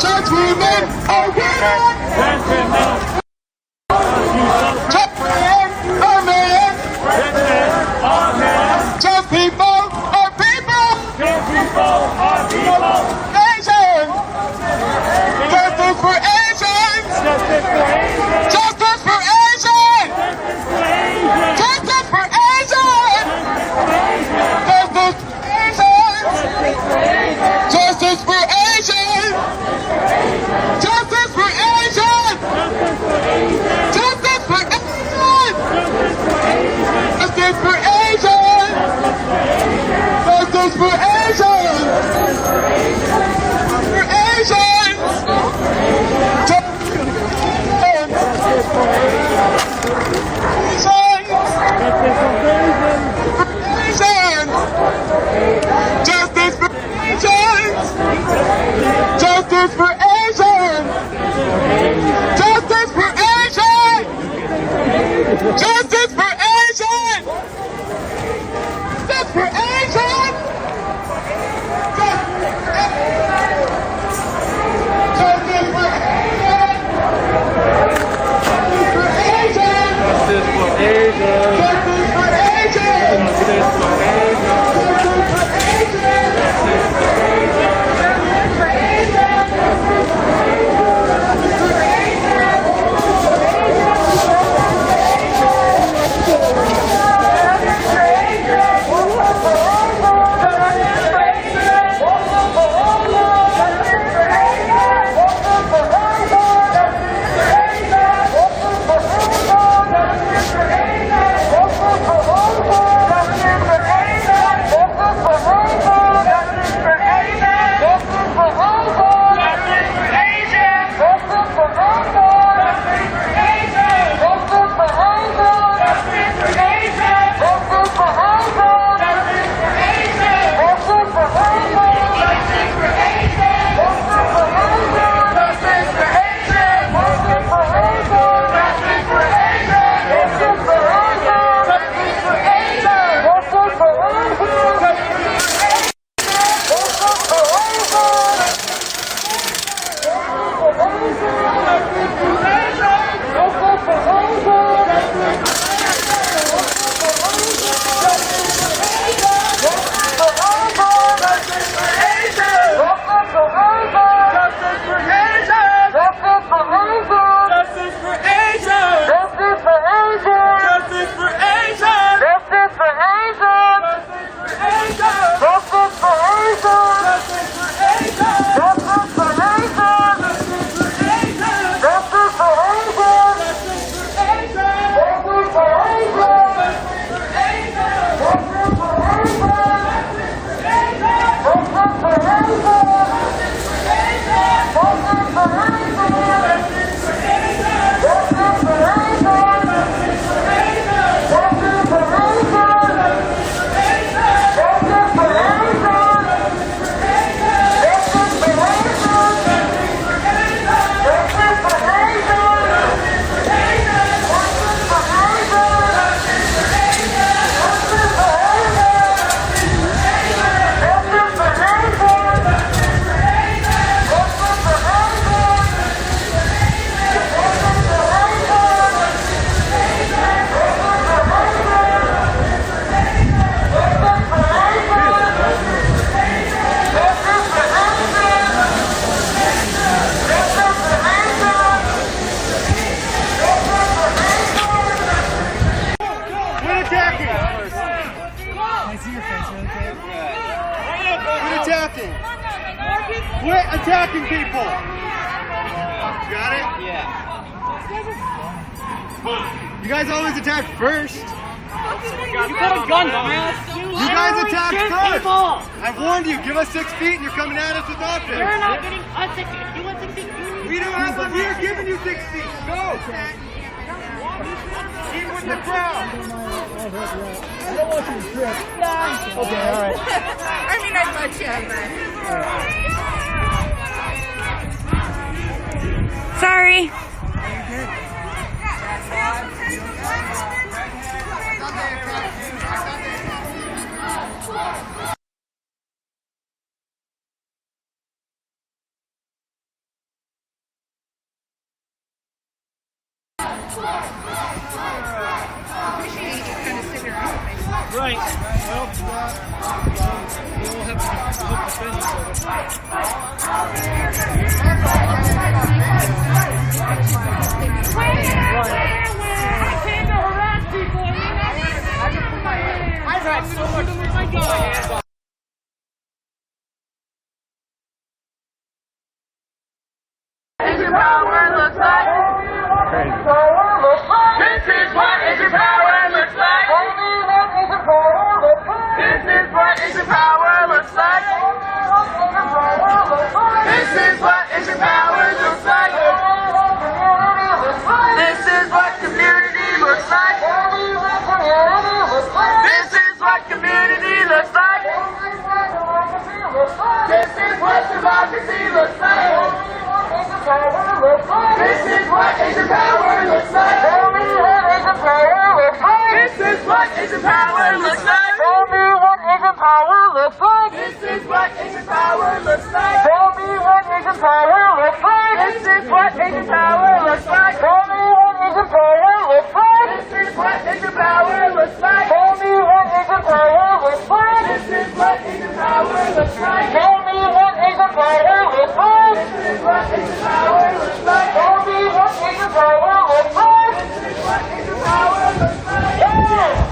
Gentlemen are women. Gentlemen are men. Just people are people. Asians. Justice for Asians. Justice for Asians. Justice for Asians. Justice for Asians. Justice for Asians. Justice for Asians. Justice for Asians. Justice for Asians. For Asians. Justice for Asians. Justice for Asians. Justice for Asians. Justice for Asians. Justice for Asians. Justice for Asians. Justice for Asians. Justice for Asians. Justice for Quit attacking people! Got it? Yeah. You guys always attack first. You got a gun, dumbass. You guys attack first. I warned you. Give us 6 feet and you're coming at us with offense. You're not getting us 6 feet. If you want 6 feet, We don't have them here giving you 6 feet. Go! Keep with the crowd. I don't want you to trip. Okay, all right. I mean, I thought you had that. Sorry. Appreciate you kind of sticking around with me. Right. Well, we all have to hope to spend each I've had so much. I got my hands off. Is your power looks like? This is what is your power looks like. This is what is your power looks like. This is what is your power looks like. This is what community looks like. This is what community looks like. This is what democracy looks like. This is what is your power looks like. This is what is your power looks like. Tell me what is your power looks like. This is what is your power looks like. Tell me what is your power looks like. This is what is your power looks like. Tell me what is your power looks like. This is what is your power looks like. Tell me what is your power looks like. This is what is your power looks like. Tell me what is your power looks like. This is what is your power looks like. Tell me what is your power looks like. This is what is your power looks like. Yeah.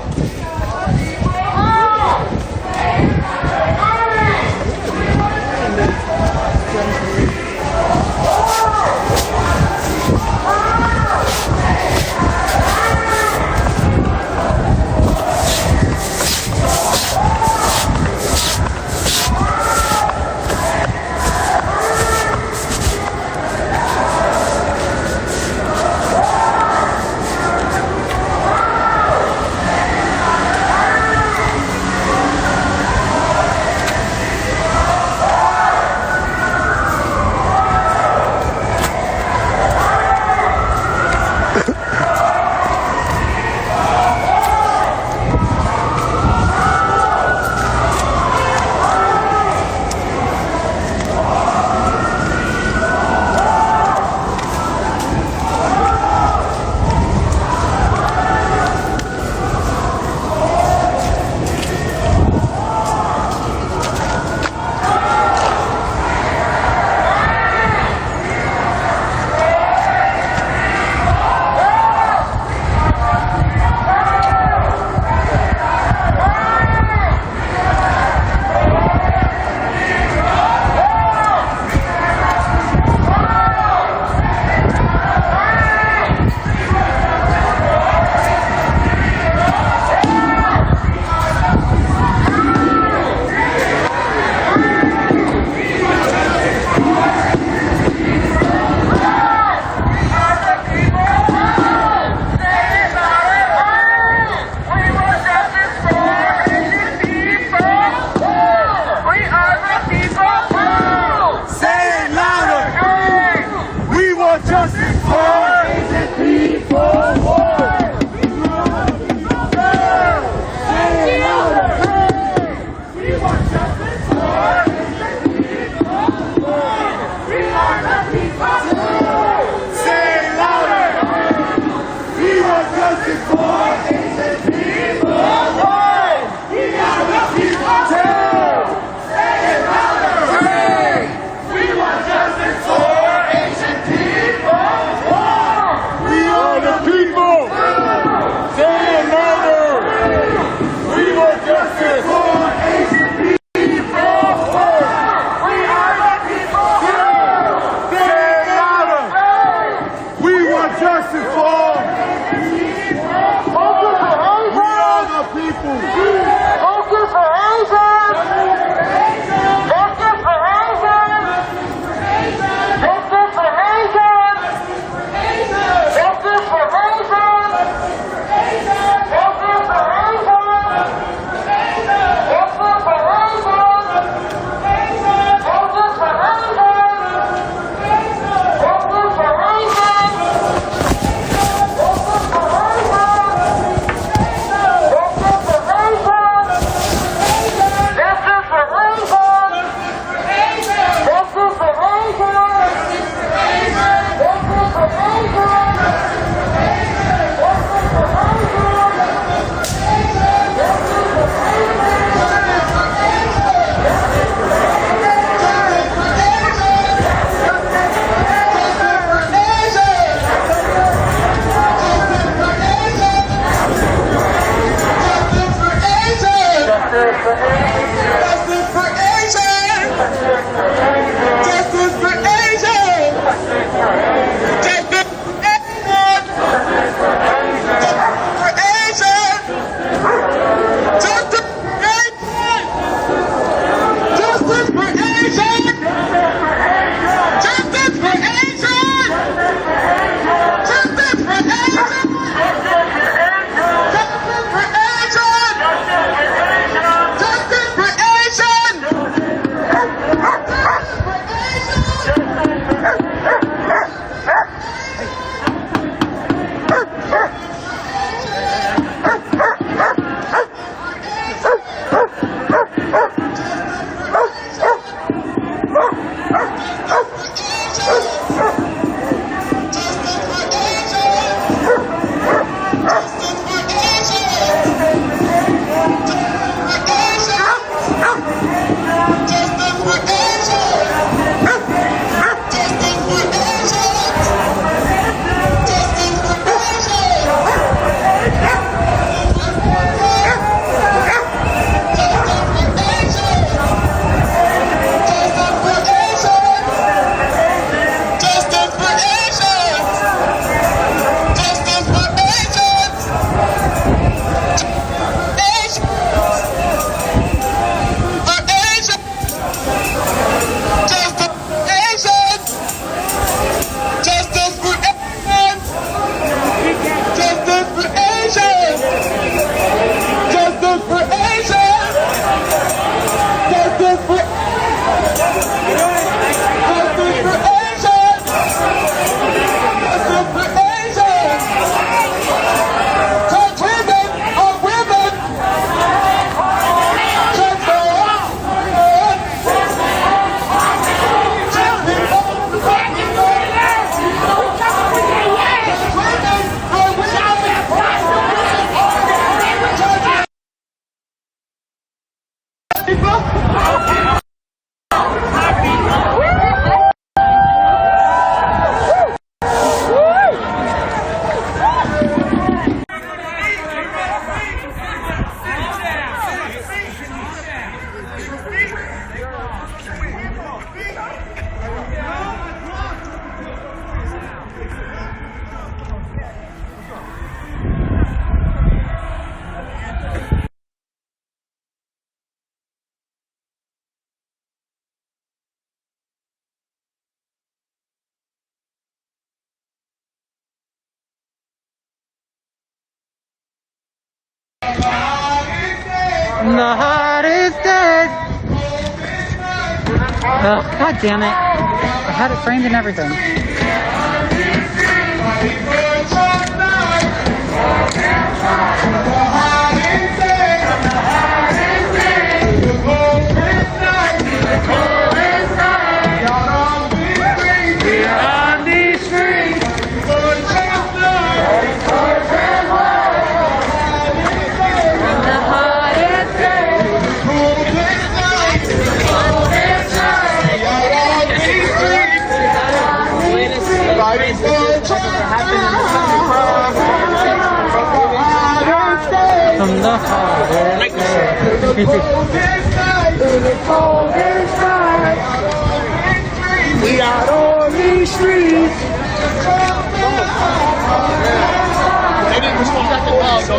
The hottest days. Oh, God damn it. I had it framed and everything. From the We out on these streets. They didn't respond back to us, so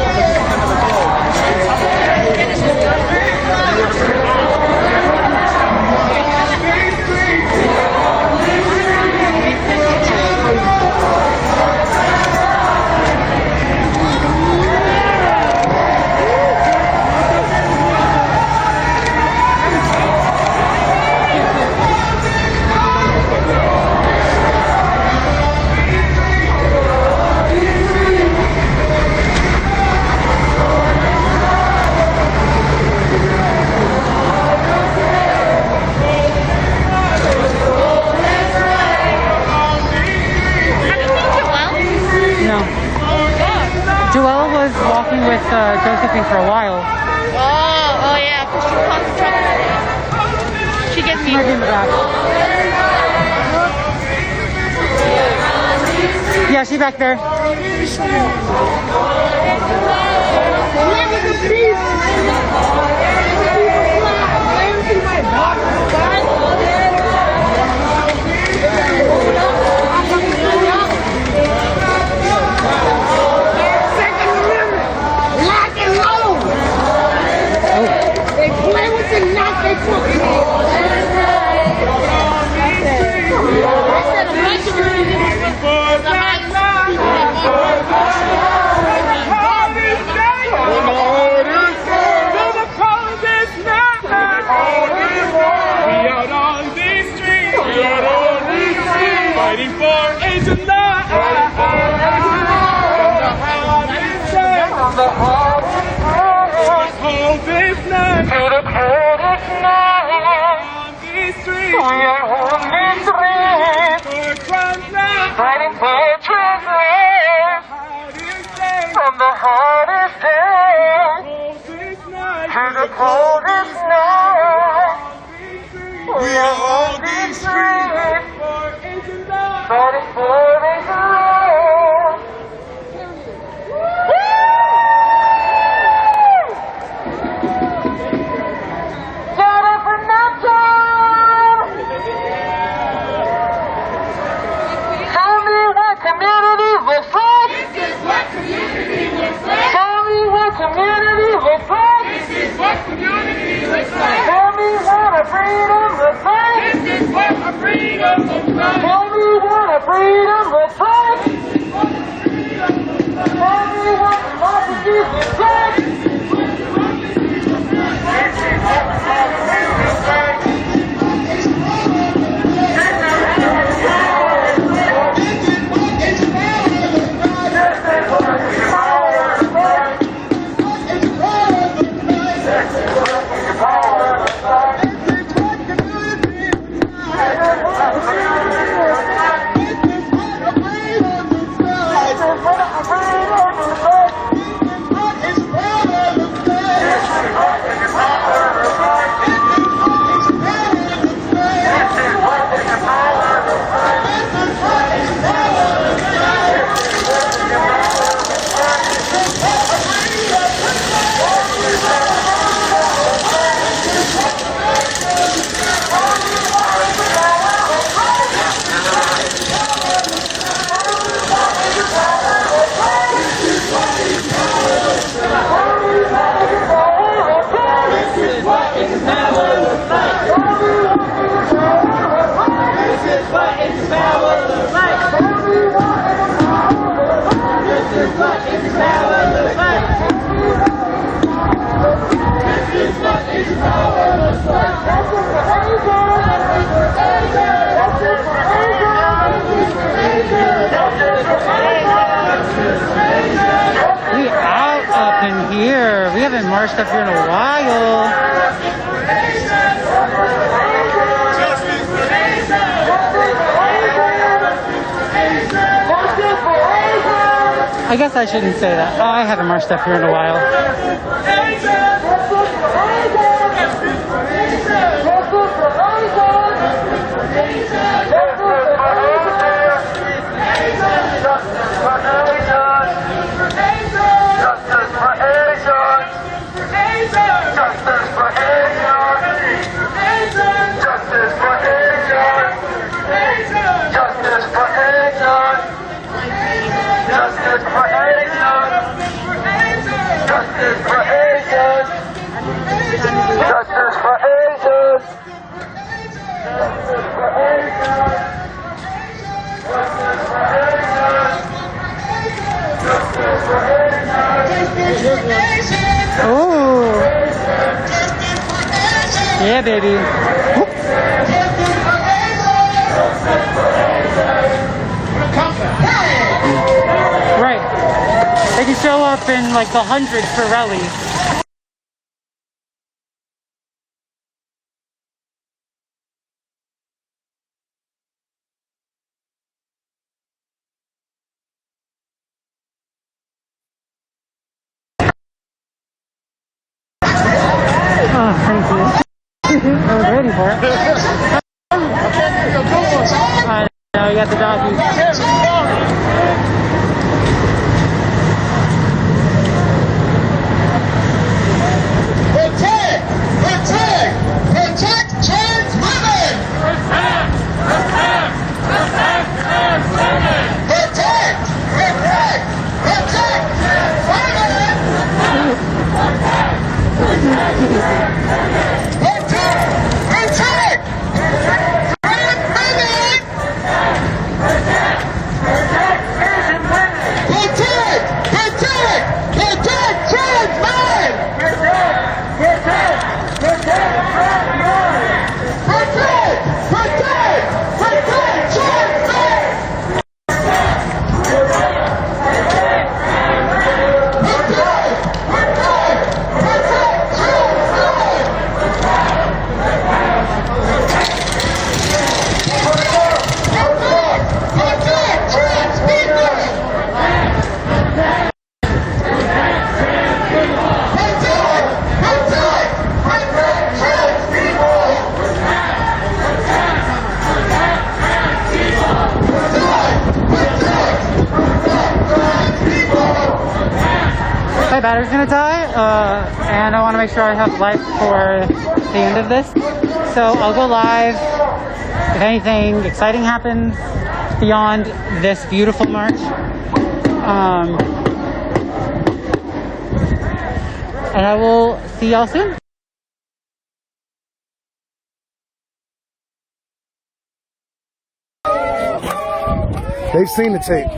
Joella was walking with Josephine for a while. Oh yeah, because she caused trouble. She gets me. Might be in the back. Yeah, she's back there. Fighting for Agent Night. From the hardest night. To the coldest night. On these streets. We are on these streets. For crimes now. Fighting for truth. From the hardest day. To the coldest night. We are on these streets. Fighting for his love. Get up and not down. Show me what community looks like. This is what community looks like. Show me what community looks like. This is what community looks like. Tell me what a freedom looks like. This is what a freedom looks like. Tell me what a freedom looks like. Tell me what democracy looks like. here. We haven't marched up here in a while. I guess I shouldn't say that. Oh, I haven't marched up here in a while. Oh, yeah, baby. Right. They can show up in like the hundreds for rally. Oh, thank you. I was ready for it. I know, you got the doggies. Protect trans women! Protect trans women! My battery's gonna die, and I want to make sure I have life for the end of this. So I'll go live if anything exciting happens beyond this beautiful march. And I will see y'all soon. They've seen the tape.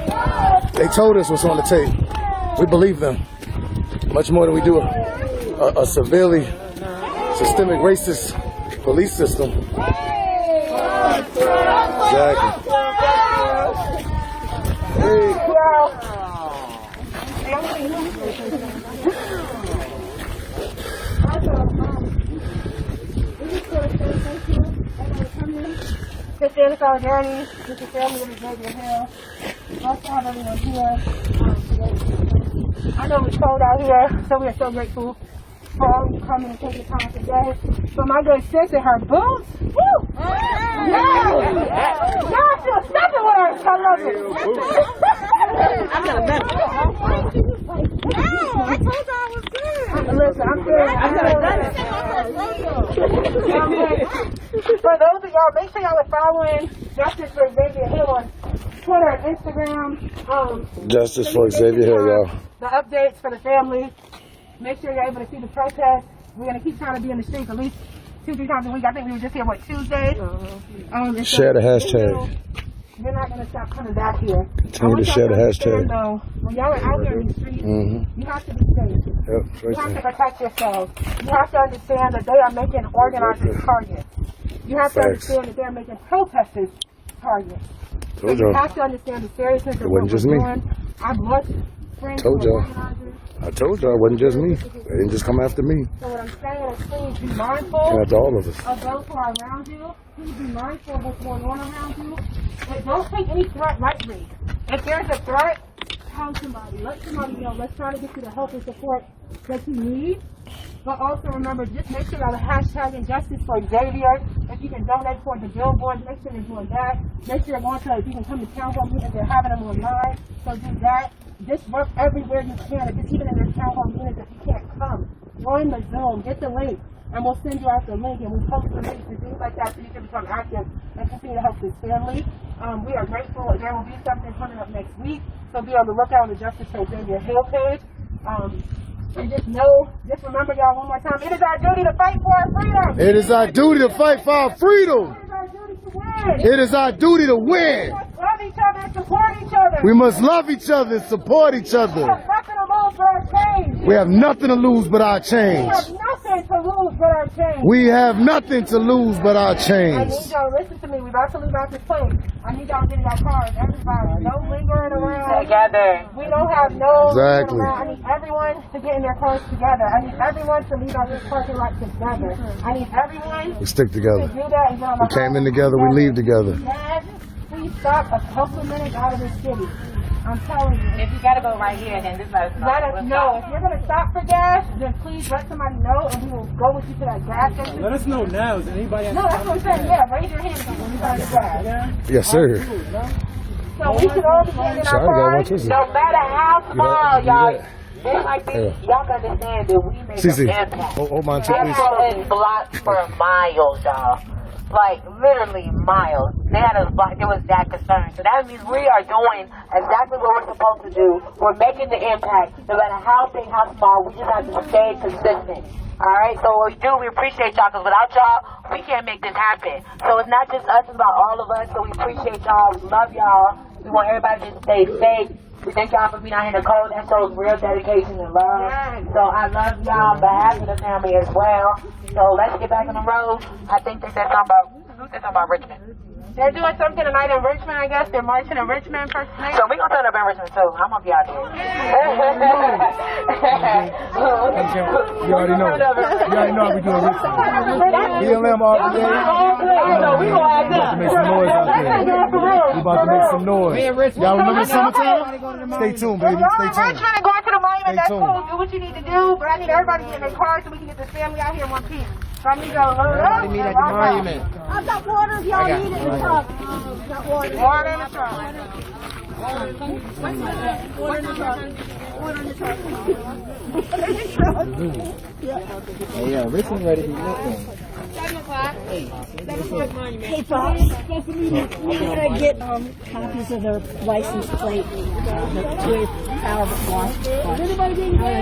They told us what's on the tape. We believe them much more than we do a severely systemic racist police system. Exactly. Just stand in solidarity with the family of Xavier Hill. Also have everyone here. I know it's cold out here, so we are so grateful for all you coming and taking time today. But my good sis in her boots, woo! Yeah! Y'all still stepping with her. I love it. I got a better. I told y'all I was good. Listen, I'm good. I'm good. For those of y'all, make sure y'all are following Justice for Xavier Hill on Twitter and Instagram. Justice for Xavier Hill, y'all. The updates for the family. Make sure you're able to see the protest. We're going to keep trying to be in the streets at least 2-3 times a week. I think we were just here, Tuesday? Share the hashtag. You're not going to stop coming back here. Continue to share the hashtag. Though, when y'all are out here in the streets, you have to be safe. Yep, you have to protect yourselves. You have to understand that they are making organizers targets. You have to understand that they're making protesters targets. So you have to understand the seriousness of what we're doing. Our blood friends Told who are y'all. organizers. I told y'all it wasn't just me. They didn't just come after me. So what I'm saying is please be Came mindful after all of us. of those who are around you. Please be mindful of what's going on around you. And don't take any threat lightly. If there's a threat, tell somebody. Let somebody know. Let's try to get you the help and support that you need. But also remember, just make sure you have a hashtag injustice for Xavier. If you can donate for the billboard, make sure you're doing that. Make sure you're going to, if you can come to town hall meetings, they're having them online. So do that. Just work everywhere you can. If it's even in their town hall meetings, if you can't come, join the Zoom, get the link, and we'll send you out the link, and we'll post the links and things like that so you can become active and continue to help this family. We are grateful. There will be something coming up next week, so be on the lookout on the Justice for Xavier Hill page. And just remember, y'all, one more time, it is our duty to fight for our freedom. It is our duty to fight for our freedom. It is our duty to win. It is our duty to win. We must love each other and support each other. We must love each other and support each We other. have nothing to lose but our change. We have nothing to lose but our We change. have nothing to lose but our change. We have nothing to lose but our I change. need y'all to listen to me. We're about to leave out this place. I need y'all to get in your cars. Everybody, no lingering around. Together. We don't have no Exactly. lingering around. I need everyone to get in their cars together. I need everyone to leave out this parking lot together. I need everyone We stick to together. do that and get on the We came in together, we leave together. Dad, please stop a couple of minutes out of this city. I'm telling you. If you gotta go right here, then just let us know. Let us know. If you're going to stop for gas, then please let somebody know and we will go with you to that gas station. Let us know now. Is anybody No, that's what I'm saying. Yeah, raise your hand when you find the gas. Yes, sir. So we should all be getting in our Sorry, I got one cars. too. No matter how small, You y'all, got- it's like this, y'all can understand that we make Cece, an impact. hold my tip, please. That is blocked for miles, y'all. Like, literally miles. They had us blocked. It was that concerned. So that means we are doing exactly what we're supposed to do. We're making the impact. No matter how big, how small, we just have to stay consistent. Alright, so what we do, we appreciate y'all, because without y'all, we can't make this happen. So it's not just us, it's about all of us. So we appreciate y'all. We love y'all. We want everybody to stay safe. We thank y'all for being out here in the cold. That shows real dedication and love. So I love y'all on behalf of the family as well. So let's get back on the road. I think they said something about Richmond. They're doing something tonight in Richmond, I guess. They're marching in Richmond first night. So we gonna turn up in Richmond too. I'm gonna be out there. You already know. You already know how we doing this. BLM all day. We gonna act About to make some noise out there. We about to make some noise. Y'all remember the summertime? Stay tuned, baby. Stay tuned. Richmond and going to the monument, that's Stay cool. tuned. Do what you need to do, but I need everybody to get in their cars so we can get this family out here in one piece. So I need y'all to load up. meet at the monument. I've got water if y'all need it in the truck. Got water. Water in the truck. Water in the truck. Water in the truck. Hey, yo, Richmond ready to be looking. 7 o'clock. 7 o'clock monument. Hey, Fox, can I get copies of their license plate with power wash? Can I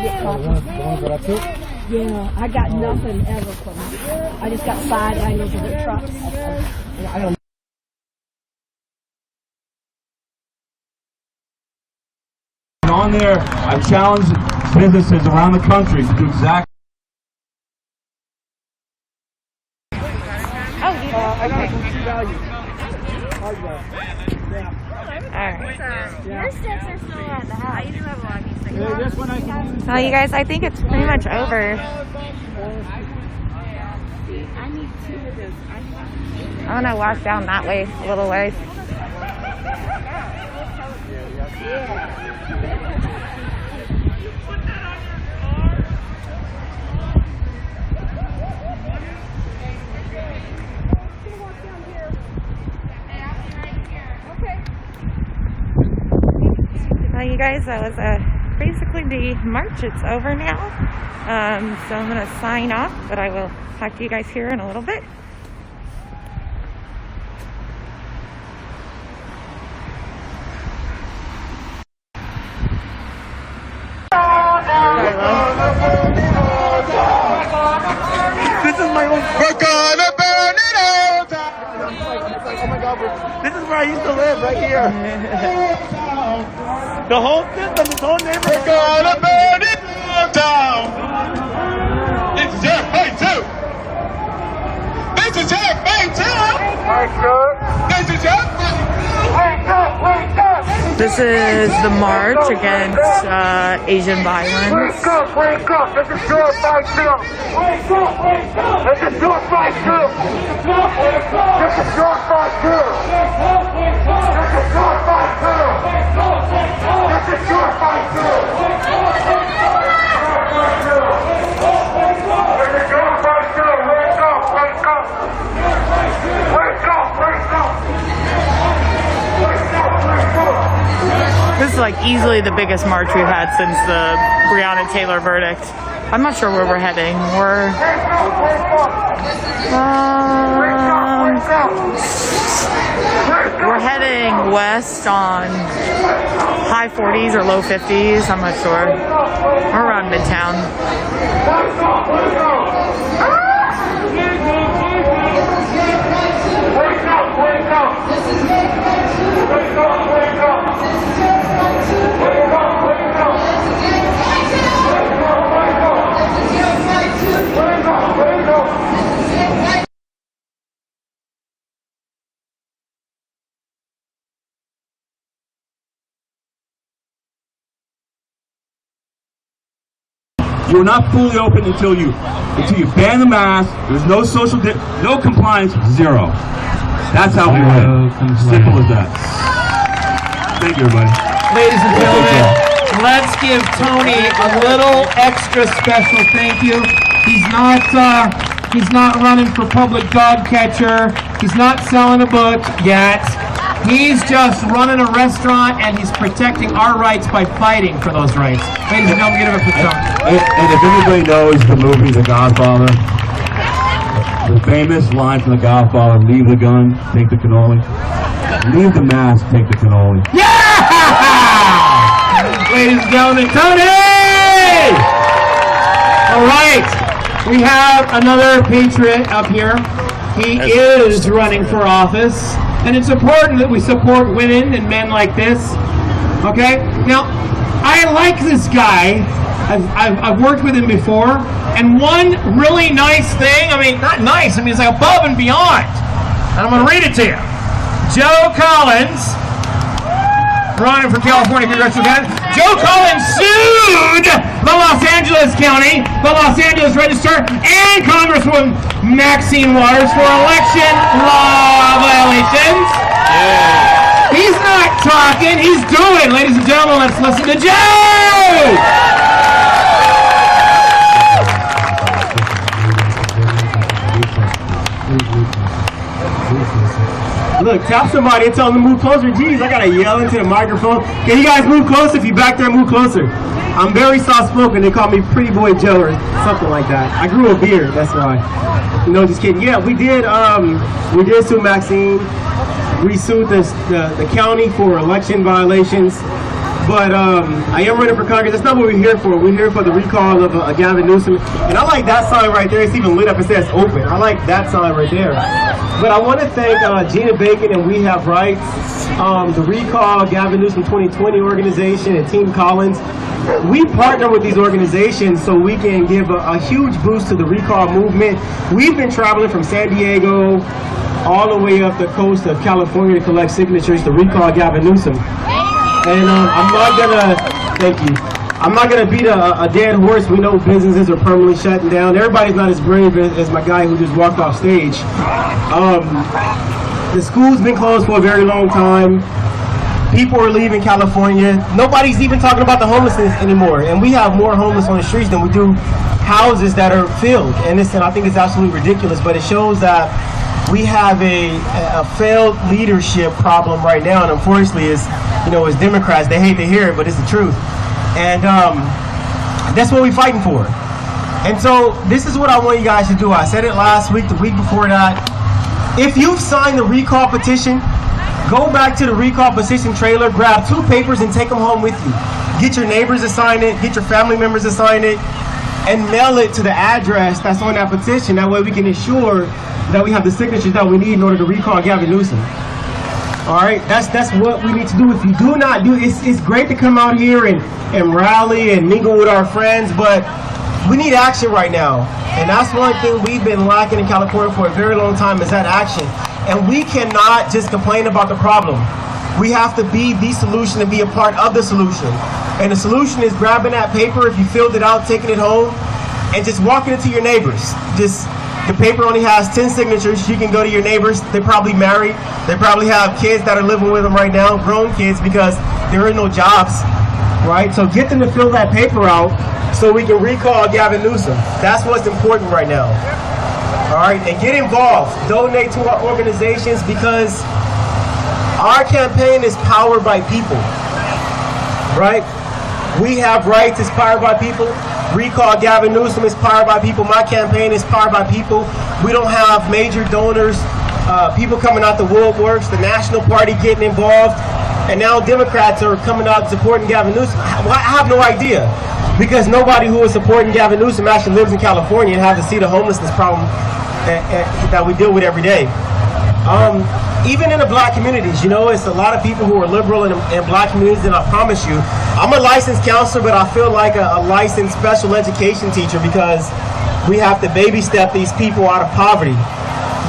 get copies? The ones that I took? Yeah, I got nothing ever from them. I just got side angles of their trucks. On there, I've challenged businesses around the country to do exactly. Your sticks are still at the house. I do have a lot of these things. Well, you guys, I think it's pretty much over. I'm gonna walk down that way a little ways. Well, you guys, that was basically the march. It's over now. So I'm gonna sign off, but I will talk to you guys here in a little bit. This is my own. We're gonna burn it all down. This is where I used to live, right here. The whole system, this whole neighborhood. We're gonna burn it all down. This is your fight too. This is your fight too. This is your fight. Wake up, wake up. This is the march against Asian violence. Wake up, wake up. This is your fight too. Wake up, wake up. This is your fight too. This is your fight too. This is your fight too. This is your fight too. This is like easily the biggest march we've had since the Breonna Taylor verdict. I'm not sure where we're heading. We're heading west on high 40s or low 50s. I'm not sure. We're around Midtown. You're not fully open until you ban the mask. There's no social, no compliance, zero. That's how we live. Simple as that. Thank you, everybody. Ladies and gentlemen, let's give Tony a little extra special thank you. He's not running for public dog catcher. He's not selling a book yet. He's just running a restaurant, and he's protecting our rights by fighting for those rights. Ladies and gentlemen, give it up for Tony. And if anybody knows the movie The Godfather, the famous line from The Godfather, leave the gun, take the cannoli. Leave the mask, take the cannoli. Yeah! Ladies and gentlemen, Tony! All right, we have another patriot up here. He is running for office, and it's important that we support women and men like this. Okay? Now, I like this guy. I've worked with him before, and one really nice thing, I mean, not nice, I mean, it's like above and beyond. And I'm going to read it to you. Joe Collins, running for California Congressional Candidate. Joe Collins sued the Los Angeles County, the Los Angeles Register, and Congresswoman Maxine Waters for election law violations. Yeah. He's not talking, he's doing. Ladies and gentlemen, let's listen to Joe! Look, tap somebody and tell them to move closer. Jeez, I gotta yell into the microphone. Can you guys move closer? If you back there, move closer. I'm very soft-spoken. They call me Pretty Boy Joe or something like that. I grew a beard, that's why. No, just kidding. Yeah, we did sue Maxine. We sued the county for election violations. But I am running for Congress. That's not what we're here for. We're here for the recall of Gavin Newsom. And I like that sign right there. It's even lit up. It says open. I like that sign right there. But I want to thank Gina Bacon and We Have Rights, the Recall Gavin Newsom 2020 organization, and Team Collins. We partner with these organizations so we can give a huge boost to the recall movement. We've been traveling from San Diego all the way up the coast of California to collect signatures to recall Gavin Newsom. And I'm not gonna beat a dead horse. We know businesses are permanently shutting down. Everybody's not as brave as my guy who just walked off stage. The school's been closed for a very long time. People are leaving California. Nobody's even talking about the homelessness anymore. And we have more homeless on the streets than we do houses that are filled. And I think it's absolutely ridiculous, but it shows that we have a failed leadership problem right now. And unfortunately, as Democrats, they hate to hear it, but it's the truth. And that's what we're fighting for. And so this is what I want you guys to do. I said it last week, the week before that. If you've signed the recall petition, go back to the recall petition trailer, grab 2 papers and take them home with you. Get your neighbors to sign it, get your family members to sign it, and mail it to the address that's on that petition. That way we can ensure that we have the signatures that we need in order to recall Gavin Newsom. All right, that's what we need to do. If you do not do, it's great to come out here and rally and mingle with our friends, but we need action right now. And that's one thing we've been lacking in California for a very long time, is that action. And we cannot just complain about the problem. We have to be the solution and be a part of the solution. And the solution is grabbing that paper, if you filled it out, taking it home, and just walking it to your neighbors. The paper only has 10 signatures. You can go to your neighbors. They're probably married. They probably have kids that are living with them right now, grown kids, because there are no jobs, right? So get them to fill that paper out so we can recall Gavin Newsom. That's what's important right now. All right, and get involved. Donate to our organizations, because our campaign is powered by people, right? We have rights, it's powered by people. Recall Gavin Newsom is powered by people. My campaign is powered by people. We don't have major donors, people coming out the woodworks, the National Party getting involved, and now Democrats are coming out supporting Gavin Newsom. I have no idea, because nobody who is supporting Gavin Newsom actually lives in California and has to see the homelessness problem that we deal with every day. Even in the black communities, you know, it's a lot of people who are liberal in black communities, and I promise you, I'm a licensed counselor, but I feel like a licensed special education teacher, because we have to baby step these people out of poverty.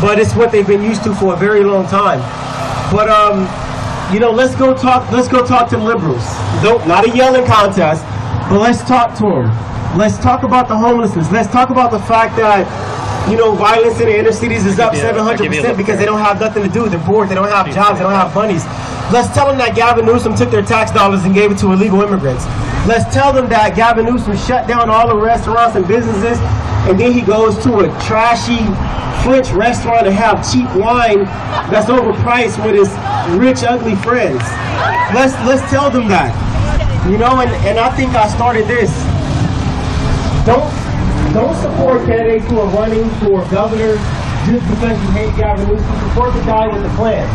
But it's what they've been used to for a very long time. But you know, let's go talk to the liberals. Not a yelling contest, but let's talk to them. Let's talk about the homelessness. Let's talk about the fact that, you know, violence in the inner cities is up 700% because they don't have nothing to do. They're bored. They don't have jobs. They don't have monies. Let's tell them that Gavin Newsom took their tax dollars and gave it to illegal immigrants. Let's tell them that Gavin Newsom shut down all the restaurants and businesses, and then he goes to a trashy French restaurant to have cheap wine that's overpriced with his rich, ugly friends. Let's tell them that. You know, and I think I started this. Don't support candidates who are running for governor just because you hate Gavin Newsom. Support the guy with the plan,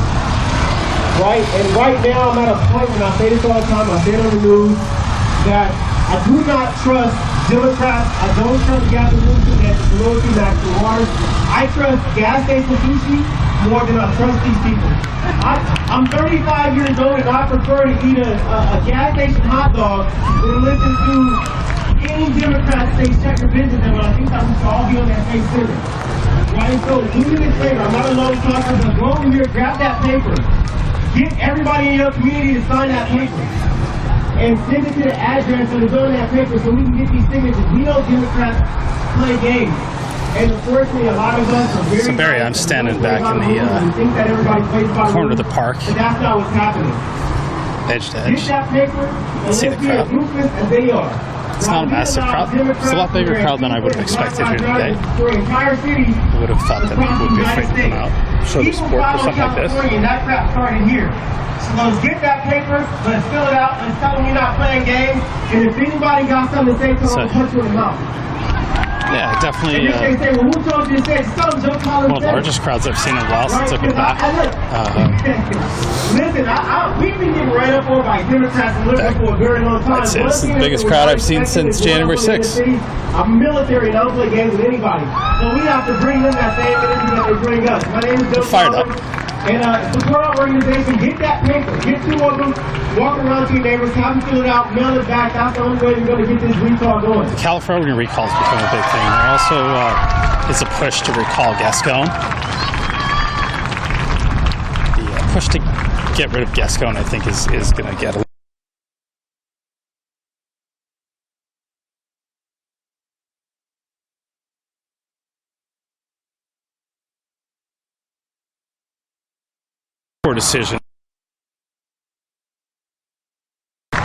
right? And right now I'm at a point, and I say this all the time, I say it on the news, that I do not trust Democrats. I don't trust Gavin Newsom and the loyalty Maxwell Waters. I trust gas station sushi more than I trust these people. I'm 35 years old, and I prefer to eat a gas station hot dog than to listen to any Democrat say check your business, and I think that we should all be on that same sentence. Right? So do me this favor. I'm not a lone talker, but go over here, grab that paper. Get everybody in your community to sign that paper. And send it to the address that is on that paper so we can get these signatures. We know Democrats play games. And unfortunately, a lot of us are very... So Barry, I'm standing back in the corner of the park. But that's not what's happening. Edge to edge. Get that paper and see the crowd. And they are. It's not a massive crowd. It's a lot bigger crowd than I would have expected here today. I would have thought that people would be afraid to come out, show their support for something like this. That crap started here. So let's get that paper, let's fill it out, let's tell them you're not playing games, and if anybody got something to say, tell them to punch you in the mouth. Yeah, definitely one of the largest crowds I've seen in a while since I've been back. Listen, we've been getting ran up on by Democrats and liberals for a very long time. I'd say this is the biggest crowd I've seen since January 6th. I'm military and I don't play games with anybody. So we have to bring them that same energy that they bring us. My name is Joe Fired up. And support our organization. Get that paper. Get 2 of them. Walk around to your neighbors. Have them fill it out. Mail it back. That's the only way you're going to get this recall going. The California recall has become a big thing. There also is a push to recall Gascon. The push to get rid of Gascon, I think, is going to get a poor decision. I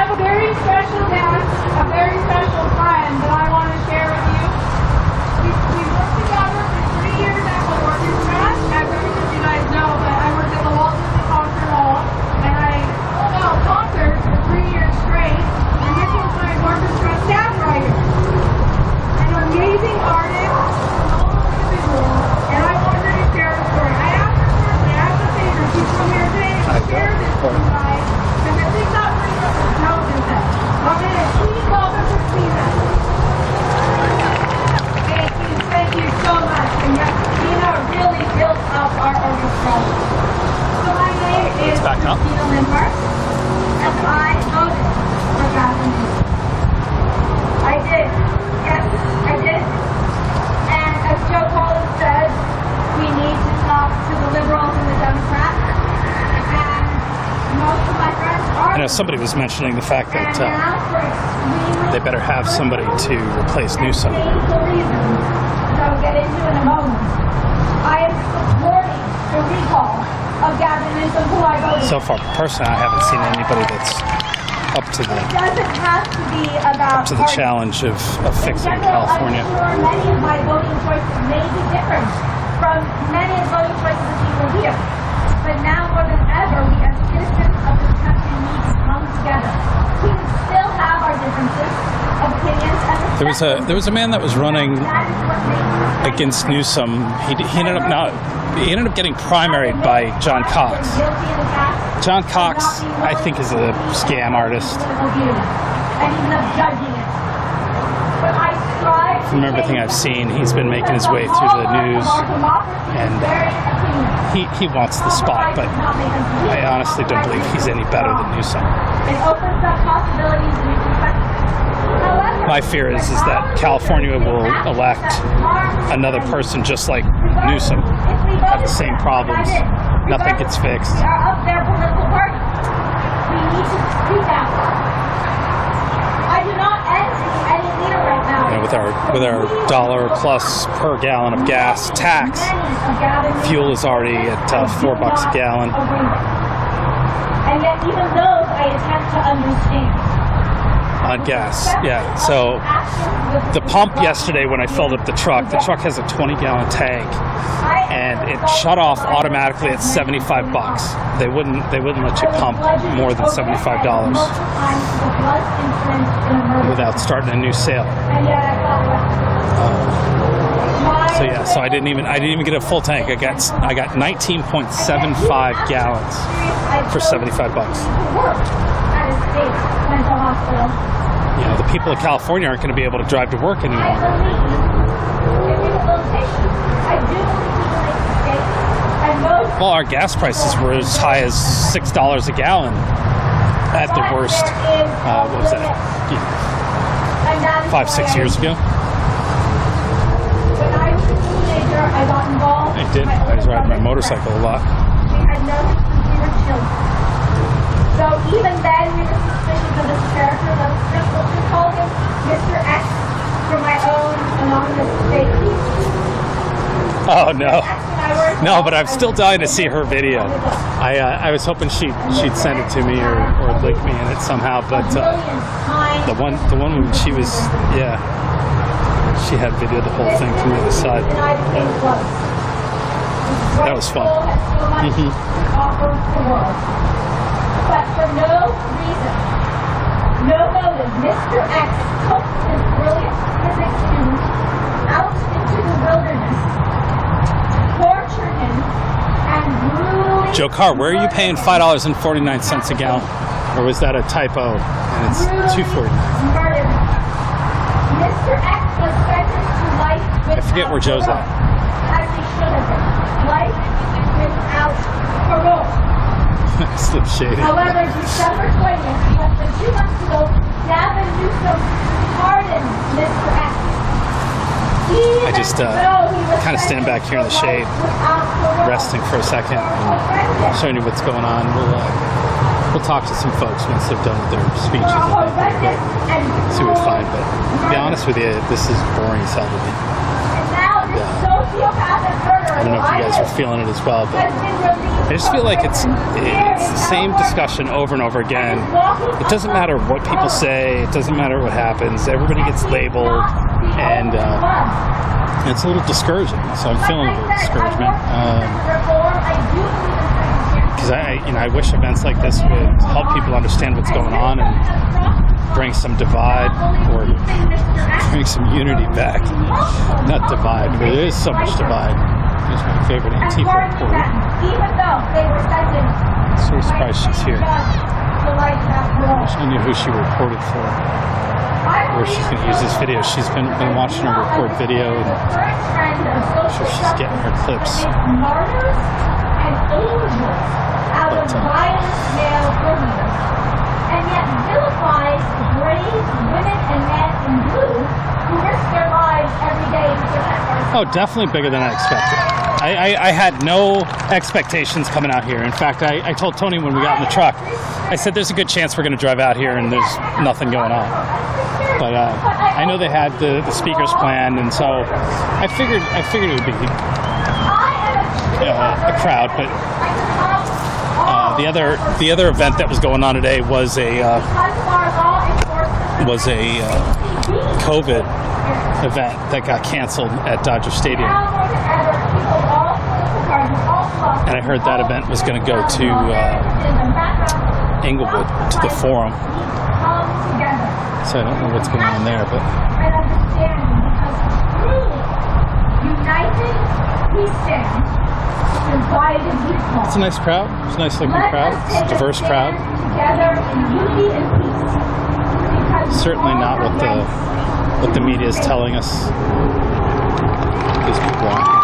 have a very special guest, a very special friend that I want to share with you. We worked together for 3 years at the orchestra. I'm pretty sure you guys know, but I worked at the Walt Disney Concert Hall, and I held concerts for 3 years straight. And this was my orchestra staff writer, an amazing artist, and I wanted her to share a story. I asked her personally, I asked the favor, she's from here today, to share this with you guys, because I think that brings us intelligence. I'm going to please welcome Christina. Thank you so much. And yes, Christina really built up our orchestra. So my name is Christina Lindberg, and I voted for Gavin Newsom. I did. Yes, I did. And as Joe Collins said, we need to talk to the liberals and the I know somebody was mentioning the fact that they better have somebody to replace Newsom. I'll get into in a moment. I am supporting the recall of Gavin Newsom, who I voted. So far, personally, I haven't seen anybody that's up to It doesn't have to be about the challenge of fixing California. I'm sure many of my voting choices may be different from many of the voting choices of people here. But now more than ever, we as citizens of this country need to come together. We can still have our differences of opinions. And There was a man that was running against Newsom. He ended up getting primaried by John Cox. John Cox, I think, is a scam artist. From everything I've seen, he's been making his way through the news, and he wants the spot, but I honestly don't believe he's any better than Newsom. It opens up possibilities and new perspectives. My fear is that California will elect another person just like Newsom, have the same problems, nothing gets fixed. We are of their political party. We need to speak out. I do not envy any leader right now. With our $1+ per gallon of gas tax, fuel is already at $4 a gallon. And yet even those I attempt to understand. On gas, yeah. So the pump yesterday when I filled up the truck has a 20-gallon tank, and it shut off automatically at $75. They wouldn't let you pump more than $75 without starting a new sale. So I didn't even get a full tank. I got 19.75 gallons for $75. You know, the people of California aren't going to be able to drive to work any longer. Well, our gas prices were as high as $6 a gallon at the worst. What was that? 5-6 years ago. When I was a teenager, I got involved. I did. I was riding my motorcycle a lot. We had noticed when we were children. So even then, we were suspicious of this character. Let's just call him Mr. X for my own anonymous safety. Oh no, no! But I'm still dying to see her video. I was hoping she'd send it to me or link me in it somehow. But the one when she was she had videoed the whole thing from the other side. That was fun. But for no reason, no motive, Mr. X took his brilliant physics student out into the wilderness, tortured him, and brutally... Joe Carr, where are you paying $5.49 a gallon? Or was that a typo? And it's $2.49. Murdered. Mr. X was sentenced to life without... I forget where Joe's at. As he should have been. Life without parole. Slip shading. However, December 20th, less than 2 months ago, Gavin Newsom pardoned Mr. X. I just kind of stand back here in the shade, resting for a second, and showing you what's going on. We'll talk to some folks once they're done with their speeches. See what we find. But to be honest with you, this is boring as hell to me. I don't know if you guys are feeling it as well, but I just feel like it's the same discussion over and over again. It doesn't matter what people say. It doesn't matter what happens. Everybody gets labeled, and it's a little discouraging. So I'm feeling a little discouragement because I wish events like this would help people understand what's going on and bring some divide or bring some unity back. Not divide, but there is so much divide. Here's my favorite Antifa reporter. So surprised she's here. I knew who she reported for. Where she's going to use this video. She's been watching her record video, and I'm sure she's getting her clips. But, and yet vilifies brave women and men in blue who risk their lives every day to protect ourselves. Oh, definitely bigger than I expected. I I had no expectations coming out here. In fact, I told Tony when we got in the truck, I said there's a good chance we're going to drive out here and there's nothing going on. But I know they had the speakers planned, and so I figured it would be a crowd. But the other event that was going on today was a COVID event that got canceled at Dodger Stadium. And I heard that event was going to go to Inglewood, to the Forum. So I don't know what's going on there, but it's a nice crowd. It's a nice looking crowd. It's a diverse crowd. Certainly not what the media is telling us these people are.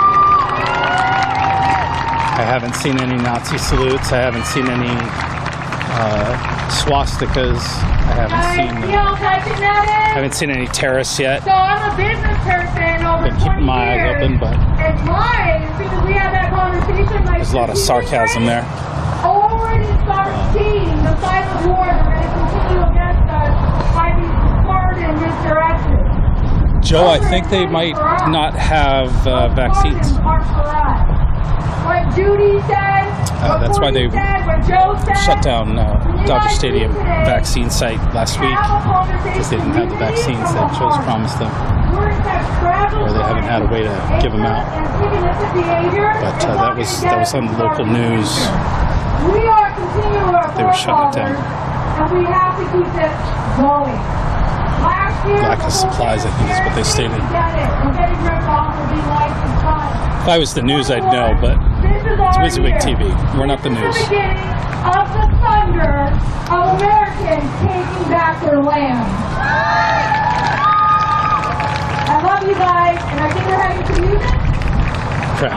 I haven't seen any Nazi salutes. I haven't seen any swastikas. I haven't seen any terrorists yet. So I'm a business person over Been keeping my eyes open, but it's mine because we had that conversation. Like there's a lot of sarcasm there. Already start seeing the silent war that are going to continue against us by these hard and misdirection. Joe, I think they might not have vaccines. What Judy said, that's why they shut down Dodger Stadium vaccine site last week, because they didn't have the vaccines that Joe's promised them, or they haven't had a way to give them out. But that was on the local news. They were shutting it down. And we have to keep it going. Lack of supplies, I think, is what they stated. If I was the news, I'd know, but it's WYSIWYG TV. We're not the news. This is the beginning of the thunder of Americans taking back their land. I love you guys, and I think we're having some music. Correct.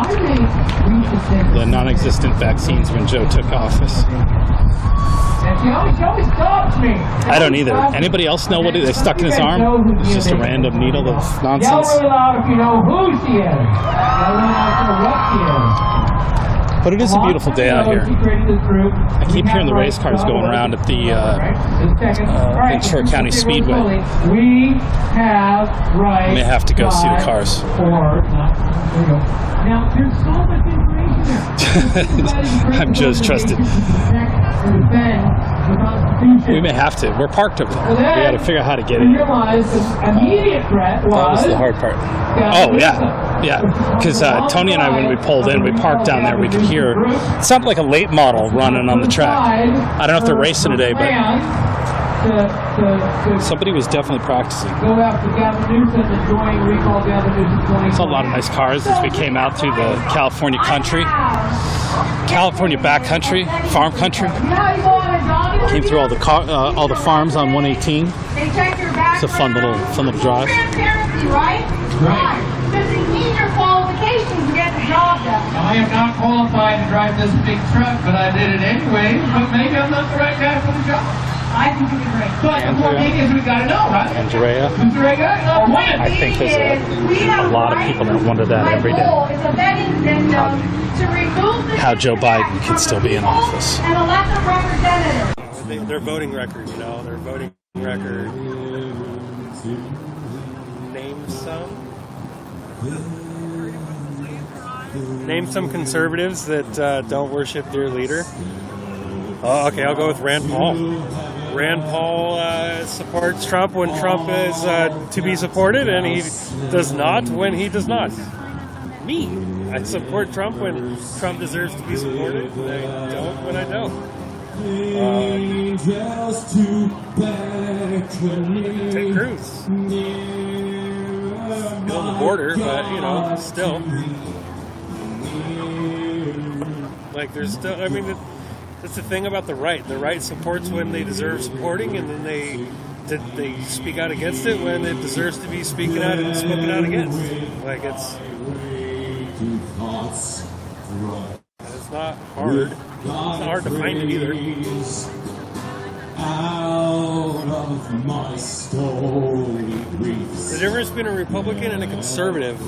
The non-existent vaccines when Joe took office. I don't either. Anybody else know what they stuck in his arm? It's just a random needle of nonsense. But it is a beautiful day out here. I keep hearing the race cars going around at the Ventura County Speedway. We may have to go see the cars. Now, there's so much information. I'm Joe's trusted. We may have to. We're parked over there. We got to figure out how to get in. That was the hard part. Oh, yeah. Because Tony and I, when we pulled in, we parked down there. We could hear. It sounded like a late model running on the track. I don't know if they're racing today, but somebody was definitely practicing. Saw a lot of nice cars as we came out through the California country. California backcountry, farm country. Came through all the farms on 118. It's a fun little drive. I am not qualified to drive this big truck, but I did it anyway. But maybe I'm not the right guy for the job. I think you'll be great. But the more thing is we got to know, right? Andrea. Who's the right guy? I think there's a lot of people that wonder that every day. How Joe Biden can still be in office. Their voting record, their voting record. Name some conservatives that don't worship their leader. Oh, okay, I'll go with Rand Paul. Rand Paul supports Trump when Trump is to be supported, and he does not when he does not. Me. I support Trump when Trump deserves to be supported, and I don't when I don't. Ted Cruz. Still on the border, but, still. Like, there's still, that's the thing about the right. The right supports when they deserve supporting, and then they speak out against it when it deserves to be spoken out against. Like, it's not hard. It's not hard to find it either. The difference between a Republican and a conservative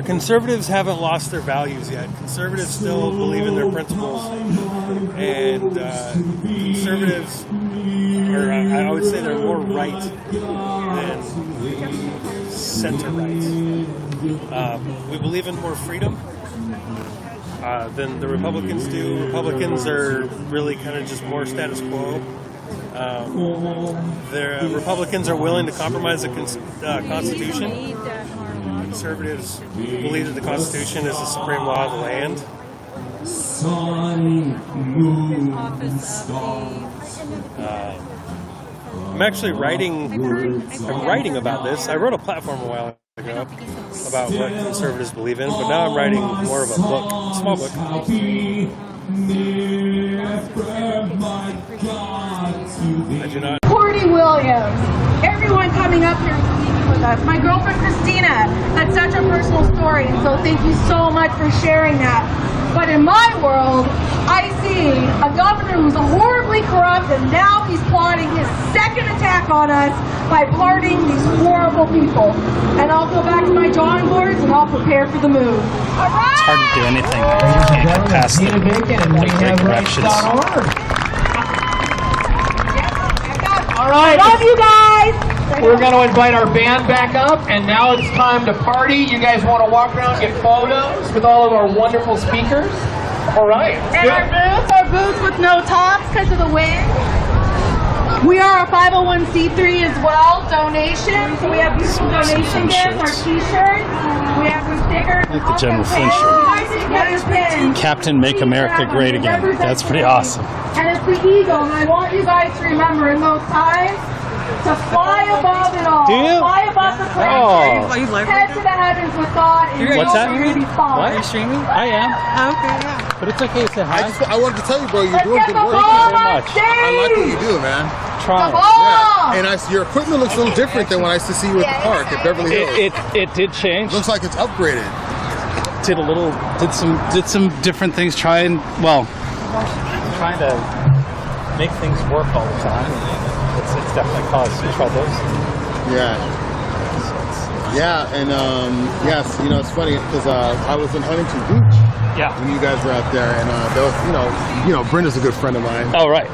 Conservatives haven't lost their values yet. Conservatives still believe in their principles, and conservatives are, I would say, they're more right than center right. We believe in more freedom than the Republicans do. Republicans are really kind of just more status quo. The Republicans are willing to compromise the Constitution. Conservatives believe that the Constitution is the supreme law of the land. I'm actually writing about this. I wrote a platform a while ago about what conservatives believe in, but now I'm writing more of a book, a small book. I do not. Cordy Williams, everyone coming up here and speaking with us. My girlfriend Christina had such a personal story, and so thank you so much for sharing that. But in my world, I see a governor who's horribly corrupt, and now he's plotting his second attack on us by pardoning these horrible people. And I'll go back to my drawing boards and I'll prepare for the move. All right! It's hard to do anything. You can't get past the great corrections. All right. Love you guys! We're going to invite our band back up, and now it's time to party. You guys want to walk around and get photos with all of our wonderful speakers? All right. And our booths with no tops because of the wind. We are a 501c3 as well, donations. So we have beautiful donation gifts, our t-shirts. We have some stickers. I like the General Flynn shirt. Captain Make America Great Again. That's pretty awesome. And it's the eagle, and I want you guys to remember in those times to fly above it all. Do you? Fly above the planet. Head to the heavens with God. And What's that? Really fun. What? Are you streaming? I am. Okay, yeah. But it's okay to say hi. I wanted to tell you, bro, you're doing Let's good get the work. ball so on much. stage. I like what you do, man. Trying. Yeah. And your equipment looks a little different than when I used to see you at the park at Beverly Hills. It did change. Looks like it's upgraded. Did some different things. Trying to make things work all the time. It's definitely caused some troubles. Yeah. Yeah, and yes, you know, it's funny because I was in Huntington Beach. Yeah. When you guys were out there, and there was, you know, Brenda's a good friend of mine. Oh, right.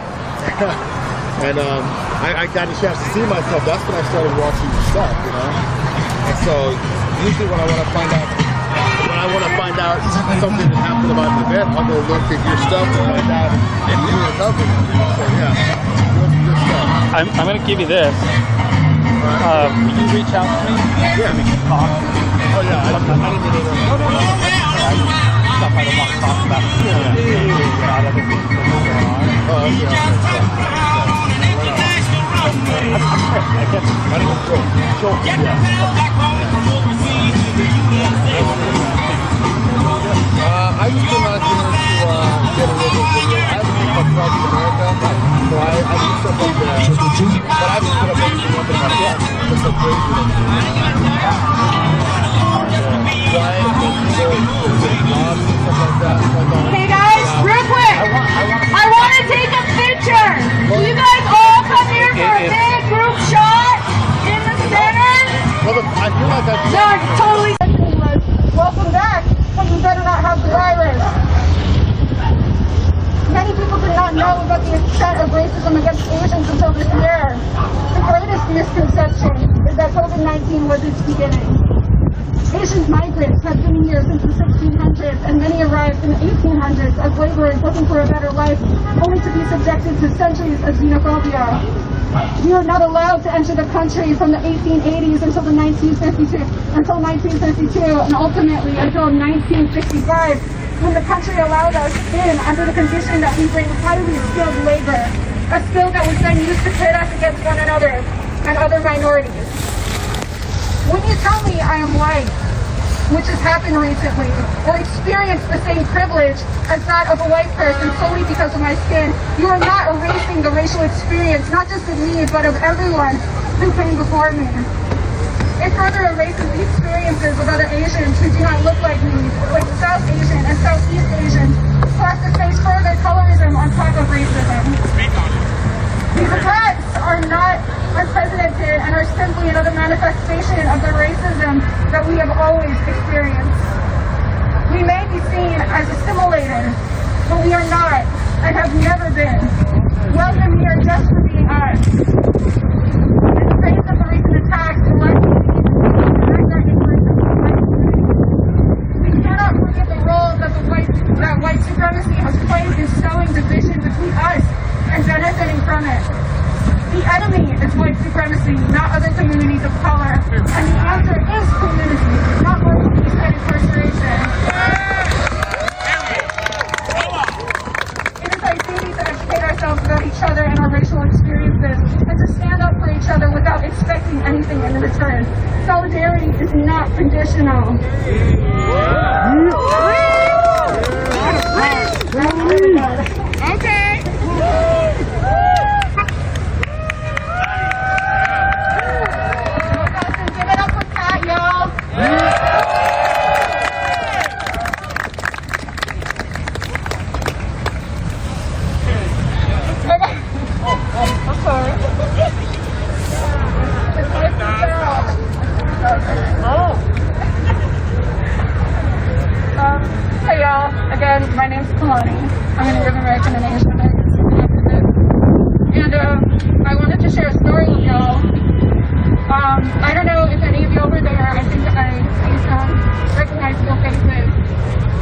And I got a chance to see myself. That's when I started watching your stuff, you know. And so usually when I want to find out something that happened about an event, I'll go look at your stuff and find out if you were covering it. So yeah, good stuff. I'm going to give you this. Will you reach out to me? Yeah. We can talk. Oh yeah, I didn't know. No. Stuff I don't want to talk about. About other things that are going on. Oh, okay. I get you. Sure. I just came out here to get a little video. I haven't been across America, so I do stuff up there. But I just put up everything up in my head. It's so crazy. Hey guys, real quick, I want to take a picture. Will you guys all come here for a big group shot in the center? Well, I feel like I... No, totally. Welcome back, because we better not have the virus. Many people did not know about the extent of racism against Asians until this year. The greatest misconception is that COVID-19 was its beginning. Asian migrants have been here since the 1600s, and many arrived in the 1800s as laborers looking for a better life, only to be subjected to centuries of xenophobia. We were not allowed to enter the country from the 1880s until 1952, and ultimately until 1965, when the country allowed us in under the condition that we bring highly skilled labor, a skill that was then used to pit us against one another and other minorities. When you tell me I am white, which has happened recently, or experience the same privilege as that of a white person solely because of my skin, you are not erasing the racial experience, not just of me, but of everyone who came before me. It further erases the experiences of other Asians who do not look like me, like South Asian and Southeast Asians, who have to face further colorism on top of racism. These attacks are not unprecedented and are simply another manifestation of the racism that we have always experienced. We may be seen as assimilated, but we are not and have never been. Welcome here just for being us. In the face of the recent attacks to we cannot forget the role that white supremacy has played in sowing division between us and benefiting from it. The enemy is white supremacy, not other communities of color. And the answer is community, not locally and incarceration. It is our duty to educate ourselves about each other and our racial experiences, and to stand up for each other without expecting anything in return. Solidarity is not conditional. Okay. Give it up for Pat, y'all. I'm sorry. Hey y'all, again, my name's Kalani. I'm a Native American and Asian American activist. And I wanted to share a story with y'all. I don't know if any of y'all were there. I think I see some recognizable faces.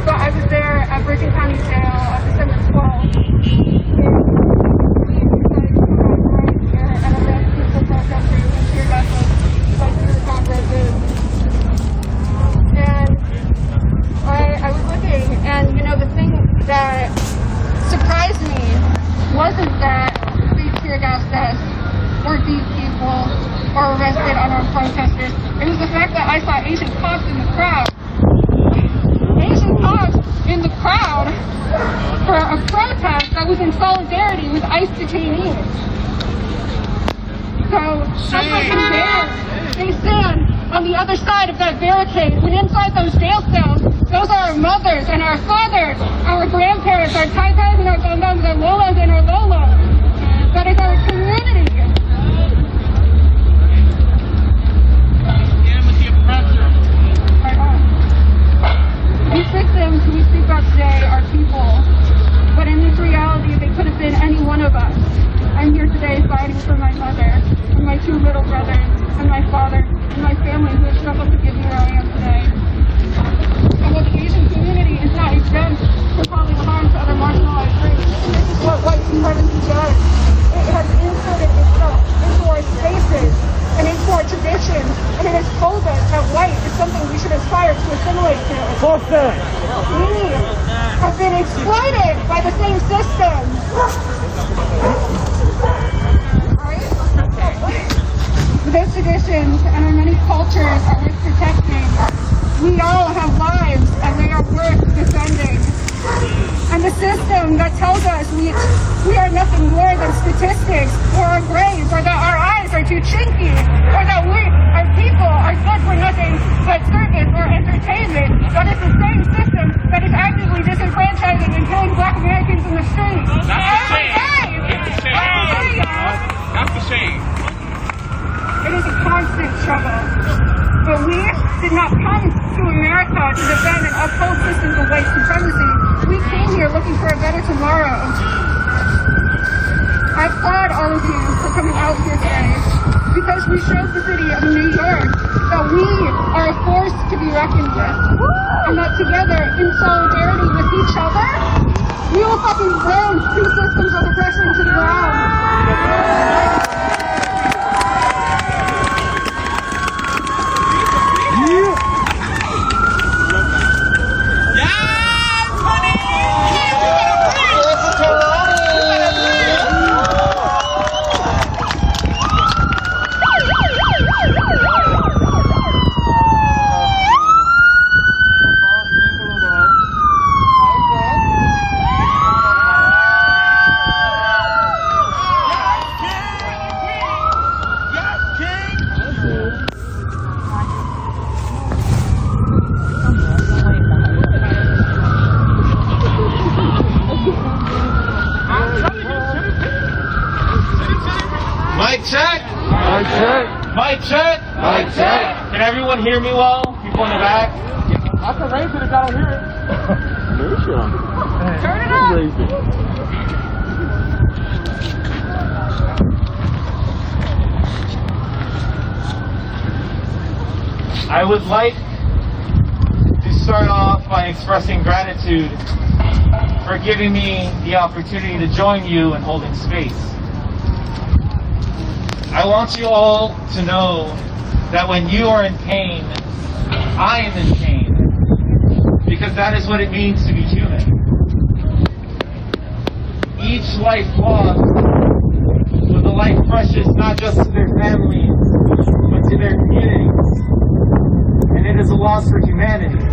But I was there at Virgin County Jail on December 12th. I was looking, and you know, the thing that surprised me wasn't that these tear gas vests or these people are arrested unarmed protesters. It was the fact that I saw Asian cops in the crowd. Asian cops in the crowd for a protest that was in solidarity with ICE detainees. So, someone from there, they stand on the other side of that barricade, when inside those jail cells, those are our mothers and our fathers, our grandparents, our taitas and our gandams, our lolas and our lolas. That is our community. These victims who we speak about today are people, but in this reality, they could have been any one of us. I'm here today fighting for my mother, and my two little brothers, and my father, and my family who have struggled to get me where I am today. And while the Asian community is not exempt from causing harm to other marginalized groups, this is what white supremacy does. It has inserted itself into our spaces and into our traditions, and it has told us that white is something we should aspire to assimilate to. We have been exploited by the same system. Those traditions and our many cultures are worth protecting. We all have lives and they are worth defending. And the system that tells us we are nothing more than statistics or our brains, or that our eyes are too chinky, or that our people are good for nothing but service or entertainment, that is the same system that is actively disenfranchising and killing Black Americans in the streets. Every day! That's the shame. It is a constant struggle. But we did not come to America to defend and uphold systems of white supremacy. We came here looking for a better tomorrow. I applaud all of you for coming out here today, because we showed the city of New York that we are a force to be reckoned with. And that together, in solidarity with each other, we will fucking burn two systems of oppression to the ground. Mic check. Mic check. Mic check. Mic check. Can everyone hear me well? people in the back. I can raise it if I don't hear it. Turn it up. Raise it. I would like to start off by expressing gratitude for giving me the opportunity to join you in holding space. I want you all to know that when you are in pain, I am in pain, because that is what it means to be human. Each life lost was a life precious not just to their families, but to their communities. And it is a loss for humanity.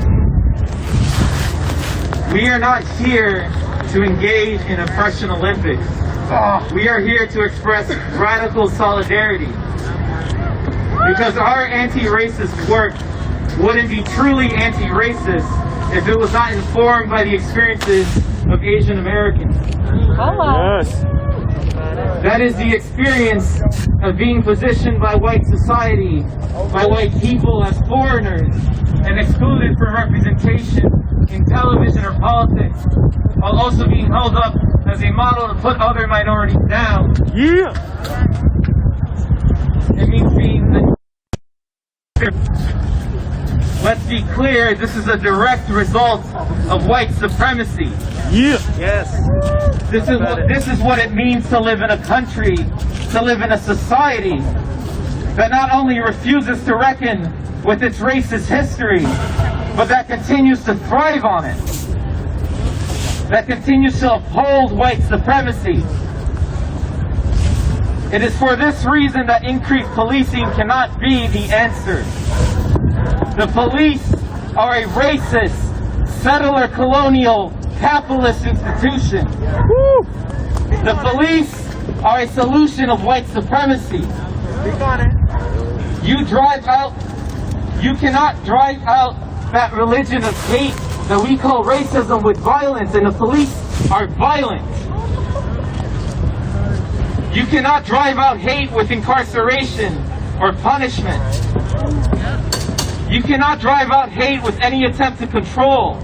We are not here to engage in oppression Olympics. We are here to express radical solidarity. Because our anti-racist work wouldn't be truly anti-racist if it was not informed by the experiences of Asian Americans. Yes. That is the experience of being positioned by white society, by white people as foreigners, and excluded from representation in television or politics, while also being held up as a model to put other minorities down. Yeah! It means being Let's be clear, this is a direct result of white supremacy. Yeah! Yes. This is what it means to live in a country, to live in a society that not only refuses to reckon with its racist history, but that continues to thrive on it. That continues to uphold white supremacy. It is for this reason that increased policing cannot be the answer. The police are a racist, settler colonial, capitalist institution. The police are a solution of white supremacy. You cannot drive out that religion of hate that we call racism with violence, and the police are violent. You cannot drive out hate with incarceration or punishment. You cannot drive out hate with any attempt to control.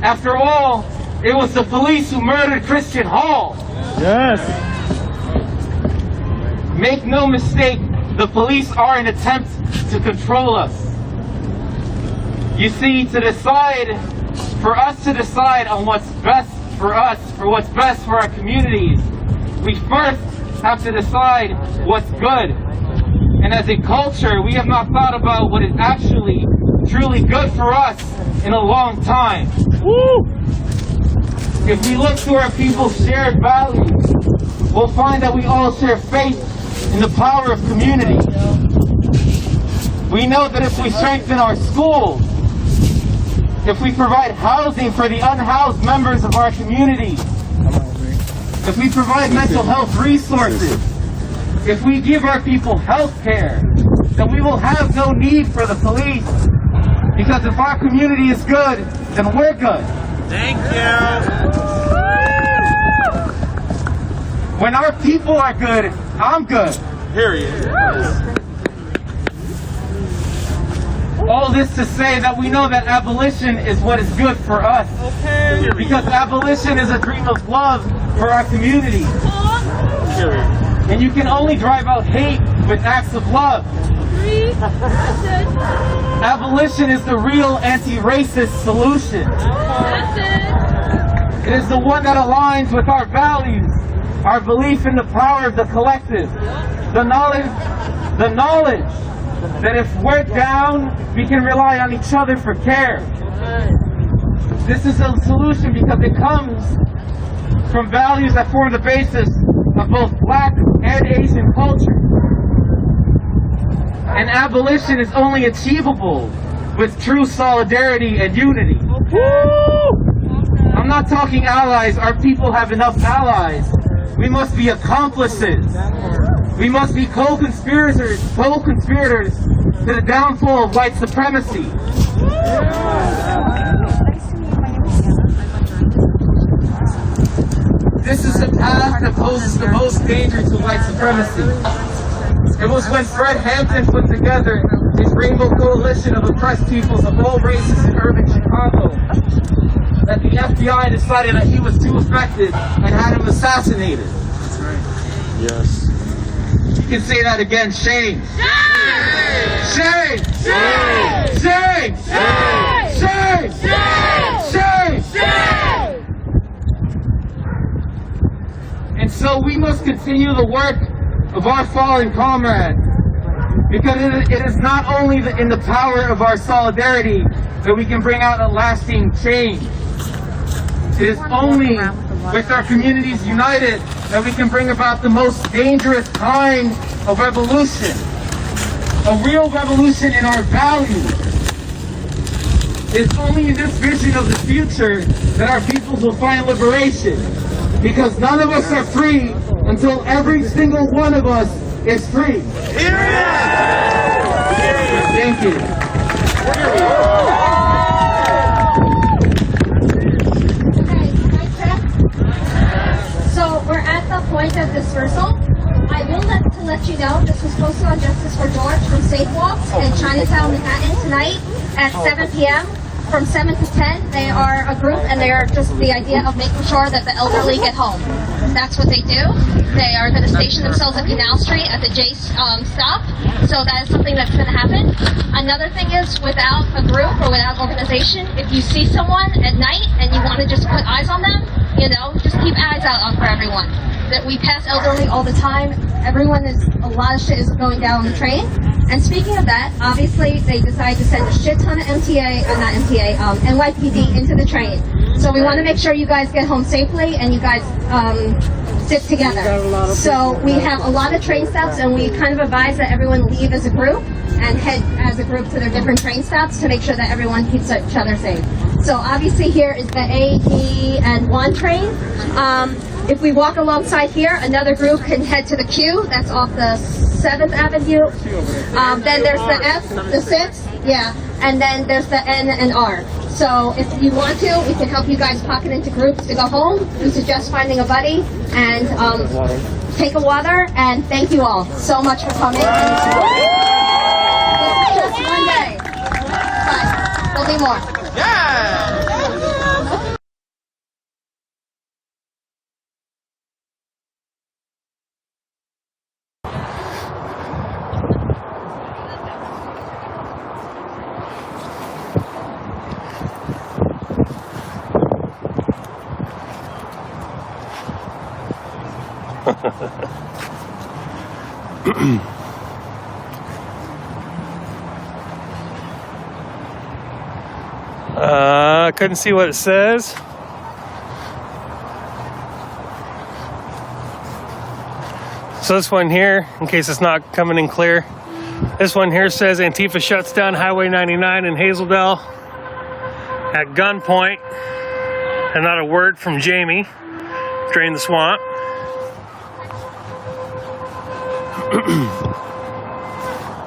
After all, it was the police who murdered Christian Hall. Yes. Make no mistake, the police are an attempt to control us. You see, for us to decide on what's best for us, for what's best for our communities, we first have to decide what's good. And as a culture, we have not thought about what is actually truly good for us in a long time. Woo! If we look to our people's shared values, we'll find that we all share faith in the power of community. We know that if we strengthen our schools, if we provide housing for the unhoused members of our community, if we provide mental health resources, if we give our people health care, then we will have no need for the police. Because if our community is good, then we're good. Thank you. When our people are good, I'm good. Period. All this to say that we know that abolition is what is good for us. Okay. Because abolition is a dream of love for our community. Period. And you can only drive out hate with acts of love. Abolition is the real anti-racist solution. It is the one that aligns with our values, our belief in the power of the collective, the knowledge that if we're down, we can rely on each other for care. This is a solution because it comes from values that form the basis of both Black and Asian culture. And abolition is only achievable with true solidarity and unity. I'm not talking allies. Our people have enough allies. We must be accomplices. We must be co-conspirators to the downfall of white supremacy. This is the path that poses the most danger to white supremacy. It was when Fred Hampton put together his Rainbow Coalition of oppressed peoples of all races in urban Chicago, that the FBI decided that he was too effective and had him assassinated. That's right. Yes. You can say that again. Shame. Shame. Shame. Shame. Shame. Shame. Shame. And so we must continue the work of our fallen comrades, because it is not only in the power of our solidarity that we can bring out a lasting change. It is only with our communities united that we can bring about the most dangerous kind of revolution, a real revolution in our values. It's only in this vision of the future that our peoples will find liberation, because none of us are free until every single one of us is free. Thank you. So we're at the point of dispersal. I will let you know this was posted on Justice for George from Safe Walks in Chinatown, Manhattan tonight at 7 p.m. From 7 to 10, they are a group, and they are just the idea of making sure that the elderly get home. That's what they do. They are going to station themselves at Canal Street at the J stop. So that is something that's going to happen. Another thing is, without a group or without organization, if you see someone at night and you want to just put eyes on them, you know, just keep eyes out for everyone. That we pass elderly all the time. A lot of shit is going down on the train. And speaking of that, obviously they decided to send a shit ton of NYPD into the train. So we want to make sure you guys get home safely and you guys stick together. So we have a lot of train stops, and we kind of advise that everyone leave as a group and head as a group to their different train stops to make sure that everyone keeps each other safe. So obviously here is the A, D, and 1 train. If we walk alongside here, another group can head to the Q. That's off the 7th Avenue. Then there's the F, the 6th, yeah. And then there's the N and R. So if you want to, we can help you guys pocket into groups to go home. We suggest finding a buddy and take a water. And thank you all so much for coming. This is just one day. But there'll be more. Yeah! I couldn't see what it says. So this one here, in case it's not coming in clear, this one here says Antifa shuts down Highway 99 in Hazeldale at gunpoint, and not a word from Jamie. Drain the swamp.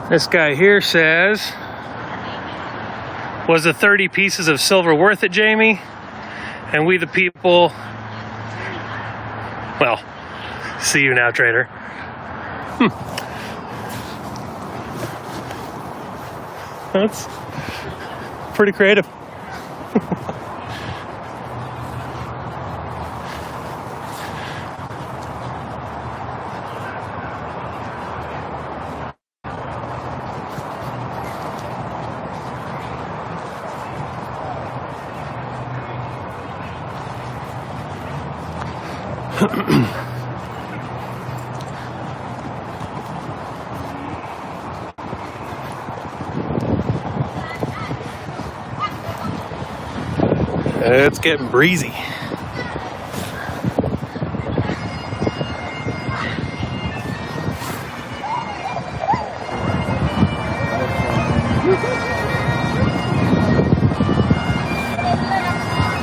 This guy here says, was the 30 pieces of silver worth it, Jamie? And we the people, well, see you now, traitor. That's pretty creative. It's getting breezy.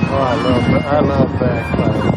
Oh, I love backfire.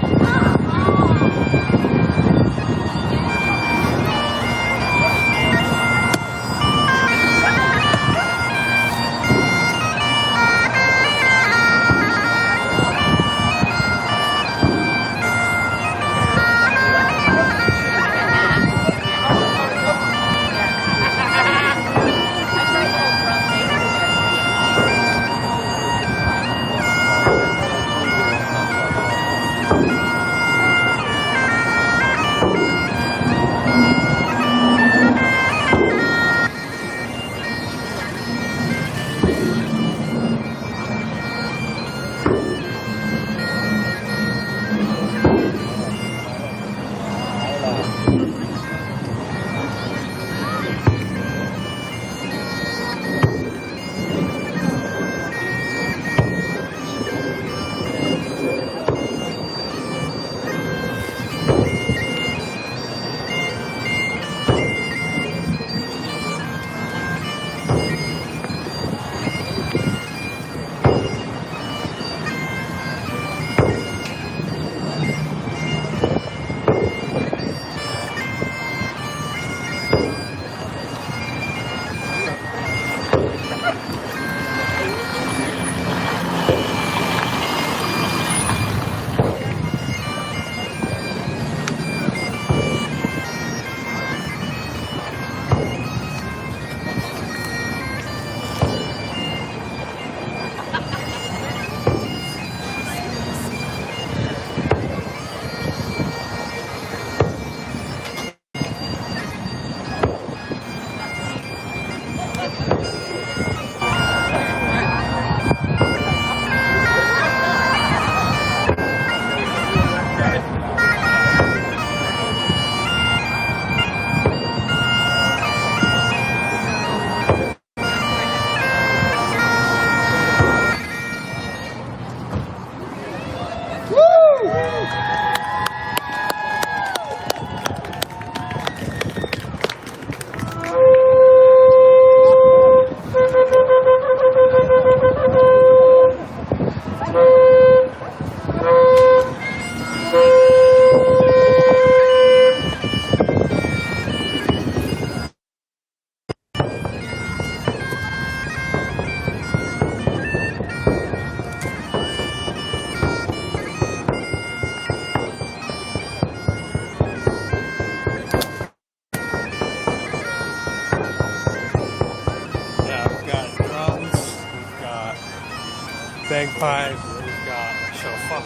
Bagpipe, we've got shofar,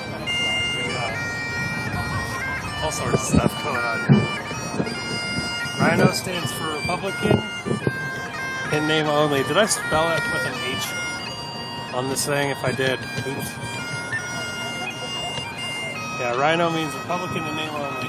we've got all sorts of stuff going on here. Rhino stands for Republican in name only. Did I spell it with an H on this thing? If I did, oops. Yeah, Rhino means Republican in name only.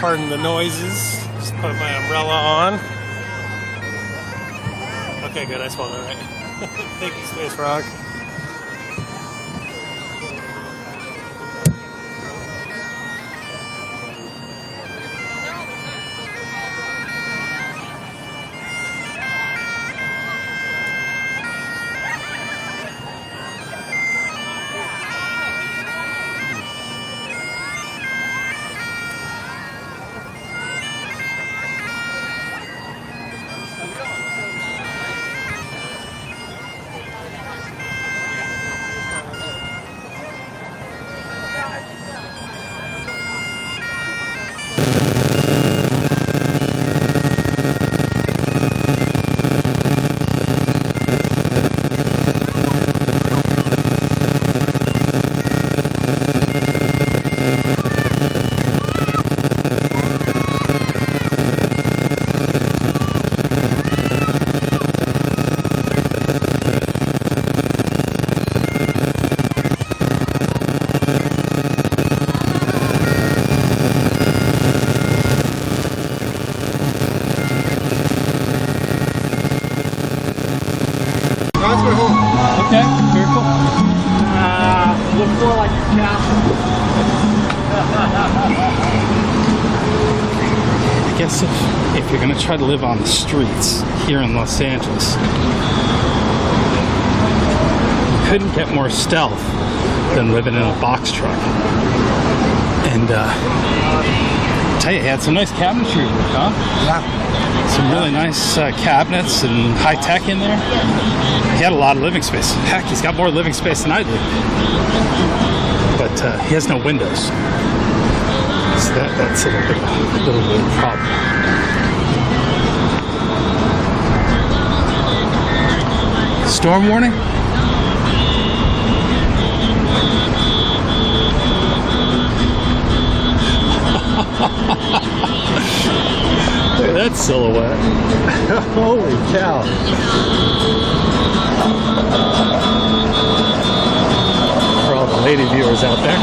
Pardon the noises. Just put my umbrella on. Okay, good. I spelled it right. Thank you, Space Rock. Okay, very cool. Look more like a castle. I guess if you're going to try to live on the streets here in Los Angeles, you couldn't get more stealth than living in a box truck. And I tell you, he had some nice cabinetry, huh? Yeah. Some really nice cabinets and high tech in there. He had a lot of living space. Heck, he's got more living space than I do. But he has no windows. So that's a little bit of a problem. Storm warning? Look at that silhouette. Holy cow. For all the lady viewers out there.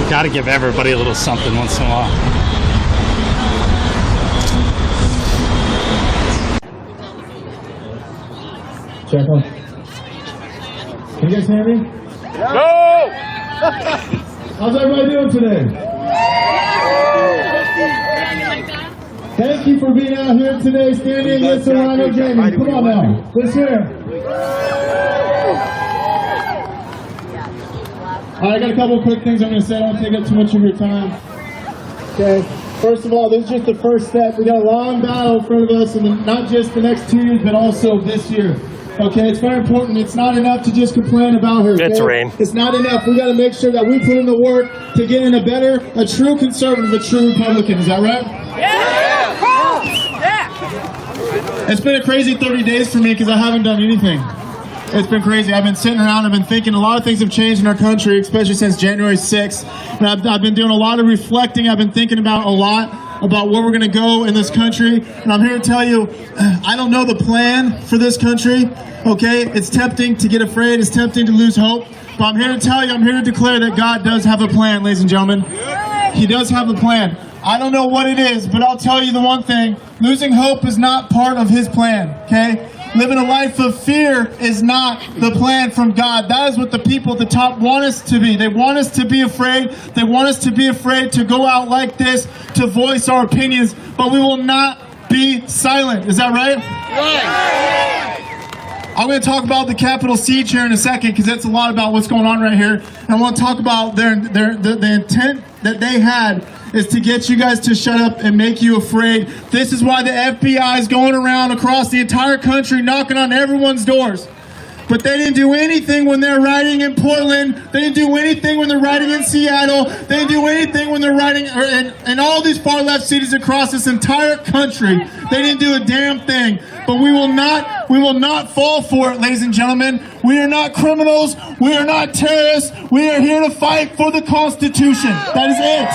Got to give everybody a little something once in a while. Check on. Can you guys hear me? No! How's everybody doing today? Thank you for being out here today, standing against the Rhino Gaming. Come on now, let's hear. All right, I got a couple of quick things I'm going to say. I don't want to take up too much of your time. Okay. First of all, this is just the first step. We got a long battle in front of us, and not just the next 2 years, but also this year. Okay, it's very important. It's not enough to just complain about her. Okay? It's rain. It's not enough. We got to make sure that we put in the work to get in a true conservative, a true Republican. Is that right? Yeah! It's been a crazy 30 days for me because I haven't done anything. It's been crazy. I've been sitting around, I've been thinking a lot of things have changed in our country, especially since January 6th. And I've been doing a lot of reflecting. I've been thinking about a lot about where we're going to go in this country. And I'm here to tell you, I don't know the plan for this country, okay? It's tempting to get afraid. It's tempting to lose hope. But I'm here to tell you, I'm here to declare that God does have a plan, ladies and gentlemen. He does have a plan. I don't know what it is, but I'll tell you the one thing. Losing hope is not part of His plan, okay? Living a life of fear is not the plan from God. That is what the people at the top want us to be. They want us to be afraid. They want us to be afraid to go out like this, to voice our opinions, but we will not be silent. Is that right? I'm going to talk about the Capitol siege here in a second because that's a lot about what's going on right here. And I want to talk about the intent that they had is to get you guys to shut up and make you afraid. This is why the FBI is going around across the entire country knocking on everyone's doors. But they didn't do anything when they're riding in Portland. They didn't do anything when they're riding in Seattle. They didn't do anything when they're riding in all these far left cities across this entire country. They didn't do a damn thing. But we will not fall for it, ladies and gentlemen. We are not criminals. We are not terrorists. We are here to fight for the Constitution. That is it.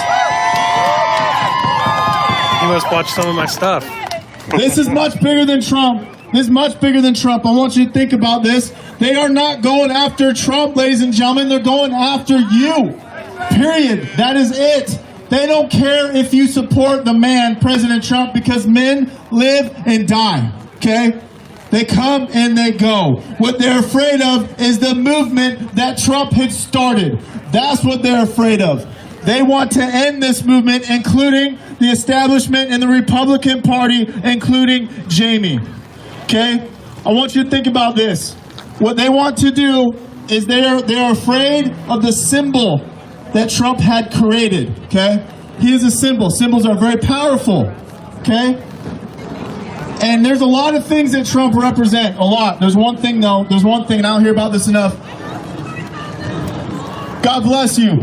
You must watch some of my stuff. This is much bigger than Trump. This is much bigger than Trump. I want you to think about this. They are not going after Trump, ladies and gentlemen. They're going after you. Period. That is it. They don't care if you support the man, President Trump, because men live and die. Okay? They come and they go. What they're afraid of is the movement that Trump had started. That's what they're afraid of. They want to end this movement, including the establishment and the Republican Party, including Jamie. Okay? I want you to think about this. What they want to do is they're afraid of the symbol that Trump had created. Okay? He is a symbol. Symbols are very powerful. Okay? And there's a lot of things that Trump represent. A lot. There's one thing though. There's one thing, and I don't hear about this enough. God bless you.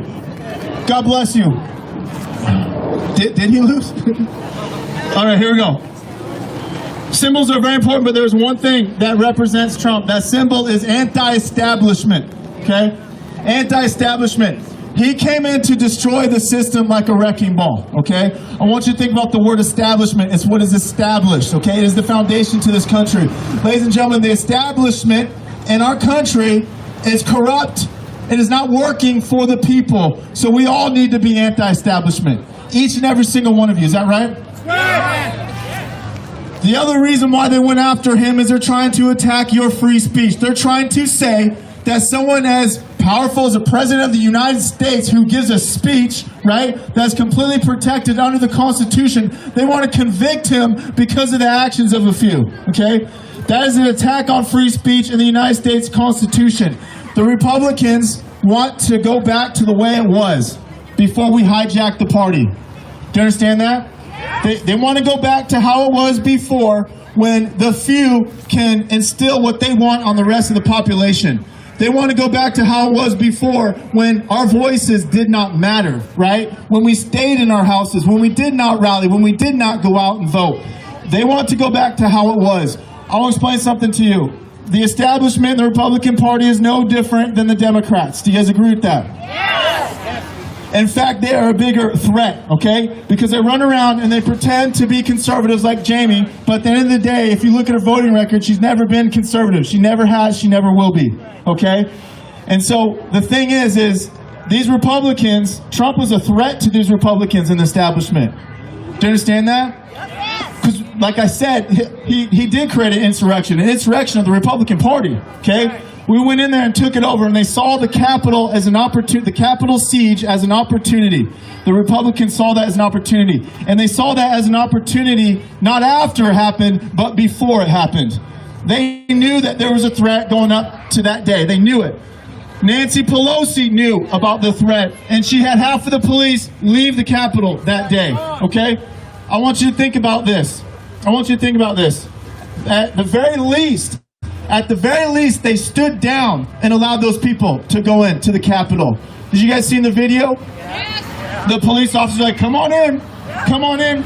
God bless you. Did he lose? All right, here we go. Symbols are very important, but there's one thing that represents Trump. That symbol is anti-establishment, okay? Anti-establishment. He came in to destroy the system like a wrecking ball, okay? I want you to think about the word establishment. It's what is established, okay? It is the foundation to this country. Ladies and gentlemen, the establishment in our country is corrupt. It is not working for the people. So we all need to be anti-establishment. Each and every single one of you. Is that right? The other reason why they went after him is they're trying to attack your free speech. They're trying to say that someone as powerful as the President of the United States who gives a speech, right, that's completely protected under the Constitution, they want to convict him because of the actions of a few, okay? That is an attack on free speech in the United States Constitution. The Republicans want to go back to the way it was before we hijacked the party. Do you understand that? They want to go back to how it was before, when the few can instill what they want on the rest of the population. They want to go back to how it was before, when our voices did not matter, right? When we stayed in our houses, when we did not rally, when we did not go out and vote. They want to go back to how it was. I want to explain something to you. The establishment, the Republican Party, is no different than the Democrats. Do you guys agree with that? Yes! In fact, they are a bigger threat, okay? Because they run around and they pretend to be conservatives like Jamie, but at the end of the day, if you look at her voting record, she's never been conservative. She never has, she never will be, okay? And so the thing is these Republicans, Trump was a threat to these Republicans in the establishment. Do you understand that? Because, like I said, he did create an insurrection of the Republican Party, okay? We went in there and took it over, and they saw the Capitol as an opportunity, the Capitol siege as an opportunity. The Republicans saw that as an opportunity. And they saw that as an opportunity not after it happened, but before it happened. They knew that there was a threat going up to that day. They knew it. Nancy Pelosi knew about the threat, and she had half of the police leave the Capitol that day, okay? I want you to think about this. I want you to think about this. At the very least, they stood down and allowed those people to go into the Capitol. Did you guys see in the video? Yes. The police officers were like, come on in. Come on in.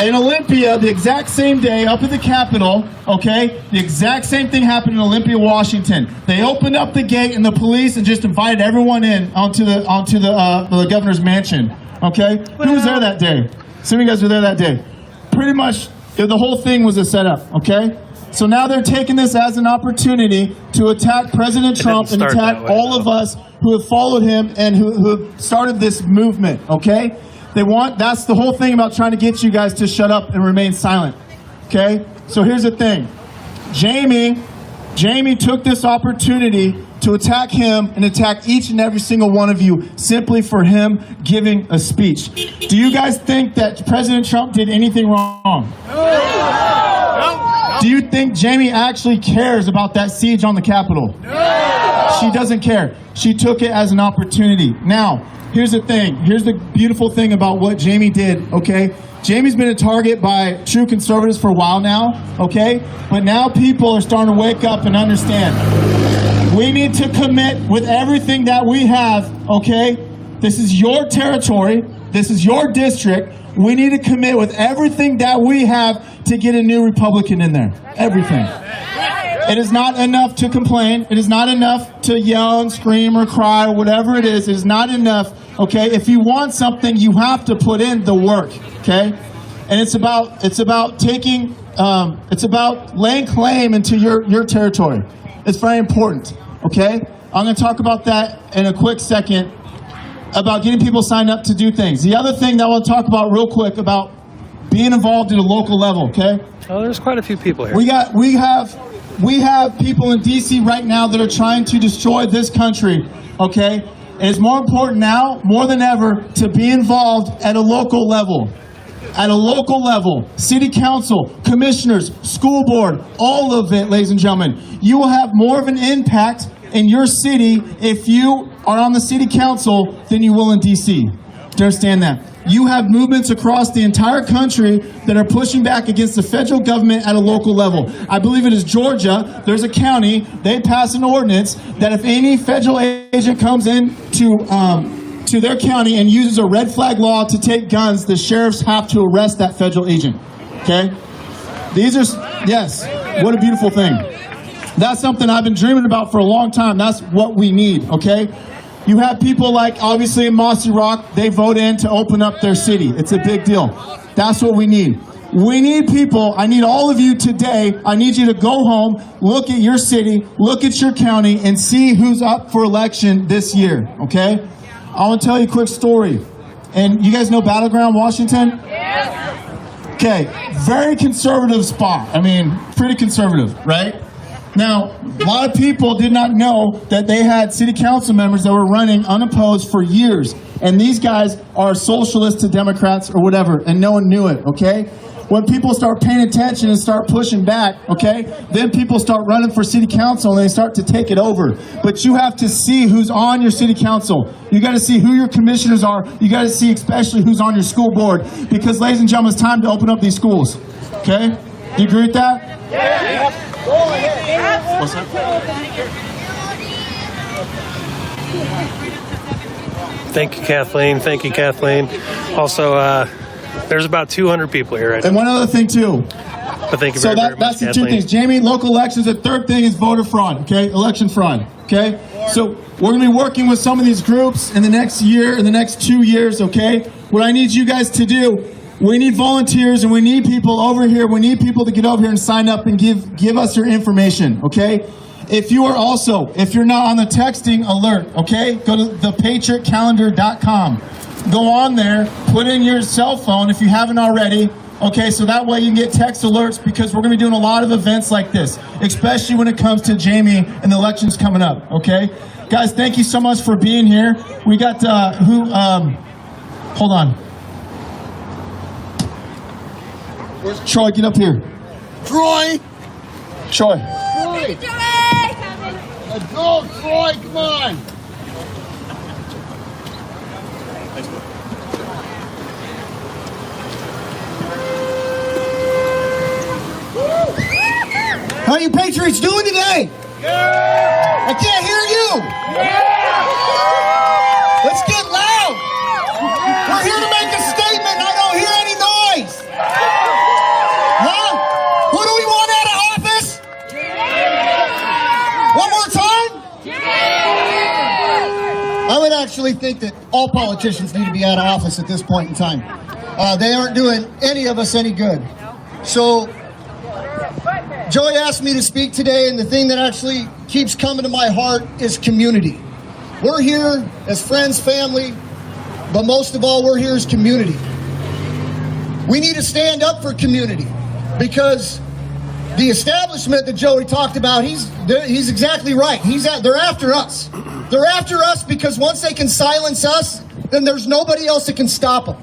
In Olympia, the exact same day, up at the Capitol, okay, the exact same thing happened in Olympia, Washington. They opened up the gate and the police and just invited everyone in onto the governor's mansion, okay? Who was there that day? Some of you guys were there that day. Pretty much, the whole thing was a setup, okay? So now they're taking this as an opportunity to attack President Trump and attack all of us who have followed him and who have started this movement, okay? That's the whole thing about trying to get you guys to shut up and remain silent, okay? So here's the thing. Jamie took this opportunity to attack him and attack each and every single one of you simply for him giving a speech. Do you guys think that President Trump did anything wrong? Do you think Jamie actually cares about that siege on the Capitol? She doesn't care. She took it as an opportunity. Now, here's the thing. Here's the beautiful thing about what Jamie did, okay? Jamie's been a target by true conservatives for a while now, okay? But now people are starting to wake up and understand. We need to commit with everything that we have, okay? This is your territory. This is your district. We need to commit with everything that we have to get a new Republican in there. Everything. It is not enough to complain. It is not enough to yell and scream or cry or whatever it is. It is not enough, okay? If you want something, you have to put in the work, okay? And it's about taking, it's about laying claim into your territory. It's very important, okay? I'm going to talk about that in a quick second, about getting people signed up to do things. The other thing that I want to talk about real quick about being involved at a local level, okay? Oh, there's quite a few people here. We have people in D.C. right now that are trying to destroy this country, okay? And it's more important now, more than ever, to be involved at a local level. At a local level, city council, commissioners, school board, all of it, ladies and gentlemen. You will have more of an impact in your city if you are on the city council than you will in D.C. Do you understand that? You have movements across the entire country that are pushing back against the federal government at a local level. I believe it is Georgia. There's a county. They pass an ordinance that if any federal agent comes in to their county and uses a red flag law to take guns, the sheriffs have to arrest that federal agent. Okay? Yes, what a beautiful thing. That's something I've been dreaming about for a long time. That's what we need, okay? You have people like, obviously in Mossy Rock, they vote in to open up their city. It's a big deal. That's what we need. We need people, I need all of you today, I need you to go home, look at your city, look at your county, and see who's up for election this year, okay? I want to tell you a quick story. And you guys know Battleground, Washington? Yes. Okay, very conservative spot. I mean, pretty conservative, right? Now, a lot of people did not know that they had city council members that were running unopposed for years. And these guys are socialists to Democrats or whatever, and no one knew it, okay? When people start paying attention and start pushing back, okay, then people start running for city council and they start to take it over. But you have to see who's on your city council. You got to see who your commissioners are. You got to see especially who's on your school board. Because, ladies and gentlemen, it's time to open up these schools, okay? Do you agree with that? Yeah. What's that? Thank you, Kathleen. Thank you, Kathleen. Also, there's about 200 people here right now. And one other thing, too. But thank you very much, that's the Kathleen. two things. Jamie, local elections. The third thing is voter fraud, okay? Election fraud, okay? So we're going to be working with some of these groups in the next year, in the next 2 years, okay? What I need you guys to do, we need volunteers and we need people over here. We need people to get over here and sign up and give us your information, okay? If you're not on the texting alert, okay, go to thepatriotcalendar.com. Go on there, put in your cell phone if you haven't already, okay, so that way you can get text alerts because we're going to be doing a lot of events like this, especially when it comes to Jamie and the elections coming up, okay? Guys, thank you so much for being here. We got, hold on. Where's Troy? Get up here. Troy! Troy. Troy! Let's go, Troy, come on! How are you Patriots doing today? Yeah! I can't hear you! Yeah! Let's get loud! We're here to make a statement. I don't hear any noise! would actually think that all politicians need to be out of office at this point in time. They aren't doing any of us any good. So, Joey asked me to speak today, and the thing that actually keeps coming to my heart is community. We're here as friends, family, but most of all, we're here as community. We need to stand up for community, because the establishment that Joey talked about, he's exactly right. They're after us. They're after us because once they can silence us, then there's nobody else that can stop them.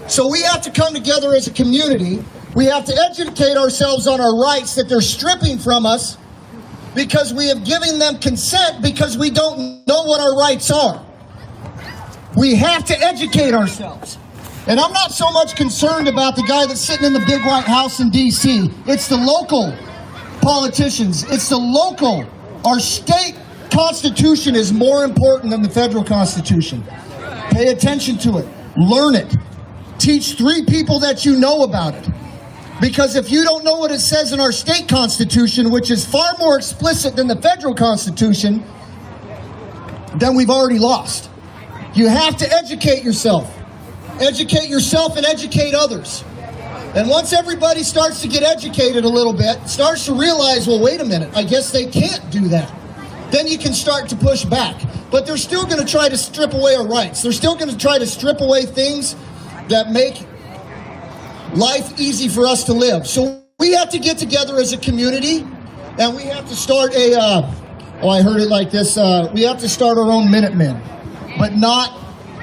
So we have to come together as a community. We have to educate ourselves on our rights that they're stripping from us, because we have given them consent because we don't know what our rights are. We have to educate ourselves. And I'm not so much concerned about the guy that's sitting in the big white house in D.C. It's the local politicians. It's the local. Our state constitution is more important than the federal constitution. Pay attention to it. Learn it. Teach 3 people that you know about it. Because if you don't know what it says in our state constitution, which is far more explicit than the federal constitution, then we've already lost. You have to educate yourself. Educate yourself and educate others. And once everybody starts to get educated a little bit, starts to realize, well, wait a minute, I guess they can't do that. Then you can start to push back. But they're still going to try to strip away our rights. They're still going to try to strip away things that make life easy for us to live. So we have to get together as a community, and we have to start I heard it like this, we have to start our own Minutemen, but not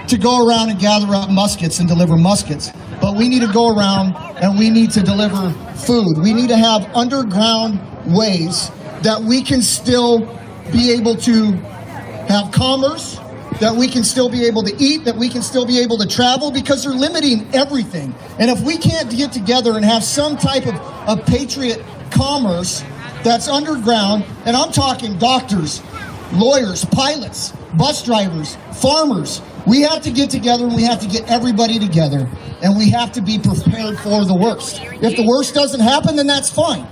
to go around and gather up muskets and deliver muskets. But we need to go around and we need to deliver food. We need to have underground ways that we can still be able to have commerce, that we can still be able to eat, that we can still be able to travel, because they're limiting everything. And if we can't get together and have some type of patriot commerce that's underground, and I'm talking doctors, lawyers, pilots, bus drivers, farmers, we have to get together and we have to get everybody together, and we have to be prepared for the worst. If the worst doesn't happen, then that's fine.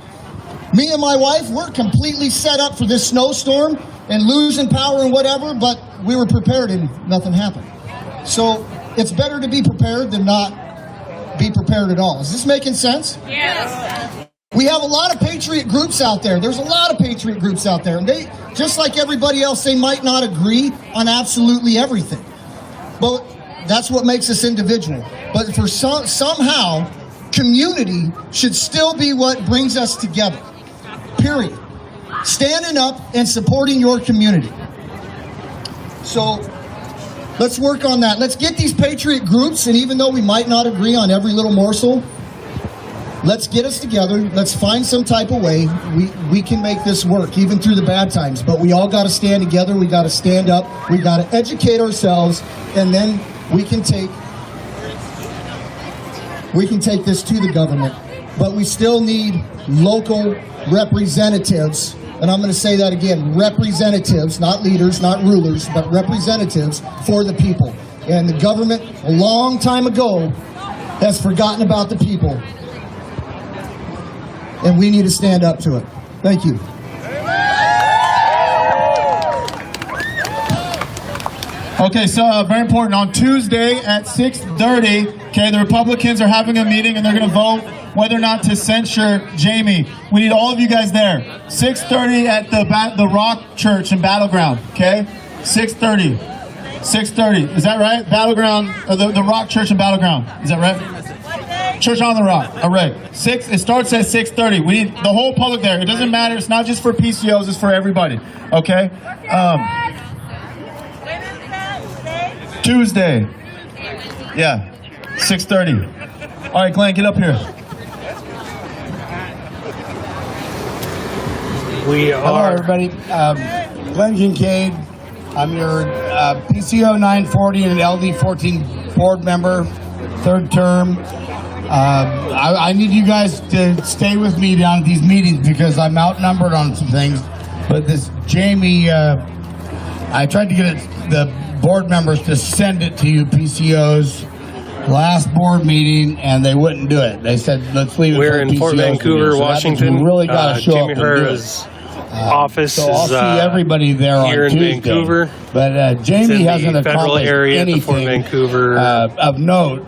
Me and my wife, we're completely set up for this snowstorm and losing power and whatever, but we were prepared and nothing happened. So it's better to be prepared than not be prepared at all. Is this making sense? Yes. We have a lot of patriot groups out there. There's a lot of patriot groups out there. And they, just like everybody else, they might not agree on absolutely everything. But that's what makes us individual. But for somehow, community should still be what brings us together. Period. Standing up and supporting your community. So let's work on that. Let's get these patriot groups, and even though we might not agree on every little morsel, let's get us together. Let's find some type of way. We can make this work, even through the bad times. But we all got to stand together. We got to stand up. We got to educate ourselves, and then we can take this to the government. But we still need local representatives. And I'm going to say that again, representatives, not leaders, not rulers, but representatives for the people. And the government, a long time ago, has forgotten about the people. And we need to stand up to it. Thank you. Okay, so very important. On Tuesday at 6:30, okay, the Republicans are having a meeting and they're going to vote whether or not to censure Jamie. We need all of you guys there. 6:30 at the Rock Church in Battleground, okay? 6:30. 6:30. Is that right? Battleground, the Rock Church in Battleground. Is that right? Church on the Rock. All right. It starts at 6:30. We need the whole public there. It doesn't matter. It's not just for PCOs. It's for everybody. Okay? Tuesday. Yeah. 6:30. All right, Glenn, get up here. Hello, everybody. Glenn Kincaid. I'm your PCO 940 and LD 14 board member, third term. I need you guys to stay with me down at these meetings because I'm outnumbered on some things. But this Jamie, I tried to get the board members to send it to you PCOs last board meeting, and they wouldn't do it. They said, let's leave it We're for in PCOs Fort Vancouver, so Washington. We really got to show Jamie up Herr and do is office So I'll is see everybody there here on in Tuesday. Vancouver. But It's Jamie in the hasn't federal accomplished area at the anything Fort Vancouver of note.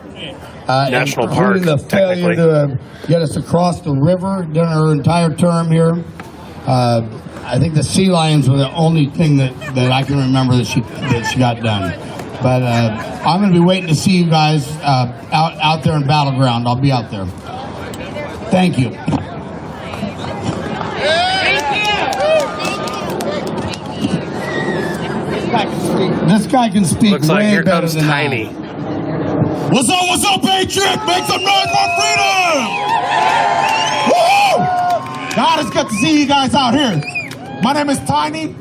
National Park, including the failure to get us across the river during her entire term here. I think the sea lions were the only thing that I can remember that she got done. But I'm going to be waiting to see you guys out there in Battleground. I'll be out there. Thank you. This guy can speak Looks like way here better comes than Tiny. What's up, Patriot? Make some noise for freedom! Woo! God, it's good to see you guys out here. My name is Tiny.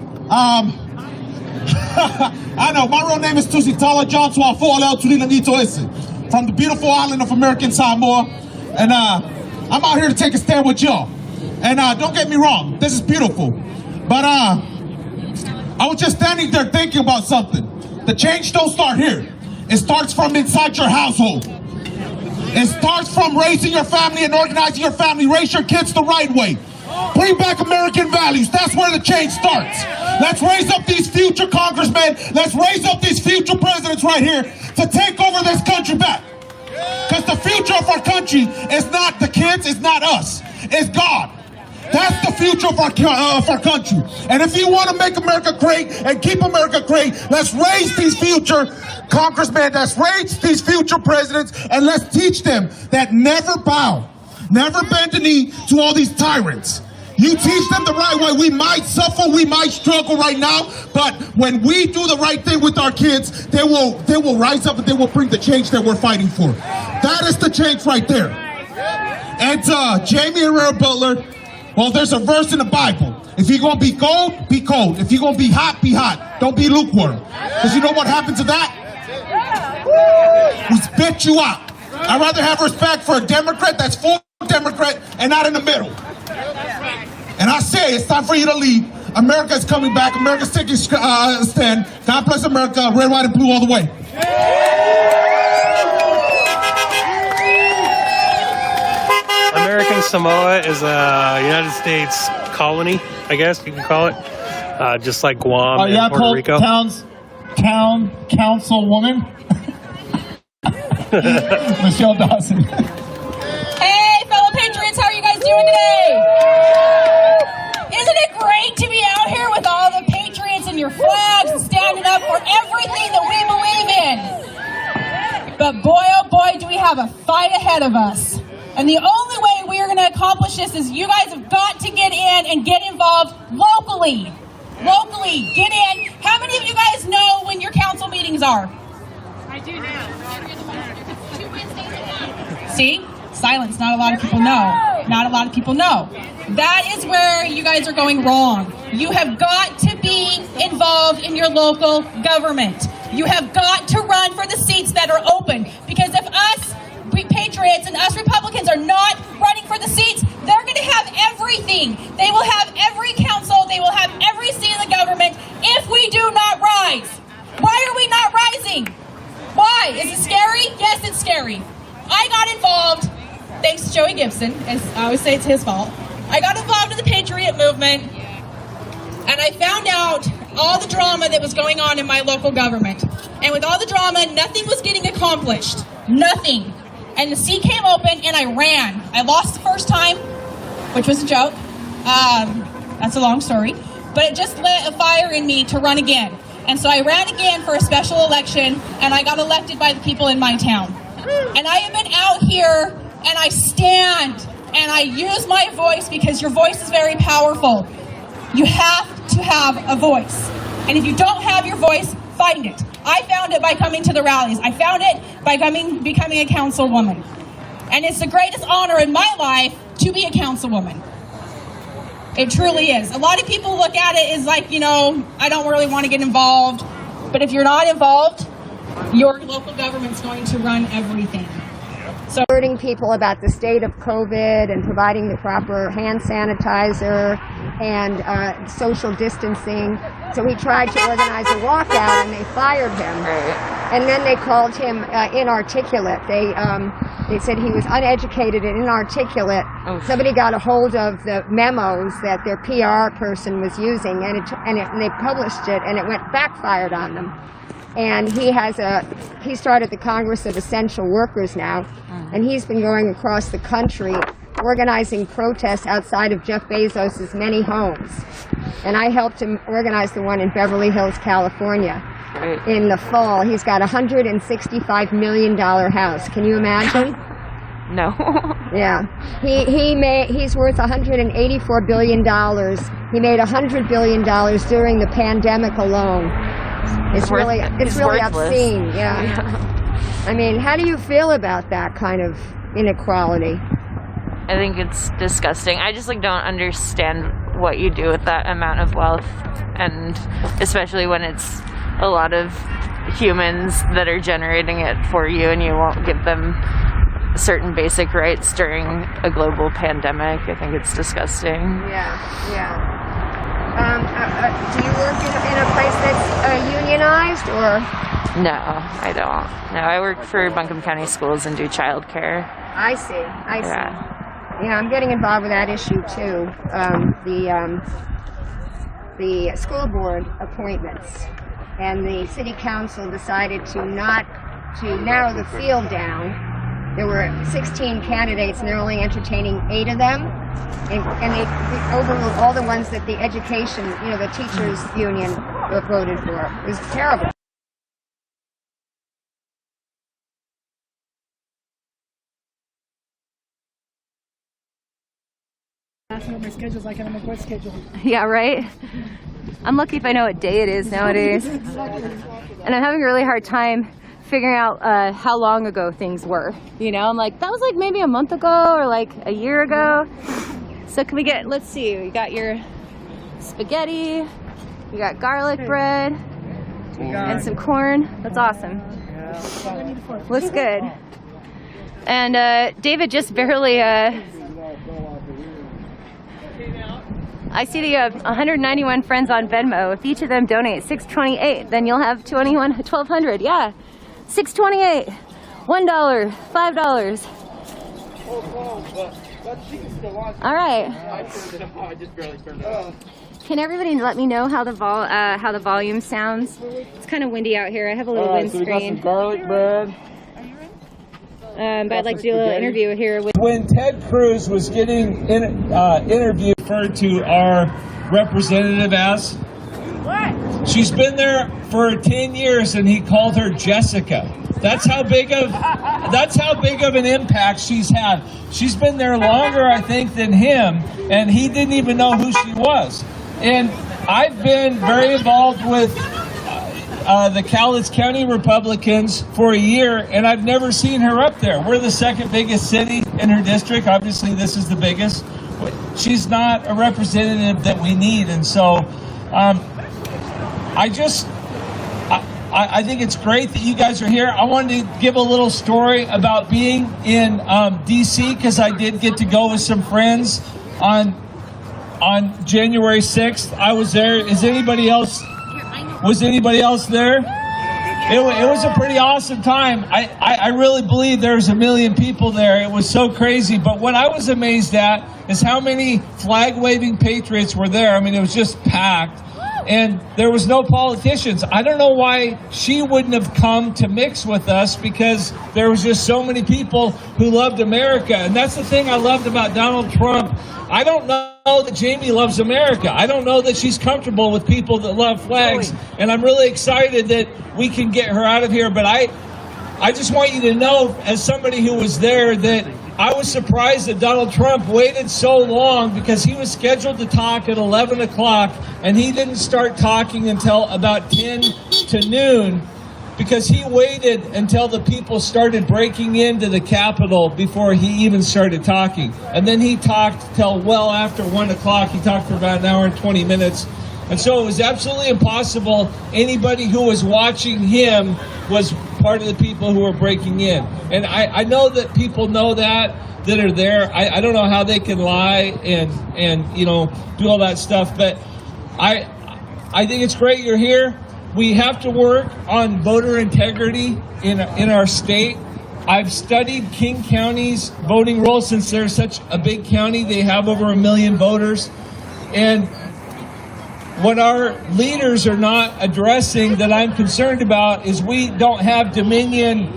I know, my real name is Tusitala John Swafola Tulinanito Ese from the beautiful island of American Samoa. And I'm out here to take a stand with y'all. And don't get me wrong, this is beautiful. But I was just standing there thinking about something. The change don't start here. It starts from inside your household. It starts from raising your family and organizing your family. Raise your kids the right way. Bring back American values. That's where the change starts. Let's raise up these future congressmen. Let's raise up these future presidents right here to take over this country back. Because the future of our country is not the kids, it's not us, it's God. That's the future of our country. And if you want to make America great and keep America great, let's raise these future congressmen, let's raise these future presidents, and let's teach them that never bow, never bend the knee to all these tyrants. You teach them the right way. We might suffer, we might struggle right now, but when we do the right thing with our kids, they will rise up and they will bring the change that we're fighting for. That is the change right there. And Jamie Herrera Butler, well, there's a verse in the Bible. If you're going to be cold, be cold. If you're going to be hot, be hot. Don't be lukewarm. Because you know what happened to that? We spit you out. I'd rather have respect for a Democrat that's full Democrat and not in the middle. And I say it's time for you to leave. America is coming back. America's taking a stand. God bless America. Red, white, and blue all the way. American Samoa is a United States colony, I guess you can call it, just like Guam and Puerto Rico. Town councilwoman. Michelle Dawson. Hey, fellow Patriots, how are you guys doing today? Isn't it great to be out here with all the Patriots and your flags and standing up for everything that we believe in? But boy, oh boy, do we have a fight ahead of us. And the only way we are going to accomplish this is you guys have got to get in and get involved locally. Locally, get in. How many of you guys know when your council meetings are? I do now. 2 Wednesdays a month. See? Silence. Not a lot of people know. Not a lot of people know. That is where you guys are going wrong. You have got to be involved in your local government. You have got to run for the seats that are open. Because if us Patriots and us Republicans are not running for the seats, they're going to have everything. They will have every council. They will have every seat in the government if we do not rise. Why are we not rising? Why? Is it scary? Yes, it's scary. I got involved, thanks to Joey Gibson, as I always say it's his fault. I got involved in the Patriot movement, and I found out all the drama that was going on in my local government. And with all the drama, nothing was getting accomplished. Nothing. And the seat came open, and I ran. I lost the first time, which was a joke. That's a long story. But it just lit a fire in me to run again. And so I ran again for a special election, and I got elected by the people in my town. And I have been out here, and I stand, and I use my voice because your voice is very powerful. You have to have a voice. And if you don't have your voice, find it. I found it by coming to the rallies. I found it by becoming a councilwoman. And it's the greatest honor in my life to be a councilwoman. It truly is. A lot of people look at it as like, you know, I don't really want to get involved. But if you're not involved, your local government's going to run everything. So alerting people about the state of COVID and providing the proper hand sanitizer and social distancing. So he tried to organize a walkout, and they fired him. And then they called him inarticulate. They said he was uneducated and inarticulate. Somebody got a hold of the memos that their PR person was using, and they published it, and it backfired on them. And he started the Congress of Essential Workers now, and he's been going across the country organizing protests outside of Jeff Bezos' many homes. And I helped him organize the one in Beverly Hills, California in the fall. He's got a $165 million house. Can you imagine? No. Yeah. He's worth $184 billion. He made $100 billion during the pandemic alone. It's really obscene. Yeah. I mean, how do you feel about that kind of inequality? I think it's disgusting. I just don't understand what you do with that amount of wealth, and especially when it's a lot of humans that are generating it for you, and you won't give them certain basic rights during a global pandemic. I think it's disgusting. Yeah. Do you work in a place that's unionized, or? No, I don't. No, I work for Buncombe County Schools and do childcare. I see. Yeah, I'm getting involved with that issue too. The school board appointments, and the city council decided to narrow the field down. There were 16 candidates, and they're only entertaining 8 of them, and they overruled all the ones that the education, the teachers union voted for. It was terrible. What my schedule's like, and I'm like, what schedule? Yeah, right? I'm lucky if I know what day it is nowadays. And I'm having a really hard time figuring out how long ago things were. I'm like, that was maybe a month ago or a year ago. So can we let's see, you got your spaghetti, you got garlic bread, and some corn. That's awesome. Looks good. And David just barely... I see that you have 191 friends on Venmo. If each of them donates $6.28, then you'll have $1,200. Yeah, $6.28, $1, $5. All right. Can everybody let me know how the volume sounds? It's kind of windy out here. I have a little windscreen. So we got some garlic bread. But I'd like to do a little interview here with. When Ted Cruz was getting interviewed, referred to our representative as. What? She's been there for 10 years, and he called her Jessica. That's how big of an impact she's had. She's been there longer, I think, than him, and he didn't even know who she was. And I've been very involved with the Cowlitz County Republicans for a year, and I've never seen her up there. We're the second biggest city in her district. Obviously, this is the biggest. She's not a representative that we need, and so I think it's great that you guys are here. I wanted to give a little story about being in D.C. because I did get to go with some friends on January 6th. I was there. Was anybody else there? It was a pretty awesome time. I really believe there was 1 million people there. It was so crazy. But what I was amazed at is how many flag-waving patriots were there. I mean, it was just packed. And there was no politicians. I don't know why she wouldn't have come to mix with us, because there was just so many people who loved America. And that's the thing I loved about Donald Trump. I don't know that Jamie loves America. I don't know that she's comfortable with people that love flags. And I'm really excited that we can get her out of here. But I just want you to know, as somebody who was there, that I was surprised that Donald Trump waited so long, because he was scheduled to talk at 11 o'clock, and he didn't start talking until about 10 to noon, because he waited until the people started breaking into the Capitol before he even started talking. And then he talked till well after 1 o'clock. He talked for about an hour and 20 minutes. And so it was absolutely impossible. Anybody who was watching him was part of the people who were breaking in. And I know that people know that are there. I don't know how they can lie and do all that stuff. But I think it's great you're here. We have to work on voter integrity in our state. I've studied King County's voting rolls since they're such a big county. They have over 1 million voters. And what our leaders are not addressing that I'm concerned about is we don't have Dominion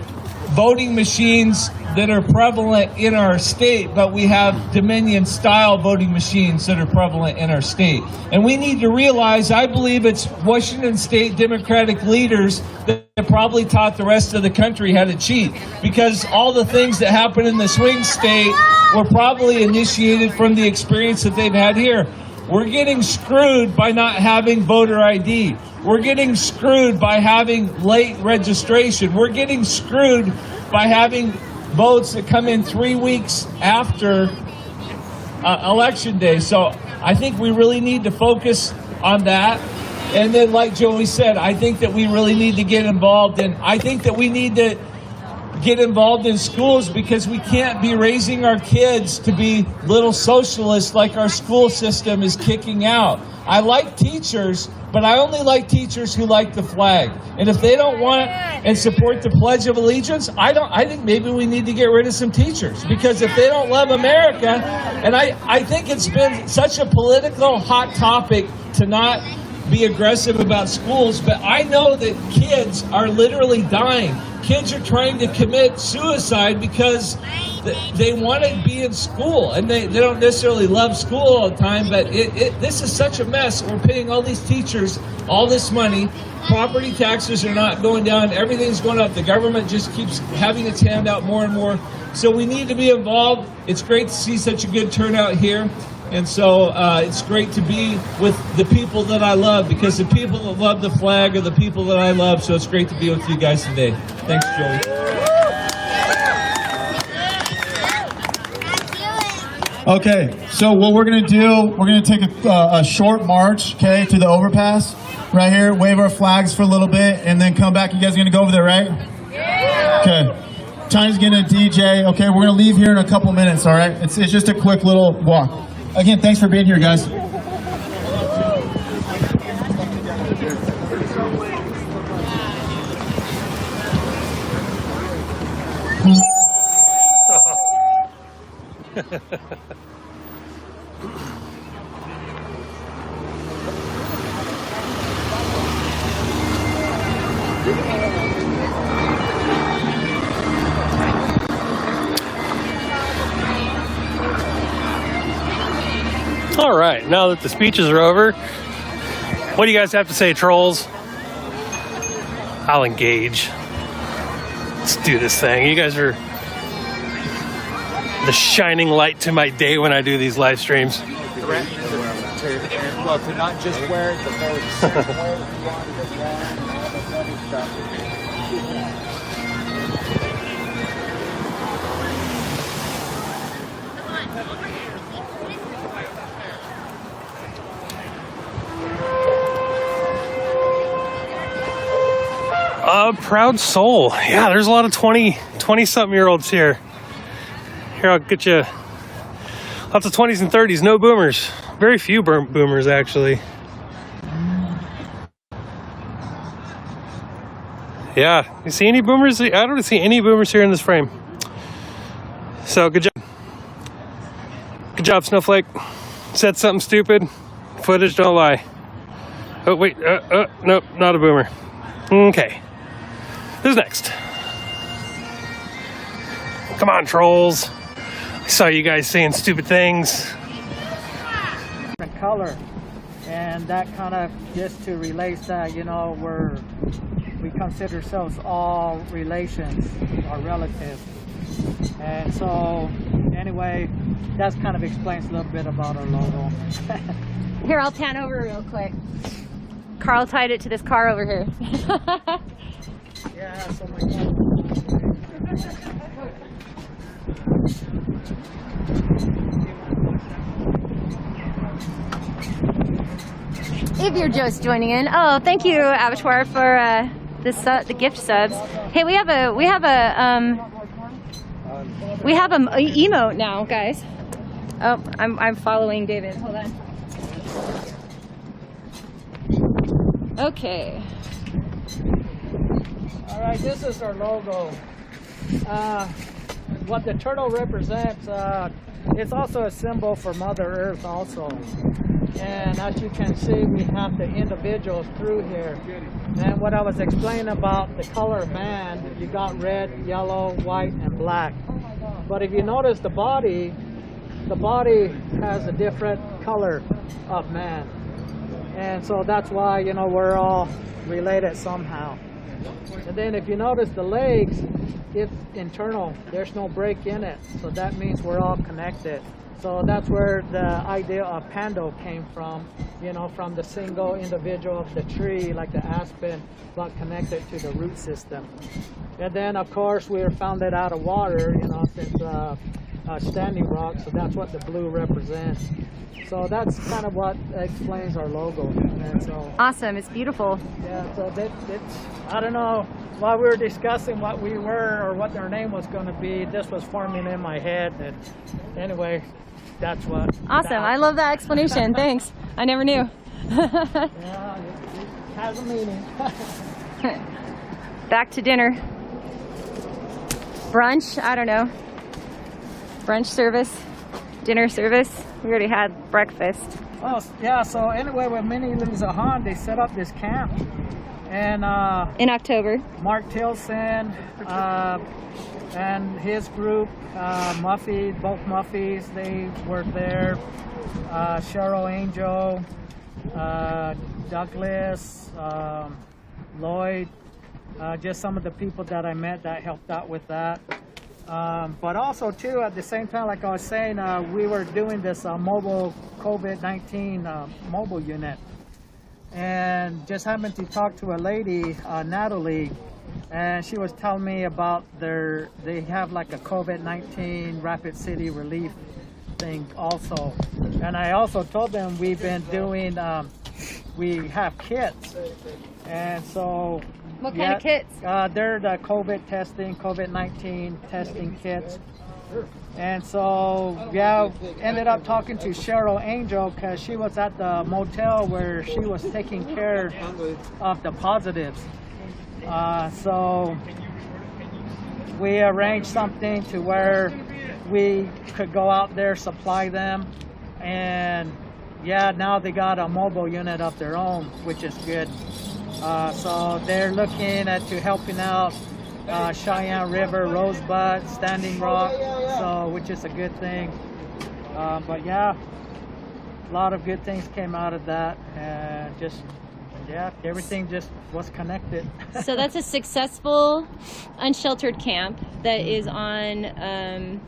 voting machines that are prevalent in our state, but we have Dominion-style voting machines that are prevalent in our state. And we need to realize, I believe it's Washington State Democratic leaders that probably taught the rest of the country how to cheat, because all the things that happen in the swing state were probably initiated from the experience that they've had here. We're getting screwed by not having voter ID. We're getting screwed by having late registration. We're getting screwed by having votes that come in 3 weeks after Election Day. So I think we really need to focus on that. And then, like Joey said, I think that we really need to get involved in, I think that we need to get involved in schools, because we can't be raising our kids to be little socialists like our school system is kicking out. I like teachers, but I only like teachers who like the flag. And if they don't want and support the Pledge of Allegiance, I think maybe we need to get rid of some teachers, because if they don't love America, and I think it's been such a political hot topic to not be aggressive about schools, but I know that kids are literally dying. Kids are trying to commit suicide because they want to be in school, and they don't necessarily love school all the time, but this is such a mess. We're paying all these teachers all this money. Property taxes are not going down. Everything's going up. The government just keeps having its hand out more and more. So we need to be involved. It's great to see such a good turnout here. And so it's great to be with the people that I love, because the people that love the flag are the people that I love. So it's great to be with you guys today. Thanks, Joey. Okay, so what we're going to do, we're going to take a short march, okay, to the overpass right here, wave our flags for a little bit, and then come back. You guys are going to go over there, right? Yeah. Okay. Tiny's going to DJ. Okay, we're going to leave here in a couple minutes, all right? It's just a quick little walk. Again, thanks for being here, guys. All right, now that the speeches are over, what do you guys have to say, trolls? I'll engage. Let's do this thing. You guys are the shining light to my day when I do these live streams. Correct. Well, to not just wear it, but wear it the same way you want it to wear and all this other stuff. Proud soul. Yeah, there's a lot of 20-something-year-olds here. Here, I'll get you lots of 20s and 30s. No boomers. Very few boomers, actually. Yeah, you see any boomers? I don't see any boomers here in this frame. So, good job. Good job, Snowflake. Said something stupid. Footage don't lie. Oh, wait. Nope, not a boomer. Okay. Who's next? Come on, trolls. I saw you guys saying stupid things. Different color, and that kind of just to relate that, you know, we consider ourselves all relations or relatives. And so, anyway, that kind of explains a little bit about our logo. Here, I'll pan over real quick. Carl tied it to this car over here. Yeah, so my God. If you're just joining in, oh, thank you, Abattoir, for the gift subs. Hey, we have a emote now, guys. Oh, I'm following David. Hold on. Okay. All right, this is our logo. What the turtle represents, it's also a symbol for Mother Earth also. And as you can see, we have the individuals through here. And what I was explaining about the color of man, you got red, yellow, white, and black. But if you notice the body has a different color of man. And so that's why, you know, we're all related somehow. And then if you notice the legs, it's internal. There's no break in it. So that means we're all connected. So that's where the idea of Pando came from, you know, from the single individual of the tree, like the aspen, but connected to the root system. And then, of course, we are founded out of water, you know, since Standing Rock, so that's what the blue represents. So that's kind of what explains our logo. And so, awesome, it's beautiful. Yeah, so it's, I don't know, while we were discussing what we were or what their name was going to be, this was forming in my head. And anyway, that's what. Awesome, I love that explanation, thanks. I never knew. Yeah, it has a meaning. Back to dinner. Brunch, I don't know. Brunch service, dinner service. We already had breakfast. Oh, yeah, so anyway, with Mini Luzahan, they set up this camp. And in October. Mark Tilson and his group, Muffy, both Muffies, they were there. Cheryl Angel, Douglas, Lloyd, just some of the people that I met that helped out with that. But also too, at the same time, like I was saying, we were doing this mobile COVID-19 mobile unit, and just happened to talk to a lady, Natalie, and she was telling me about they have like a COVID-19 rapid city relief thing also. And I also told them we've been doing, we have kits, and so. What kind of kits? They're the COVID-19 testing kits. And so, yeah, ended up talking to Cheryl Angel because she was at the motel where she was taking care of the positives. So we arranged something to where we could go out there, supply them, and yeah, now they got a mobile unit of their own, which is good. So they're looking at helping out Cheyenne River, Rosebud, Standing Rock, so which is a good thing. But yeah, a lot of good things came out of that, and just yeah, everything just was connected. So that's a successful unsheltered camp that is on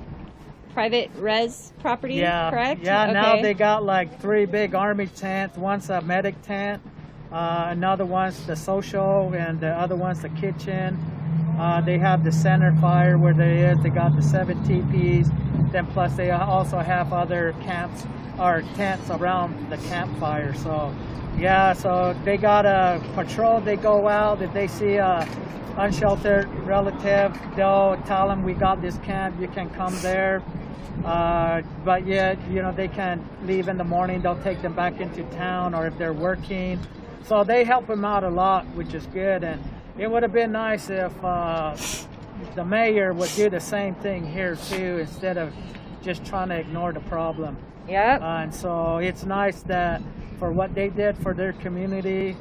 private res property, yeah, correct? Yeah, okay. Now they got like 3 big army tents. One's a medic tent. Another one's the social, and the other one's the kitchen. They have the center fire where there is. They got the 7 teepees. Then plus they also have other camps or tents around the campfire. So yeah, so they got a patrol. They go out. If they see a unsheltered relative, they'll tell them we got this camp. You can come there. But yeah, you know, they can leave in the morning. They'll take them back into town, or if they're working. So they help them out a lot, which is good. And it would have been nice if the mayor would do the same thing here too, instead of just trying to ignore the problem. Yep. And so it's nice that for what they did for their community,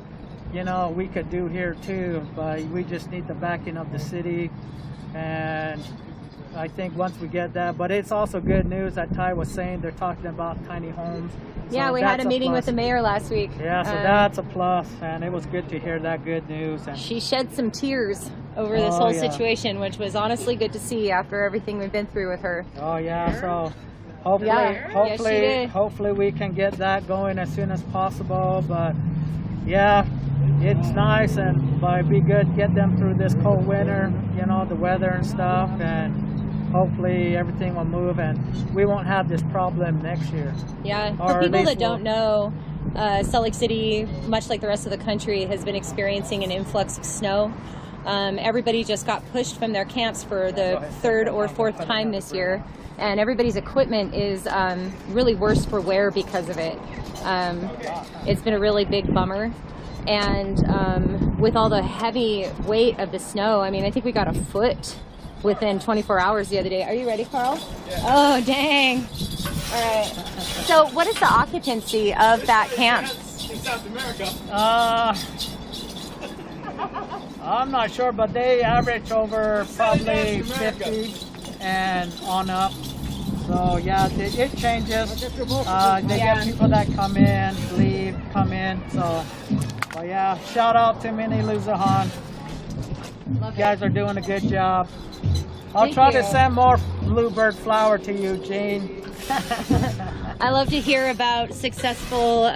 you know, we could do here too, but we just need the backing of the city. And I think once we get that, but it's also good news that Ty was saying they're talking about tiny homes. Yeah, so we had a meeting plus. with the mayor last week. Yeah, so that's a plus, and it was good to hear that good news. And she shed some tears over this whole situation, which was honestly good to see after everything we've been through with her. Oh yeah, so hopefully we can get that going as soon as possible. But yeah, it's nice, and but it'd be good to get them through this cold winter, you know, the weather and stuff, and hopefully everything will move and we won't have this problem next year. Yeah, for people that don't know, Salt Lake City, much like the rest of the country, has been experiencing an influx of snow. Everybody just got pushed from their camps for the 3rd or 4th time this year, and everybody's equipment is really worse for wear because of it. It's been a really big bummer. And with all the heavy weight of the snow, I mean, I think we got a foot within 24 hours the other day. Are you ready, Carl? Yeah. Oh, dang. All right. So what is the occupancy of that camp? In South America. I'm not sure, but they average over probably 50 and on up. So yeah, it changes. They get people that come in, leave, come in. So, but yeah, shout out to Mini Luzahan. You guys are doing a good job. I'll try to send more bluebird flower to you, Gene. I love to hear about successful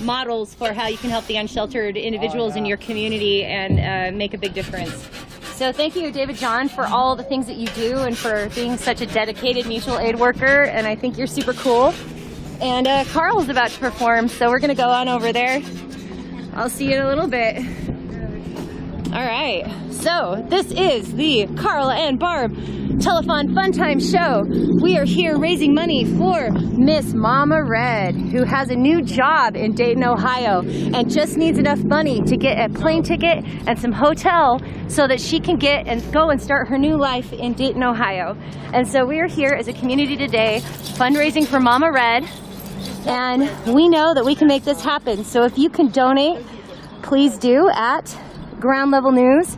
models for how you can help the unsheltered individuals in your community and make a big difference. So thank you, David John, for all the things that you do and for being such a dedicated mutual aid worker, and I think you're super cool. And Carl is about to perform, so we're going to go on over there. I'll see you in a little bit. All right, so this is the Carl and Barb Telethon Fun Time Show. We are here raising money for Miss Mama Red, who has a new job in Dayton, Ohio, and just needs enough money to get a plane ticket and some hotel so that she can get and go and start her new life in Dayton, Ohio. And so we are here as a community today fundraising for Mama Red, and we know that we can make this happen. So if you can donate, please do at Ground Level News.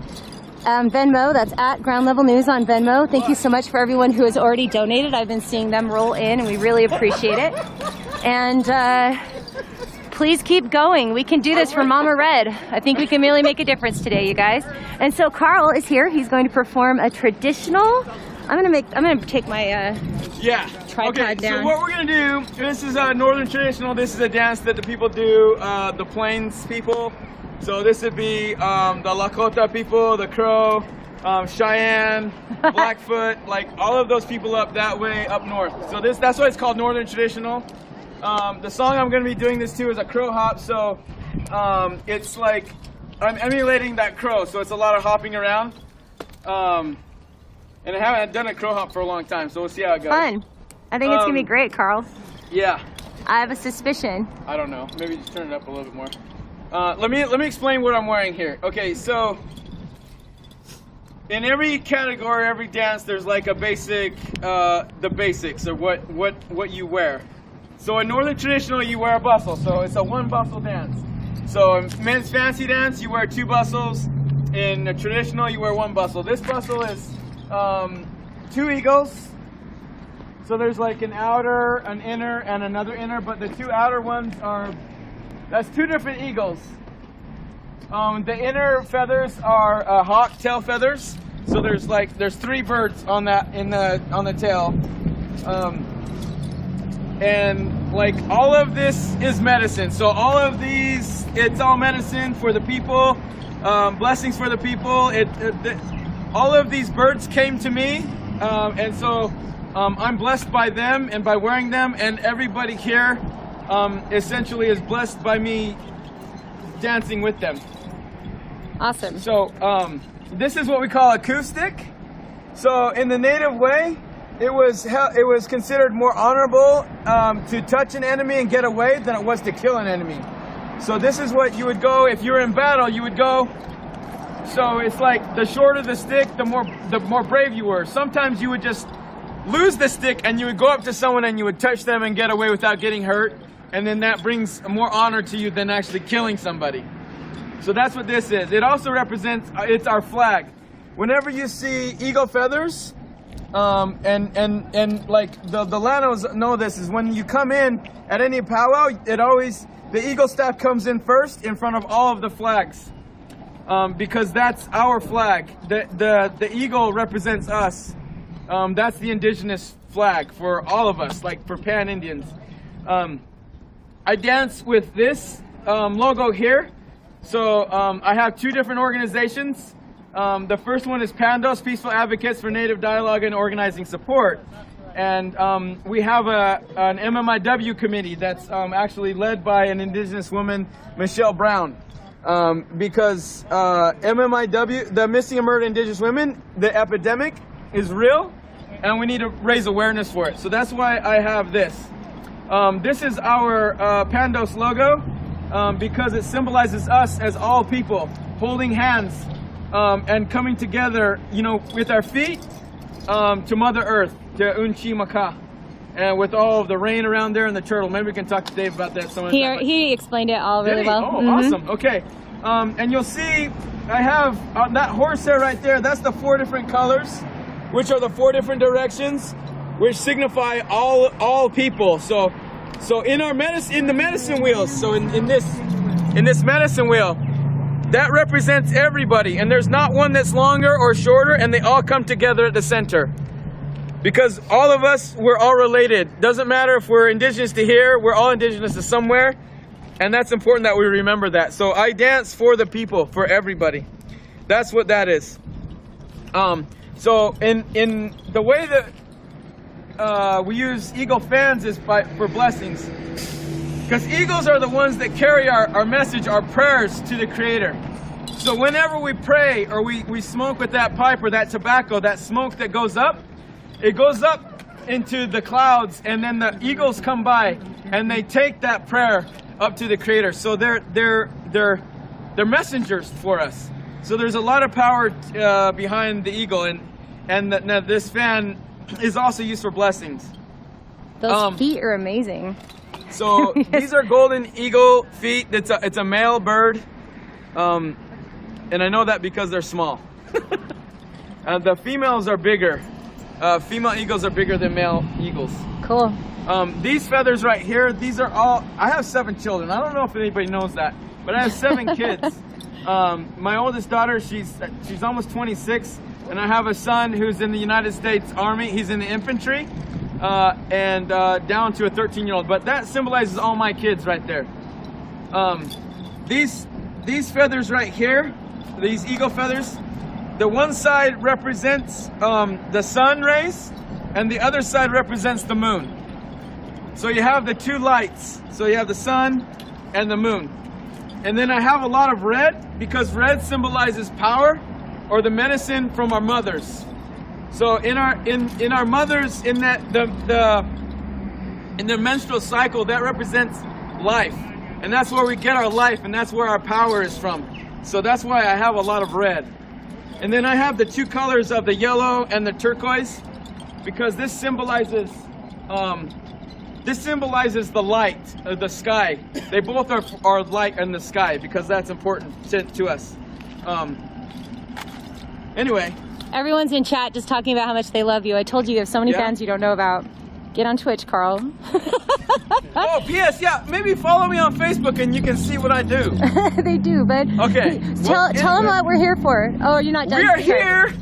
Venmo, that's at Ground Level News on Venmo. Thank you so much for everyone who has already donated. I've been seeing them roll in, and we really appreciate it. And please keep going. We can do this for Mama Red. I think we can really make a difference today, you guys. And so Carl is here. He's going to perform a traditional. I'm gonna take my tripod down. So what we're gonna do, this is a northern traditional. This is a dance that the people do, the Plains people. So this would be the Lakota people, the Crow, Cheyenne, Blackfoot, like all of those people up that way up north. So that's why it's called northern traditional. The song I'm going to be doing this to is a crow hop. So it's like I'm emulating that crow. So it's a lot of hopping around. And I haven't done a crow hop for a long time. So we'll see how it goes. Fun. I think it's going to be great, Carl. Yeah. I have a suspicion. I don't know. Maybe just turn it up a little bit more. Let me explain what I'm wearing here. Okay, so in every category, every dance, there's like a basic, the basics of what you wear. So in northern traditional, you wear a bustle, so it's a one bustle dance. So in men's fancy dance, you wear 2 bustles. In a traditional, you wear 1 bustle. This bustle is 2 eagles. So there's like an outer, an inner, and another inner, but the 2 outer ones are. That's 2 different eagles. The inner feathers are hawk tail feathers. So there's 3 birds on that on the tail. And like all of this is medicine. So all of these, it's all medicine for the people, blessings for the people. All of these birds came to me, and so I'm blessed by them and by wearing them, and everybody here essentially is blessed by me dancing with them. Awesome. So this is what we call acoustic. So in the native way, it was considered more honorable to touch an enemy and get away than it was to kill an enemy. So this is what you would go if you were in battle. You would go. So it's like the shorter the stick, the more brave you were. Sometimes you would just lose the stick and you would go up to someone and you would touch them and get away without getting hurt. And then that brings more honor to you than actually killing somebody. So that's what this is. It also represents, it's our flag. Whenever you see eagle feathers, and like the Lanos know this, is when you come in at any powwow, the eagle staff comes in first in front of all of the flags. Because that's our flag. The eagle represents us. That's the indigenous flag for all of us, like for Pan-Indians. I dance with this logo here. So I have 2 different organizations. The first one is PANDOS, Peaceful Advocates for Native Dialogue and Organizing Support. And we have an MMIW committee that's actually led by an indigenous woman, Michelle Brown. Because MMIW, the Missing and Murdered Indigenous Women, the epidemic is real, and we need to raise awareness for it. So that's why I have this. This is our PANDOS logo. because it symbolizes us as all people holding hands and coming together, you know, with our feet to Mother Earth, to Unchi Maka, and with all of the rain around there and the turtle. Maybe we can talk to Dave about that. He explained it all really well. Oh, awesome. Okay. And you'll see I have that horsehair right there. That's the 4 different colors, which are the 4 different directions, which signify all people. So in our in the medicine wheels. So in this medicine wheel, that represents everybody, and there's not one that's longer or shorter, and they all come together at the center. Because all of us, we're all related. Doesn't matter if we're indigenous to here, we're all indigenous to somewhere, and that's important that we remember that. So I dance for the people, for everybody. That's what that is. So in the way that we use eagle fans is for blessings. Because eagles are the ones that carry our message, our prayers to the Creator. So whenever we pray or we smoke with that pipe or that tobacco, that smoke that goes up, it goes up into the clouds, and then the eagles come by and they take that prayer up to the Creator. So they're messengers for us. So there's a lot of power behind the eagle, and this fan is also used for blessings. Those feet are amazing. So these are golden eagle feet. It's a male bird, and I know that because they're small. The females are bigger. Female eagles are bigger than male eagles. Cool. These feathers right here, these are all. I have 7 children. I don't know if anybody knows that, but I have 7 kids. My oldest daughter, she's almost 26, and I have a son who's in the United States Army. He's in the infantry. And down to a 13-year-old, but that symbolizes all my kids right there. These feathers right here, these eagle feathers, the one side represents the sun rays, and the other side represents the moon. So you have the 2 lights. So you have the sun and the moon. And then I have a lot of red, because red symbolizes power, or the medicine from our mothers. So in our mothers, in the menstrual cycle, that represents life, and that's where we get our life, and that's where our power is from. So that's why I have a lot of red. And then I have the 2 colors of the yellow and the turquoise, because this symbolizes the light, the sky. They both are light in the sky, because that's important to us. Anyway. Everyone's in chat just talking about how much they love you. I told you you have so many fans you don't know about. Get on Twitch, Carl. Oh, P.S. Yeah, maybe follow me on Facebook and you can see what I do. They do, but okay. Tell them what we're here for. Oh, you're not done. We are here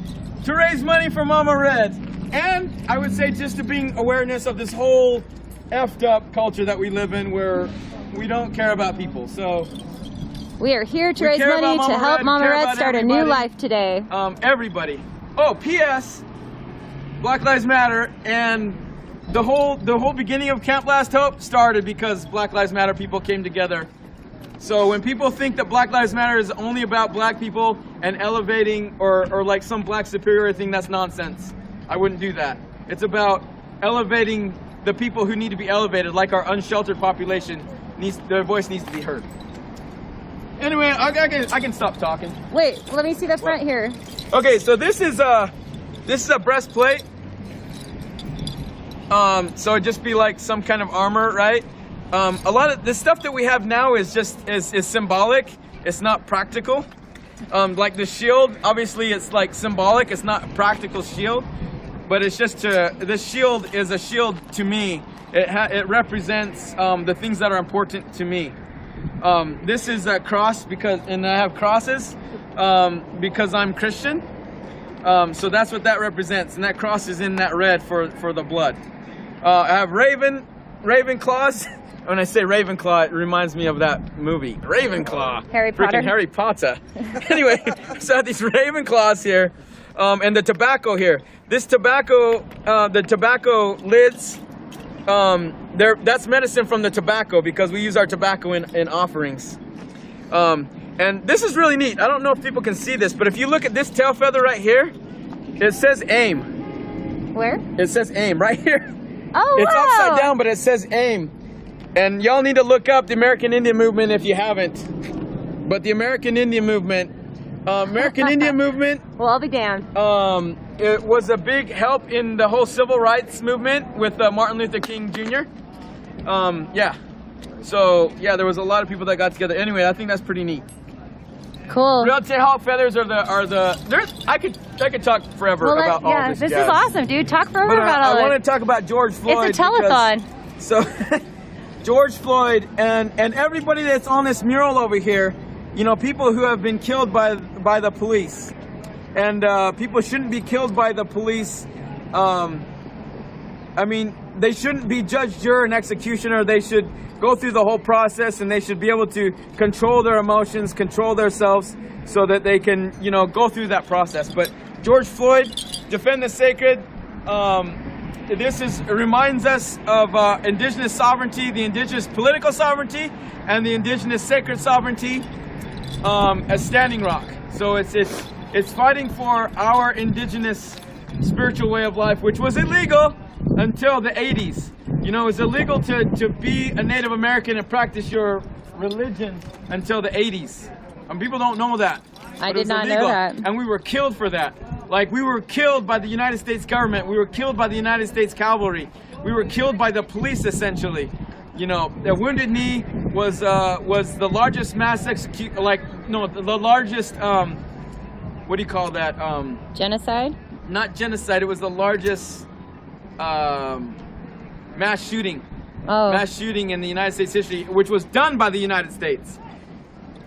to raise money for Mama Red, and I would say just to bring awareness of this whole effed up culture that we live in, where we don't care about people. So we are here to raise money to help Mama Red start a new life today. Everybody. Oh, P.S. Black Lives Matter, and the whole beginning of Camp Last Hope started because Black Lives Matter people came together. So when people think that Black Lives Matter is only about black people and elevating or like some black superiority thing, that's nonsense. I wouldn't do that. It's about elevating the people who need to be elevated, like our unsheltered population. Their voice needs to be heard. Anyway, I can stop talking. Wait, let me see the front here. Okay, so this is a breastplate. So it'd just be like some kind of armor, right? A lot of the stuff that we have now is just is symbolic. It's not practical. Like the shield, obviously it's like symbolic. It's not a practical shield, but it's just this shield is a shield to me. It represents the things that are important to me. This is a cross and I have crosses because I'm Christian. So that's what that represents, and that cross is in that red for the blood. I have raven claws. When I say Ravenclaw, it reminds me of that movie, Ravenclaw. Harry Potter. Freaking Harry Potter. Anyway, so I have these raven claws here, and the tobacco here. This tobacco, the tobacco lids, that's medicine from the tobacco, because we use our tobacco in offerings. And this is really neat. I don't know if people can see this, but if you look at this tail feather right here, it says AIM. Where? It says AIM right here. Oh, it's wow. upside down, but it says AIM. And y'all need to look up the American Indian Movement if you haven't. But the American Indian Movement, Well, I'll be damned. It was a big help in the whole civil rights movement with Martin Luther King Jr. Yeah. So yeah, there was a lot of people that got together. Anyway, I think that's pretty neat. Cool. Red tail hawk feathers are the. I could talk forever about all this. This jazz. is awesome, dude. Talk forever But about all I want this. to talk about George Floyd. It's a telethon. So George Floyd and everybody that's on this mural over here, you know, people who have been killed by the police, and people shouldn't be killed by the police. I mean, they shouldn't be judge, juror, and executioner. They should go through the whole process, and they should be able to control their emotions, control themselves, so that they can, you know, go through that process. But George Floyd, defend the sacred. This reminds us of indigenous sovereignty, the indigenous political sovereignty, and the indigenous sacred sovereignty as Standing Rock. So it's fighting for our indigenous spiritual way of life, which was illegal until the 80s. You know, it's illegal to be a Native American and practice your religion until the 80s. And people don't know that. I But it did was not know illegal. that. And we were killed for that. Like, we were killed by the United States government. We were killed by the United States cavalry. We were killed by the police, essentially. You know, the Wounded Knee was the largest mass the largest, what do you call that? Genocide? Not genocide, it was the largest mass shooting. Oh. Mass shooting in the United States history, which was done by the United States.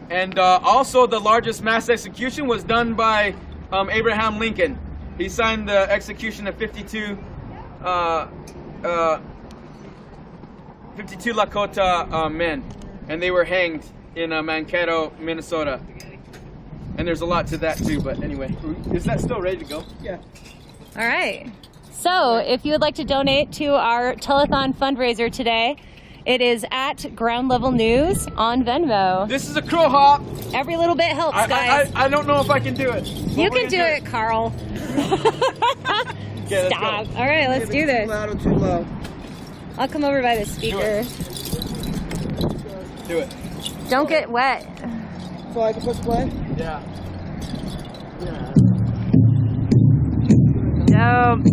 And also the largest mass execution was done by Abraham Lincoln. He signed the execution of 52 Lakota men, and they were hanged in Mankato, Minnesota. And there's a lot to that too, but anyway. Is that still ready to go? Yeah. All right. So, if you would like to donate to our telethon fundraiser today, it is at Ground Level News on Venmo. This is a crow hop. Every little bit helps, guys. I don't know if I can do it. You can do it, Carl. Okay, let's Stop. go. All right, let's do this. Too loud or too low? I'll come over by the speaker. Do it. Don't get wet. So I can push play? Yeah. Dope.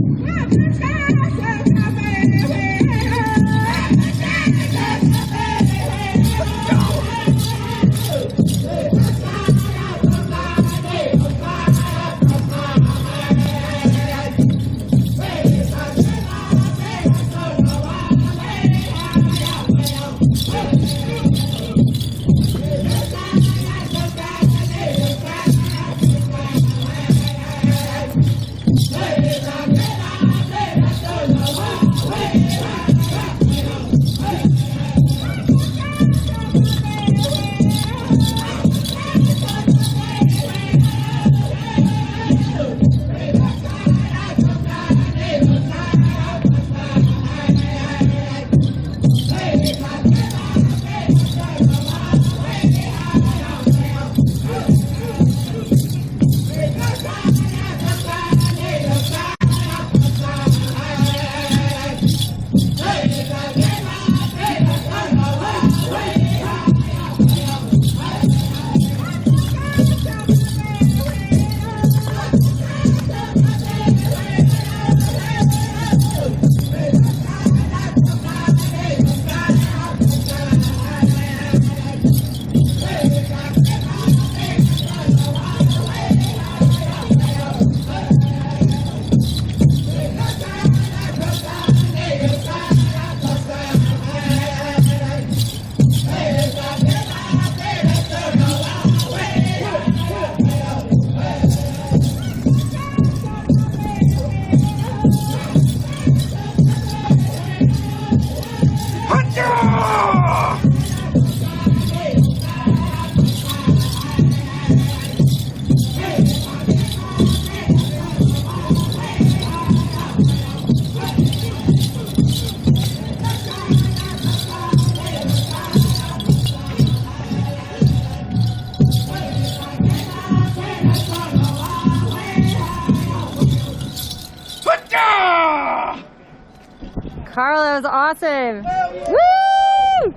Carl, that was awesome. Woo!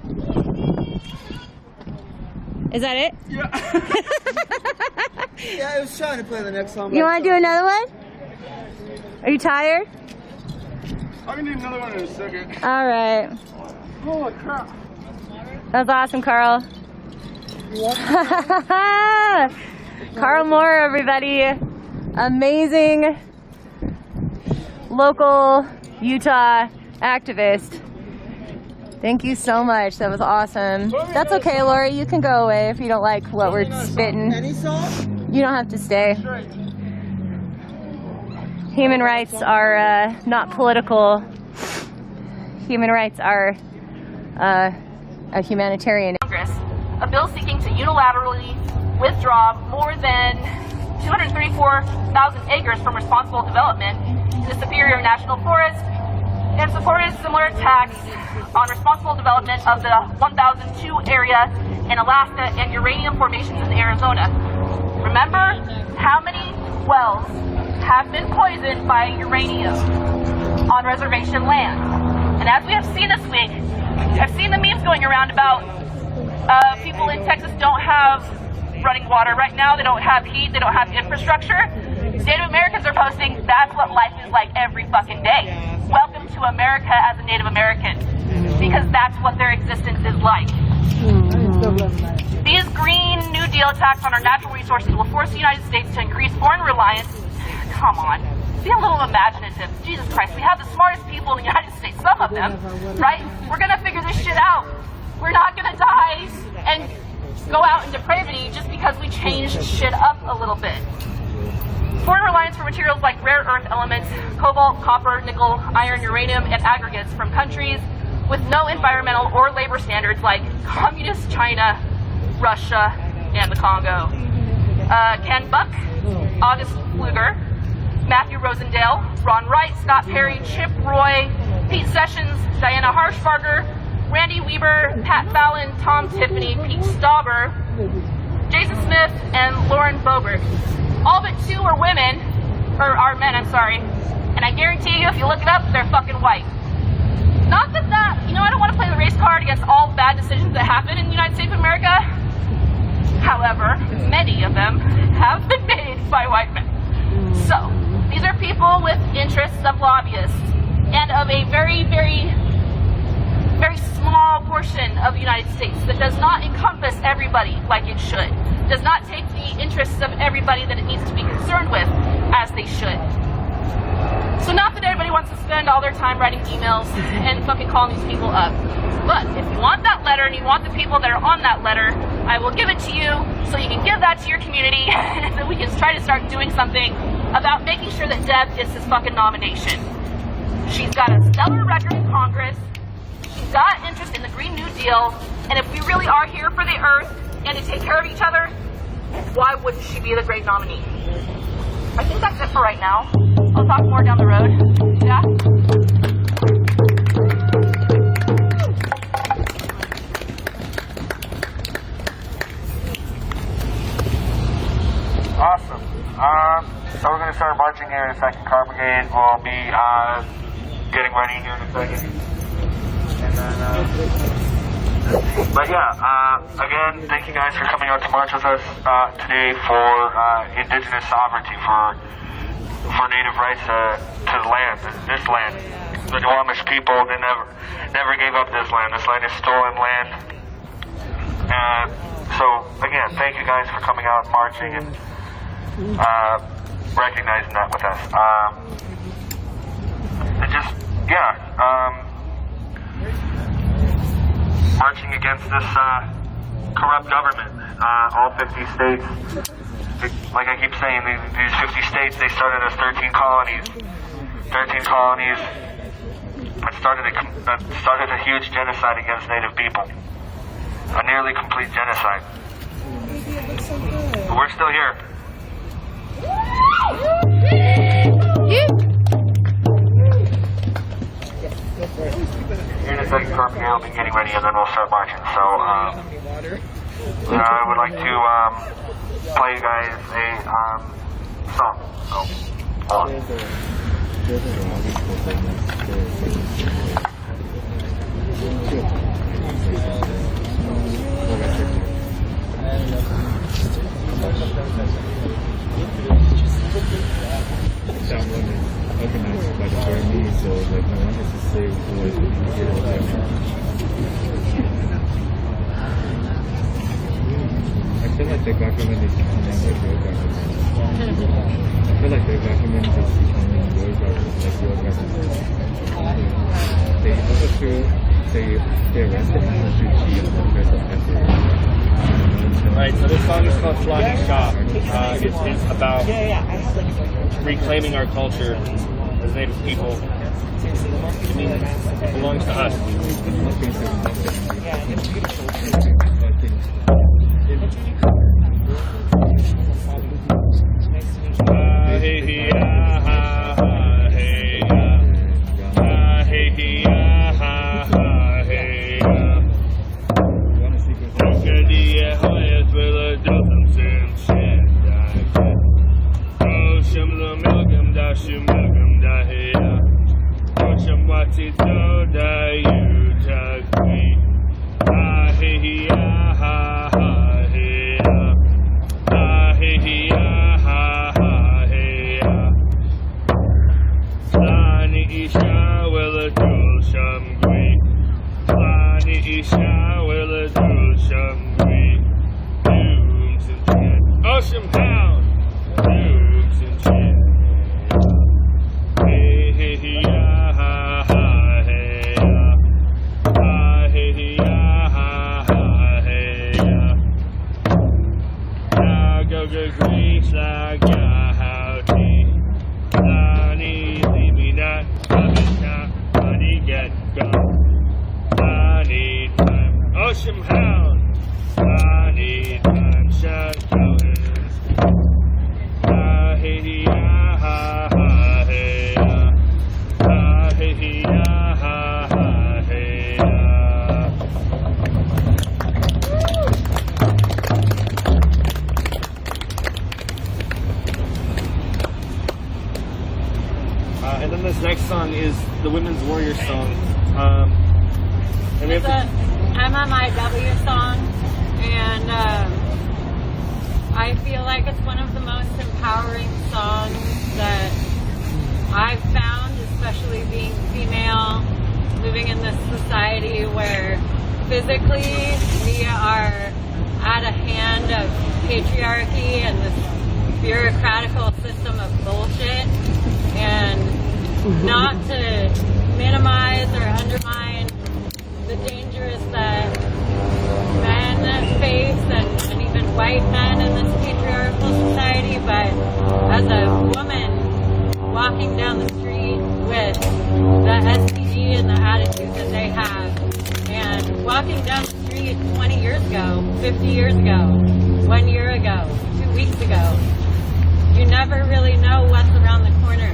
Is that it? Yeah. Yeah, I was trying to play the next song. You want to do another one? Are you tired? I'm gonna do another one in a second. All right. Holy crap. That was awesome, Carl. Carl Moore, everybody. Amazing local Utah activist. Thank you so much. That was awesome. That's okay, Lori. You can go away if you don't like what we're spitting. Any song? You don't have to stay. Human rights are not political. Human rights are a humanitarian. Congress, a bill seeking to unilaterally withdraw more than 234,000 acres from responsible development in the Superior National Forest and supported similar tax on responsible development of the 1002 area in Alaska and uranium formations in Arizona. Remember how many wells have been poisoned by uranium on reservation land? And as we have seen this week, I've seen the memes going around about people in Texas don't have running water right now, they don't have heat, they don't have infrastructure. Native Americans are posting that's what life is like every fucking day. Welcome to America as a Native American, because that's what their existence is like. These Green New Deal attacks on our natural resources will force the United States to increase foreign reliance. Come on, be a little imaginative. Jesus Christ, we have the smartest people in the United States, some of them, right? We're gonna figure this shit out. We're not gonna die and go out in depravity just because we changed shit up a little bit. Foreign reliance for materials like rare earth elements, cobalt, copper, nickel, iron, uranium, and aggregates from countries with no environmental or labor standards like Communist China, Russia, and the Congo. Ken Buck, August Pfluger, Matthew Rosendale, Ron Wright, Scott Perry, Chip Roy, Pete Sessions, Diana Harshbarger, Randy Weber, Pat Fallon, Tom Tiffany, Pete Stauber, Jason Smith, and Lauren Boebert. All but two are women, or are men, I'm sorry. And I guarantee you, if you look it up, they're fucking white. Not that I don't want to play the race card against all bad decisions that happen in the United States of America. However, many of them have been made by white men. So, these are people with interests of lobbyists and of a very, very, very small portion of the United States that does not encompass everybody like it should. Does not take the interests of everybody that it needs to be concerned with as they should. So not that everybody wants to spend all their time writing emails and fucking calling these people up. But if you want that letter and you want the people that are on that letter, I will give it to you so you can give that to your community and so we can try to start doing something about making sure that Deb gets this fucking nomination. She's got a stellar record in Congress. She's got interest in the Green New Deal. And if we really are here for the earth and to take care of each other, why wouldn't she be the great nominee? I think that's it for right now. I'll talk more down the road. Yeah? Awesome. So we're going to start marching here in a second. Car Brigade will be getting ready here in a second. And then, but yeah, again, thank you guys for coming out to march with us today for indigenous sovereignty, for native rights to the land, this land. The Duwamish people, they never gave up this land. This land is stolen land. So again, thank you guys for coming out, marching, and recognizing that with us. And just, yeah, marching against this corrupt government. All 50 states, like I keep saying, these 50 states, they started as 13 colonies. 13 colonies that started a huge genocide against Native people. A nearly complete genocide. But we're still here. Here in a second, Car Brigade will be getting ready, and then we'll start marching. So, I would like to play you guys a song. So, hold on. That one is organized by the Burmese, so like no one has to say who is I feel like the government is becoming like your government. I feel like the government is becoming your government, like your government. They overthrew, they arrested the refugee on the 1st of February. Right, so this song is called Flying Shop. It's about reclaiming our culture as Native people. It means it belongs to us. And then this next song is the Women's Warrior song. And it's a MMIW song, and I feel like it's one of the most empowering songs that I've found, especially being female, living in this society where physically we are at a hand of patriarchy and this bureaucratical system of bullshit, and not to minimize or undermine the dangers that men face and even white men in this patriarchal society, but as a woman walking down the street with the STD and the attitude that they have, and walking down the street 20 years ago, 50 years ago, 1 year ago, 2 weeks ago, you never really know what's around the corner.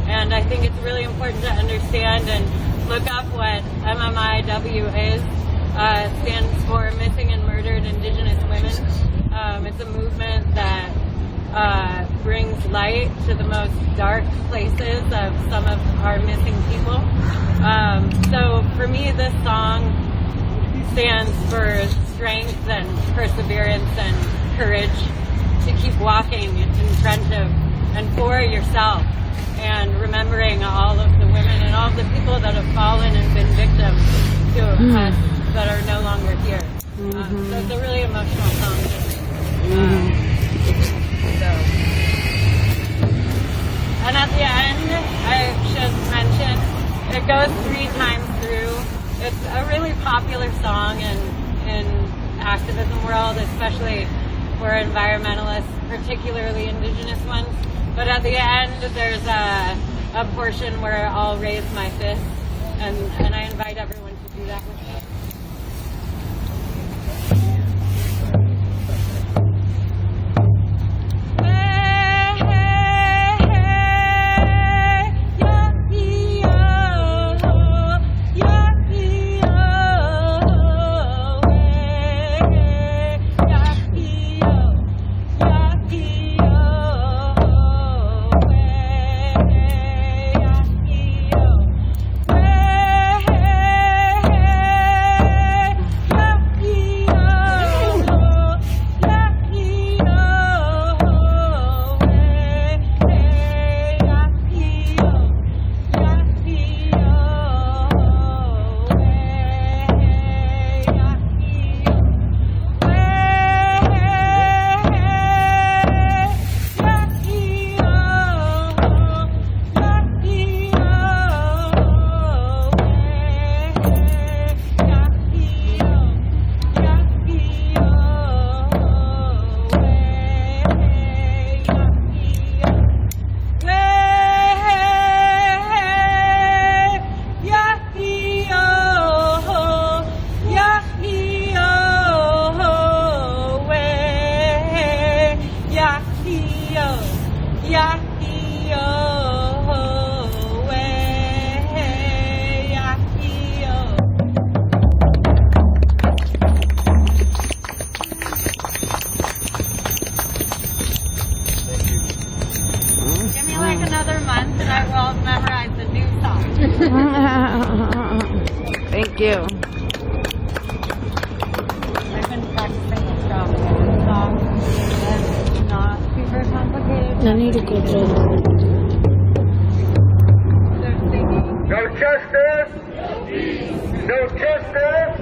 And I think it's really important to understand and look up what MMIW is. Stands for Missing and Murdered Indigenous Women. It's a movement that brings light to the most dark places of some of our missing people. So for me, this song stands for strength and perseverance and courage to keep walking in front of and for yourself, and remembering all of the women and all of the people that have fallen and been victims to us that are no longer here. So it's a really emotional song. And at the end, I should mention, it goes 3 times through. It's a really popular song in activism world, especially for environmentalists, particularly indigenous ones. But at the end, there's a portion where I'll raise my fist, and I invite everyone to do that with me. I will memorize the new song. Thank you. I've been practicing the song. It's not super complicated. I need to go through. No justice. No justice.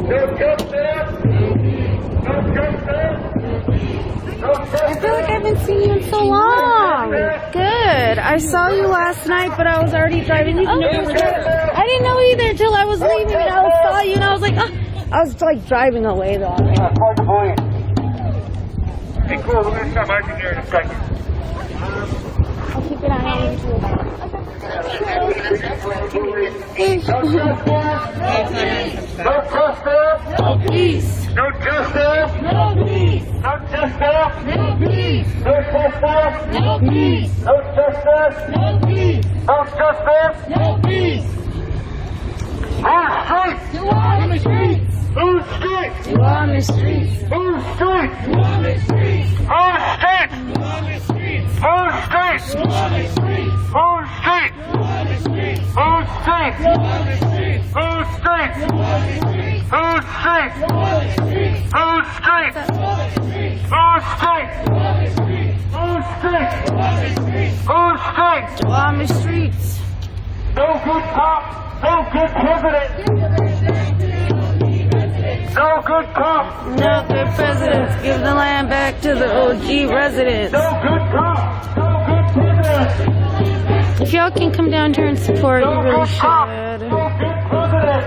No justice. No justice. I feel like I haven't seen you in so long. Good. I saw you last night, but I was already driving. I didn't know either till I was leaving, and I saw you, and I was like, oh. I was like driving away though. Hey, cool. We're going to start marching here in a second. I'll keep an eye on you too. No justice. No peace. No justice. No peace. No justice. No peace. No justice. No peace. No justice. No peace. No justice. No peace. Who's streets? You are the streets. Who's streets? You are the streets. Who's streets? You are the streets. Who's streets? You are the streets. Who's streets? You are the streets. Who's streets? You are the streets. Who's streets? You are the streets. Who's streets? You are the streets. Who's streets? You are the streets. Who's streets? You are the streets. Who's streets? You are the streets. Who's streets? You are the streets. Who's streets? You are the streets. No good cop, no good president. No good cop. No good presidents. Give the land back to the OG residents. No good cop, no good president. If y'all can come down here and support, you really should. No good president.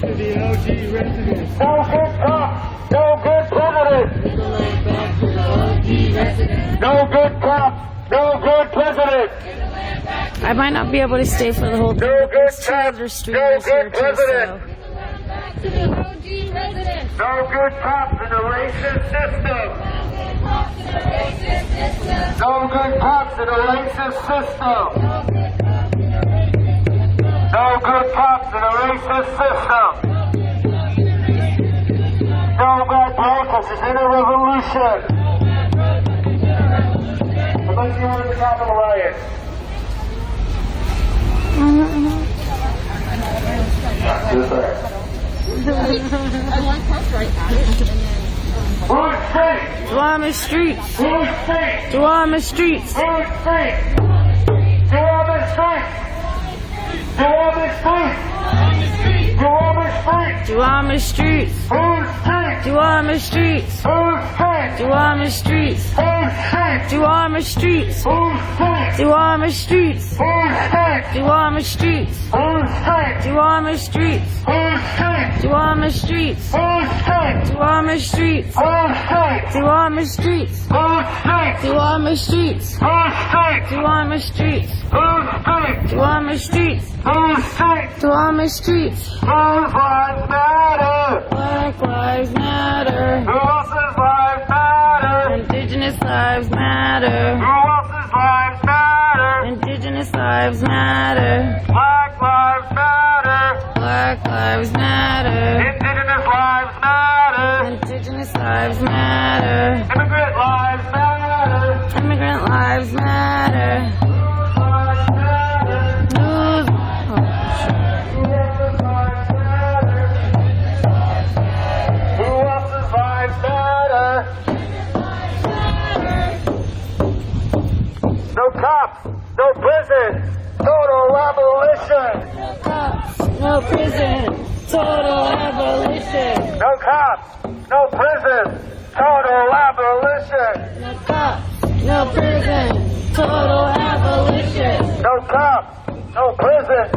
To the OG residents. No good cop, no good president. No good cop, no good president. I might not be able to stay for the whole thing, but there's two other streamers here too, so. No good cops in the racist system. No good cops in the racist system. No good cops in the racist system. No bad practices in a revolution. Unless you want the Capitol riot. Yes, sir. Duwamish streets. Duwamish streets. Duwamish streets. Duwamish streets. Duwamish streets. Duwamish streets. Duwamish streets. Duwamish streets. Duwamish streets. Duwamish streets. Duwamish streets. Duwamish streets. Duwamish streets. Duwamish streets. Duwamish streets. Duwamish streets. Duwamish streets. Duwamish streets. Duwamish streets. Whose lives matter? Black lives matter. Who else's lives matter? Indigenous lives matter. Who else's lives matter? Indigenous lives matter. Black lives matter. Black lives matter. Indigenous lives matter. Indigenous lives matter. Immigrant lives matter. Immigrant lives matter. Who else's lives matter? No cops, no prison, total abolition. No cops, no prison, total abolition. No cops, no prison, total abolition. No cops, no prison, total abolition. No cops, no prison,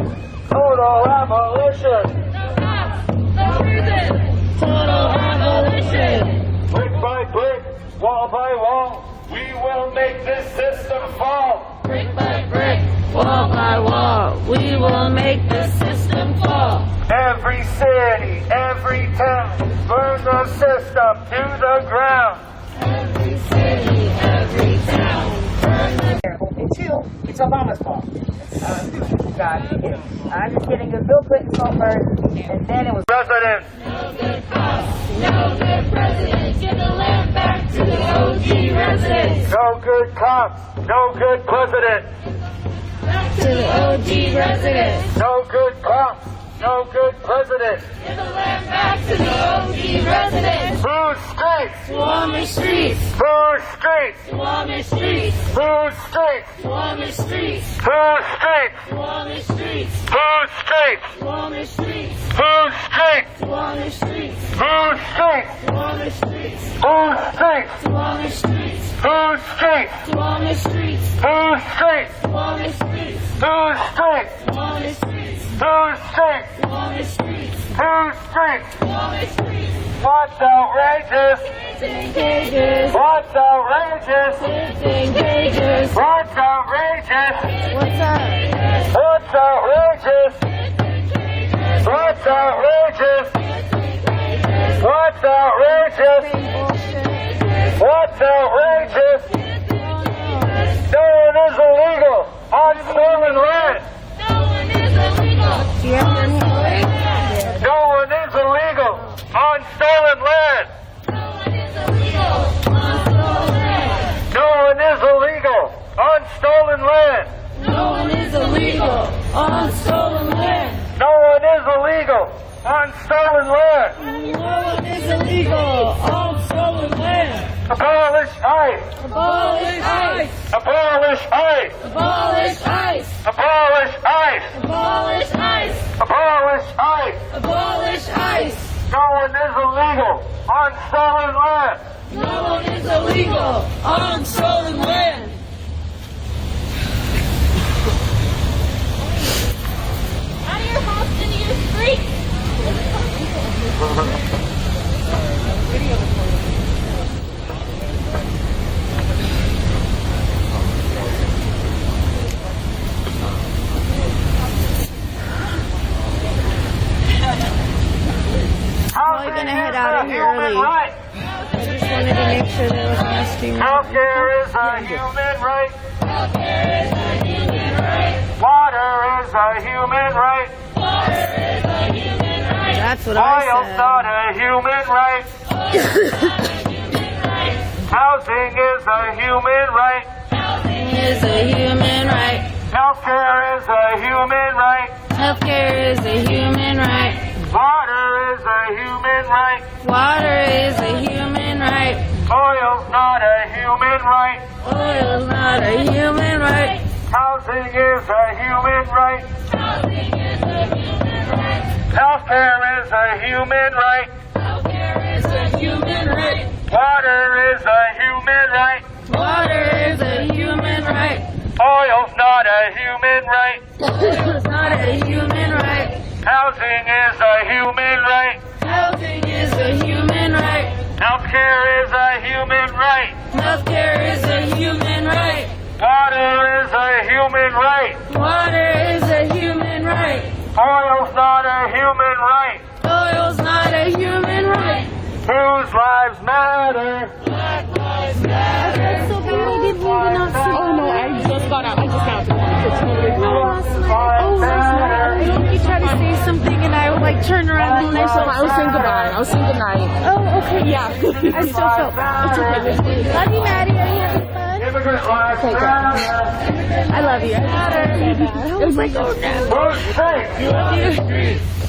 total abolition. No prison, total abolition. Brick by brick, wall by wall, we will make this system fall. Brick by brick, wall by wall, we will make the system fall. Every city, every town, burn the system to the ground. Every city, every town, burn the Until it's Obama's fault. I'm just getting a Bill Clinton's fault first, and then it was President. No good cops, no good president. Give the land back to the OG residents. No good cops, no good president. to the OG residents. No good cops, no good president. Give the land back to the OG residents. Food streets. Swarming streets. Food streets. Swarming streets. Food streets. Swarming streets. Food streets. Swarming streets. Food streets. Swarming streets. Food streets. Swarming streets. Food streets. Swarming streets. Food streets. Swarming streets. Food streets. Swarming streets. Food streets. Swarming streets. Food streets. Swarming streets. Food streets. Swarming streets. Food streets. Swarming streets. What's outrageous? 15 cages. What's outrageous? 15 cages. What's outrageous? What's up? What's outrageous? What's outrageous? What's outrageous? What's outrageous? No one is illegal on stolen land. No one is illegal. No one is illegal on stolen land. No one is illegal on stolen land. No one is illegal on stolen land. No one is illegal on stolen land. No one is illegal on stolen land. No one is illegal on stolen land. Abolish ICE. Abolish ICE. Abolish ICE. Abolish ICE. Abolish ICE. Abolish ICE. Abolish ICE. Abolish ICE. No one is illegal on stolen land. No one is illegal on stolen land. Out of your house into your street. Probably gonna head out of here early. Right. I just wanted to make sure there was no stream. Healthcare is a human right. Healthcare is a human right. Water is a human right. Water is a human right. That's what I said. Oil's not a human right. Housing is a human right. Housing is a human right. Healthcare is a human right. Healthcare is a human right. Water is a human right. Water is a human right. Oil's not a human right. Oil's not a human right. Housing is a human right. Housing is a human right. Healthcare is a human right. Healthcare is a human right. Water is a human right. Water is a human right. Oil's not a human right. Oil's not a human right. Housing is a human right. Housing is a human right. Healthcare is a human right. Healthcare is a human right. Water is a human right. Water is a human right. Oil's not a human right. Oil's not a human right. Whose lives matter? Black lives matter. So bad. Did we not see? Oh no, I just got out. I just got out. I He tried to say something and I like turned around and I saw. I was saying goodbye. I was saying goodnight. Oh, okay. Yeah. I still felt bad. It's okay. Love you, Maddie. Are you having fun? Immigrant lives matter. I love you. It was like, oh no. Whose streets? Love you.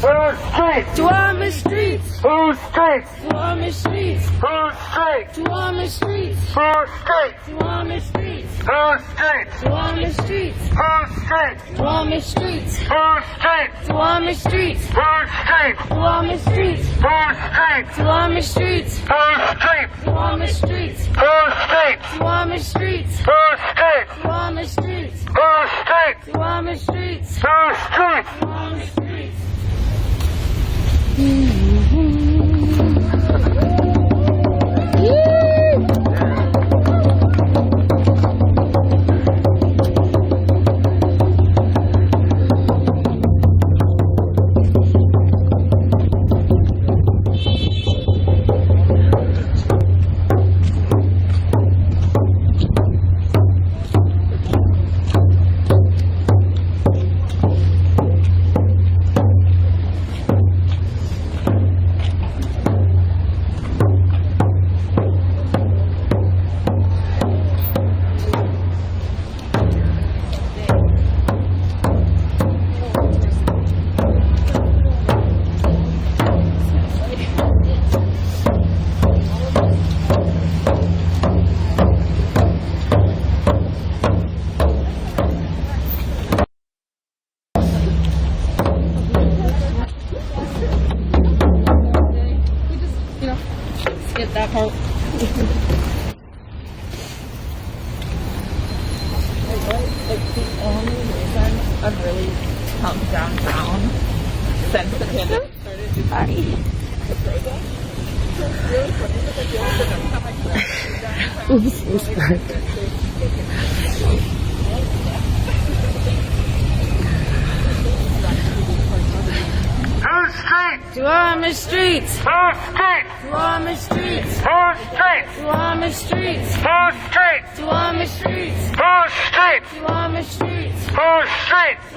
Whose streets? Duwamish streets. Whose streets? Duwamish streets. Whose streets? Duwamish streets. Whose streets? Duwamish streets. Whose streets? Duwamish streets. Whose streets? Duwamish streets. Whose streets? Duwamish streets. Whose streets? Duwamish streets. Whose streets? Duwamish streets. Whose streets? Duwamish streets. Whose streets? Duwamish streets. Whose streets? Duwamish streets. Whose streets? Duwamish streets. Whose streets? Duwamish streets. I've really come downtown since the pandemic started. Hi. Oops, it's dark. Whose streets? Duwamish streets. Whose streets? Duwamish streets. Whose streets? Duwamish streets. Whose streets? Duwamish streets. Whose streets? Duwamish streets. Whose streets?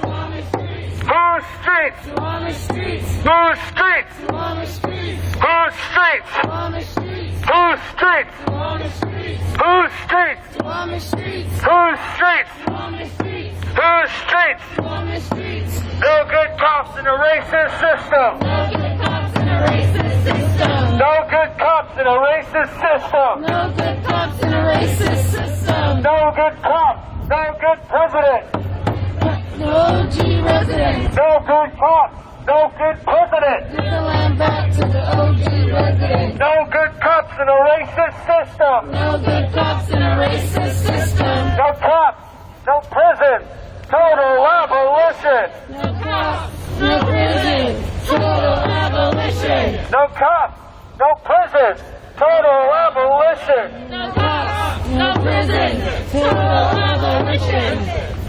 Whose streets? Duwamish streets. Whose streets? Duwamish streets. Whose streets? Duwamish streets. Whose streets? Duwamish streets. Whose streets? Duwamish streets. Whose streets? Duwamish streets. Whose streets? Duwamish streets. No good cops in a racist system. No good cops in a racist system. No good cops in a racist system. No good cops in a racist system. No good cop. No good president. No OG resident. No good cop. No good president. Give the land back to the OG resident. No good cops in a racist system. No good cops in a racist system. No cops. No prison. Total abolition. No cops. No prison. Total abolition. No cops. No prison. Total abolition. No cops. No prison. Total abolition.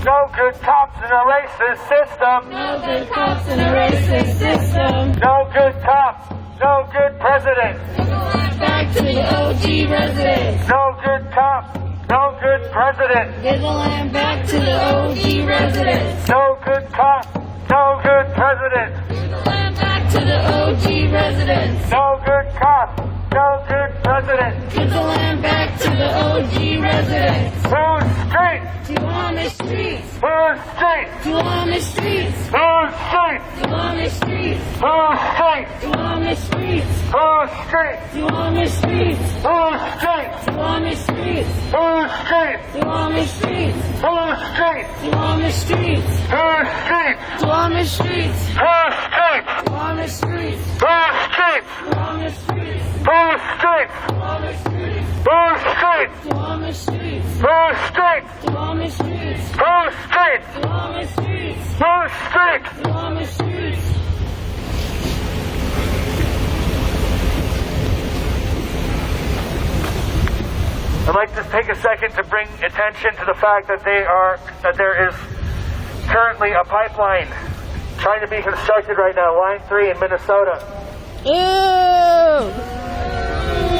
No good cops in a racist system. No good cops in a racist system. No good cops. No good president. Back to the OG residents. No good cops. No good president. Give the land back to the OG residents. No good cops. No good president. Give the land back to the OG residents. No good cops. No good president. Give the land back to the OG residents. Whose streets? Duwamish streets. Whose streets? Duwamish streets. Whose streets? Duwamish streets. Whose streets? Duwamish streets. Whose streets? Duwamish streets. Whose streets? Duwamish streets. Whose streets? Duwamish streets. Whose streets? Duwamish streets. Whose streets? Duwamish streets. Whose streets? Duwamish streets. Whose streets? Duwamish streets. Whose streets? Duwamish streets. Whose streets? Duwamish streets. Whose streets? Duwamish streets. Whose streets? Duwamish streets. Whose streets? Duwamish streets. I'd like to take a second to bring attention to the fact that there is currently a pipeline trying to be constructed right now, Line 3 in Minnesota. Ew!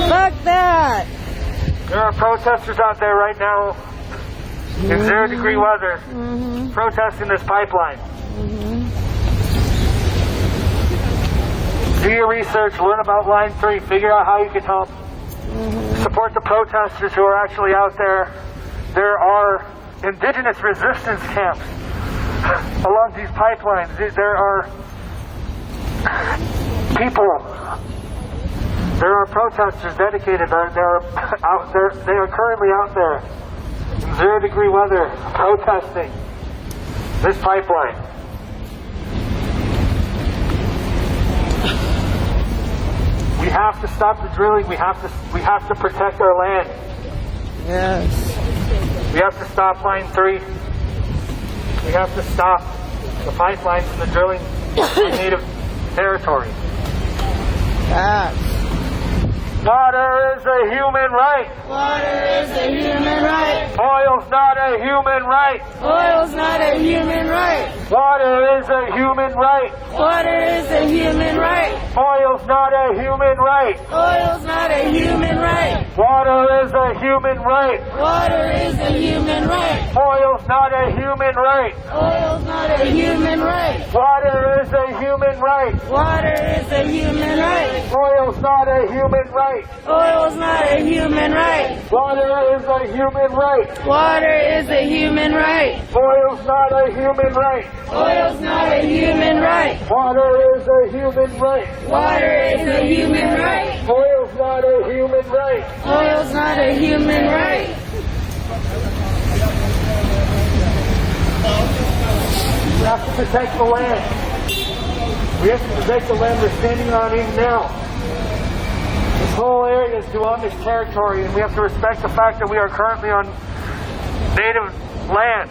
Fuck that! There are protesters out there right now in 0-degree weather protesting this pipeline. Do your research, learn about Line 3, figure out how you can help. Support the protesters who are actually out there. There are indigenous resistance camps along these pipelines. There are people, there are protesters dedicated. They are currently out there in 0-degree weather protesting this pipeline. We have to stop the drilling. We have to protect our land. Yes. We have to stop Line 3. We have to stop the pipelines and the drilling in native territory. Water is a human right. Water is a human right. Oil's not a human right. Oil's not a human right. Water is a human right. Water is a human right. Oil's not a human right. Oil's not a human right. Water is a human right. Water is a human right. Oil's not a human right. Oil's not a human right. Water is a human right. Water is a human right. Oil's not a human right. Oil's not a human right. Water is a human right. Water is a human right. Oil's not a human right. Oil's not a human right. Water is a human right. Water is a human right. Oil's not a human right. Oil's not a human right. We have to protect the land. We have to protect the land we're standing on even now. This whole area is Duwamish territory, and we have to respect the fact that we are currently on native land.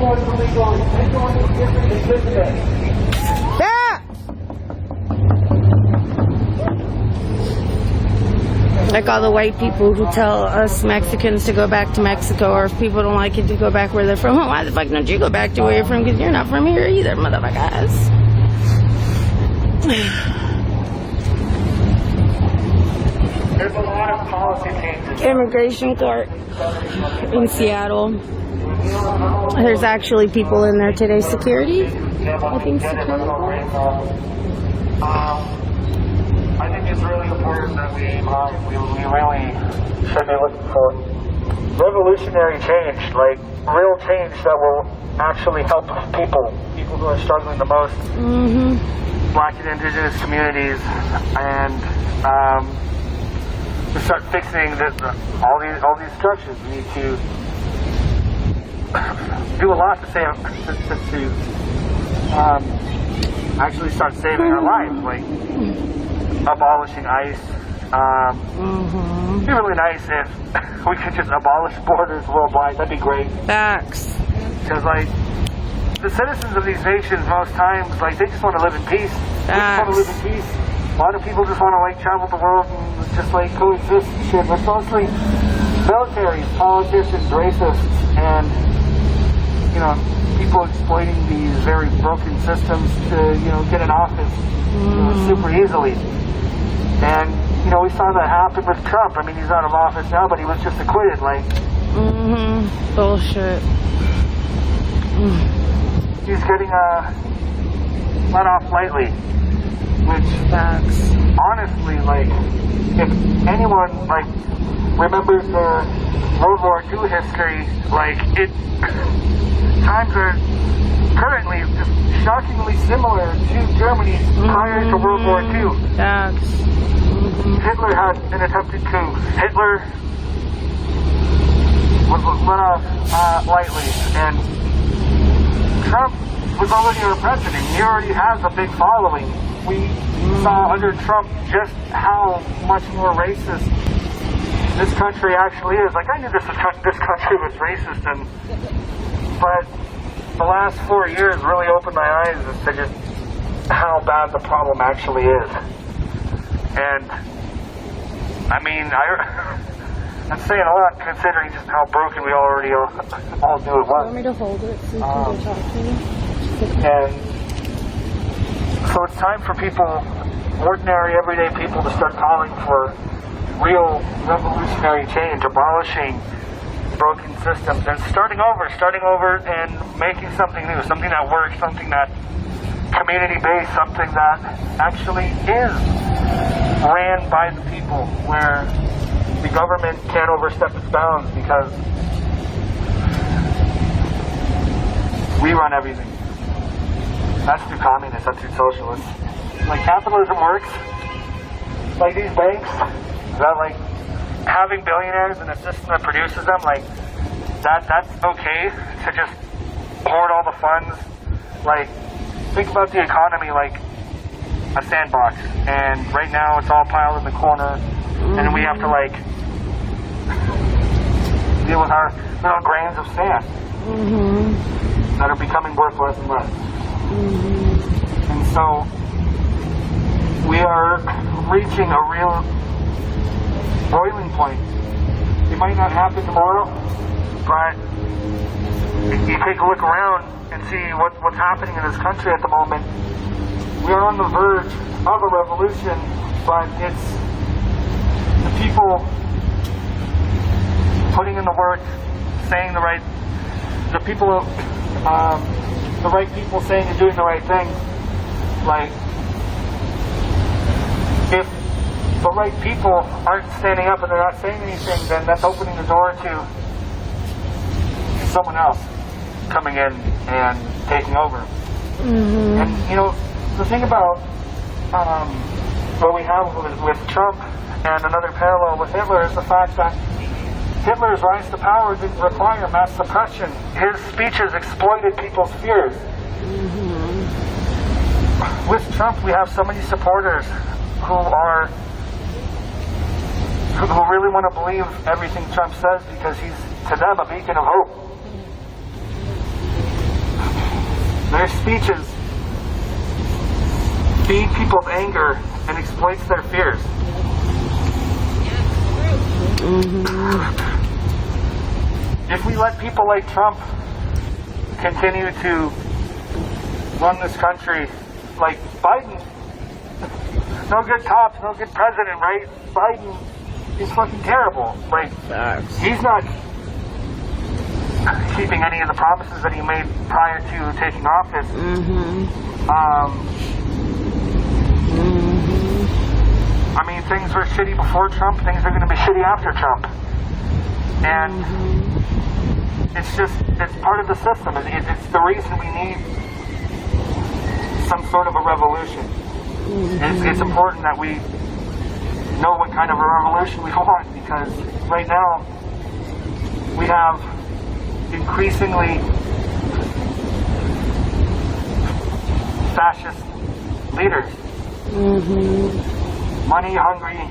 everyone's illegal, everyone is different and legitimate. Yeah! Like all the white people who tell us Mexicans to go back to Mexico, or if people don't like it to go back where they're from. Well, why the fuck don't you go back to where you're from? Because you're not from here either, motherfuckers. There's a lot of policy changes. Immigration court in Seattle. There's actually people in there today. Security? I think security. I think it's really important that we really should be looking for revolutionary change, like real change that will actually help people who are struggling the most, Black and Indigenous communities, and to start fixing all these structures. We need to do a lot to save actually start saving our lives, like abolishing ICE. It'd be really nice if we could just abolish borders worldwide. That'd be great. Facts. Because, like, the citizens of these nations, most times, like, they just want to live in peace. They just want to live in peace. A lot of people just want to, like, travel the world and just, like, coexist and shit. But mostly militaries, politicians, racists, and, you know, people exploiting these very broken systems to, you know, get in office super easily. And, you know, we saw that happen with Trump. I mean, he's out of office now, but he was just acquitted, like. Bullshit. He's getting let off lightly. Which, honestly, like, if anyone, like, remembers the World War II history, like, times are currently just shockingly similar to Germany prior to World War II. Hitler had an attempted coup. Hitler was let off lightly, and Trump was already our president. He already has a big following. We saw under Trump just how much more racist this country actually is. Like, I knew this country was racist, but the last 4 years really opened my eyes as to just how bad the problem actually is. And I mean, I'm saying a lot considering just how broken we already all knew it was. Want me to hold it so you can go talk to me? And so it's time for people, ordinary, everyday people, to start calling for real revolutionary change, abolishing broken systems, and starting over and making something new, something that works, something that community-based, something that actually is ran by the people, where the government can't overstep its bounds because we run everything. That's through communists, that's through socialists. Like, capitalism works. Like, these banks, that, like, having billionaires in a system that produces them, like, that's okay to just hoard all the funds. Like, think about the economy like a sandbox, and right now it's all piled in the corner, and we have to, like, deal with our little grains of sand that are becoming worth less and less. And so we are reaching a real boiling point. It might not happen tomorrow, but you take a look around and see what's happening in this country at the moment. We are on the verge of a revolution, but it's the people putting in the work, saying the right people saying and doing the right thing. Like, if the right people aren't standing up and they're not saying anything, then that's opening the door to someone else coming in and taking over. And, you know, the thing about what we have with Trump and another parallel with Hitler is the fact that Hitler's rise to power didn't require mass suppression. His speeches exploited people's fears. With Trump, we have so many supporters who really want to believe everything Trump says because he's, to them, a beacon of hope. Their speeches feed people's anger and exploits their fears. If we let people like Trump continue to run this country, like Biden, no good cops, no good president, right? Biden is fucking terrible. Like, he's not keeping any of the promises that he made prior to taking office. I mean, things were shitty before Trump, things are going to be shitty after Trump. And it's part of the system. It's the reason we need some sort of a revolution. It's important that we know what kind of a revolution we want, because right now we have increasingly fascist leaders. Money-hungry,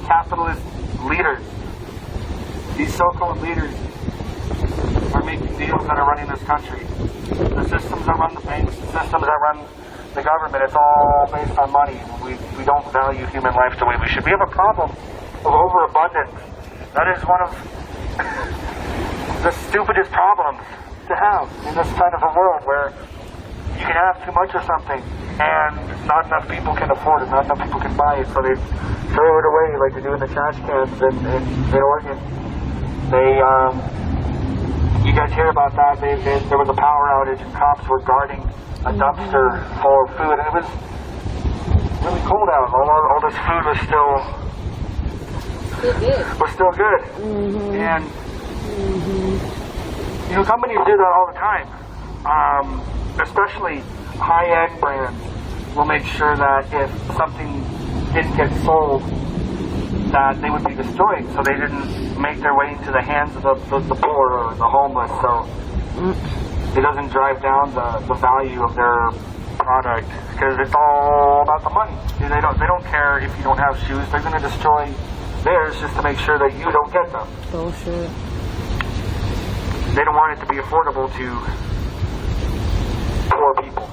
capitalist leaders. These so-called leaders are making deals that are running this country. The systems that run the banks, the systems that run the government, it's all based on money. We don't value human life the way we should. We have a problem of overabundance. That is one of the stupidest problems to have in this kind of a world, where you can have too much of something and not enough people can afford it, not enough people can buy it, so they throw it away like they do in the trash cans in Oregon. You guys hear about that? There was a power outage and cops were guarding a dumpster full of food, and it was really cold out. All this food was still good. And you know, companies do that all the time. Especially high-end brands will make sure that if something didn't get sold, that they would be destroyed, so they didn't make their way into the hands of the poor or the homeless, so it doesn't drive down the value of their product, because it's all about the money. They don't care if you don't have shoes. They're going to destroy theirs just to make sure that you don't get them. Bullshit. They don't want it to be affordable to poor people.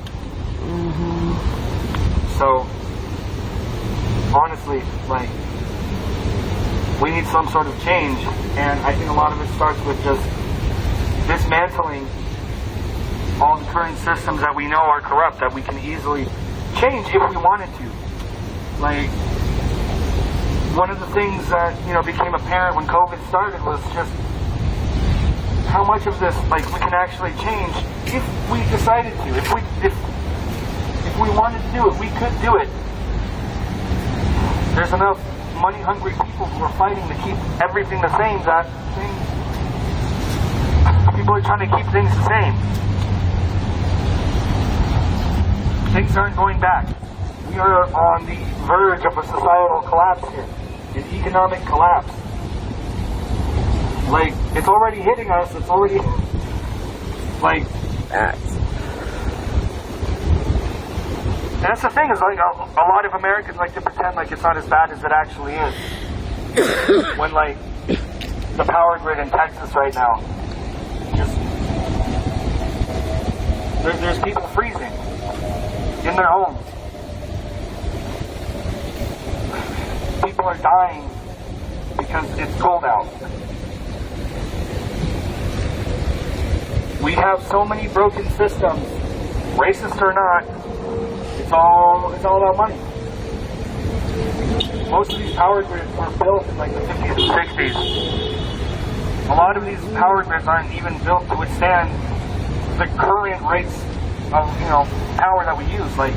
So honestly, like, we need some sort of change, and I think a lot of it starts with just dismantling all the current systems that we know are corrupt, that we can easily change if we wanted to. Like, one of the things that, you know, became apparent when COVID started was just how much of this, like, we can actually change if we decided to. If we wanted to do it, we could do it. There's enough money-hungry people who are fighting to keep everything the same, that people are trying to keep things the same. Things aren't going back. We are on the verge of a societal collapse here, an economic collapse. Like, it's already hitting us, it's already, like, and that's the thing, is like a lot of Americans like to pretend like it's not as bad as it actually is. When, like, the power grid in Texas right now, there's people freezing in their homes. People are dying because it's cold out. We have so many broken systems, racist or not. It's all about money. Most of these power grids were built in like the 50s and 60s. A lot of these power grids aren't even built to withstand the current rates of, you know, power that we use. Like,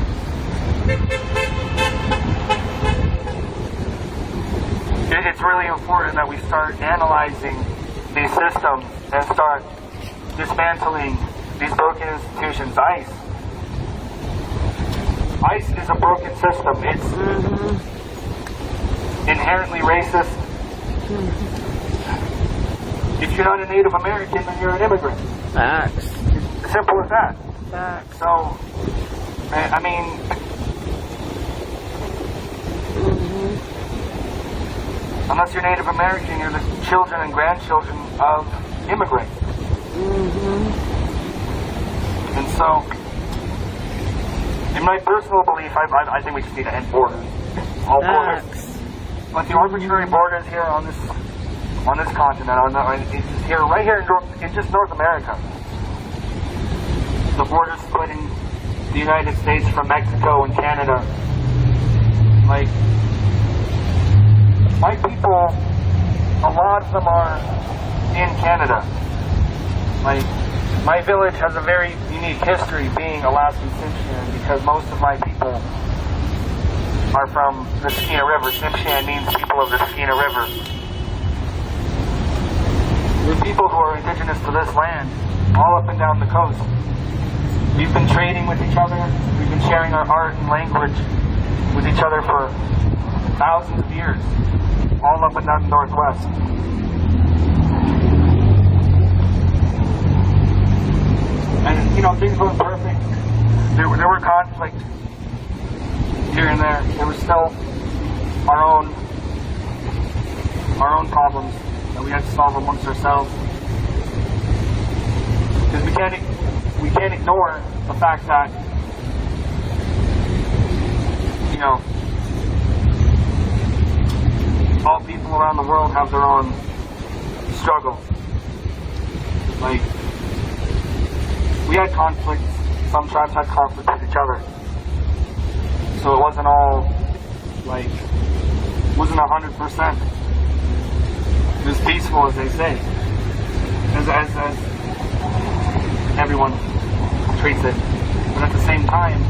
it's really important that we start analyzing these systems and start dismantling these broken institutions. ICE is a broken system. It's inherently racist. If you're not a Native American, then you're an immigrant. Facts. Simple as that. Facts. So, I mean, unless you're Native American, you're the children and grandchildren of immigrants. And so, my personal belief, I think we just need to end borders. All borders. But the arbitrary borders here on this continent, it's here, right here in just North America. The border splitting the United States from Mexico and Canada. Like, my people, a lot of them are in Canada. Like, my village has a very unique history being Alaskan Tsimshian because most of my people are from the Skeena River. Tsimshian means people of the Skeena River. We're people who are indigenous to this land, all up and down the coast. We've been trading with each other. We've been sharing our art and language with each other for thousands of years, all up and down the Northwest. And, you know, things weren't perfect. There were conflict here and there. There was still our own problems that we had to solve amongst ourselves. Because we can't ignore the fact that, you know, all people around the world have their own struggles. Like, we had conflicts. Some tribes had conflict with each other. So it wasn't all, like, wasn't 100%. It was peaceful, as they say. As everyone treats it. But at the same time,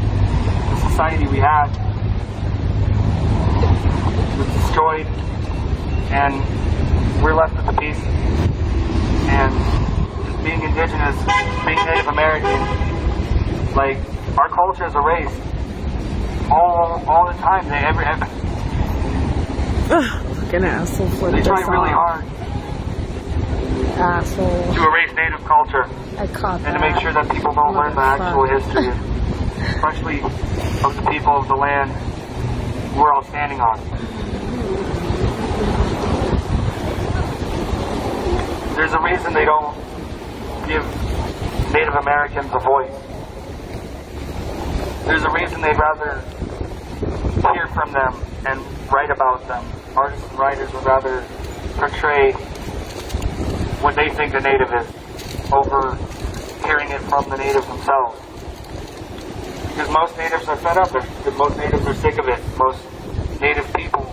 the society we had was destroyed, and we're left with the peace. And just being indigenous, being Native American, like, our culture is erased all the time. Fucking asshole for they try really hard asshole to erase Native culture and to make sure that people don't learn the actual history, especially of the people of the land we're all standing on. There's a reason they don't give Native Americans a voice. There's a reason they'd rather hear from them and write about them. Artists and writers would rather portray what they think the native is over hearing it from the natives themselves. Because most natives are fed up. Most natives are sick of it. Most native people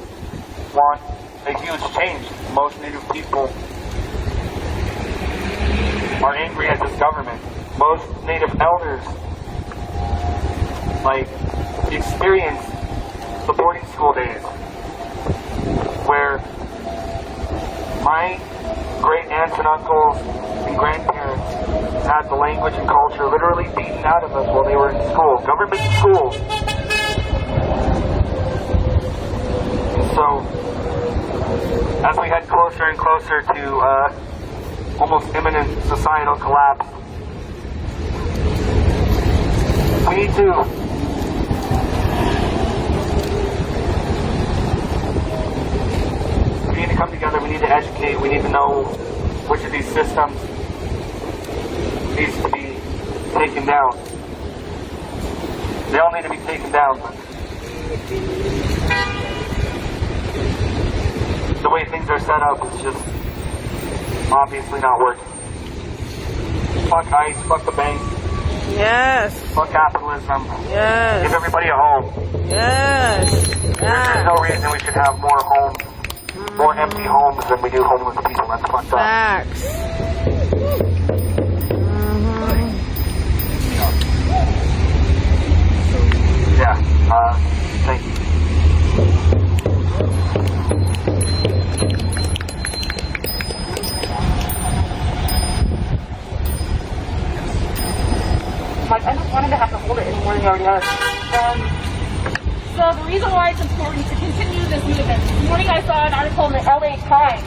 want a huge change. Most native people are angry at this government. Most native elders, like, experience the boarding school days where my great aunts and uncles and grandparents had the language and culture literally beaten out of us while they were in school, government schools. So, as we head closer and closer to almost imminent societal collapse, we need to come together, we need to educate, we need to know which of these systems needs to be taken down. They all need to be taken down, but the way things are set up is just obviously not working. Fuck ICE, fuck the banks. Yes. Fuck capitalism. Yes. Give everybody a home. Yes. There's no reason we should have more homes, more empty homes than we do homeless people. That's fucked up. Facts. Yeah, thank you. Mike, I just wanted to have to hold it anymore than you already have. So the reason why it's important to continue this movement, this morning I saw an article in the LA Times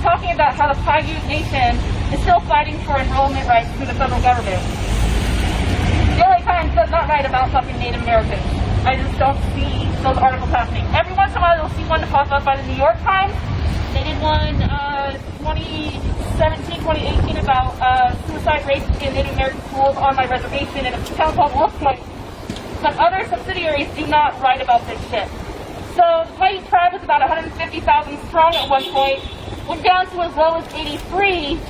talking about how the Paiute Nation is still fighting for enrollment rights through the federal government. The LA Times does not write about fucking Native Americans. I just don't see those articles happening. Every once in a while you'll see one pop up by the New York Times. They did one 2017, 2018 about suicide rates in Native American schools on my reservation in a town called Wolf Lake. but other subsidiaries do not write about this shit. So the Paiute tribe was about 150,000 strong at one point, went down to as low as 83,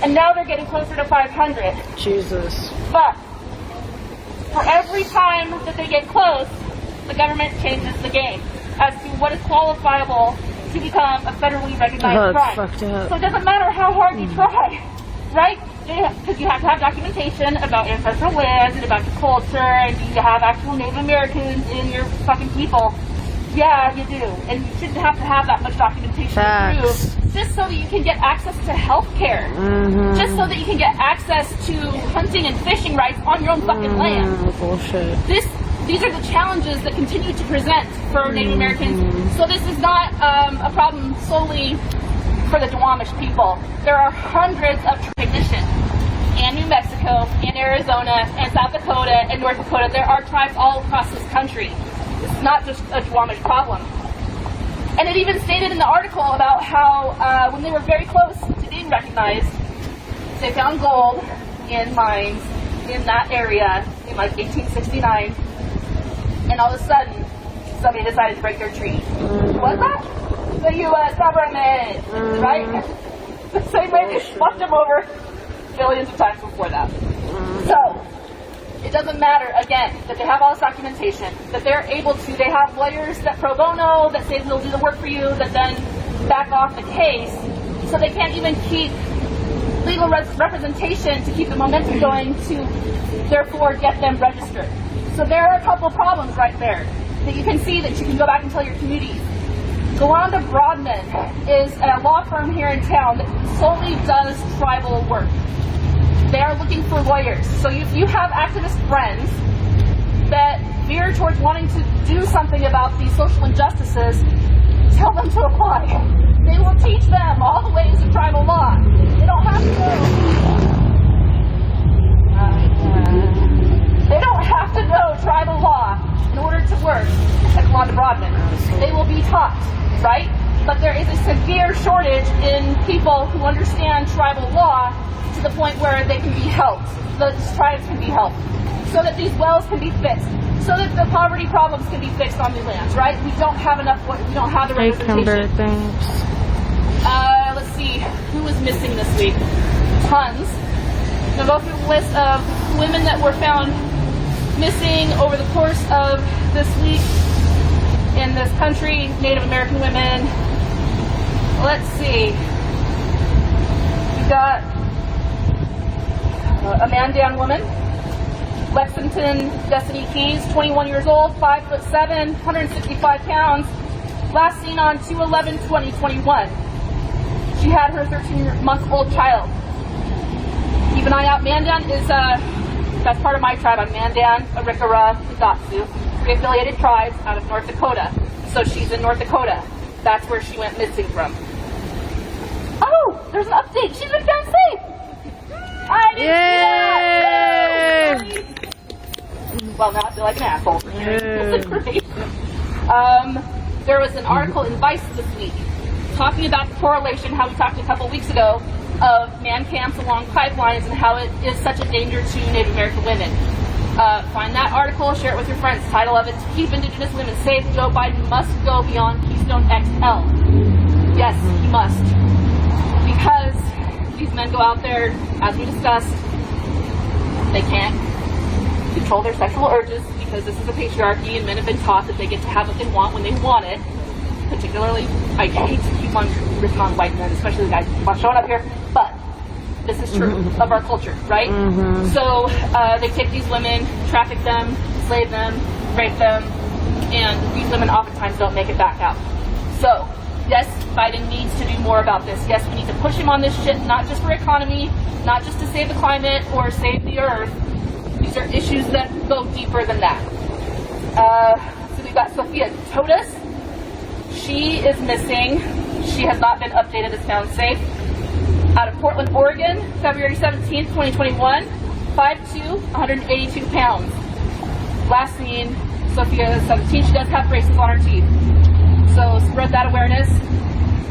and now they're getting closer to 500. Jesus. But for every time that they get close, the government changes the game as to what is qualifiable to become a federally recognized tribe. Fucked up. So it doesn't matter how hard you try, right? Because you have to have documentation about ancestral lands and about your culture, and do you have actual Native Americans in your fucking people? Yeah, you do. And you shouldn't have to have that much documentation to prove, just so that you can get access to health care. Just so that you can get access to hunting and fishing rights on your own fucking land. Bullshit. These are the challenges that continue to present for Native Americans. So this is not a problem solely for the Duwamish people. There are hundreds of traditions in New Mexico, in Arizona, and South Dakota, and North Dakota. There are tribes all across this country. It's not just a Duwamish problem. And it even stated in the article about how when they were very close to being recognized, they found gold in mines in that area in like 1869, and all of a sudden somebody decided to break their tree. What's that? The U.S. government, right? The same way they fucked them over billions of times before that. So it doesn't matter, again, that they have all this documentation, that they're able to, they have lawyers that pro bono, that say they'll do the work for you, that then back off the case, so they can't even keep legal representation to keep the momentum going to, therefore, get them registered. So there are a couple problems right there that you can see that you can go back and tell your communities. Galanda Broadman is a law firm here in town that solely does tribal work. They are looking for lawyers. So if you have activist friends that veer towards wanting to do something about these social injustices, tell them to apply. They will teach them all the ways of tribal law. They don't have to They don't have to know tribal law in order to work at Galanda Broadman. They will be taught, right? But there is a severe shortage in people who understand tribal law to the point where they can be helped, the tribes can be helped, so that these wells can be fixed, so that the poverty problems can be fixed on these lands, right? We don't have enough, we don't have the representation. Let's see, who was missing this week? Tons. I'm going to go through the list of women that were found missing over the course of this week in this country, Native American women. Let's see. We got a Mandan woman, Lexington Destiny Keys, 21 years old, 5'7", 165 pounds, last seen on 2/11/2021. She had her 13-month-old child. Keep an eye out. Mandan is, that's part of my tribe. I'm Mandan, Arikara, and Datsu, three affiliated tribes out of North Dakota. So she's in North Dakota. That's where she went missing from. Oh, there's an update. She's been found safe. I didn't see that. Well, now I feel like an asshole. This is great. There was an article in Vice this week talking about the correlation, how we talked a couple weeks ago, of man camps along pipelines and how it is such a danger to Native American women. Find that article, share it with your friends. Title of it, To Keep Indigenous Women Safe, Joe Biden Must Go Beyond Keystone XL. Yes, he must. Because these men go out there, as we discussed, they can't control their sexual urges because this is a patriarchy and men have been taught that they get to have what they want when they want it. Particularly, I hate to keep on ripping on white men, especially the guys who keep on showing up here, but this is true of our culture, right? So they take these women, traffic them, slave them, rape them, and these women oftentimes don't make it back out. So, yes, Biden needs to do more about this. Yes, we need to push him on this shit, not just for economy, not just to save the climate or save the earth. These are issues that go deeper than that. So we've got Sophia Todas. She is missing. She has not been updated as found safe. Out of Portland, Oregon, February 17th, 2021, 5'2", 182 pounds. Last seen, Sophia is 17. She does have braces on her teeth. So spread that awareness.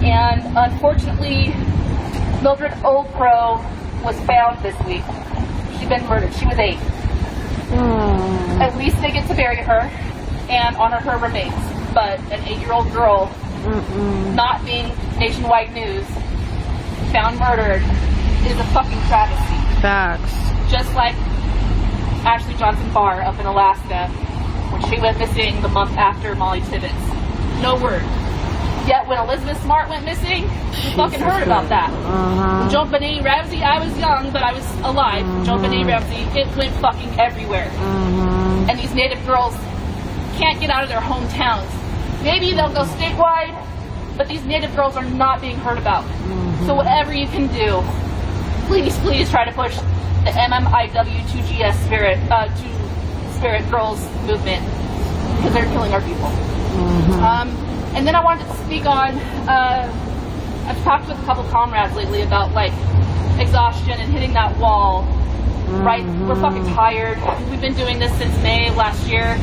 And unfortunately, Mildred Old Crow was found this week. She'd been murdered. She was 8. At least they get to bury her and honor her remains. But an 8-year-old girl not being nationwide news, found murdered, is a fucking travesty. Facts. Just like Ashley Johnson Barr up in Alaska, when she went missing the month after Molly Tibbetts. No word. Yet when Elizabeth Smart went missing, we fucking heard about that. Joan Benet Ramsey, I was young, but I was alive. Joan Benet Ramsey, it went fucking everywhere. And these Native girls can't get out of their hometowns. Maybe they'll go statewide, but these Native girls are not being heard about. So whatever you can do, please, please try to push the MMIW2GS Spirit Girls movement, because they're killing our people. And then I wanted to speak on, I've talked with a couple comrades lately about like exhaustion and hitting that wall, right? We're fucking tired. We've been doing this since May of last year.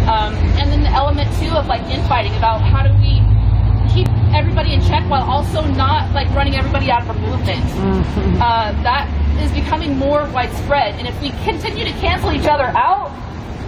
And then the element too of like infighting, about how do we keep everybody in check while also not like running everybody out of a movement. That is becoming more widespread, and if we continue to cancel each other out,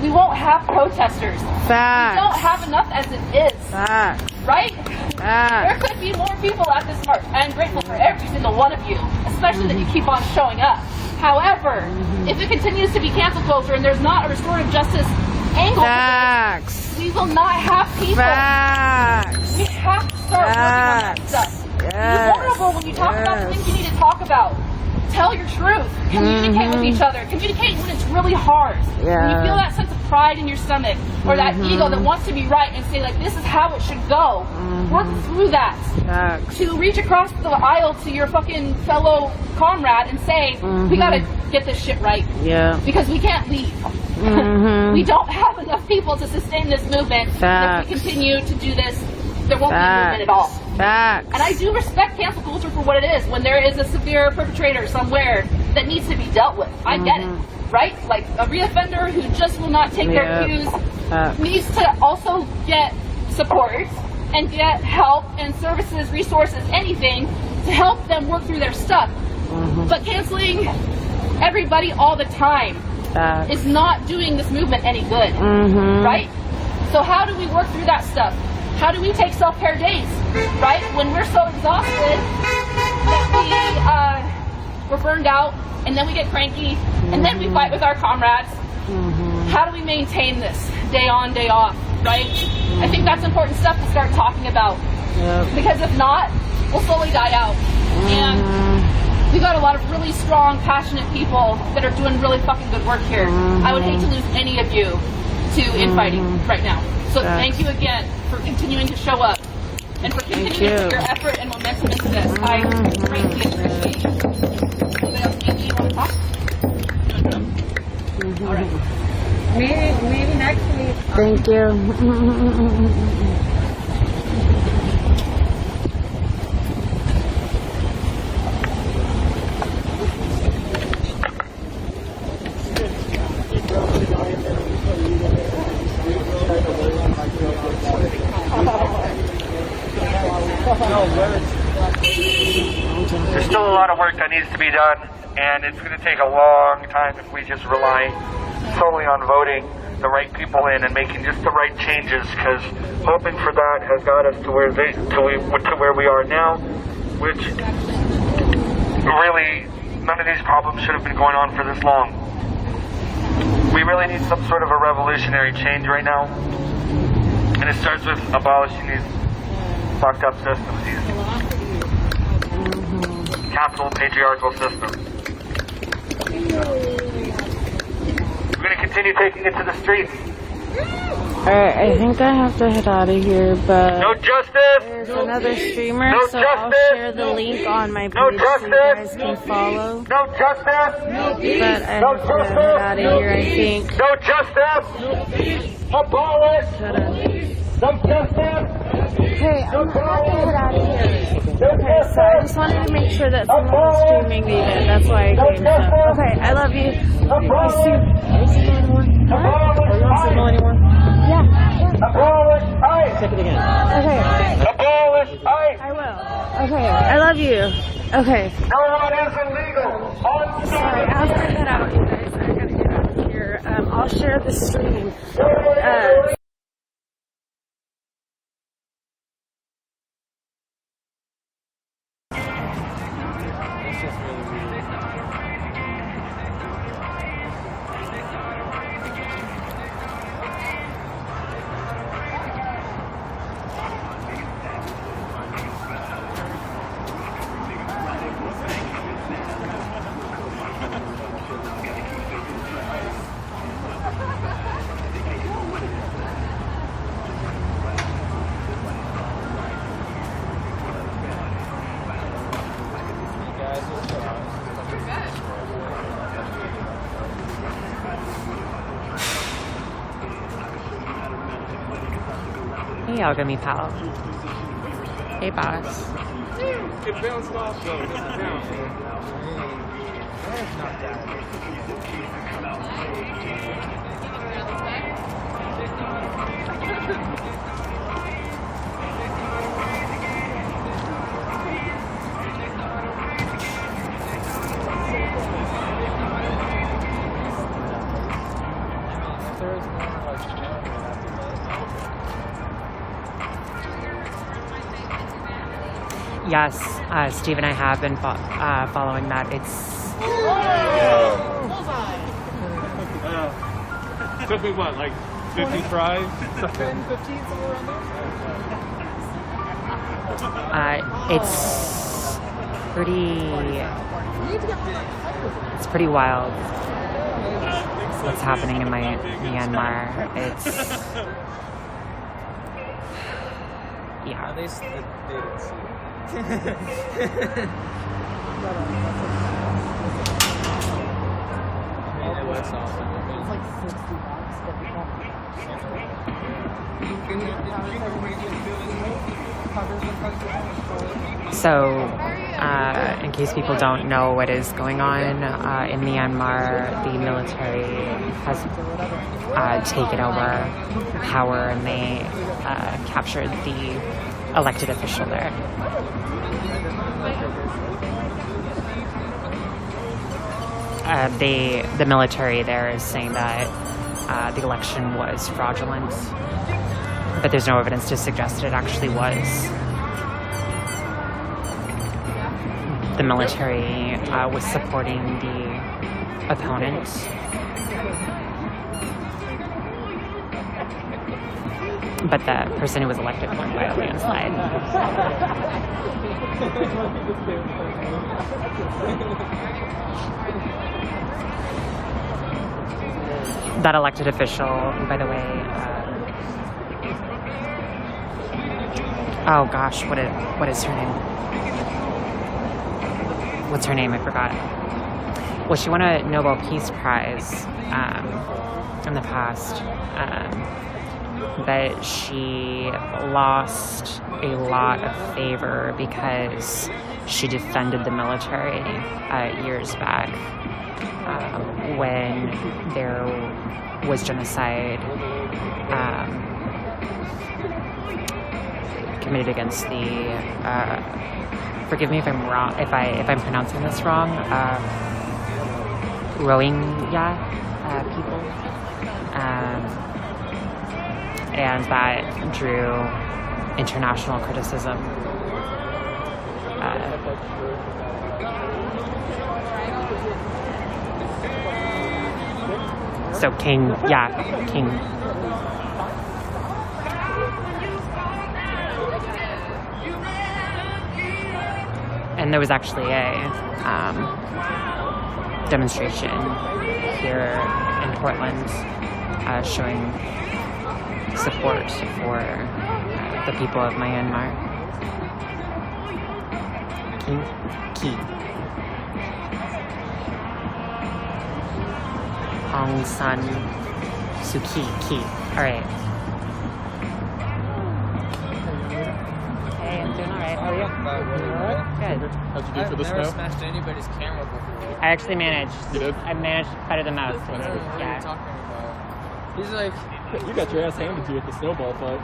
we won't have protesters. Facts. We don't have enough as it is. Facts. Right? Facts. There could be more people at this march. I'm grateful for every single one of you, especially that you keep on showing up. However, if it continues to be cancel culture and there's not a restorative justice angle, Facts. we will not have people. Facts. We have to start working on that stuff. Be vulnerable when you talk about the things you need to talk about. Tell your truth. Communicate with each other. Communicate when it's really hard. When you feel that sense of pride in your stomach, or that ego that wants to be right and say like, this is how it should go. Work through that. To reach across the aisle to your fucking fellow comrade and say, we gotta get this shit right. Because we can't leave. We don't have enough people to sustain this movement. And if we continue to do this, there won't be a movement at all. And I do respect cancel culture for what it is. When there is a severe perpetrator somewhere that needs to be dealt with, I get it, right? Like a reoffender who just will not take their cues needs to also get support and get help and services, resources, anything to help them work through their stuff. But canceling everybody all the time is not doing this movement any good, right? So how do we work through that stuff? How do we take self-care days, right? When we're so exhausted that we're burned out, and then we get cranky, and then we fight with our comrades. How do we maintain this day on, day off, right? I think that's important stuff to start talking about. Because if not, we'll slowly die out. And we've got a lot of really strong, passionate people that are doing really fucking good work here. I would hate to lose any of you to infighting right now. So thank you again for continuing to show up and for continuing to put your effort and momentum into this. I greatly appreciate it. Anybody else, Amy, you want to talk? All right. Maybe next week. Thank you. There's still a lot of work that needs to be done, and it's going to take a long time if we just rely solely on voting the right people in and making just the right changes, because hoping for that has got us to where we are now, which really none of these problems should have been going on for this long. We really need some sort of a revolutionary change right now, and it starts with abolishing these fucked up systems, these capital patriarchal systems. We're going to continue taking it to the streets. Alright, I think I have to head out of here, but no justice! There's another streamer, no so justice! I'll share the link on my page so you guys can follow. No justice! No peace! But I have to head out of here, I think. No justice! No peace! Abolish! No justice! Okay, I'm about to head out of here. Okay, so I just wanted to make sure that someone was streaming David. That's why I came. So, okay, I love you. You see anymore? Huh? Are you on signal anymore? Yeah. Abolish ICE! Check it again. Okay. Abolish ICE! I will. Okay, I love you. Okay. No one is illegal. Sorry, I was gonna head out, you guys. I gotta get out of here. I'll of the streaming. Hey, Alchemy pal. Hey, boss. It bounced off though. It doesn't bounce. Yes, Steve and I have been following that. It's Took me what, like 50 tries? 10, 15, somewhere around there? it's pretty wild what's happening in Myanmar. It's yeah. At least they didn't see it. It looks awesome. It's like $60 So, in case people don't know what is going on in Myanmar, the military has taken over power and they captured the elected official there. The military there is saying that the election was fraudulent, but there's no evidence to suggest that it actually was. The military was supporting the opponent. But the person who was elected won by a landslide. That elected official, by the way, oh gosh, what is her name? What's her name? I forgot. Well, she won a Nobel Peace Prize in the past, but she lost a lot of favor because she defended the military years back when there was genocide committed against the forgive me if I'm wrong, if I'm pronouncing this wrong, Rohingya people, and that drew international criticism. So King. And there was actually a demonstration here in Portland showing support for the people of Myanmar. King Kyi. Aung San Suu Kyi. All right. Hey, I'm doing all right. How are you? Good. How'd you do for the snow? I've never smashed anybody's camera before. I actually managed. You did? I managed better than most. I don't know what Yeah. you're talking about. He's like, you got your ass handed to you at the snowball fight.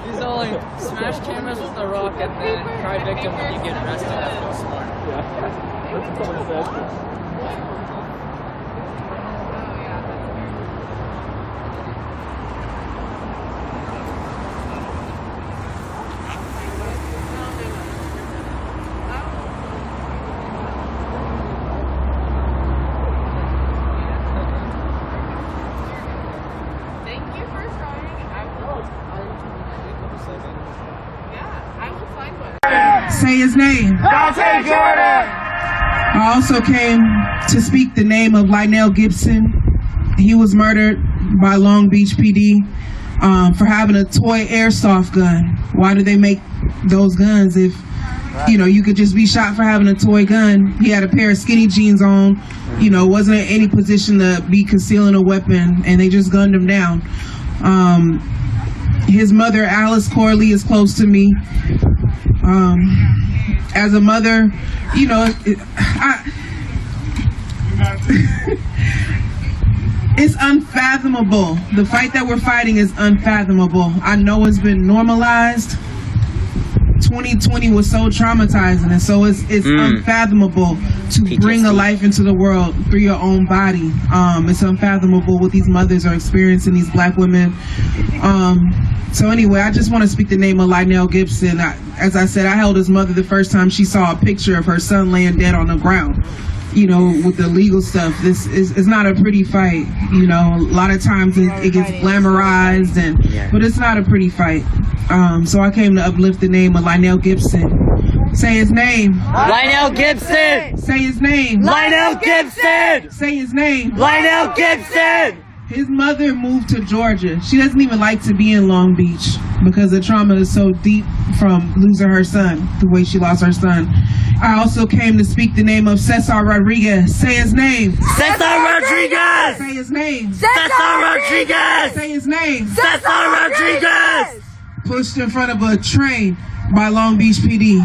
He's all like, smash cameras with the rock and then cry victim when you get arrested. That's so smart. Yeah. That's what someone said. Say his name. Dante Jordan. I also came to speak the name of Lionel Gibson. He was murdered by Long Beach PD for having a toy airsoft gun. Why do they make those guns if, you could just be shot for having a toy gun? He had a pair of skinny jeans on, wasn't in any position to be concealing a weapon, and they just gunned him down. His mother, Alice Corley, is close to me. As a mother, it's unfathomable. The fight that we're fighting is unfathomable. I know it's been normalized. 2020 was so traumatizing, and so it's unfathomable to bring a life into the world through your own body. It's unfathomable what these mothers are experiencing, these black women. So anyway, I just want to speak the name of Lionel Gibson. As I said, I held his mother the first time she saw a picture of her son laying dead on the ground. With the legal stuff, this is not a pretty fight. A lot of times it gets glamorized, but it's not a pretty fight. So I came to uplift the name of Lionel Gibson. Say his name. Lionel Gibson. Say his name. Lionel Gibson. Say his name. Lionel Gibson. His mother moved to Georgia. She doesn't even like to be in Long Beach because the trauma is so deep from losing her son, the way she lost her son. I also came to speak the name of Cesar Rodriguez. Say his name. Cesar Rodriguez. Say his name. Cesar Rodriguez. Say his name. Cesar Rodriguez. Pushed in front of a train by Long Beach PD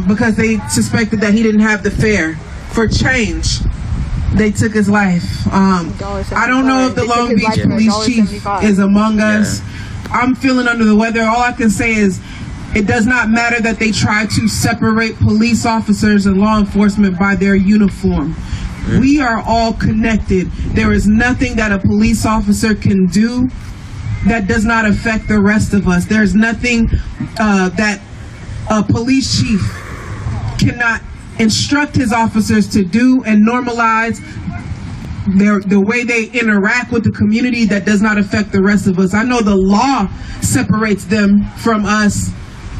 because they suspected that he didn't have the fare for change. They took his life. I don't know if the Long Beach police chief is among us. I'm feeling under the weather. All I can say is it does not matter that they try to separate police officers and law enforcement by their uniform. We are all connected. There is nothing that a police officer can do that does not affect the rest of us. There's nothing that a police chief cannot instruct his officers to do and normalize the way they interact with the community that does not affect the rest of us. I know the law separates them from us,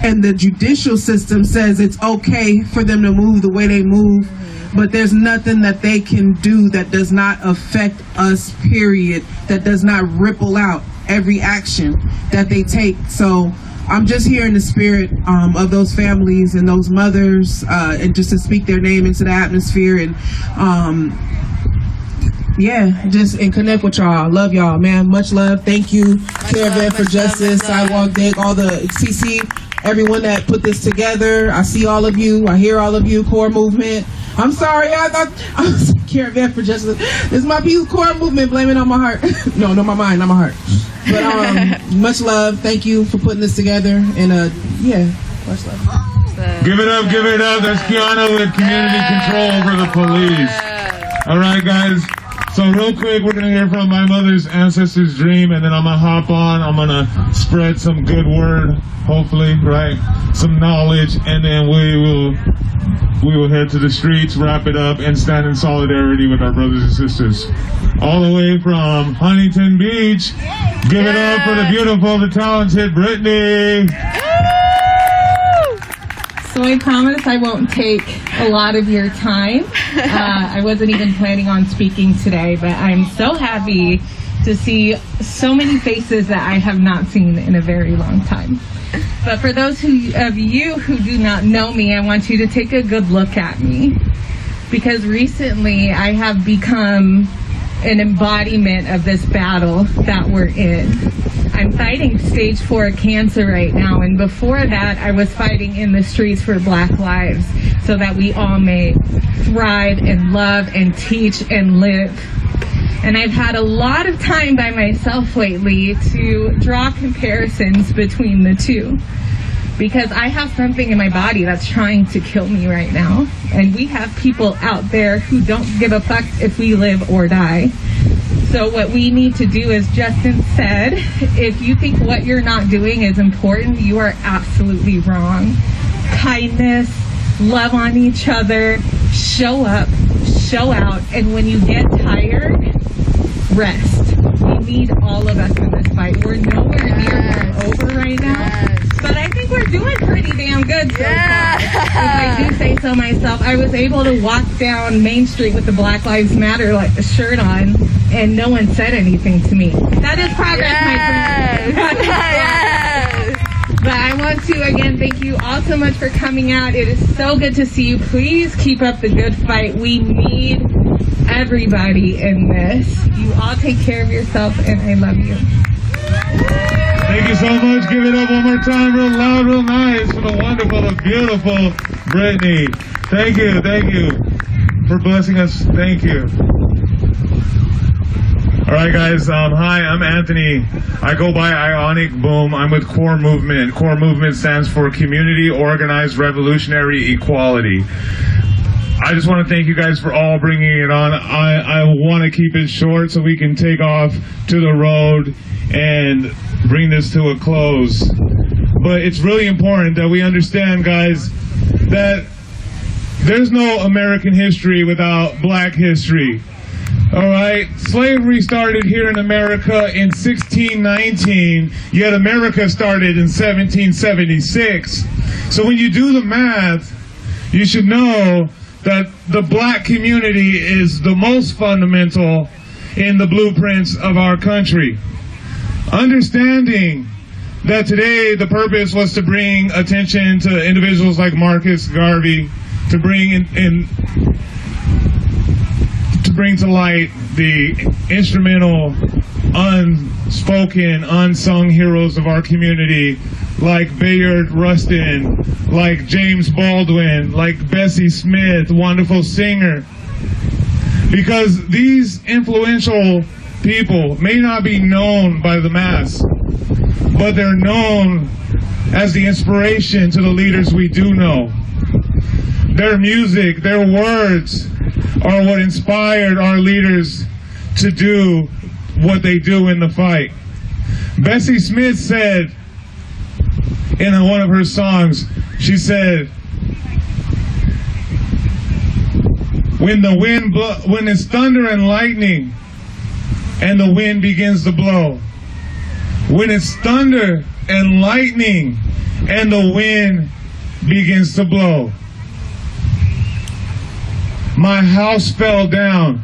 and the judicial system says it's okay for them to move the way they move, but there's nothing that they can do that does not affect us, period, that does not ripple out every action that they take. So I'm just here in the spirit of those families and those mothers, and just to speak their name into the atmosphere, and and connect with y'all. Love y'all, man. Much love. Thank you, Caravan for Justice, Sidewalk Dig, all the CC, everyone that put this together. I see all of you. I hear all of you. Core Movement. I'm sorry. I thought I was Caravan for Justice. This is my Peace Core Movement. Blame it on my heart. No, not my mind, not my heart. But much love. Thank you for putting this together. And much love. Give it up, give it up. That's Kiana with community control over the police. All right, guys. So real quick, we're going to hear from my mother's ancestors' dream, and then I'm going to hop on. I'm going to spread some good word, hopefully, right? Some knowledge, and then we will head to the streets, wrap it up, and stand in solidarity with our brothers and sisters. All the way from Huntington Beach, give it up for the beautiful, the talented Brittany. So I promise I won't take a lot of your time. I wasn't even planning on speaking today, but I'm so happy to see so many faces that I have not seen in a very long time. But for those of you who do not know me, I want you to take a good look at me. Because recently I have become an embodiment of this battle that we're in. I'm fighting stage 4 cancer right now, and before that I was fighting in the streets for Black lives so that we all may thrive and love and teach and live. And I've had a lot of time by myself lately to draw comparisons between the two, because I have something in my body that's trying to kill me right now, and we have people out there who don't give a fuck if we live or die. So what we need to do, as Justin said, if you think what you're not doing is important, you are absolutely wrong. Kindness, love on each other, show up, show out, and when you get tired, rest. We need all of us in this fight. We're nowhere near over right now, but I think we're doing pretty damn good so far. If I do say so myself, I was able to walk down Main Street with the Black Lives Matter shirt on, and no one said anything to me. That is progress, my friend. Yes. But I want to again thank you all so much for coming out. It is so good to see you. Please keep up the good fight. We need everybody in this. You all take care of yourself, and I love you. Thank you so much. Give it up one more time, real loud, real nice, for the wonderful, the beautiful Brittany. Thank you for blessing us. Thank you. All right, guys. Hi, I'm Anthony. I go by Ionic Boom. I'm with Core Movement. Core Movement stands for Community Organized Revolutionary Equality. I just want to thank you guys for all bringing it on. I want to keep it short so we can take off to the road and bring this to a close. But it's really important that we understand, guys, that there's no American history without black history. All right, slavery started here in America in 1619, yet America started in 1776. So when you do the math, you should know that the black community is the most fundamental in the blueprints of our country. Understanding that today the purpose was to bring attention to individuals like Marcus Garvey, to bring to light the instrumental, unspoken, unsung heroes of our community, like Bayard Rustin, like James Baldwin, like Bessie Smith, wonderful singer. Because these influential people may not be known by the mass, but they're known as the inspiration to the leaders we do know. Their music, their words are what inspired our leaders to do what they do in the fight. Bessie Smith said in one of her songs, she said, when it's thunder and lightning and the wind begins to blow, when it's thunder and lightning and the wind begins to blow, my house fell down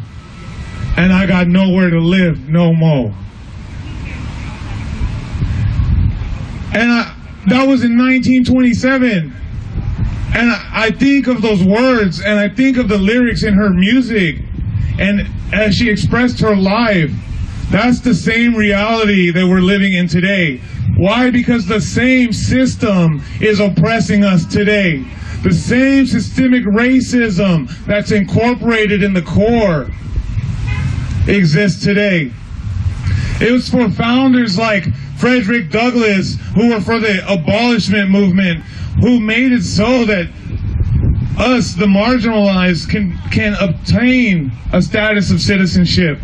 and I got nowhere to live no more. And that was in 1927. And I think of those words and I think of the lyrics in her music, and as she expressed her life, that's the same reality that we're living in today. Why? Because the same system is oppressing us today. The same systemic racism that's incorporated in the core exists today. It was for founders like Frederick Douglass, who were for the abolishment movement, who made it so that us, the marginalized, can obtain a status of citizenship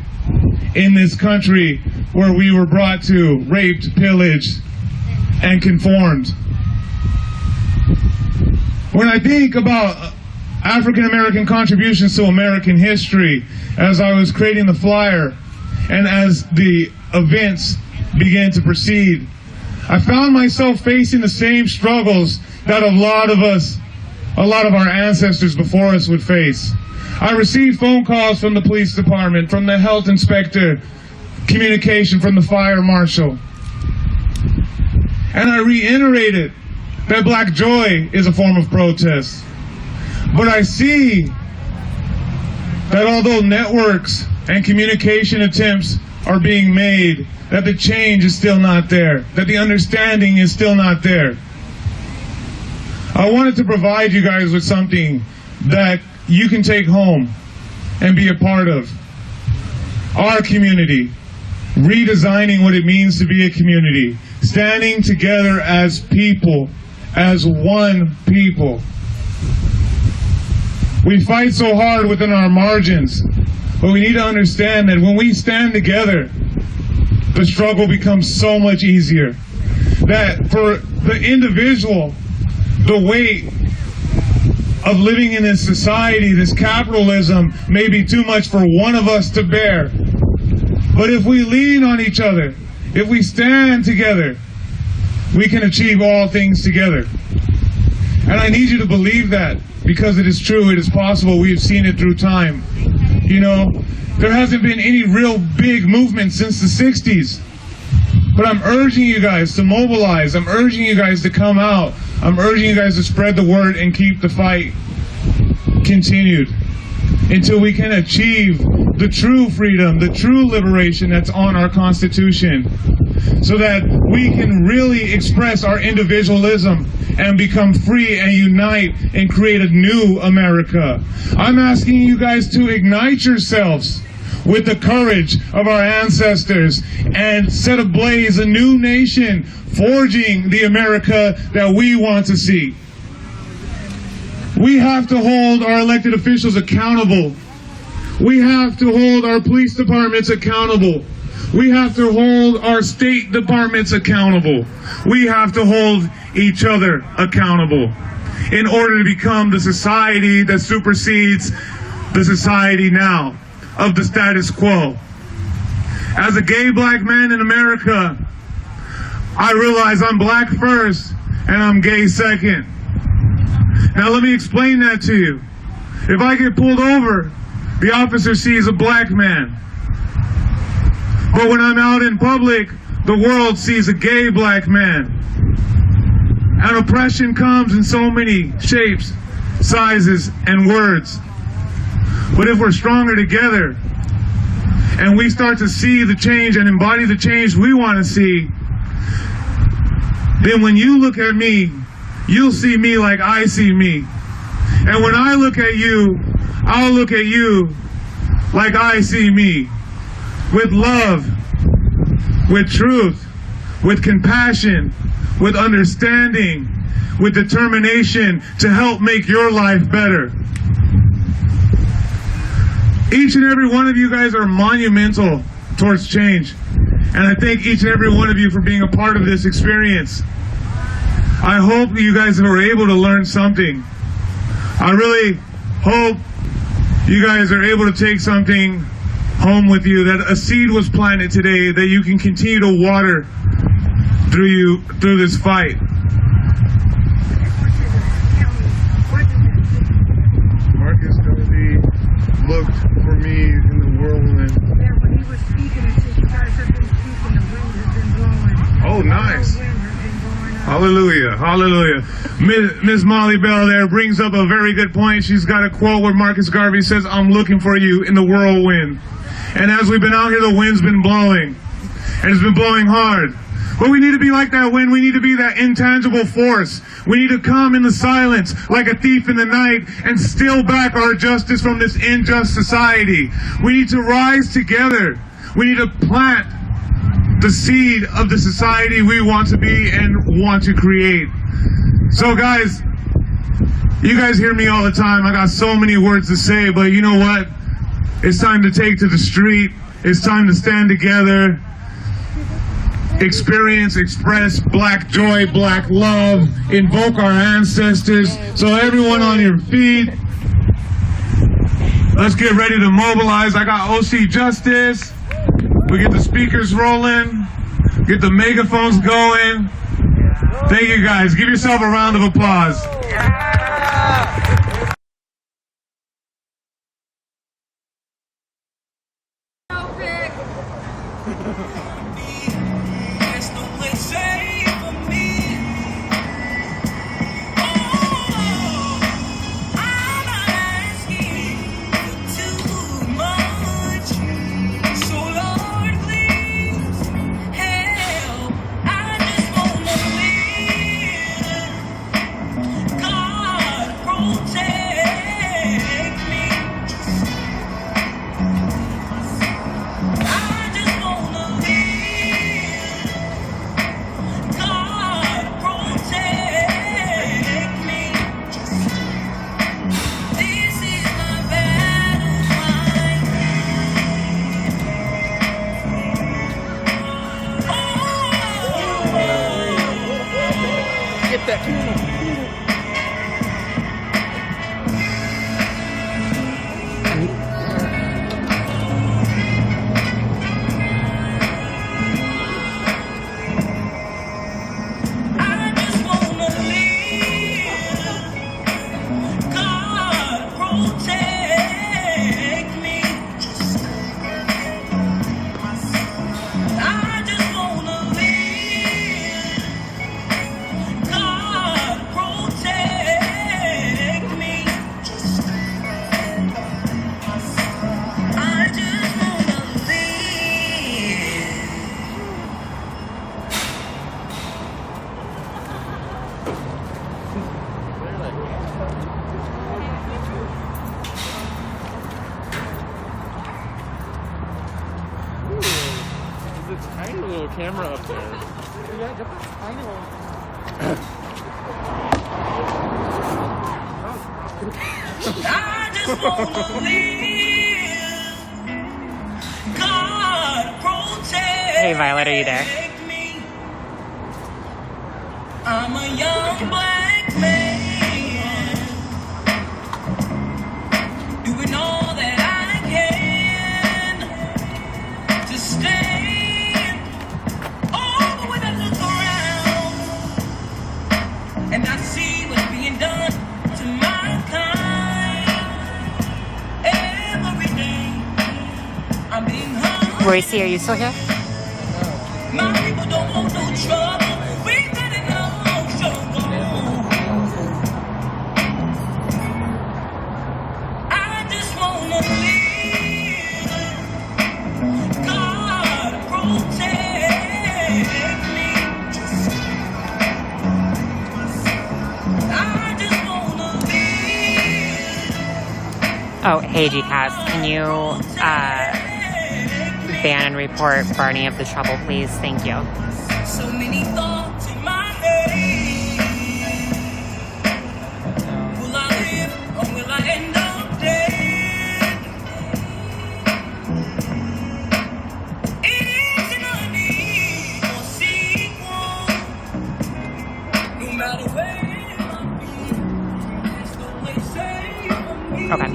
in this country where we were brought to, raped, pillaged, and conformed. When I think about African American contributions to American history, as I was creating the flyer and as the events began to proceed, I found myself facing the same struggles that a lot of our ancestors before us would face. I received phone calls from the police department, from the health inspector, communication from the fire marshal. And I reiterated that Black Joy is a form of protest. But I see that although networks and communication attempts are being made, that the change is still not there, that the understanding is still not there. I wanted to provide you guys with something that you can take home and be a part of. Our community, redesigning what it means to be a community, standing together as people, as one people. We fight so hard within our margins, but we need to understand that when we stand together, the struggle becomes so much easier. That for the individual, the weight of living in this society, this capitalism, may be too much for one of us to bear. But if we lean on each other, if we stand together, we can achieve all things together. And I need you to believe that, because it is true, it is possible. We have seen it through time. You know, there hasn't been any real big movement since the 60s. But I'm urging you guys to mobilize. I'm urging you guys to come out. I'm urging you guys to spread the word and keep the fight continued until we can achieve the true freedom, the true liberation that's on our Constitution, so that we can really express our individualism and become free and unite and create a new America. I'm asking you guys to ignite yourselves with the courage of our ancestors and set ablaze a new nation, forging the America that we want to see. We have to hold our elected officials accountable. We have to hold our police departments accountable. We have to hold our state departments accountable. We have to hold each other accountable in order to become the society that supersedes the society now of the status quo. As a gay black man in America, I realize I'm black first and I'm gay second. Now let me explain that to you. If I get pulled over, the officer sees a black man. But when I'm out in public, the world sees a gay black man. And oppression comes in so many shapes, sizes, and words. But if we're stronger together, and we start to see the change and embody the change we want to see, then when you look at me, you'll see me like I see me. And when I look at you, I'll look at you like I see me. With love, with truth, with compassion, with understanding, with determination to help make your life better. Each and every one of you guys are monumental towards change. And I thank each and every one of you for being a part of this experience. I hope you guys were able to learn something. I really hope you guys are able to take something home with you, that a seed was planted today that you can continue to water through this fight. Marcus Garvey looked for me in the whirlwind. Yeah, when he was speaking, it said you guys have been speaking, the wind has been blowing. Oh, nice. Hallelujah, hallelujah. Miss Molly Bell there brings up a very good point. She's got a quote where Marcus Garvey says, "I'm looking for you in the whirlwind." And as we've been out here, the wind's been blowing. And it's been blowing hard. But we need to be like that wind. We need to be that intangible force. We need to come in the silence like a thief in the night and steal back our justice from this unjust society. We need to rise together. We need to plant the seed of the society we want to be and want to create. So guys, you guys hear me all the time. I got so many words to say, but you know what? It's time to take to the street. It's time to stand together, experience, express black joy, black love, invoke our ancestors. So everyone on your feet, let's get ready to mobilize. I got OC Justice. We get the speakers rolling, get the megaphones going. Thank you guys. Give yourself a round of applause. a tiny little camera up there. Yeah, just a tiny little. I just wanna live. God protect. Hey, Violet, are you there? I'm a young black man, doing all that I can to stand. Oh, but when I look around and I see what's being done to my kind, every day I'm being hung. Royce, are you still here? My people don't want no trouble. We better know trouble. I just wanna live. God protect me. I just wanna live. Oh, hey, GCast, can you ban and report Barney of the Trouble, please? Thank you. So many thoughts in my head. Will I live or will I end up dead? It isn't a need for sequel. No matter where I be, there's no place safe for me. Okay.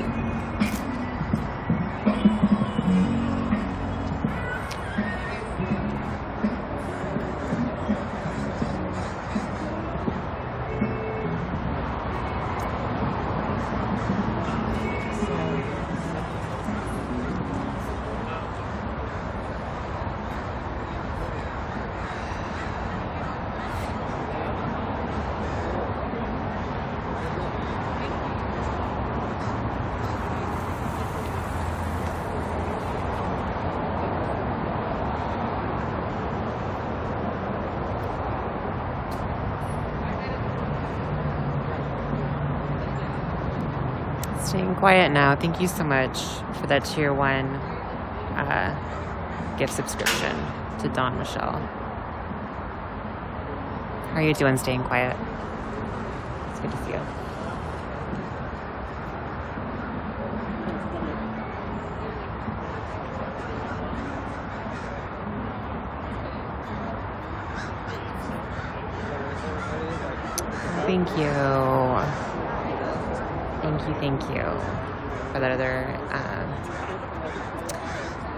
Staying quiet now. Thank you so much for that tier 1 gift subscription to Dawn Michelle. How are you doing staying quiet? It's good to see you. Thank you. Thank you for that other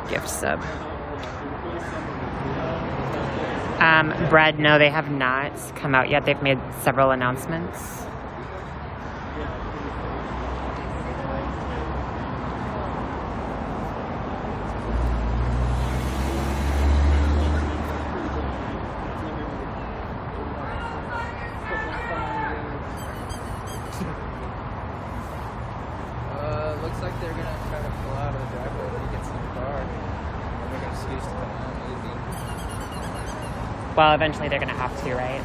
gift sub. Brad, no, they have not come out yet. They've made several announcements. Looks like they're gonna try to pull out of the driveway when he gets in the car. And they're gonna squeeze to come out, maybe. Well, eventually they're gonna have to, right?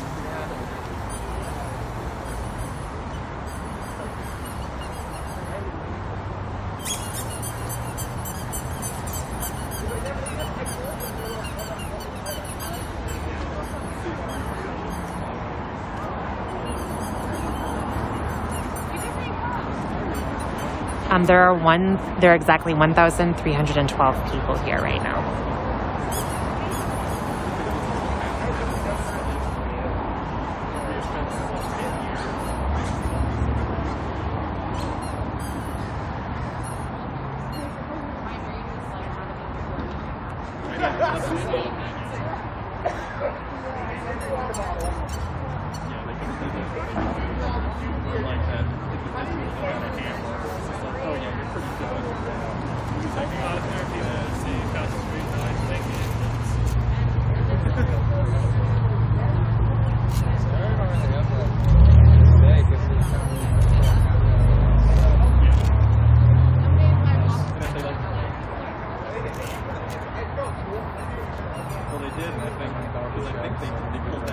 There are exactly 1,312 people here right now.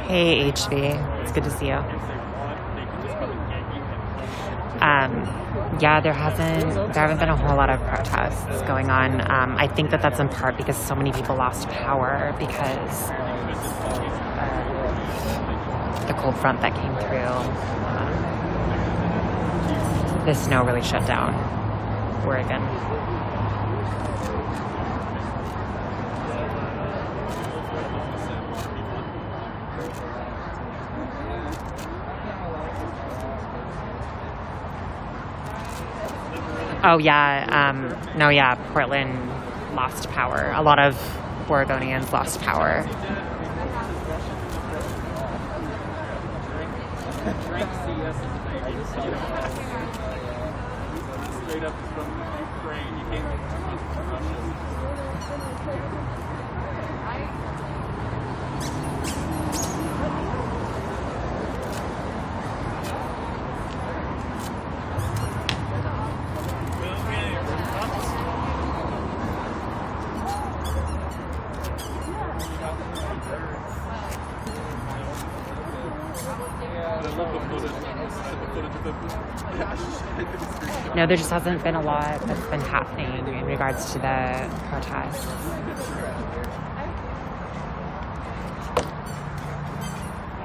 Hey, HV. It's good to see you. Yeah, there haven't been a whole lot of protests going on. I think that's in part because so many people lost power because the cold front that came through. The snow really shut down Oregon. Oh yeah, no yeah, Portland lost power. A lot of Oregonians lost power. Straight up from Ukraine, you came from Russia. No, there just hasn't been a lot that's been happening in regards to the protests.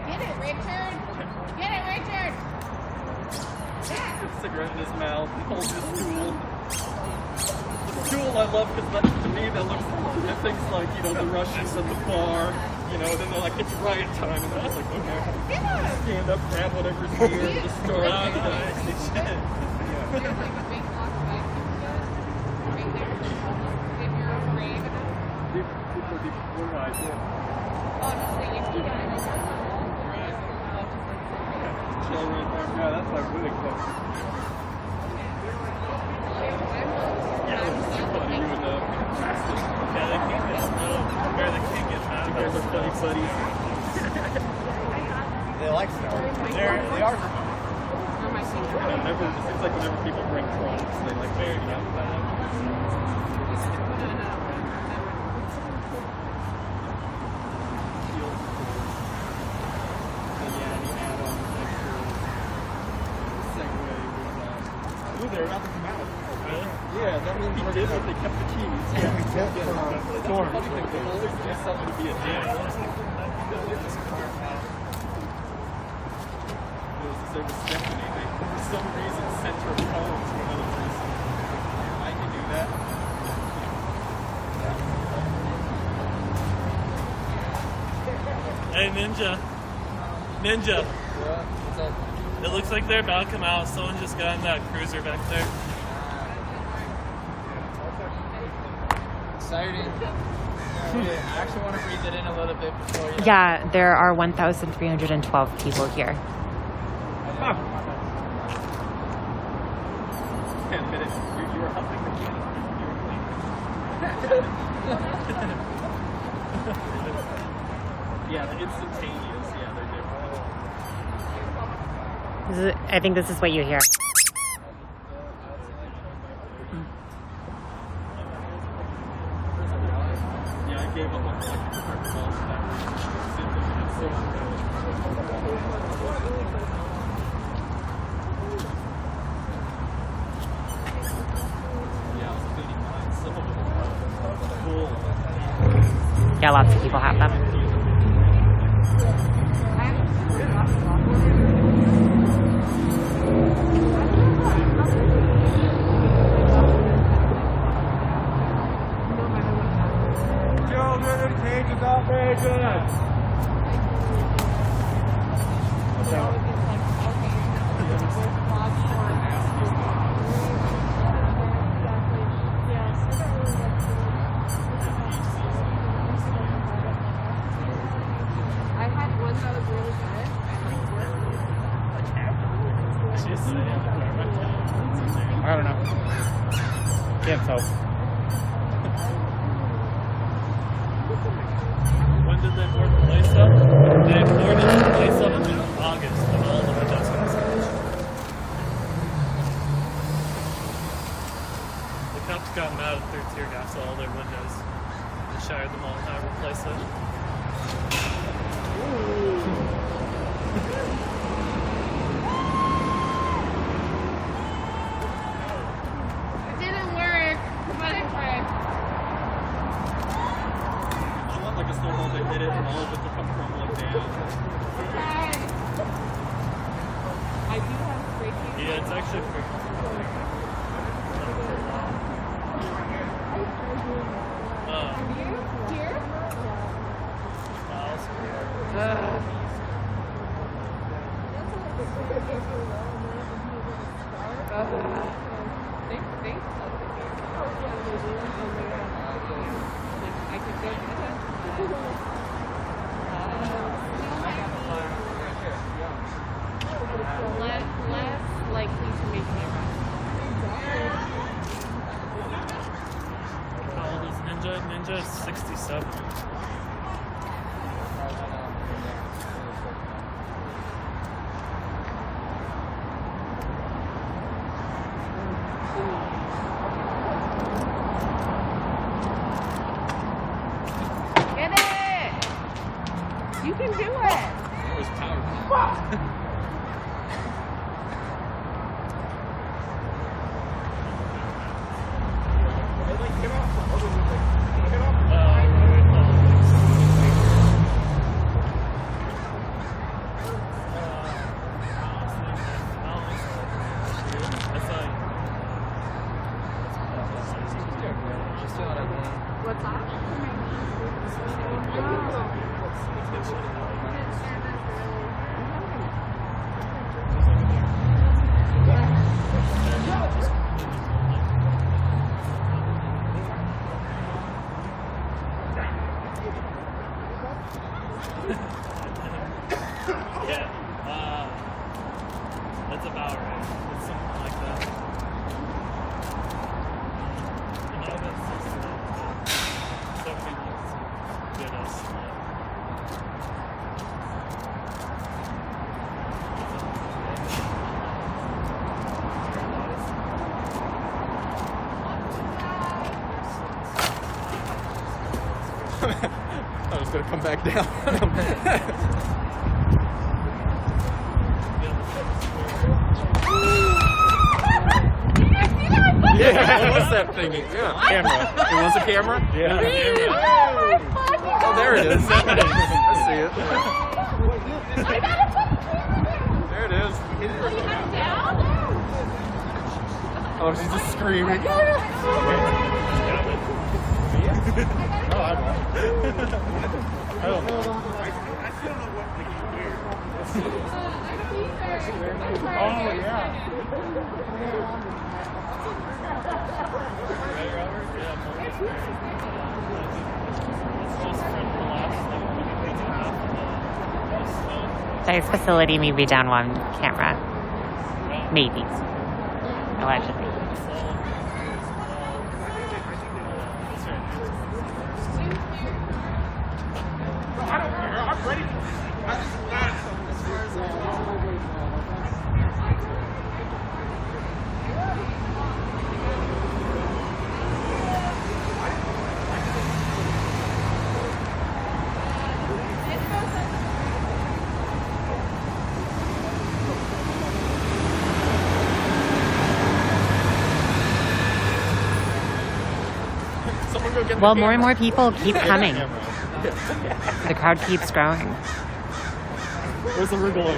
Get it, Richard! Get it, Richard! Cigarette in his mouth, he holds his stool. The stool I love because to me that looks at things like, you know, the Russians at the bar, you know, then they're like, it's riot time, and I was like, okay, stand up, grab whatever's here, just throw it on Yeah, that's like really close. Yeah, you would know. Yeah, they can't get snow. Where they can't get snow. You guys are funny buddies. They like snow. They are. It seems like whenever people bring trunks, they like bury it out back. They're about to come out. Really? Yeah, that means we did what they kept the keys. Yeah, we kept Storm. They always do something to be a jam. There was Stephanie. They, for some reason, sent her phones for another person. I can do that. Hey, Ninja. What's up? It looks like they're about to come out. Someone just got in that cruiser back there. Exciting. I actually want to breathe it in a little bit before you... Yeah, there are 1,312 people here. Can't admit it. You were helping the kid. Yeah, the instantaneous. Yeah, they're different. I think this is what you hear. Yeah, I gave up on like calls back. Yeah, I was cleaning mine. Some of them were full. Yeah, lots of people have them. I don't know. Can't tell. When did they board the place up? They boarded the place up in August when all the windows got smashed. The cops got mad at their tear gas all their windows. They shattered them all and had to replace it. hit it, and all of it will come crumbling down. I do have great views. Yeah, it's actually pretty cool. Less likely to make me run. How old is Ninja? Ninja is 67. Get it! You can do it! That was powerful. What's that? That's about right. It's something like that. And I was just something to get us. I was gonna come back down. Yeah, what's that thing? Yeah, camera. It was a camera? Yeah. Oh, there it is. I see it. There it is. Oh, she's just screaming. Oh, I don't know. Oh, yeah. Dice facility may be down one camera. Maybe. Allegedly. Well, more and more people keep coming. The crowd keeps growing. Where's the Rugolo?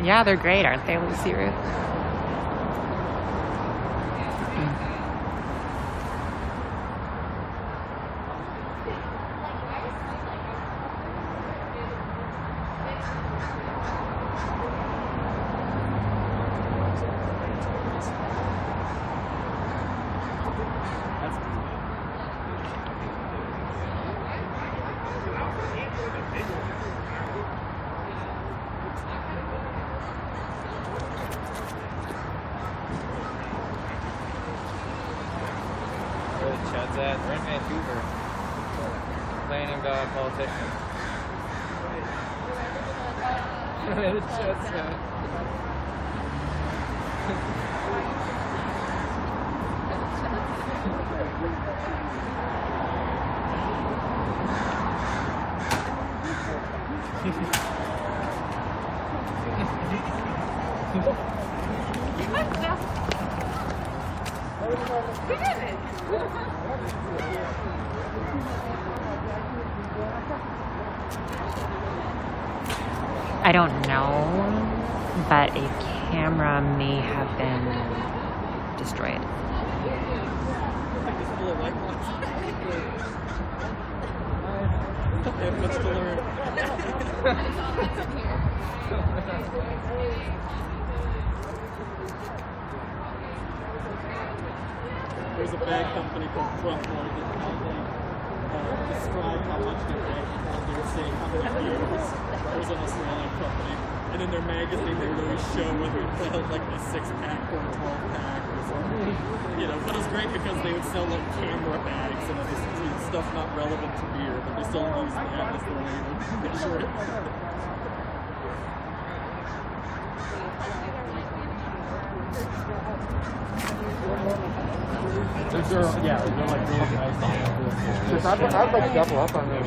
Yeah, they're great, aren't they, Lucy Ruth? Where the Chad's at? We're in Vancouver. Complaining about politicians. Where the Chad's at? I don't know, but a camera may have been destroyed. There's a bag company called Crumpler that how they describe how much they make. They would say how many years. There's an Australian company. And in their magazine, they would always show whether it held like a 6-pack or a 12-pack or something. You know, but it was great because they would sell like camera bags and other stuff not relevant to beer, but they still use that as the way to measure it. Yeah, they're like really nice on it. I'd like double up on them.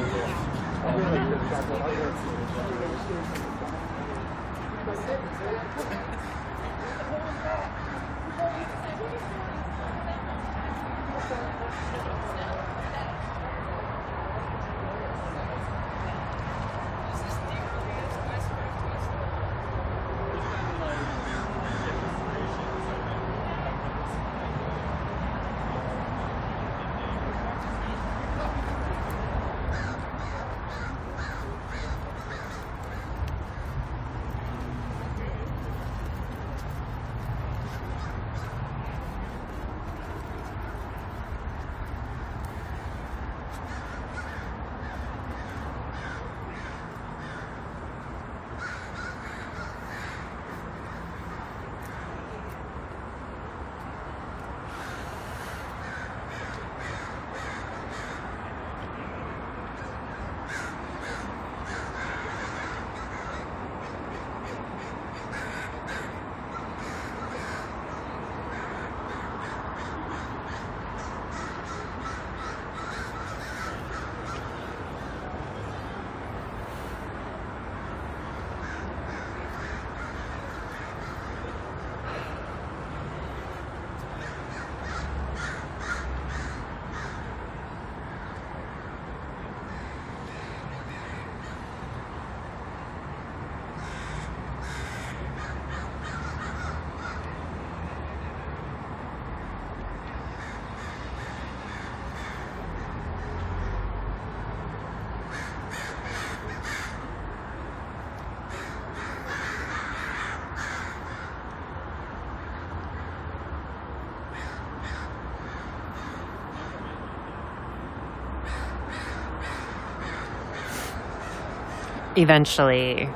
Eventually,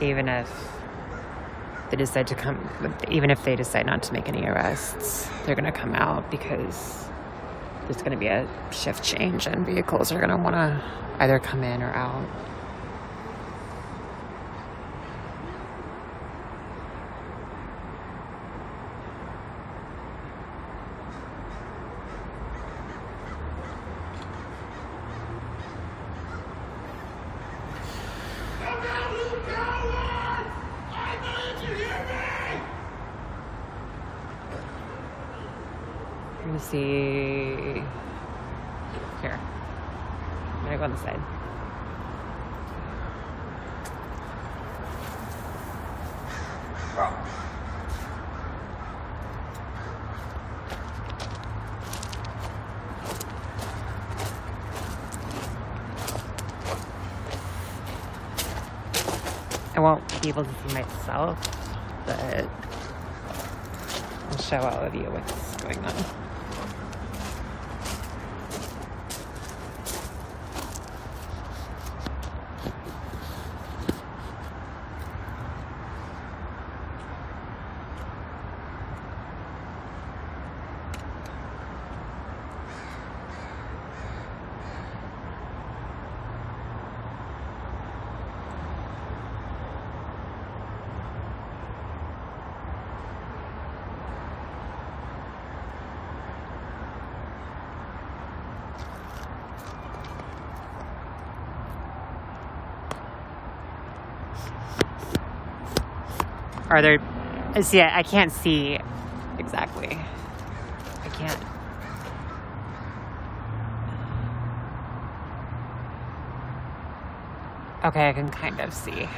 even if they decide not to make any arrests, they're going to come out because there's going to be a shift change and vehicles are going to want to either come in or out. Let me see. Here. I'm gonna go on the side. I won't be able to see myself, but I'll show all of you what's going on. Are there, see, I can't see exactly. I can't. Okay, I can kind of see.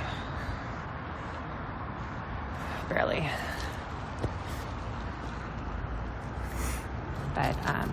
Barely. But, yeah.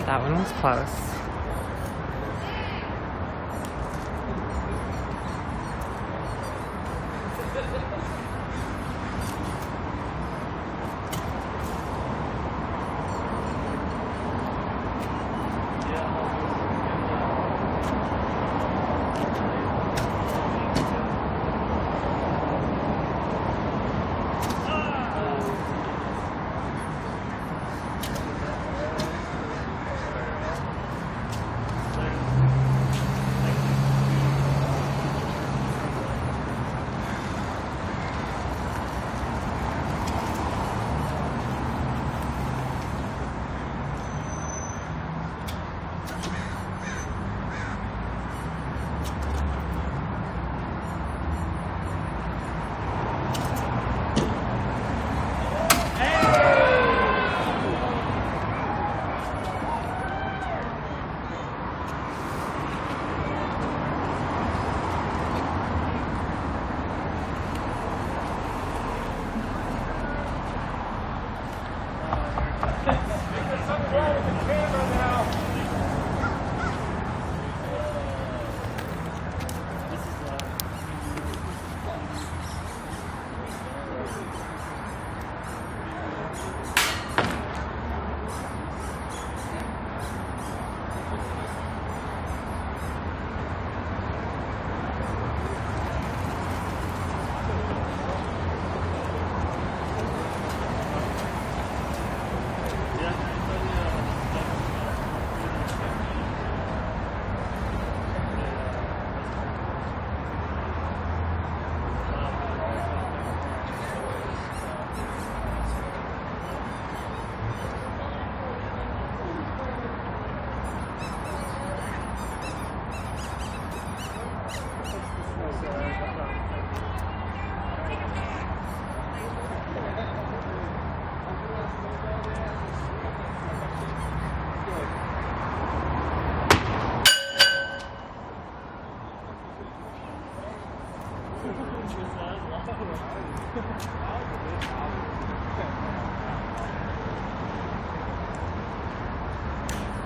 That one was close.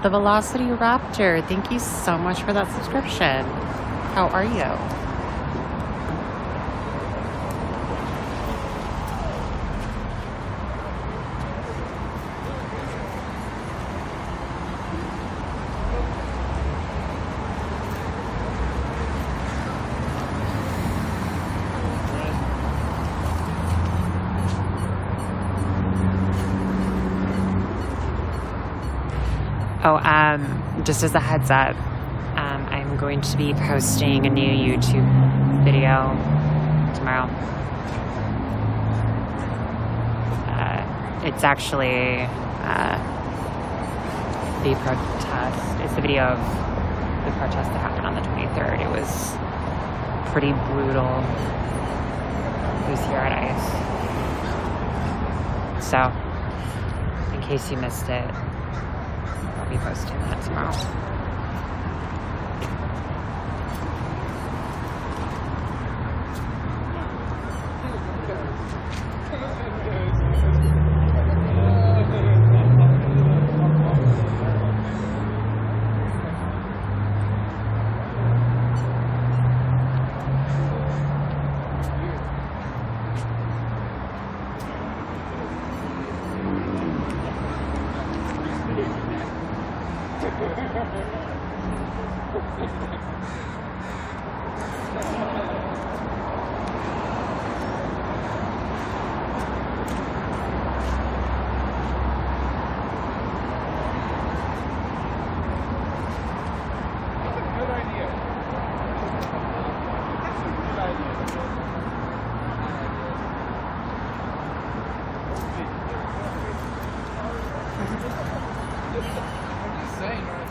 The Velocity Raptor, thank you so much for that subscription. How are you? Oh, just as a heads up, I'm going to be posting a new YouTube video tomorrow. It's actually the protest. It's the video of the protest that happened on the 23rd. It was pretty brutal. It was here at ICE. So, in case you missed it, I'll be posting that tomorrow.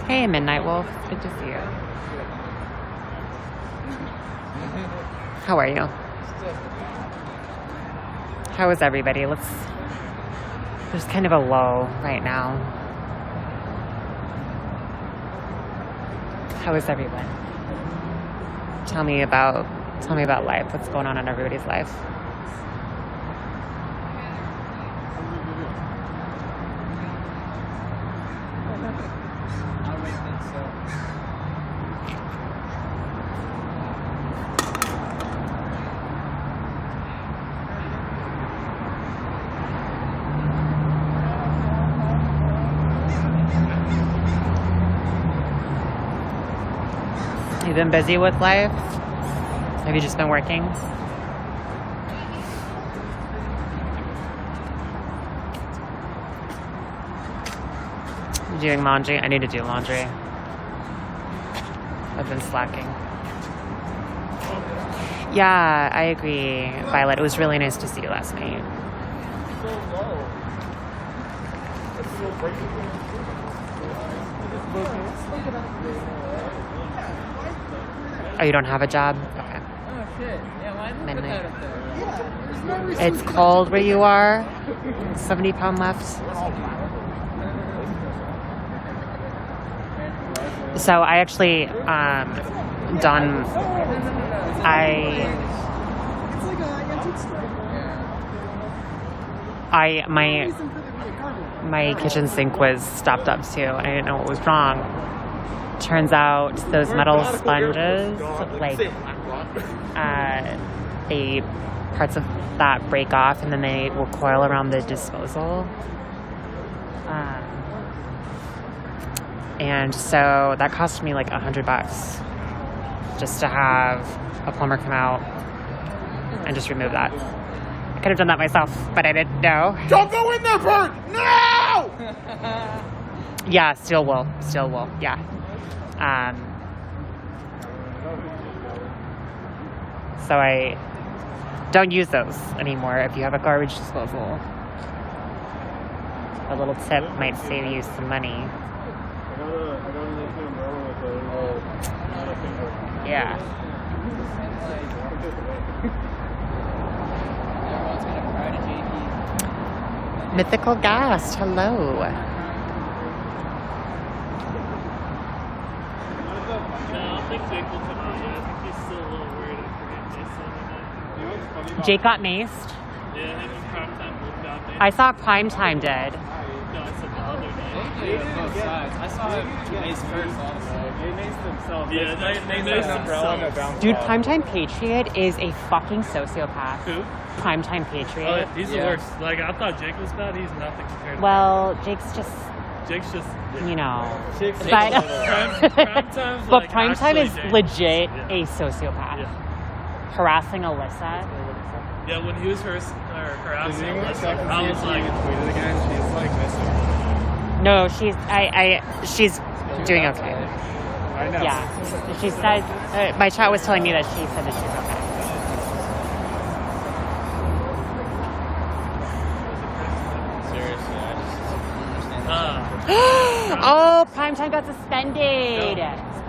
Hey, Midnight Wolf. Good to see you. How are you? How is everybody? There's kind of a lull right now. How is everyone? Tell me about life. What's going on in everybody's life? you been busy with life? Have you just been working? Doing laundry? I need to do laundry. I've been slacking. Yeah, I agree, Violet. It was really nice to see you last night. Oh, you don't have a job? Okay. Oh shit. Yeah, why didn't put that up there? It's cold where you are. 70 pound left. So I actually done. My kitchen sink was stopped up too. I didn't know what was wrong. Turns out those metal sponges, like, they parts of that break off and then they will coil around the disposal. And so that cost me like $100 just to have a plumber come out and just remove that. I could have done that myself, but I didn't know. Don't go in there, Bert! No! Yeah, steel wool, yeah. So I don't use those anymore if you have a garbage disposal. A little tip might save you some money. Yeah. Mythical Ghast, hello. No, I think Jake will come out yet. I think he's still a little worried after getting maced. Jake got maced? Yeah, him and Primetime both got maced. I saw Primetime did. No, I said the other day. Yeah, both sides. I saw him mace first also. They maced themselves. Yeah, they maced themselves. Dude, Primetime Patriot is a fucking sociopath. Who? Primetime Patriot. Oh, he's the worst. Like, I thought Jake was bad. He's nothing compared to Well, Jake's just, you know. But Primetime's but like Primetime is actually legit a sociopath. Harassing Alyssa. Yeah, when he was harassing Alyssa, I was like, tweeted again. She's like missing. No, she's doing okay. I know. Yeah. She said, my chat was telling me that she said that she's okay. Seriously, I just don't understand. Oh, Primetime got suspended.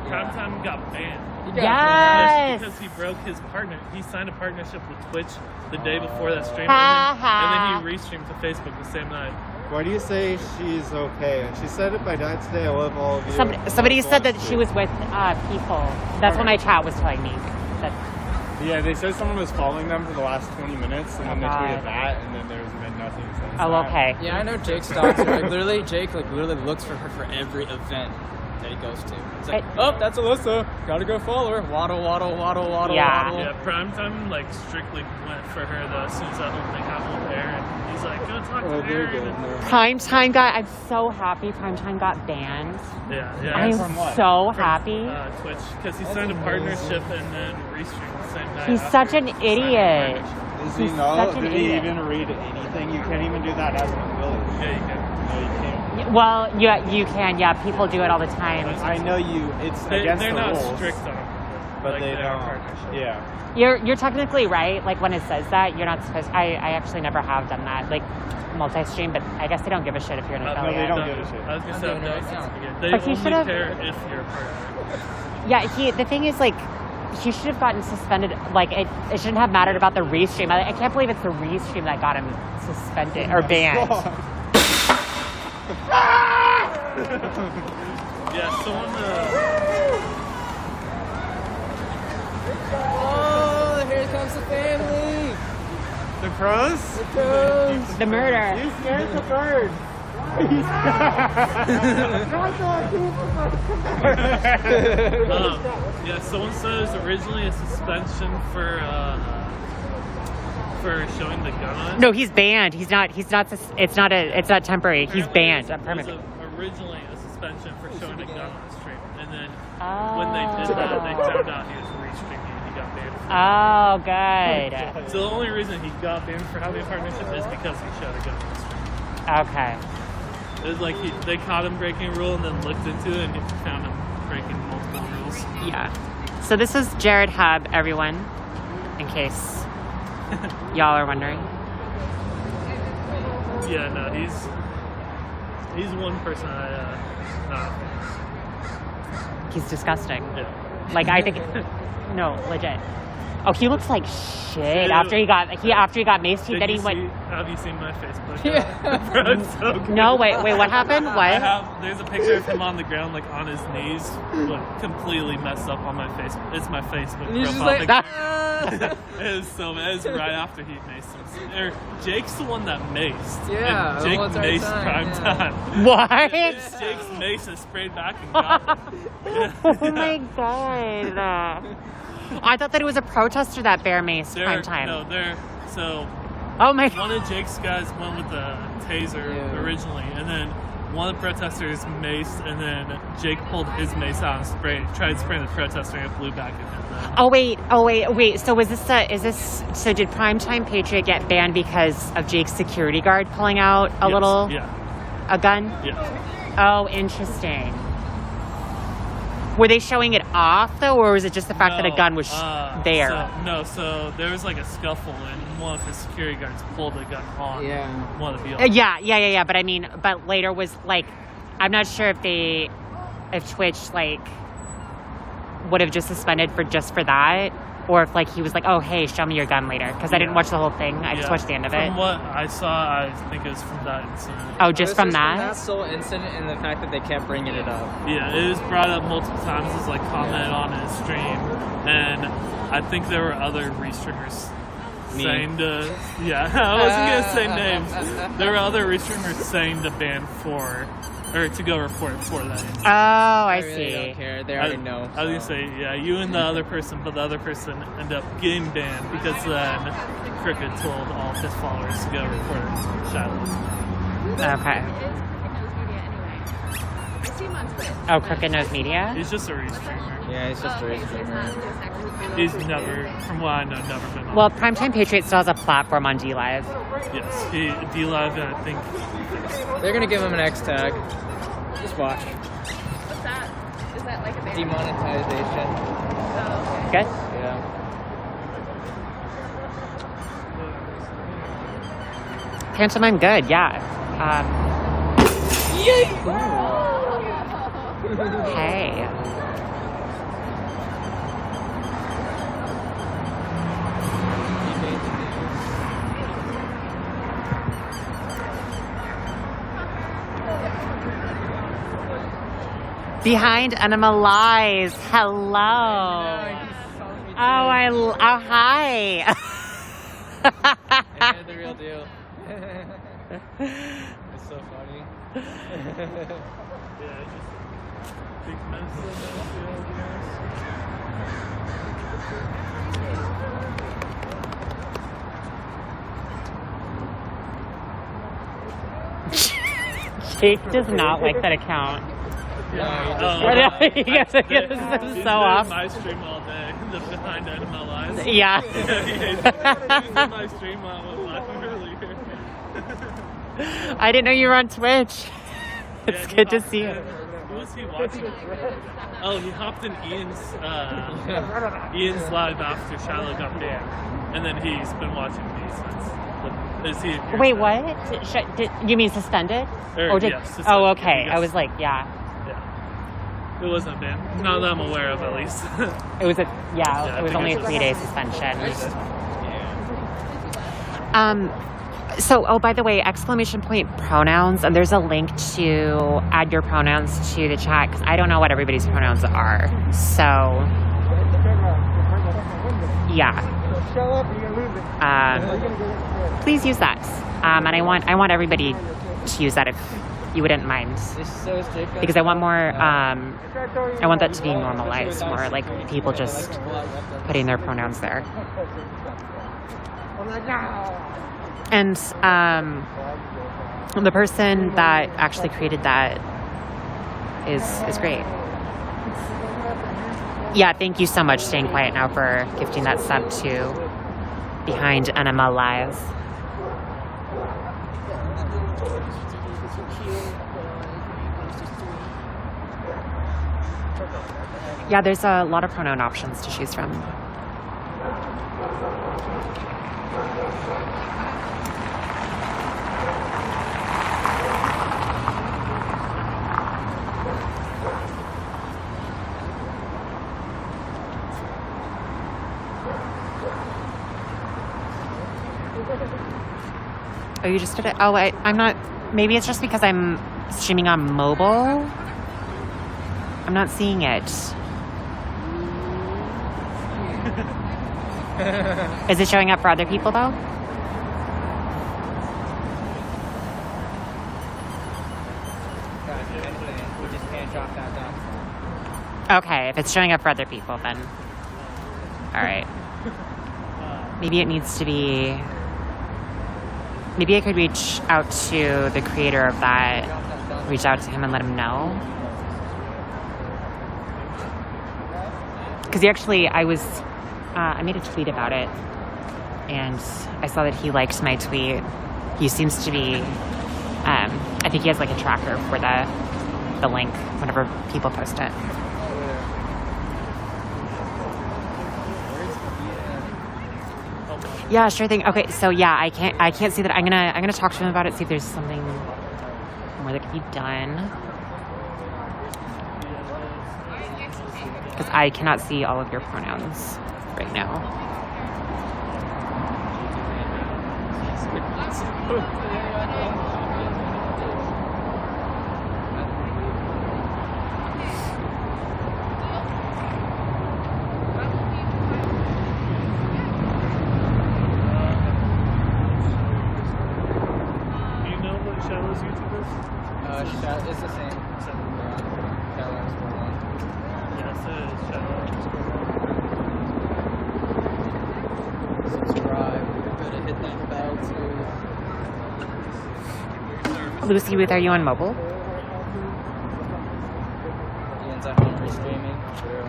Primetime got banned. Yes. Because he broke his partner. He signed a partnership with Twitch the day before that stream Ha, ended, ha. and then he restreamed to Facebook the same night. Why do you say she's okay? She said it by night today. I love all of you. Somebody said that she was with people. That's what my chat was telling me. Yeah, they said someone was following them for the last 20 minutes, and then they tweeted that, and then there's been nothing since. Oh, okay. Yeah, I know Jake stalks her. Like, literally, Jake literally looks for her for every event that he goes to. It's like, oh, that's Alyssa. Gotta go follow her. Waddle. Yeah, Primetime like strictly went for her though as soon as that whole thing happened with Aaron. He's like, go talk to Aaron. Primetime got. I'm so happy Primetime got banned. Yeah. I'm so happy. Twitch, because he signed a partnership and then restreamed the same night. He's such an idiot. Does he know? Did he even read anything? You can't even do that as an affiliate. Yeah, you can. No, you can't. Well, yeah, you can. Yeah, people do it all the time. I know you. It's against They're the not rules, strict on it. but like they their don't. partnership. Yeah. You're technically right. Like when it says that, you're not supposed. I actually never have done that. Like multi-stream, but I guess they don't give a shit if you're an No, affiliate. they don't give a shit. I was gonna say I've noticed since the beginning. They But he only should've- care if you're a partner. Yeah, the thing is, like, he should have gotten suspended. Like, it shouldn't have mattered about the restream. I can't believe it's the restream that got him suspended or banned. Yeah, someone. oh, here comes the family. The crows? The crows. The murder. You scared the bird. Yeah, someone said it was originally a suspension for showing the gun. No, he's banned. He's not. It's not temporary. He's banned It was permanently. originally a suspension for showing a gun on the stream, and then when they did that, they found out he was restringing and he got banned. Oh, good. So the only reason he got banned for having a partnership is because he showed a gun on the street. Okay. It was like they caught him breaking a rule and then looked into it and found him breaking multiple rules. Yeah. So this is Jared Hub, everyone, in case y'all are wondering. Yeah, no, he's one person He's disgusting. Yeah. Like, I think, no, legit. Oh, he looks like shit after he got maced. Then he went. Have you seen my Facebook? Yeah. Bro, it's so good. No, wait, what happened? What? There's a picture of him on the ground, like on his knees, like completely messed up on my Facebook. It's my Facebook And he's just profile. like, It was so bad. It was right after he maced him. Jake's the one that maced. Yeah, And Jake the whole entire maced time, prime yeah. time. What? It's Jake's mace that sprayed back and got him. Oh my god. I thought that it was a protester that bear maced prime time. No, so. Oh my. One of Jake's guys went with the taser originally, and then one of the protesters maced, and then Jake pulled his mace out and tried spraying the protester, and it blew back at him. Oh wait. So so did Primetime Patriot get banned because of Jake's security guard pulling out a gun? Yeah. Oh, interesting. Were they showing it off though, or was it just the fact that a gun was there? So there was like a scuffle, and one of his security guards pulled a gun on one of the vehicles. Yeah. But later was like, I'm not sure if Twitch like would have just suspended for that, or if like he was like, oh hey, show me your gun later, because I didn't watch the whole thing. I just watched the end of it. From what I saw, I think it was from that incident. Oh, just from that? That sole incident and the fact that they kept bringing it up. Yeah, it was brought up multiple times as like commented on his stream, and I think there were other restringers saying to, I wasn't gonna say names. There were other restringers saying to ban to go report for that incident. Oh, I really see. Don't care. They already know. I was gonna say, you and the other person, but the other person ended up getting banned because then Cricket told all of his followers to go report Shiloh. Okay. Oh, Crooked Nose Media? He's just a restreamer. Yeah, he's just a restreamer. He's never, from what I know, never been on. Well, Primetime Patriot still has a platform on DLive. Yes, DLive, I think. They're gonna give him an X tag. Just watch. What's that? Is that like a ban? Demonetization. Oh, Good? Yeah. Pantomime good, yeah. Hey. Behind Enema Lies. Hello. Oh, hi. Yeah, the real deal. It's so funny. Big Jake does not like that account. This is so off. My stream all day. The behind Enema Lies. Yeah. He's in my stream while I was laughing earlier. I didn't know you were on Twitch. It's good to see you. Who was he watching? Oh, he hopped in Ian's live after Shiloh got banned, and then he's been watching me since. Is he? Wait, what? You mean suspended? Suspended. Oh, okay. I was like, yeah. It wasn't banned. Not that I'm aware of, at least. It was it was only a 3-day suspension. So, by the way, exclamation point pronouns, and there's a link to add your pronouns to the chat, because I don't know what everybody's pronouns are. So, yeah. Please use that. And I want everybody to use that if you wouldn't mind. Because I want more, I want that to be normalized, more like people just putting their pronouns there. And the person that actually created that is great. Yeah, thank you so much, Staying Quiet Now, for gifting that sub to Behind Enema Lives. Yeah, there's a lot of pronoun options to choose from. Oh, you just did it? Oh, I'm not... Maybe it's just because I'm streaming on mobile. I'm not seeing it. Is it showing up for other people, though? We just can't drop that down. Okay, if it's showing up for other people, then... Alright. Maybe it needs to be... Maybe I could reach out to the creator of that, reach out to him and let him know. Because actually, I made a tweet about it, and I saw that he liked my tweet. He seems to be, I think he has like a tracker for the link whenever people post it. Yeah, sure thing. Okay, so yeah, I can't see that. I'm gonna talk to him about it, see if there's something more that can be done. Because I cannot see all of your pronouns right now. It's the same. Subscribe. Gotta hit that bell too. Lucy Booth, are you on mobile? Ian's at home streaming. True.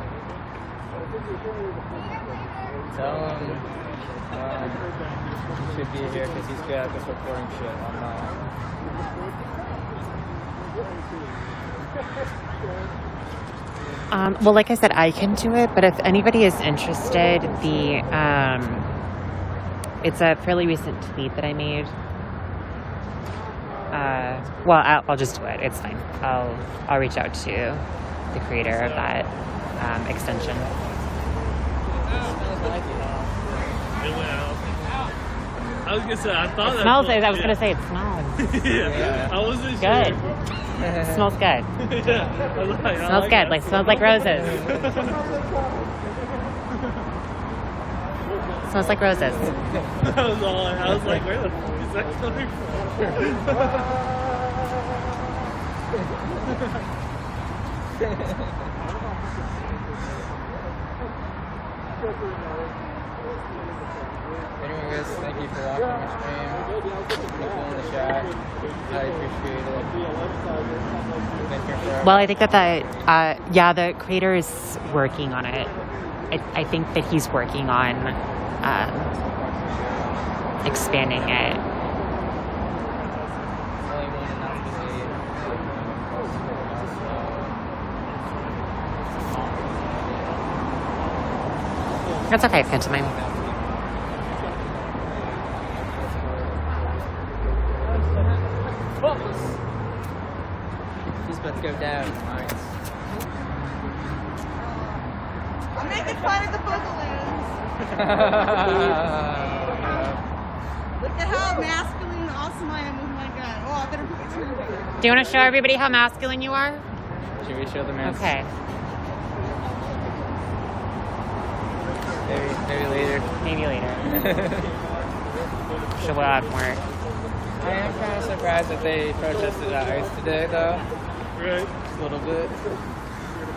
Tell him he should be here because he's good at this recording shit. I'm not. Well, like I said, I can do it, but if anybody is interested, it's a fairly recent tweet that I made. Well, I'll just do it. It's fine. I'll reach out to the creator of that extension. It went out. I was gonna say, I thought it smells. I was gonna say it smells. Yeah, I wasn't good. sure. It smells good. Yeah, Smells good. Like smells like roses. Smells like roses. That was all. I was like, where the fuck is that coming Anyway, guys, thank you for watching my stream. People in the chat, I appreciate it. Thank you for Well, I think that the creator is working on it. I think that he's working on expanding it. That's okay, pantomime. He's about to go down. Nice. I'm making fun of the boogaloos. Look at how masculine and awesome I am with my gun. Oh, I better put my turn down. Do you want to show everybody how masculine you are? Should we show the man? Okay. Maybe later. Maybe later. Show a lot more. I am kind of surprised that they protested at ICE today, though. Right. Just a little bit.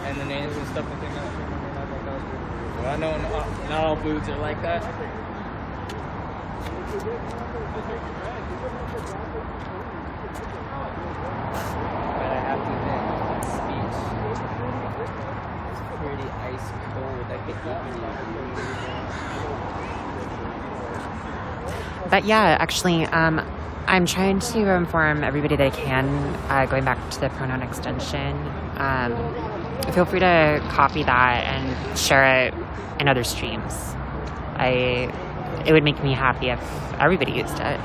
And the names and stuff and things like that. Well, I know not all booths are like that. But I have to think speech. pretty ice cold. I could But yeah, actually, I'm trying to inform everybody that I can, going back to the pronoun extension. Feel free to copy that and share it in other streams. It would make me happy if everybody used it.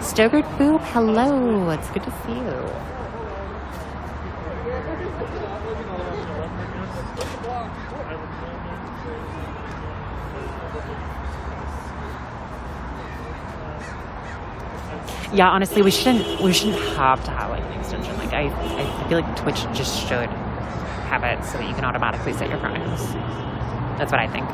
Stogert Boop, hello. It's good to see you. Yeah, honestly, we shouldn't have to have like an extension. Like I feel like Twitch just should have it so that you can automatically set your pronouns. That's what I think.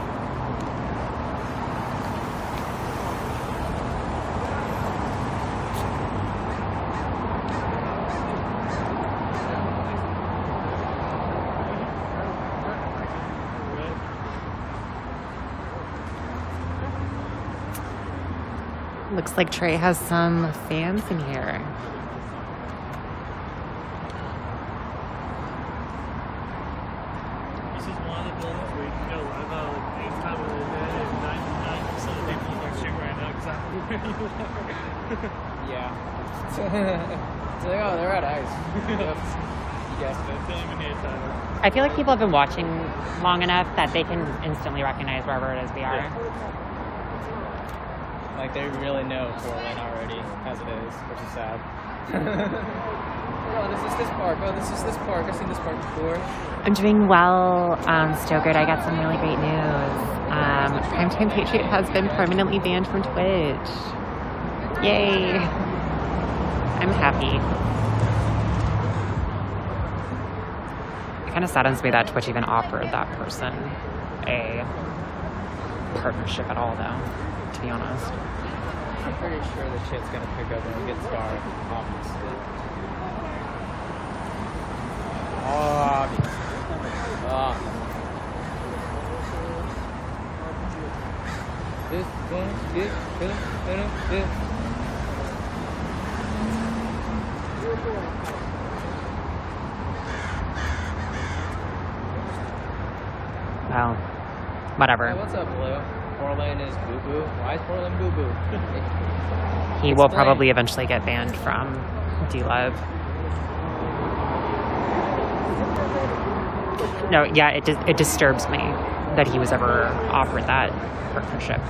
Looks like Trey has some fans in here. This is one of the buildings where you can go live out like any time of the day, and 99% of people are watching right now exactly where you are. Yeah. So they're at ice. Yes. Don't even need a title. I feel like people have been watching long enough that they can instantly recognize wherever it is we are. Like they really know Portland already as it is, which is sad. Oh, this is this park. Oh, this is this park. I've seen this park before. I'm doing well, Stogert. I got some really great news. Primetime Patriot has been permanently banned from Twitch. Yay! I'm happy. It kind of saddens me that Twitch even offered that person a partnership at all, though, to be honest. I'm pretty sure the shit's gonna pick up when we get started, obviously. Well, whatever. Hey, what's up, Blue? Portland is boo-boo. Why is Portland boo-boo? He will probably eventually get banned from D-Live. No, yeah, it disturbs me that he was ever offered that partnership.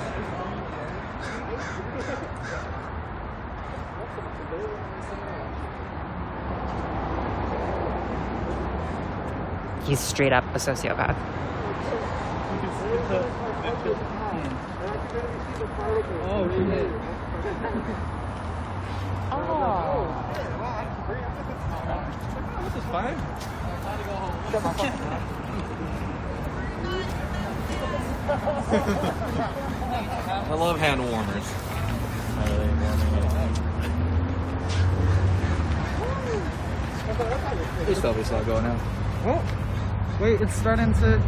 He's straight up a sociopath. Oh, shit. Oh. This is fine. I love hand warmers. We still have a going now. Oh, wait, it's starting to.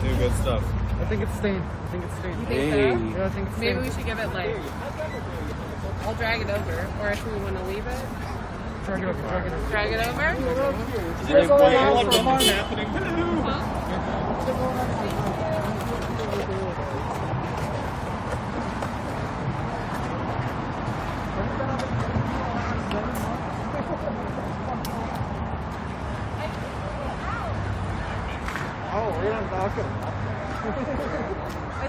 Do good stuff. I think it's stained. You think so? Yeah, I think it's Maybe stained. we should give it like. I'll drag it over, or if we want to leave it. Drag it over. Drag it over. Drag it over. What's happening? Oh, we're on balcony. I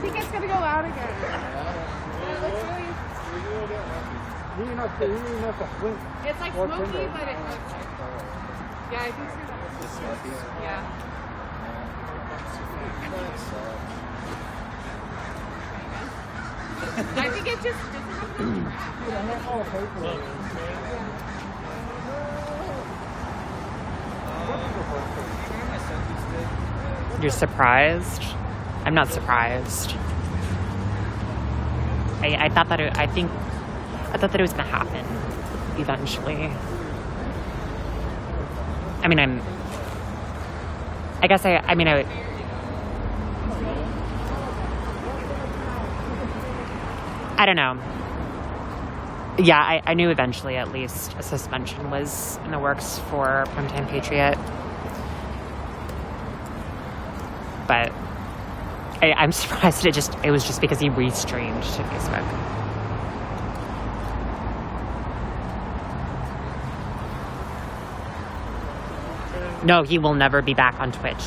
think it's gonna go out again. It looks really. It's like smoky, but it looks. Yeah, I think so. Yeah. I think it just doesn't You're surprised? I'm not surprised. I thought that I thought that it was gonna happen eventually. I mean, I don't know. Yeah, I knew eventually at least a suspension was in the works for Primetime Patriot. But I'm surprised it was just because he restreamed to Facebook. No, he will never be back on Twitch.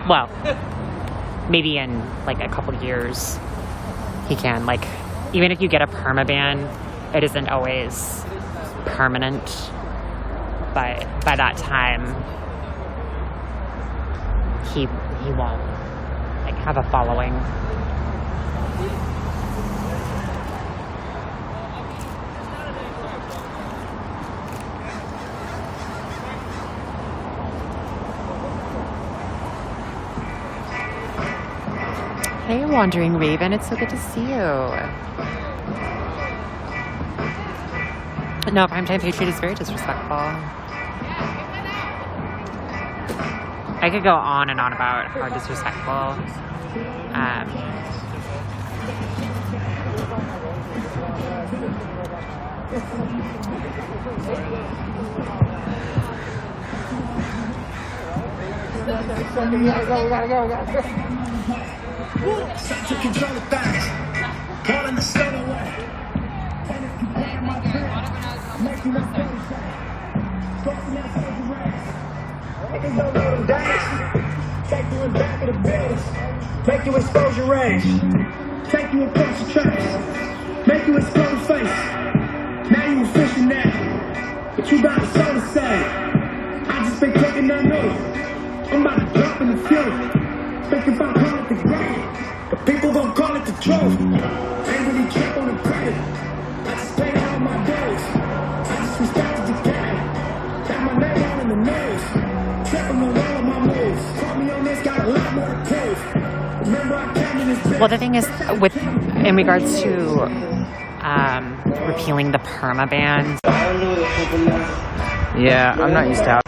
Well, maybe in like a couple years he can. Like, even if you get a permaban, it isn't always permanent. But by that time, he won't like have a following. Hey, Wandering Raven, it's so good to see you. No, Primetime Patriot is very disrespectful. I could go on and on about how disrespectful. To control the things, calling the stone away. Making us take you in back of the bills, make you exposure range, take you across the tracks, make you expose face. Now you fishing now, but you got a soul to say. I just been cooking that noodle, I'm about to drop in the fuel, thinking about calling it the game, but people gon' call it the truth. Ain't really trip on the credit, I just paid all my days, I just respected the game, got my name out in the news, tripping on all of my moves, caught me on this, got a lot more to prove. Remember I came in this bitch. Well, the thing is, in regards to repealing the permaban. Yeah, I'm not used to how.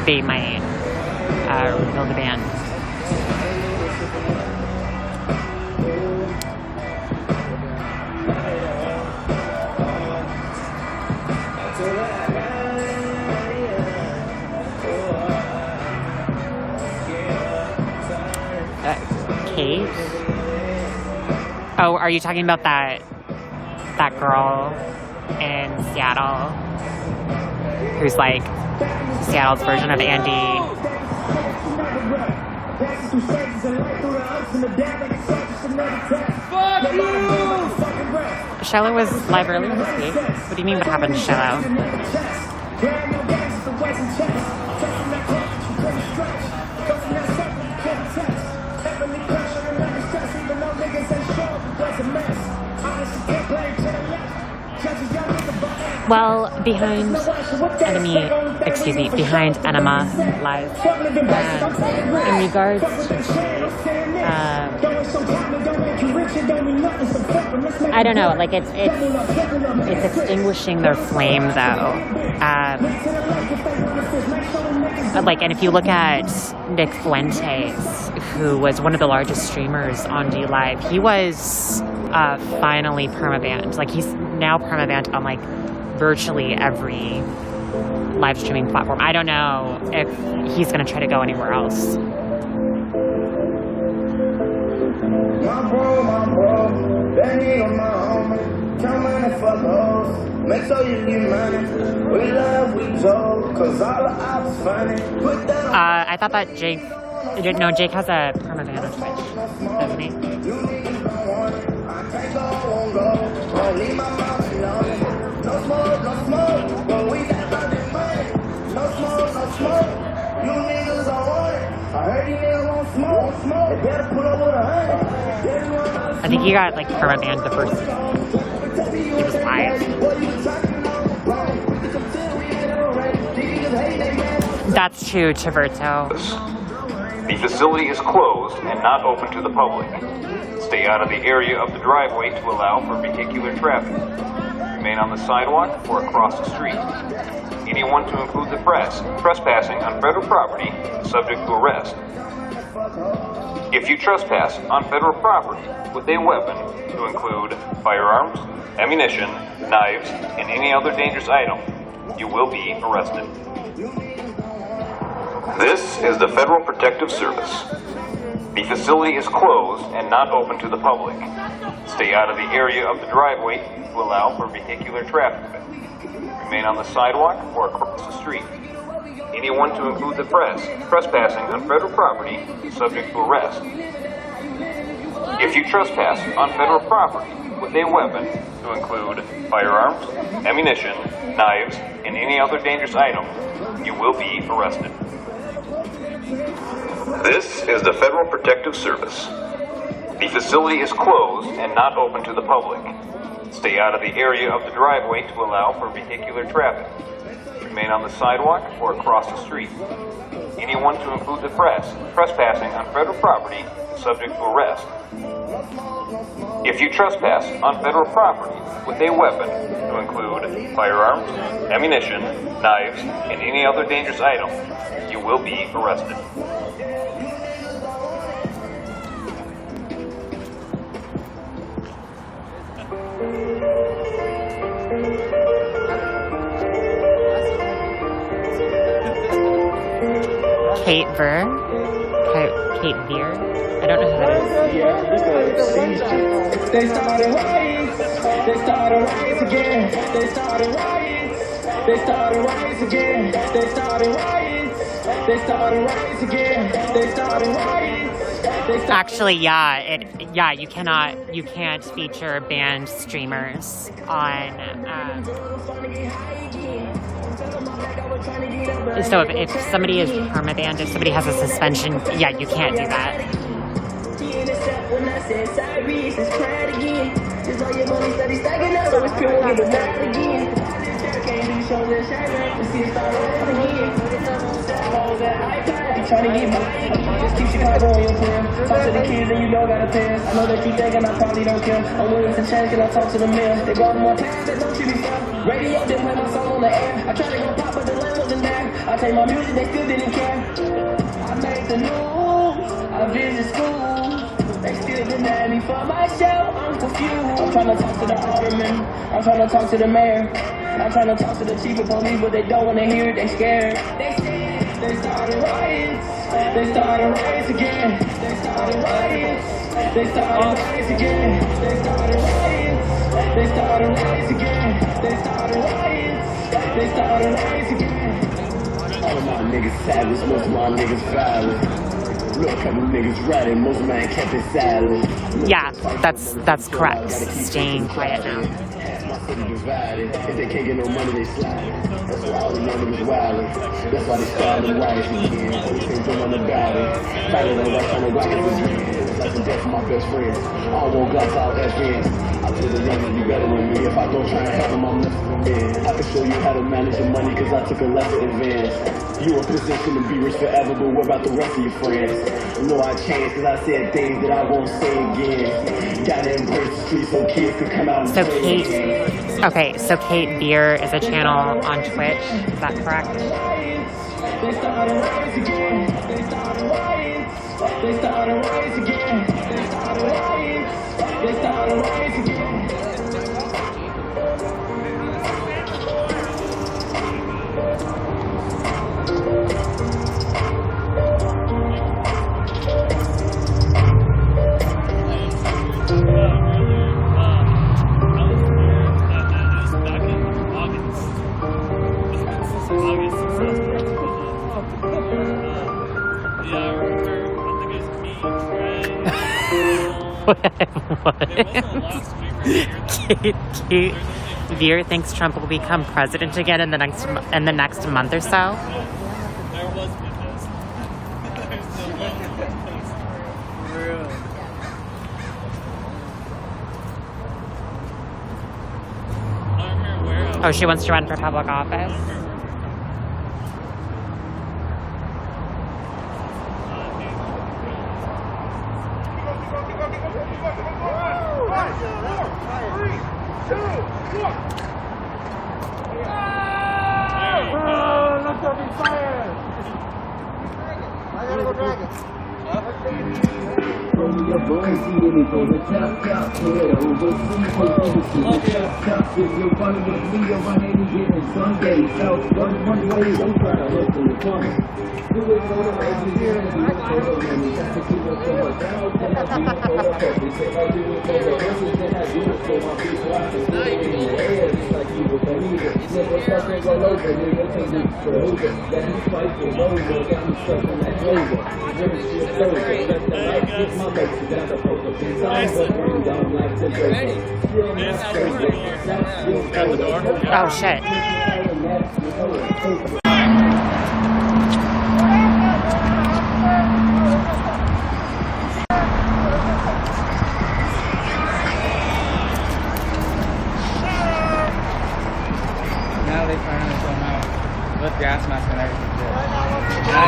They might repeal the ban. Kate? Oh, are you talking about that girl in Seattle who's like Seattle's version of Andy? Fuck you! Shiloh was live earlier this week. What do you mean what happened to Shiloh? Well, behind Enema Live, in regards I don't know, like it's extinguishing their flame though. Like, and if you look at Nick Fuentes, who was one of the largest streamers on DLive, he was finally permabanned. Like, he's now permabanned on like virtually every live streaming platform. I don't know if he's going to try to go anywhere else. My bro, that nigga my homie. Tell me to fuck hoes. Make sure you get money. We love, we joke, cause all the ops funny. Put that on. I thought that Jake has a permaban on Twitch, doesn't he? You niggas don't want it. I can't go, I won't go. Don't leave my mouth alone. No smoke, no smoke. When we got about this money. No smoke, no smoke. You niggas don't want it. I heard you niggas won't smoke. They better put up with 100. I think he got like permabanned the first. He was live. That's true, Tiverto. The facility is closed and not open to the public. Stay out of the area of the driveway to allow for vehicular traffic. Remain on the sidewalk or across the street. Anyone, to include the press, trespassing on federal property is subject to arrest. If you trespass on federal property with a weapon, to include firearms, ammunition, knives, and any other dangerous item, you will be arrested. This is the Federal Protective Service. The facility is closed and not open to the public. Stay out of the area of the driveway to allow for vehicular traffic. Remain on the sidewalk or across the street. Anyone, to include the press, trespassing on federal property is subject to arrest. If you trespass on federal property with a weapon, to include firearms, ammunition, knives, and any other dangerous item, you will be arrested. This is the Federal Protective Service. The facility is closed and not open to the public. Stay out of the area of the driveway to allow for vehicular traffic. Remain on the sidewalk or across the street. Anyone, to include the press, trespassing on federal property is subject to arrest. If you trespass on federal property with a weapon, to include firearms, ammunition, knives, and any other dangerous item, you will be arrested. Kate Veer. Kate Veer. I don't know who that is. They started riots. They started riots again. They started riots. They started riots again. They started riots. They started riots again. They started riots. Actually, yeah, you can't feature banned streamers on. So if somebody is permabanned, if somebody has a suspension, yeah, you can't do that. Trying to get by, just keep Chicago on your plan. Talk to the kids and you don't gotta pass. I know that you think and I probably don't care. I'm willing to change and I talk to the man. They got more plans that don't treat me fair. Radio didn't play my song on the air. I tried to go pop but the line wasn't there. I take my music, they still didn't care. I made the news, I visit school. They still deny me for my show, I'm confused. I'm trying to talk to the alderman, I'm trying to talk to the mayor. I'm trying to talk to the chief of police, but they don't want to hear it, they scared. They started riots. They started riots again. They started riots. They started riots again. They started riots. They started riots again. They started riots. They started riots again. All of my niggas savage, most of my niggas violent. Look, a couple niggas ratting, most man kept it silent. Yeah, that's correct. Staying quiet now. Divided. If they can't get no money, they slide. That's why all the young niggas wildin'. That's why they started riots again. Police ain't doing nothing about it. Fighting on that kind of riots again. It's like the death of my best friend. I want guns out that end. I feel the young be better than me. If I don't try and help them, I'm less than man. I can show you how to manage your money, cause I took a lesson advance. You in position to be rich forever, but what about the rest of your friends? You know I changed cause I said things that I won't say again. Gotta embrace the streets so kids can come out and play again. So Kate Veer is a channel on Twitch. Is that correct? They started riots again. They started riots. They started riots again. They started riots. They started riots again. Kate Veer thinks Trump will become president again in the next month or so. Oh, she wants to run for public office? Let's go be fired! I gotta go drag it. Oh shit. Now they finally come out with gas masks and everything.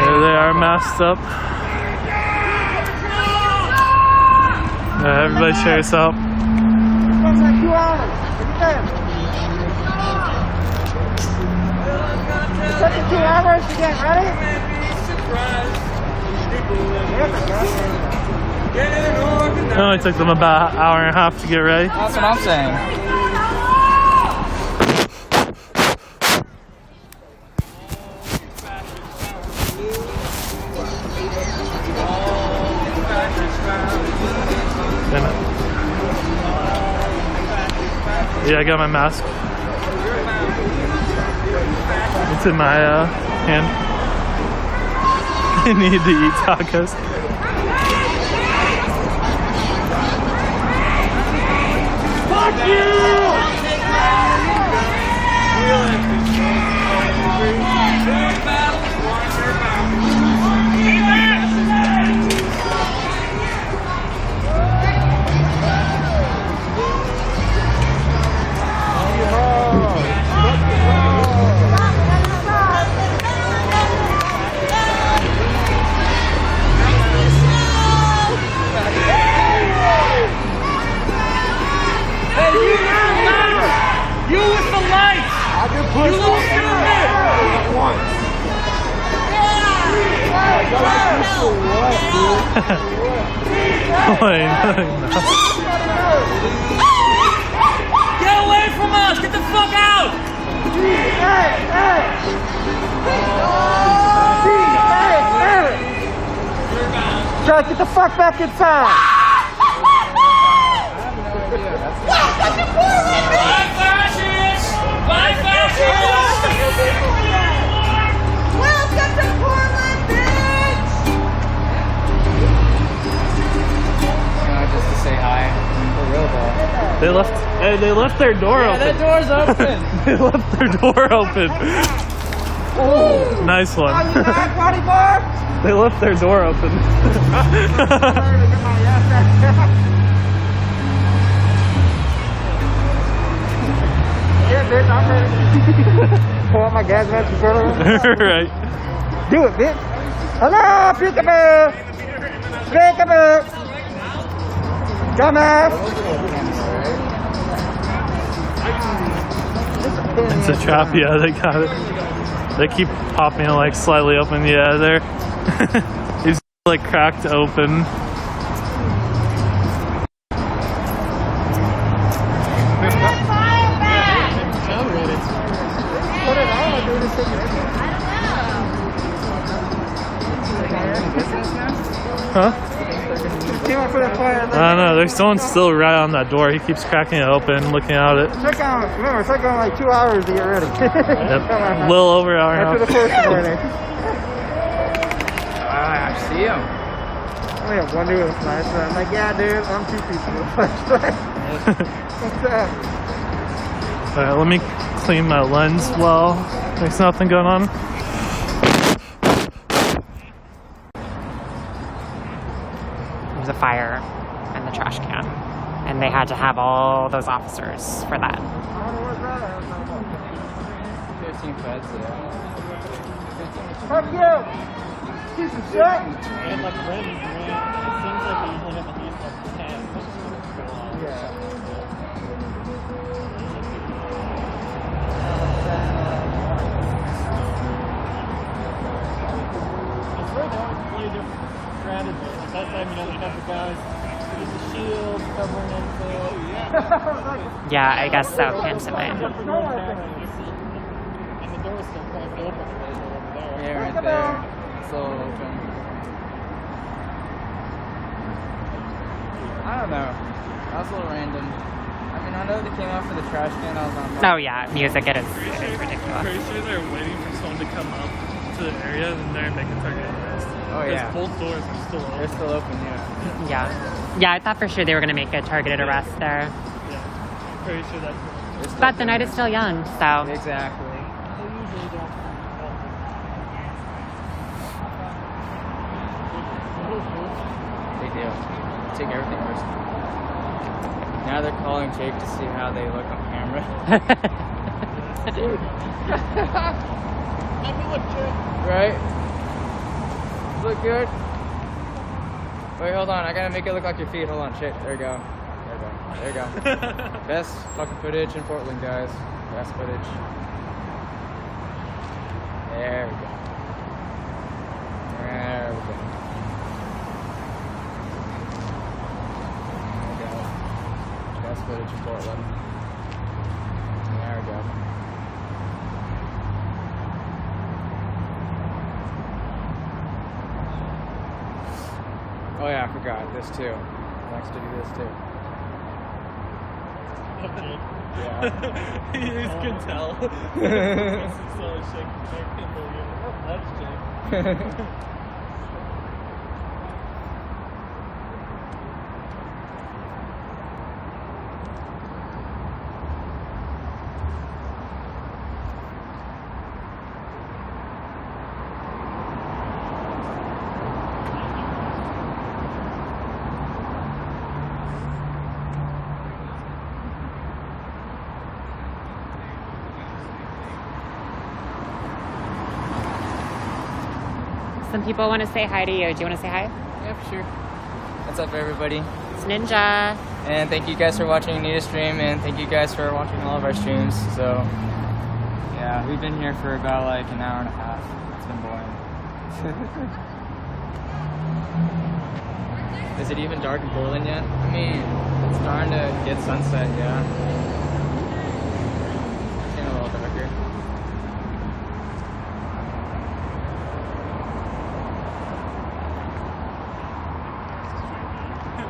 There they are masked up. Everybody share yourself. It's like 2 hours. It took you 2 hours to get ready? It only took them about an hour and a half to get ready. That's what I'm saying. Yeah, I got my mask. It's in my hand. I need to eat tacos. Fuck you! Get away from us! Get the fuck out! Guys, get the fuck back inside! Bye, fascists! Bye, fascists! Welcome to Portland, bitch! Just to say hi. For real though. They left their door open. That door's open. They left their door open. Oh. Nice one. Party bar? They left their door open. Yeah, bitch, I'm ready. Pull out my gas mask in front of him. Right. Do it, bitch. Hello, peekaboo. Peekaboo. Dumbass. It's a trap, yeah, they got it. They keep popping it like slightly open, yeah, they're it's like cracked open. Huh? I don't know, there's someone still right on that door. He keeps cracking it open, looking at it. Remember, it took them like 2 hours to get ready. Yep. A little over an hour and a After the half. first morning. I see him. I only have one dude with a flashlight. I'm like, yeah, dude, I'm 2 people with a flashlight. What's up? Alright, let me clean my lens while there's nothing going on. There was a fire in the trash can, and they had to have all those officers for that. 15 feds there. Fuck you! Piece of shit! And like Ren, it seems like we only have a handful of 10. That time, you know, we have the guys with the shields covering everything. Yeah, I guess so. Pantomime. And the door's still cracked open over there. Yeah, right there. It's all open. I don't know. That was a little random. I mean, I know they came out for the trash can. I was on. Oh yeah, music. It is ridiculous. Pretty sure they're waiting for someone to come up to the area and they're making targeted arrest. Oh yeah. Because both doors are still open. They're still open. Yeah. Yeah, I thought for sure they were gonna make a targeted arrest there. Yeah. Pretty sure that's. But the night is still young, so. Exactly. They do. Take everything personally. Now they're calling Jake to see how they look on camera. Right? Look good? Wait, hold on. I gotta make it look like your feet. Hold on. Shit. There you go. There you go. Best fucking footage in Portland, guys. Best footage. There we go. There we go. There we go. Best footage in Portland. There we go. Oh yeah, I forgot this too. Likes to do this too. Yeah. You just can tell. This is so shaking. I can't believe it. That's Jake. Some people want to say hi to you. Do you want to say hi? Yeah, for sure. What's up, everybody? It's Ninja. And thank you guys for watching Anita's stream, and thank you guys for watching all of our streams. So, yeah, we've been here for about like an hour and a half. It's been boring. Is it even dark in Portland yet? I mean, it's starting to get sunset, yeah. It's getting a little darker.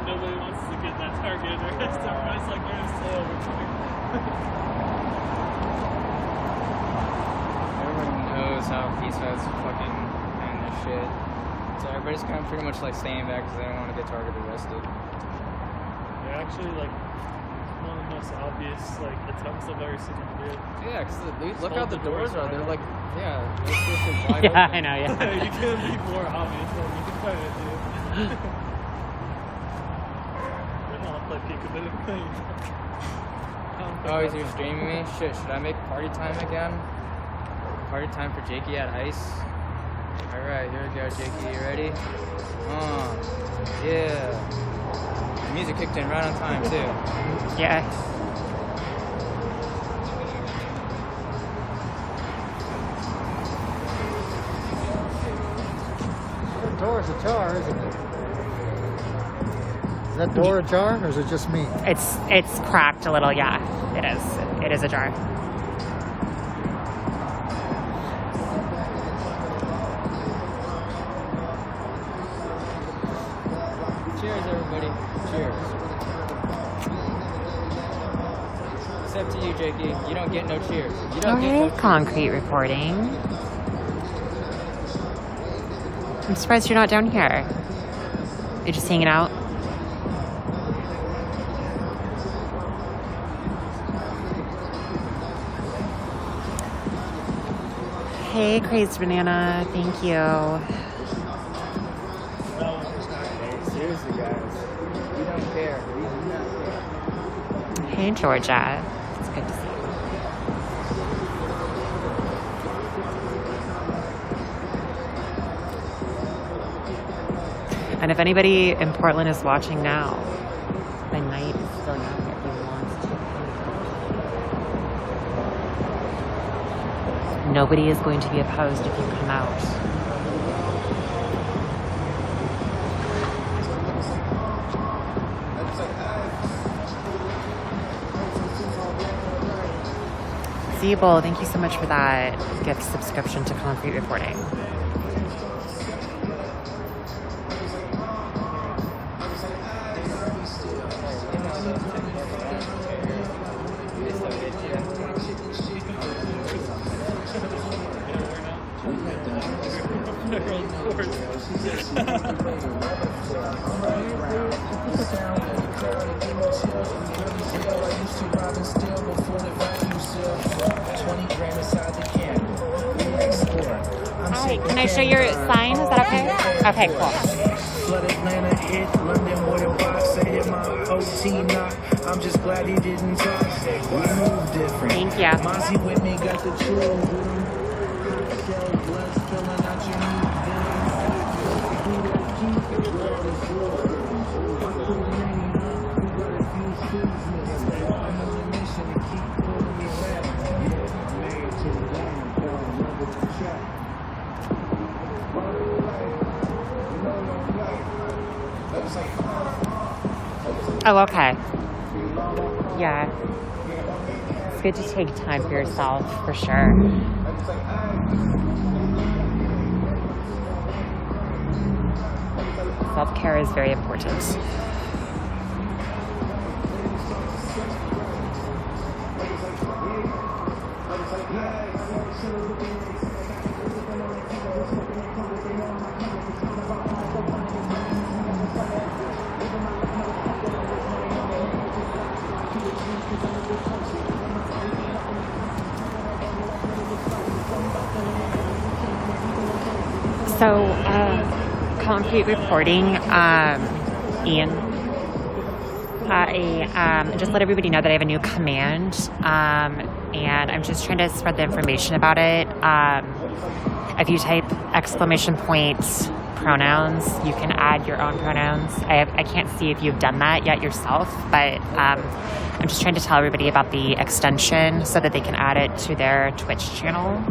Nobody wants to get that targeted arrest. Everybody's like, there's so Everyone knows how Peace has fucking and their shit. So everybody's kind of pretty much like staying back because they don't want to get targeted arrested. They're actually like one of the most obvious like attempts I've ever seen them do. Yeah, because look how Hold the doors are. right They're open. like, yeah, they're just wide Yeah, open. I know, yeah. You can't be more obvious than you can kind of do. They're not like peekaboo. Oh, is you streaming me? Shit, should I make party time again? Party time for Jakey at Ice? Alright, here we go, Jakey. You ready? Yeah. The music kicked in right on time, too. Yeah. The door's ajar, isn't it? Is that door ajar, or is it just me? It's cracked a little, yeah. It is. It is ajar. Cheers, everybody. Cheers. Except to you, Jakey. You don't get no cheers. You don't get no Okay, cheers. concrete reporting. I'm surprised you're not down here. You're just hanging out. Hey, Crazed Banana. Thank you. Seriously, guys. We don't care. We do not care. Hey, Georgia. It's good to see you. And if anybody in Portland is watching now, the night is still young if he wants to. Nobody is going to be opposed if you come out. Siebel, thank you so much for that gift subscription to Concrete Reporting. Hi, can I show your sign? Is that okay? Okay, cool. I'm just glad he didn't talk. We move different. Thank you. Mozzie with me got the truth. Oh, okay. Yeah. It's good to take time for yourself, for sure. Self-care is very important. So, Concrete Reporting, Ian, I just let everybody know that I have a new command, and I'm just trying to spread the information about it. If you type !pronouns, you can add your own pronouns. I can't see if you've done that yet yourself, but I'm just trying to tell everybody about the extension so that they can add it to their Twitch channel.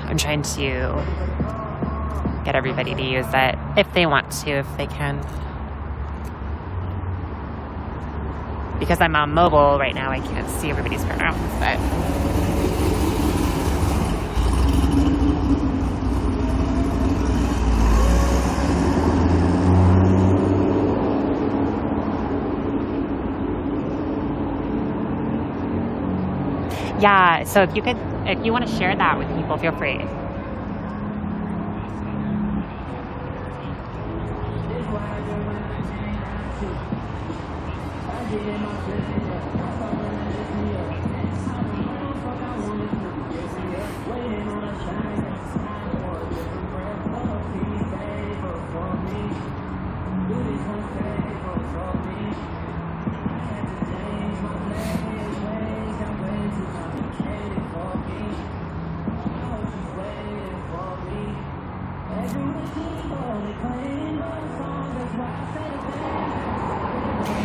I'm trying to get everybody to use it if they want to, if they can. Because I'm on mobile right now, I can't see everybody's pronouns, but... Yeah, so if you want to share that with people, feel free.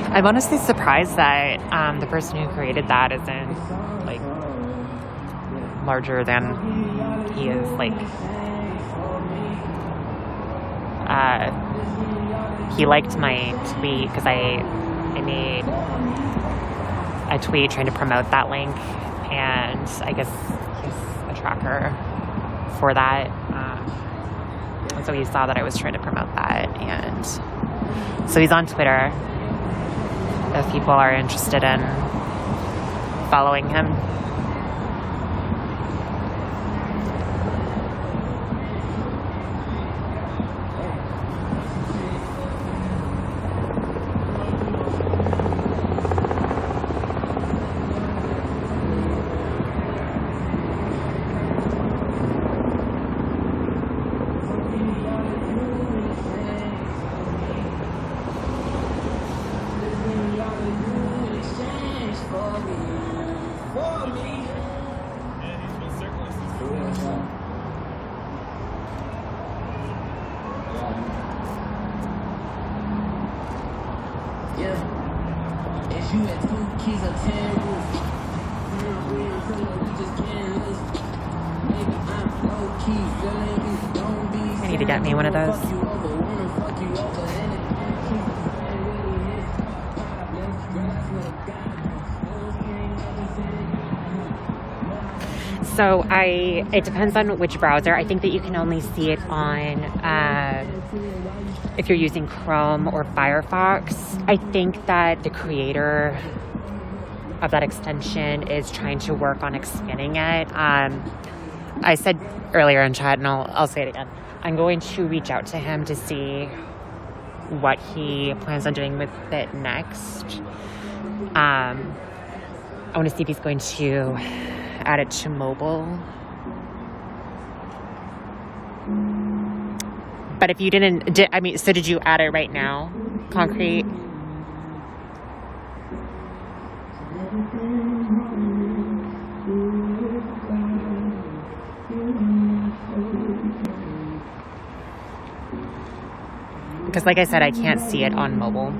I'm honestly surprised that the person who created that isn't like larger than he is. Like, he liked my tweet because I made a tweet trying to promote that link, and I guess he's a tracker for that. And so he saw that I was trying to promote that, and so he's on Twitter. If people are interested in following him. I need to get me one of those. So it depends on which browser. I think that you can only see it on, if you're using Chrome or Firefox. I think that the creator of that extension is trying to work on expanding it. I said earlier in chat, and I'll say it again. I'm going to reach out to him to see what he plans on doing with it next. I want to see if he's going to add it to mobile. But if you didn't, so did you add it right now, Concrete? Because like I said, I can't see it on mobile.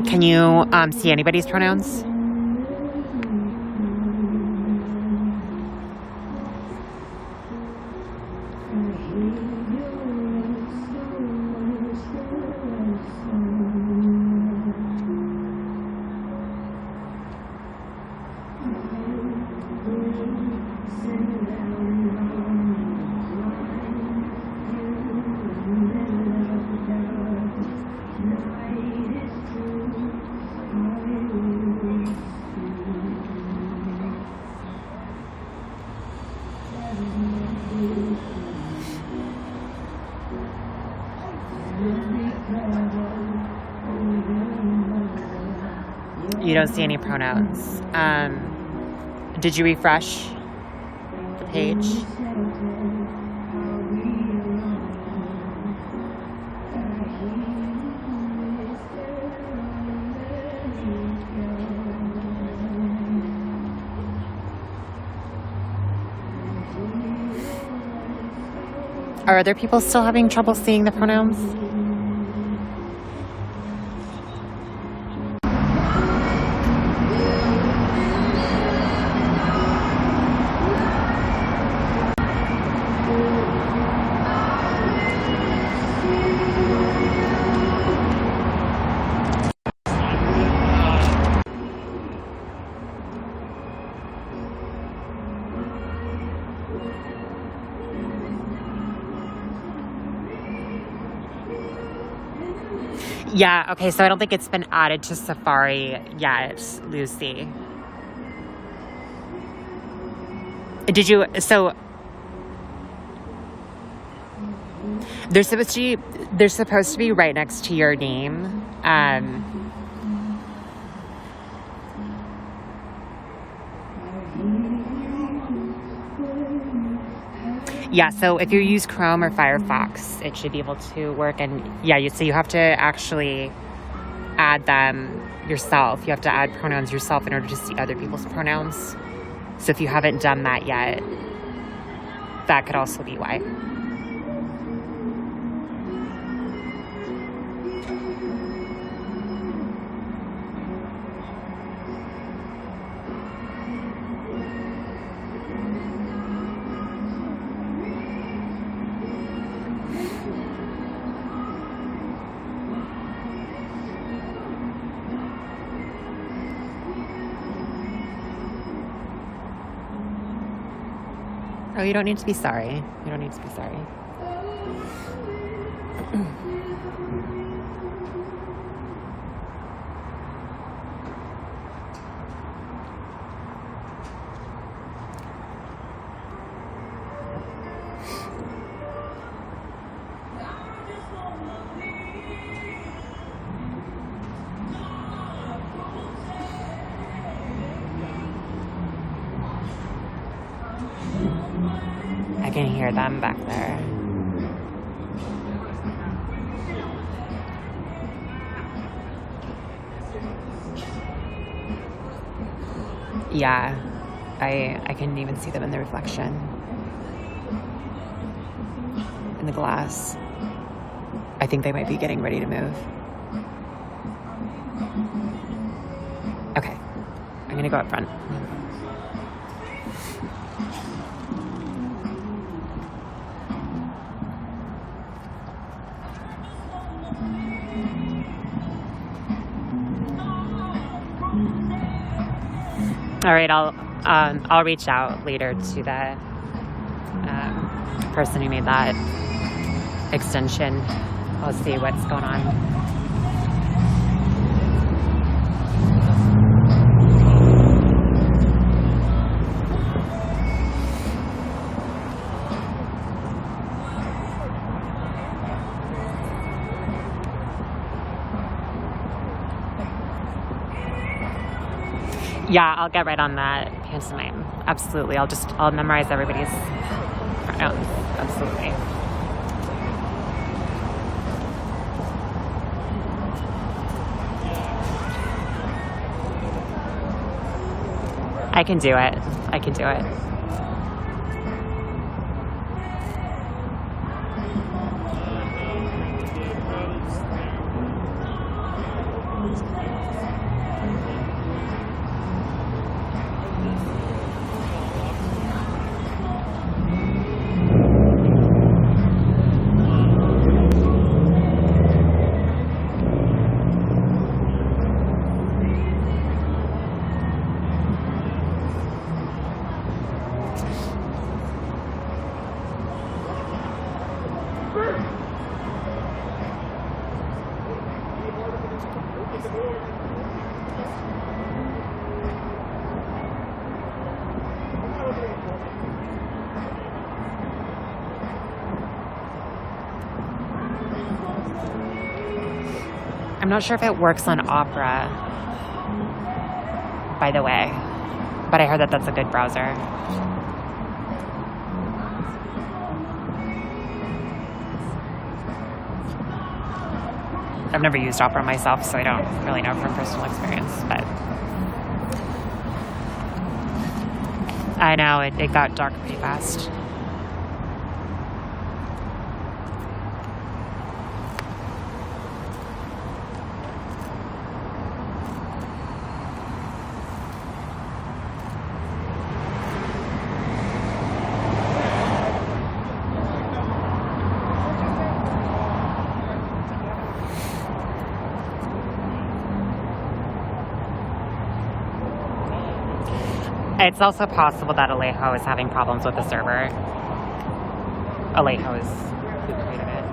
Can you see anybody's pronouns? You don't see any pronouns. Did you refresh the page? Are other people still having trouble seeing the pronouns? Yeah, okay, so I don't think it's been added to Safari yet, Lucy. Did you, so they're supposed to be right next to your name. Yeah, so if you use Chrome or Firefox, it should be able to work. And yeah, so you have to actually add them yourself. You have to add pronouns yourself in order to see other people's pronouns. So if you haven't done that yet, that could also be why. Oh, you don't need to be sorry. You don't need to be sorry. I can hear them back there. Yeah, I can even see them in the reflection in the glass. I think they might be getting ready to move. Okay, I'm gonna go up front. All right, I'll reach out later to the person who made that extension. I'll see what's going on. Yeah, I'll get right on that pantomime. Absolutely. I'll memorize everybody's pronouns. Absolutely. I can do it. I can do it. I'm not sure if it works on Opera, by the way, but I heard that that's a good browser. I've never used Opera myself, so I don't really know from personal experience, but I know it got dark pretty fast. It's also possible that Alejo is having problems with the server. Alejo is who created it.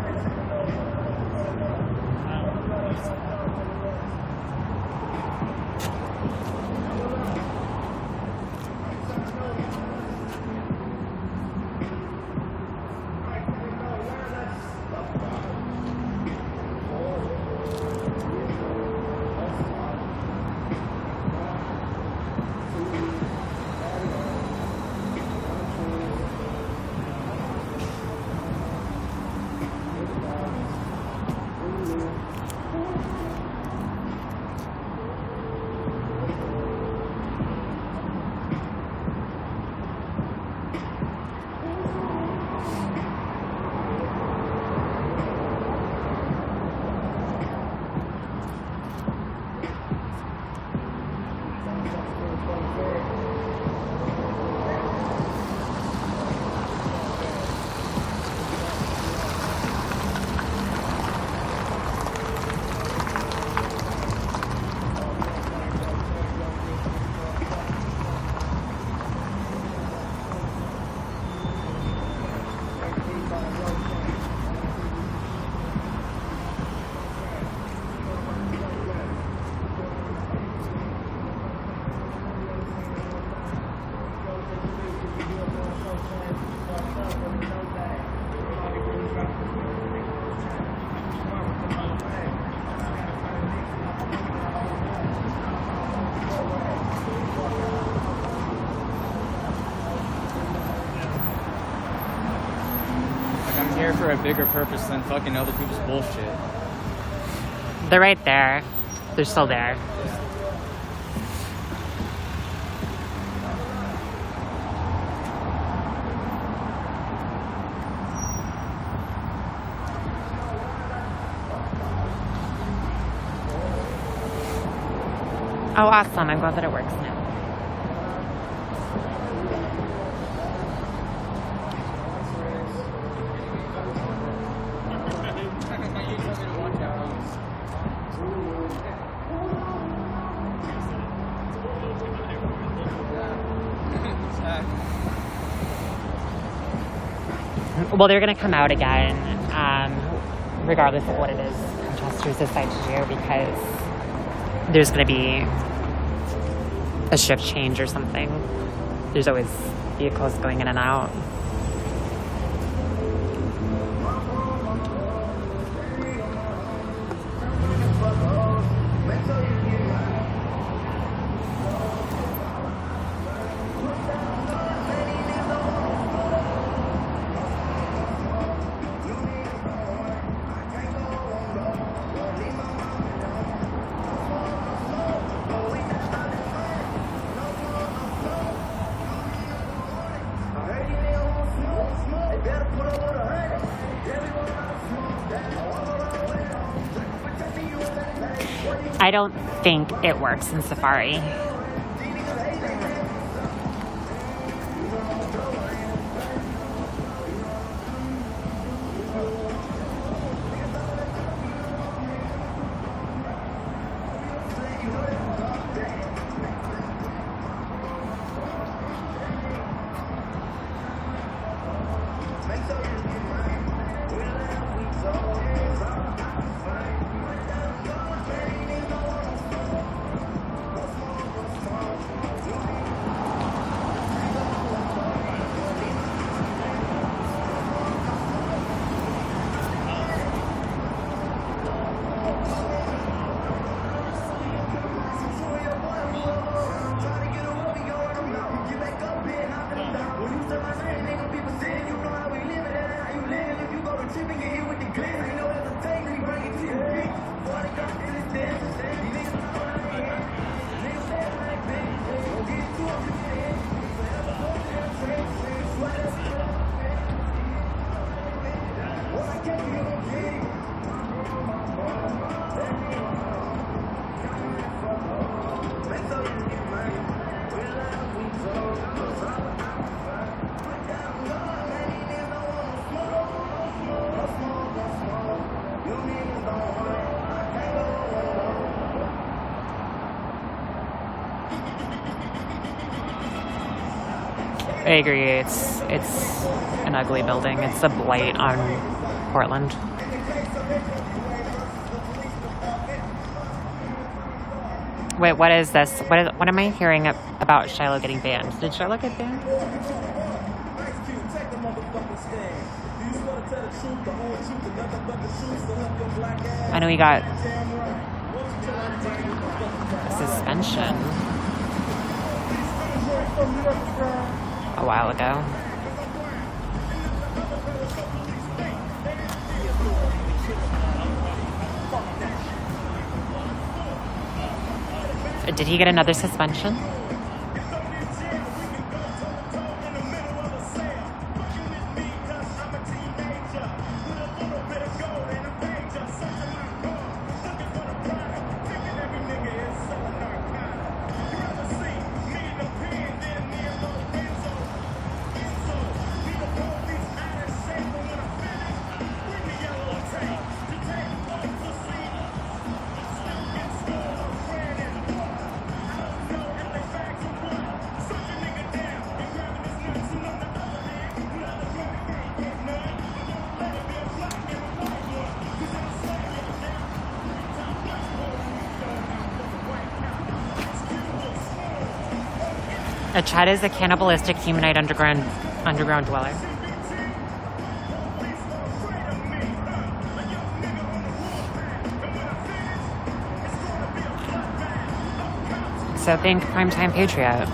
For a bigger purpose than fucking other people's bullshit. They're right there. They're still there. Oh, awesome. I'm glad that it works now. well, they're going to come out again, regardless of what it is protesters decide to do, because there's going to be a shift change or something. There's always vehicles going in and out. I don't think it works in Safari. I agree. It's an ugly building. It's a blight on Portland. Wait, what is this? What am I hearing about Shiloh getting banned? Did Shiloh get banned? I know he got a suspension a while ago. Did he get another suspension? A Chad is a cannibalistic humanoid underground dweller. So think Primetime Patriot.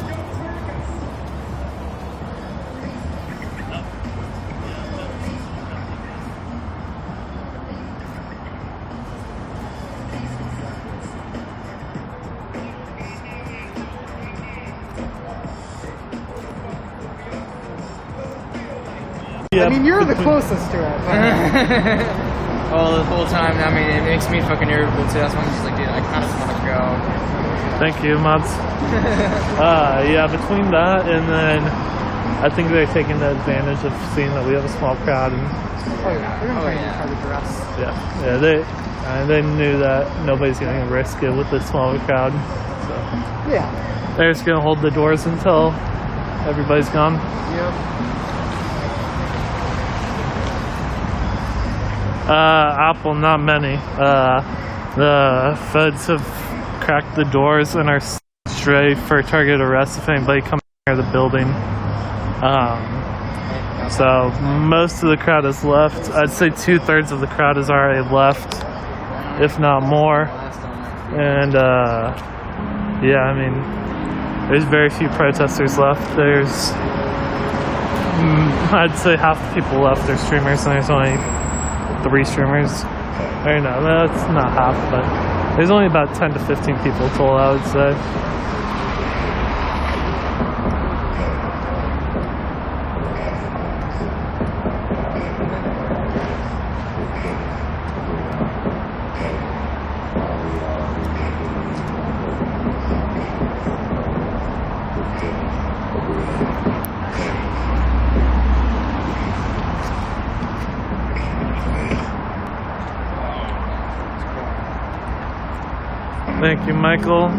Yeah, I mean, you're the closest to it. Well, the whole time, I mean, it makes me fucking irritable too. That's why I'm just like, dude, I kind of want to go. Thank you, mods. Yeah, between that and then I think they're taking the advantage of seeing that we have a small crowd. And, yeah, they knew that nobody's going to risk it with the smaller crowd. So yeah, they're just going to hold the doors until everybody's gone. Yep. Apple, not many. The feds have cracked the doors and are ready for target arrest if anybody comes near the building. So most of the crowd is left. I'd say 2/3 of the crowd is already left, if not more. And yeah, I mean, there's very few protesters left. There's, I'd say half the people left are streamers, and there's only 3 streamers. Or no, that's not half, but there's only about 10 to 15 people total, I would say. Thank you, Michael.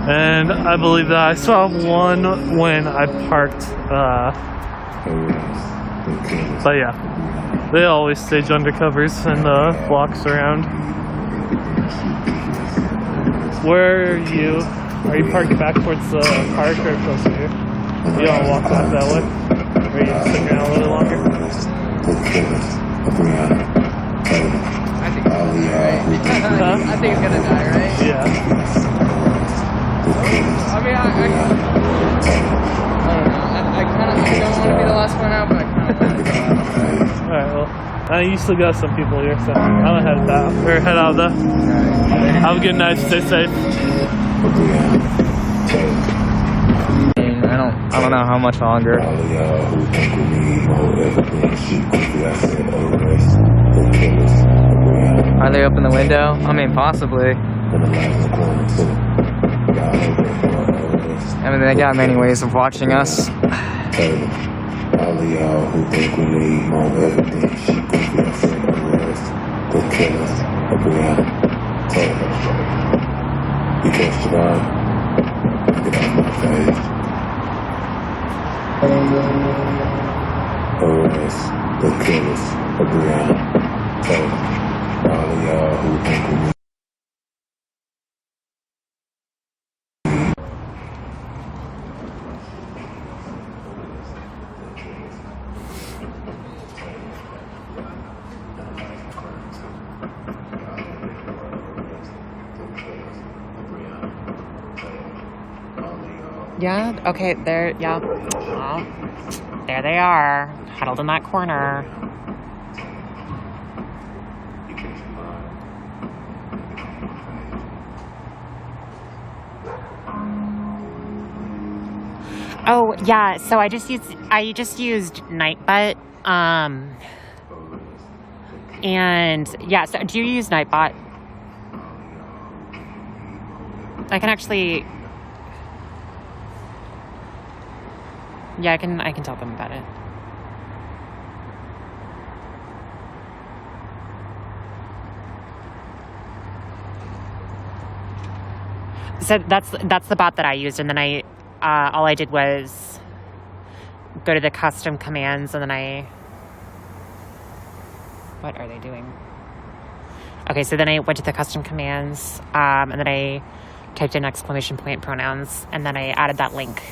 And I believe that I saw one when I parked. But yeah, they always stage undercovers in the blocks around. Where are you? Are you parked back towards the park or closer here? You don't walk back that way? Or are you sticking around a little longer? I think he's gonna die, right? Yeah. I mean, I don't know. I kind of don't want to be the last one out, but I kind of want to. Alright, well, you still got some people here, so I'm gonna head out though. Have a good night, stay safe. I don't know how much longer. Are they open the window? I mean, possibly. I mean, they got many ways of watching us. All of y'all who think we need more evidence, she could be a friend of ours. The killers of Brianna. You catch the vibe? Get off my face. Arrest the killers of Brianna. All of y'all who think we need. Yeah, okay, there, yeah. Well, there they are, huddled in that corner. Oh, yeah, so I just used Nightbot, and yeah, so do you use Nightbot? I can actually, yeah, I can tell them about it. So that's the bot that I used, and then all I did was go to the custom commands, and then what are they doing? Okay, so then I went to the custom commands, and then I typed in exclamation point pronouns, and then I added that link.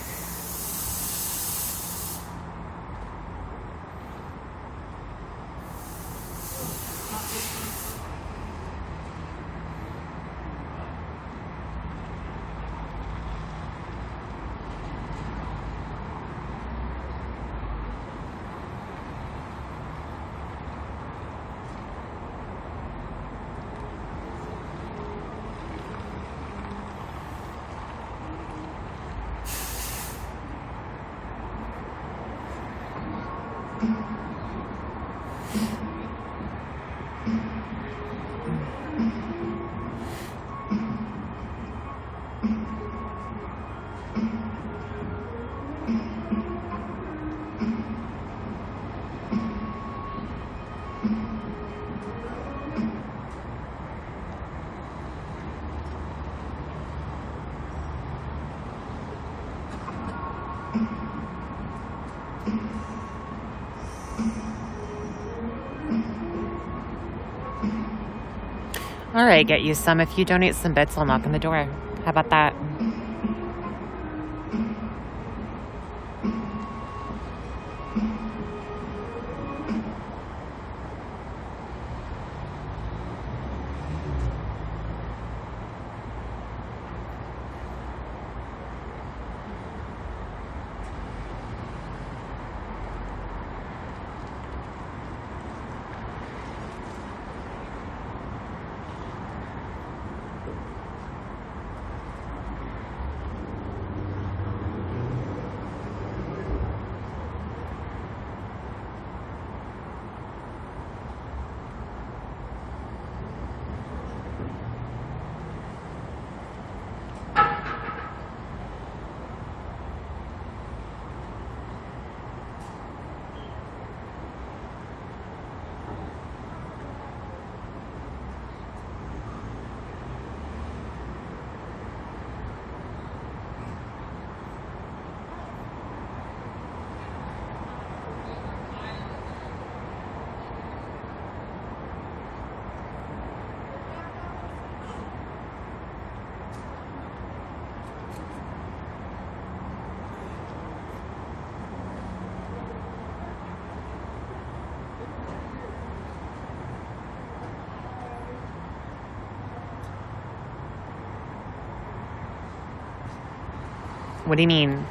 All right, get you some. If you donate some bits, I'll knock on the door. How about that? What do you mean?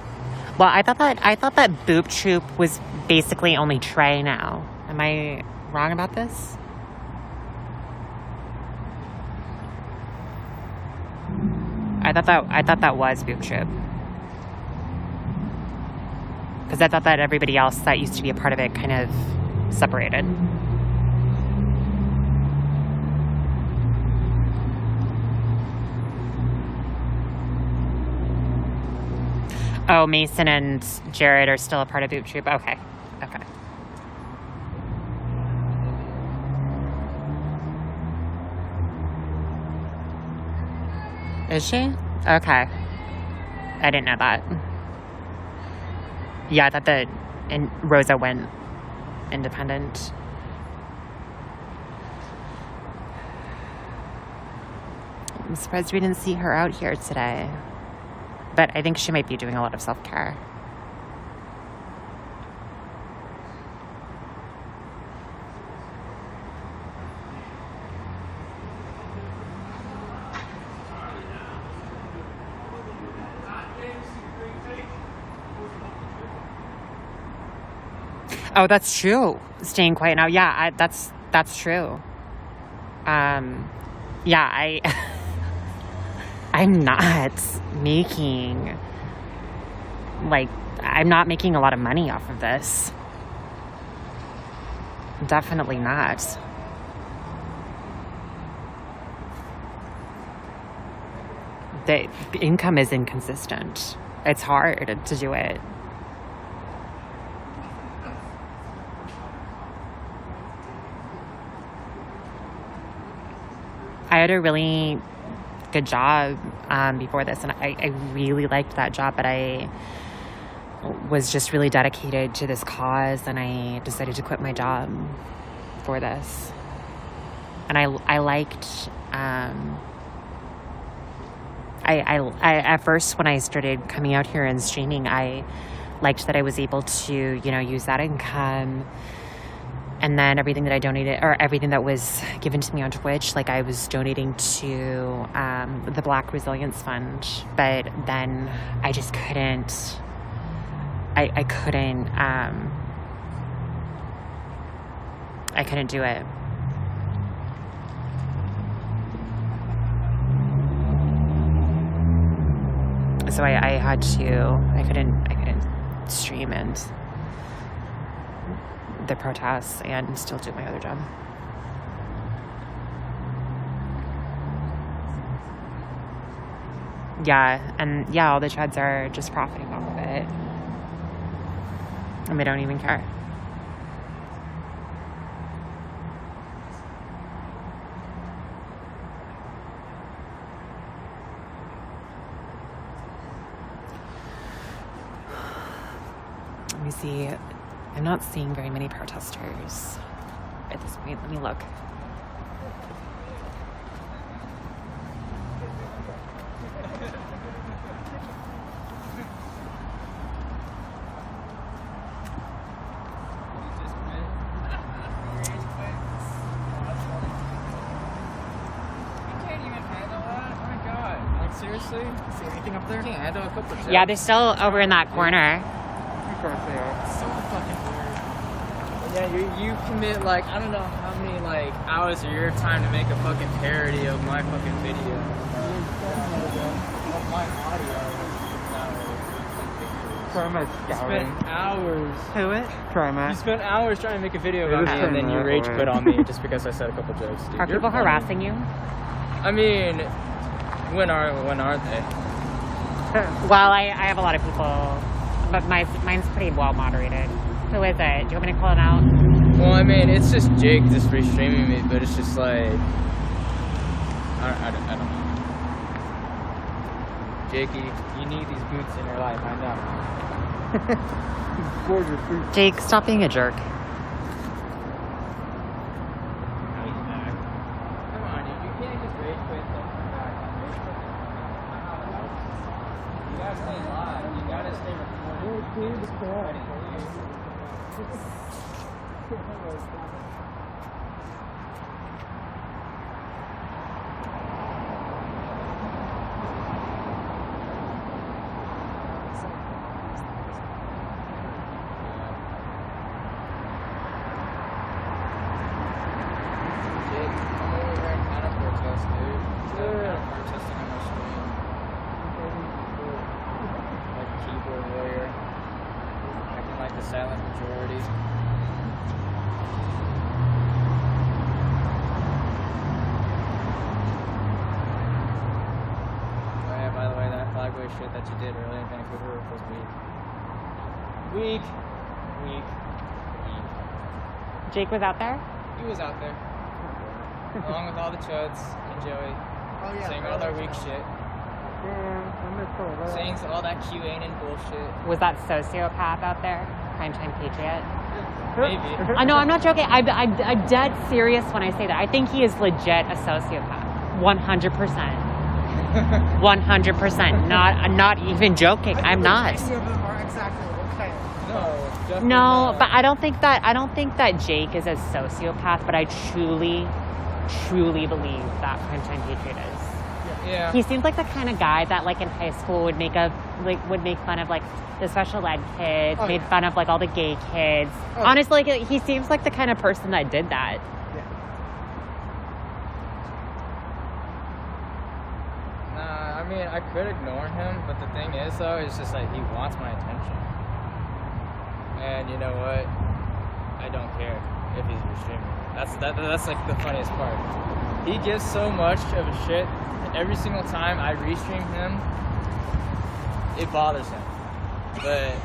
Well, I thought that Boop Troop was basically only Trey now. Am I wrong about this? I thought that was Boop Troop. Because I thought that everybody else that used to be a part of it kind of separated. Oh, Mason and Jared are still a part of Boop Troop. Okay. Okay. Is she? Okay. I didn't know that. Yeah, I thought that Rosa went independent. I'm surprised we didn't see her out here today. But I think she might be doing a lot of self-care. Oh, that's true. Staying quiet now. Yeah, that's true. Yeah, I'm not making, I'm not making a lot of money off of this. Definitely not. The income is inconsistent. It's hard to do it. I had a really good job before this, and I really liked that job, but I was just really dedicated to this cause, and I decided to quit my job for this. And I liked I at first, when I started coming out here and streaming, I liked that I was able to, use that income. And then everything that I donated, or everything that was given to me on Twitch, I was donating to the Black Resilience Fund. But then I just couldn't, I couldn't do it. So I couldn't stream and the protests and still do my other job. Yeah, and yeah, all the Chads are just profiting off of it. And they don't even care. Let me see. I'm not seeing very many protesters at this point. Let me look. honestly. See anything up there? Can't handle a couple of Yeah, they're still over in that corner. Of course they are. It's so fucking weird. Yeah, you commit like I don't know how many like hours of your time to make a fucking parody of my fucking video. Of my audio. You spent hours. Who it? You spent hours trying to make a video about me, and then you rage quit on me just because I said a couple jokes. Dude, Are people harassing you? I mean, when aren't they? Well, I have a lot of people, but mine's pretty well moderated. Who is it? Do you want me to call him out? Well, I mean, it's just Jake just restreaming me, but it's just like I don't know. Jakey, you need these boots in your life. I know. Jake, stop being a jerk. Come on, dude. You can't just rage quit and then come back and rage quit. You gotta stay live. You gotta stay recording. Silent majority. Oh yeah, by the way, that flagway shit that you did earlier in Vancouver was weak. Weak. Jake was out there? He was out there. Along with all the chuds and Joey. Saying all their weak shit. Saying all that QAnon bullshit. Was that sociopath out there? Primetime Patriot? Maybe. I know, I'm not joking. I'm dead serious when I say that. I think he is legit a sociopath. 100%. 100%. Not even joking. I'm not. No, but I don't think that Jake is a sociopath, but I truly believe that Primetime Patriot is. Yeah. He seems like the kind of guy that like in high school would make fun of like the special ed kids, made fun of like all the gay kids. Honestly, like, he seems like the kind of person that did that. Nah, I mean I could ignore him, but the thing is though, it's just like he wants my attention. And you know what? I don't care if he's restreaming. That's like the funniest part. He gives so much of a shit. Every single time I restream him, it bothers him. But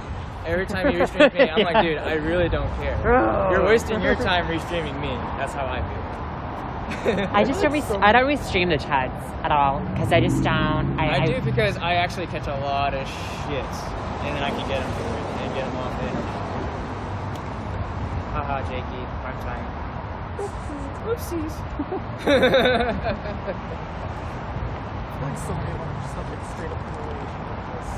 every time you restream me, I'm like, dude, I really don't care. You're wasting your time restreaming me. That's how I feel. I don't restream the chuds at all because I just don't. I do because I actually catch a lot of shit, and then I can get them through it and get them off it. Haha, Jakey, prime time. Oopsies. I feel like somebody would just have like straight up correlation with this.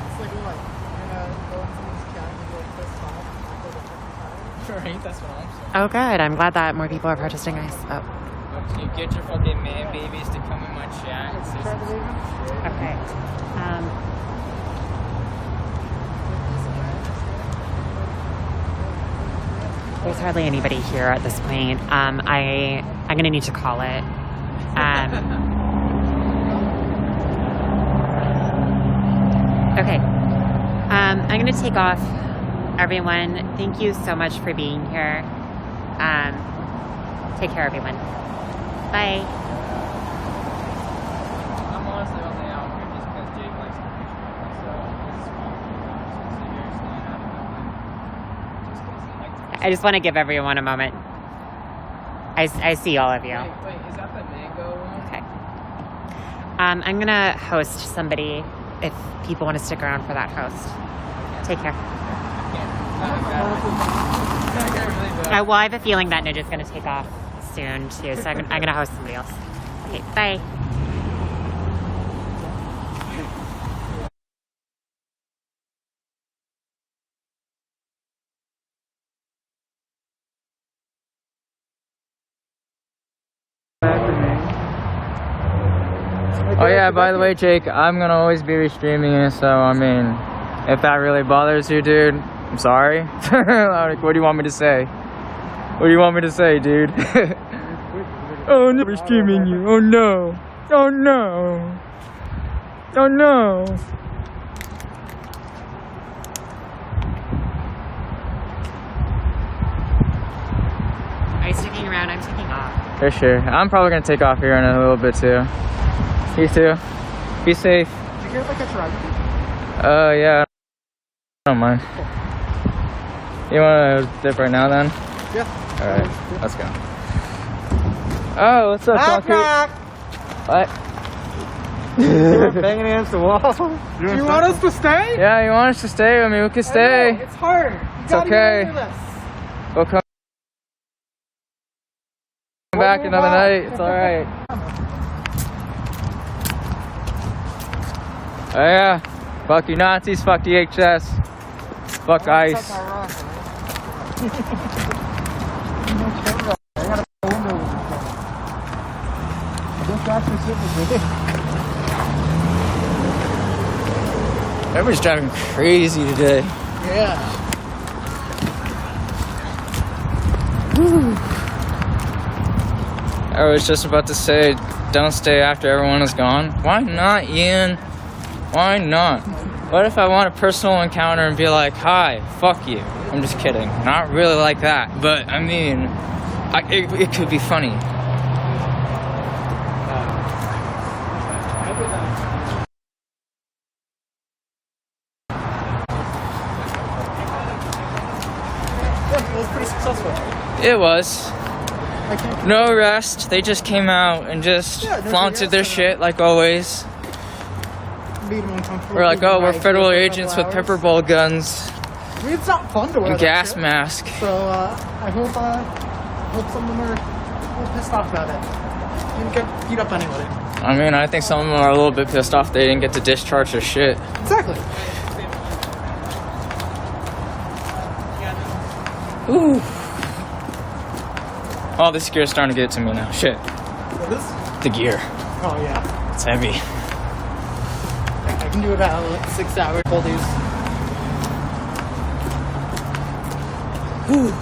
It's like what? You're gonna go in someone's chat and go pissed off for the second time? Right, that's what I'm saying. Oh, good. I'm glad that more people are protesting ICE. Oh. You get your fucking man babies to come in my chat and say some shit. Okay. There's hardly anybody here at this point. I'm gonna need to call it. Okay. I'm gonna take off. Everyone, thank you so much for being here. Take care, everyone. Bye. I'm honestly only out here just because Jake likes to picture me, so it's I just want to give everyone a moment. I see all of you. Wait, is that the mango one? Okay. I'm gonna host somebody if people want to stick around for that host. Take care. Well, I have a feeling that Ninja's gonna take off soon too, so I'm gonna host somebody else. Okay, bye. Oh yeah, by the way, Jake, I'm gonna always be restreaming you, so I mean, if that really bothers you, dude, I'm sorry. Like, what do you want me to say? What do you want me to say, dude? Oh, I'm never streaming you. Oh no. Oh no. Oh no. Are you sticking around? I'm taking off. For sure. I'm probably gonna take off here in a little bit too. You too. Be safe. Do you care if I catch a ride with you? Yeah. I don't mind. You wanna dip right now then? Yeah. Alright, let's go. Oh, what's up, Concrete? What? You're banging against the wall. Do you want us to stay? Yeah, you want us to stay? I mean, we can stay. I know, it's hard. It's okay. We'll come back another night. It's alright. Oh yeah. Fuck you Nazis, fuck DHS. Fuck ICE. Everybody's driving crazy today. Yeah. I was just about to say, don't stay after everyone is gone. Why not, Ian? Why not? What if I want a personal encounter and be like, hi, fuck you? I'm just kidding. Not really like that. But, I mean, it could be funny. It was pretty successful. It was. No arrest. They just came out and just flaunted their shit like always. We're like, oh, we're federal agents with pepper ball guns. I mean, it's not fun to wear and that gas shit. mask. So I hope some of them are a little pissed off about it. Didn't get beat up anyway. I mean, I think some of them are a little bit pissed off they didn't get to discharge their shit. Exactly. Ooh. Oh, this gear's starting to get to me now. Shit. What is? The gear. Oh yeah. It's heavy. I can do about 6 hours full days. Whew.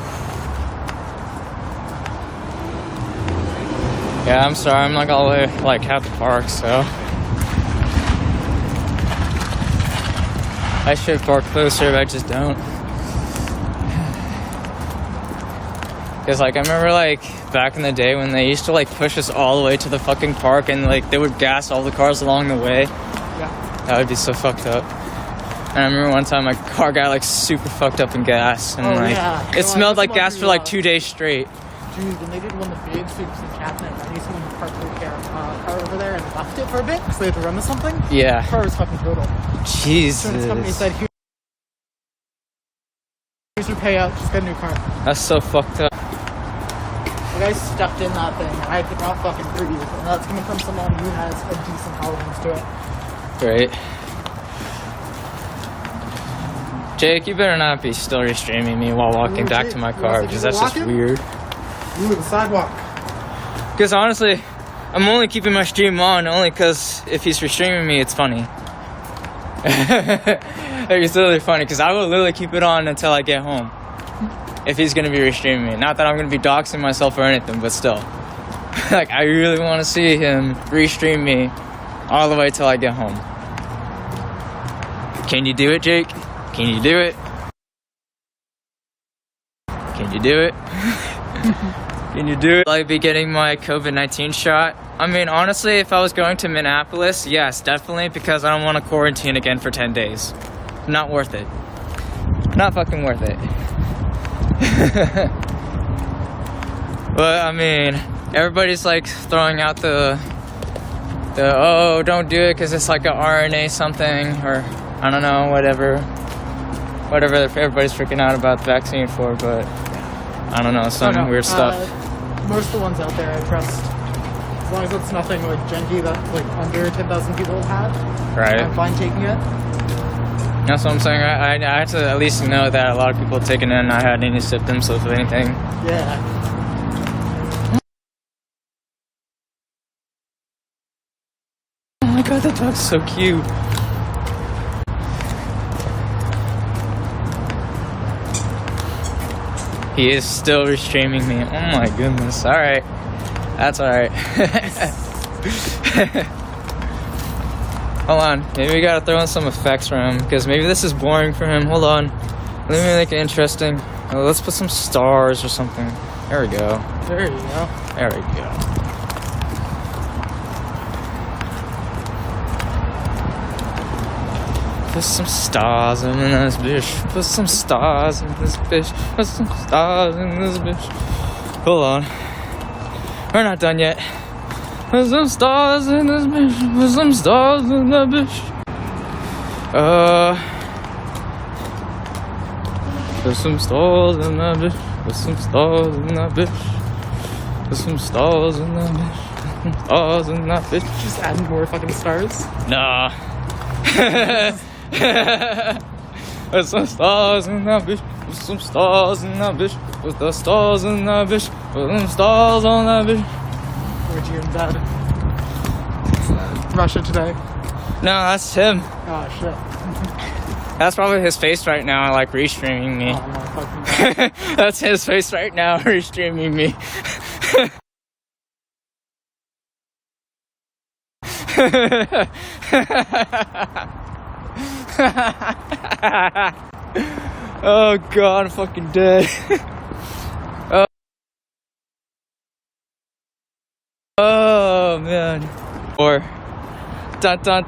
Yeah, I'm sorry. I'm not all the way like at the park, so I should park closer, but I just don't. Cause like I remember like back in the day when they used to like push us all the way to the fucking park and like they would gas all the cars along the way. Yeah. That would be so fucked up. And I remember one time my car got like super fucked up in gas and it smelled like gas for like 2 days straight. Dude, when they did one of the big sweeps in Captain, I knew someone parked their car over there and left it for a bit because they had to run with something. Yeah. The car was fucking total. Jesus. Insurance company said, here's your payout, just get a new car. That's so fucked up. The guy stepped in that thing and I could not fucking breathe. And that's coming from someone who has a decent tolerance to it. Great. Jake, you better not be still restreaming me while walking back to my car because that's just weird. Move to the sidewalk. Because honestly, I'm only keeping my stream on only because if he's restreaming me, it's funny. Like, it's literally funny because I will literally keep it on until I get home. If he's going to be restreaming me. Not that I'm going to be doxing myself or anything, but still. Like, I really want to see him restream me all the way till I get home. Can you do it, Jake? Can you do it? Can you do it? Can you do it? I'll be getting my COVID-19 shot. I mean, honestly, if I was going to Minneapolis, yes, definitely, because I don't want to quarantine again for 10 days. Not worth it. Not fucking worth it. But, I mean, everybody's, like, throwing out the oh, don't do it because it's like a RNA something, or, I don't know, whatever everybody's freaking out about the vaccine for, but I don't know, some weird stuff. Most of the ones out there I trust. As long as it's nothing like janky that like under 10,000 people have had. Right. I'm fine taking it. That's what I'm saying. I have to at least know that a lot of people taking it and not had any symptoms of anything. Yeah. god, that dog's so cute. He is still restreaming me. Oh my goodness. Alright. That's alright. Hold on. Maybe we gotta throw in some effects for him, because maybe this is boring for him. Hold on. Let me make it interesting. Let's put some stars or something. There we go. There you go. There we go. Put some stars in this bitch. Put some stars in this bitch. Put some stars in this bitch. Hold on. We're not done yet. Put some stars in this bitch. Put some stars in that bitch. Put some stars in that bitch. Put some stars in that bitch. Put some stars in that bitch. Put some stars in that bitch. Just adding more fucking stars? Nah. Put some stars in that bitch. Put some stars in that bitch. Put the stars in that bitch. Put some stars on that bitch. Where'd you embed? Russia Today? No, that's him. Oh shit. That's probably his face right now, like restreaming me. Oh my fucking god. That's his face right now, restreaming me. Oh god, I'm fucking dead. Oh man. Or dun dun dun.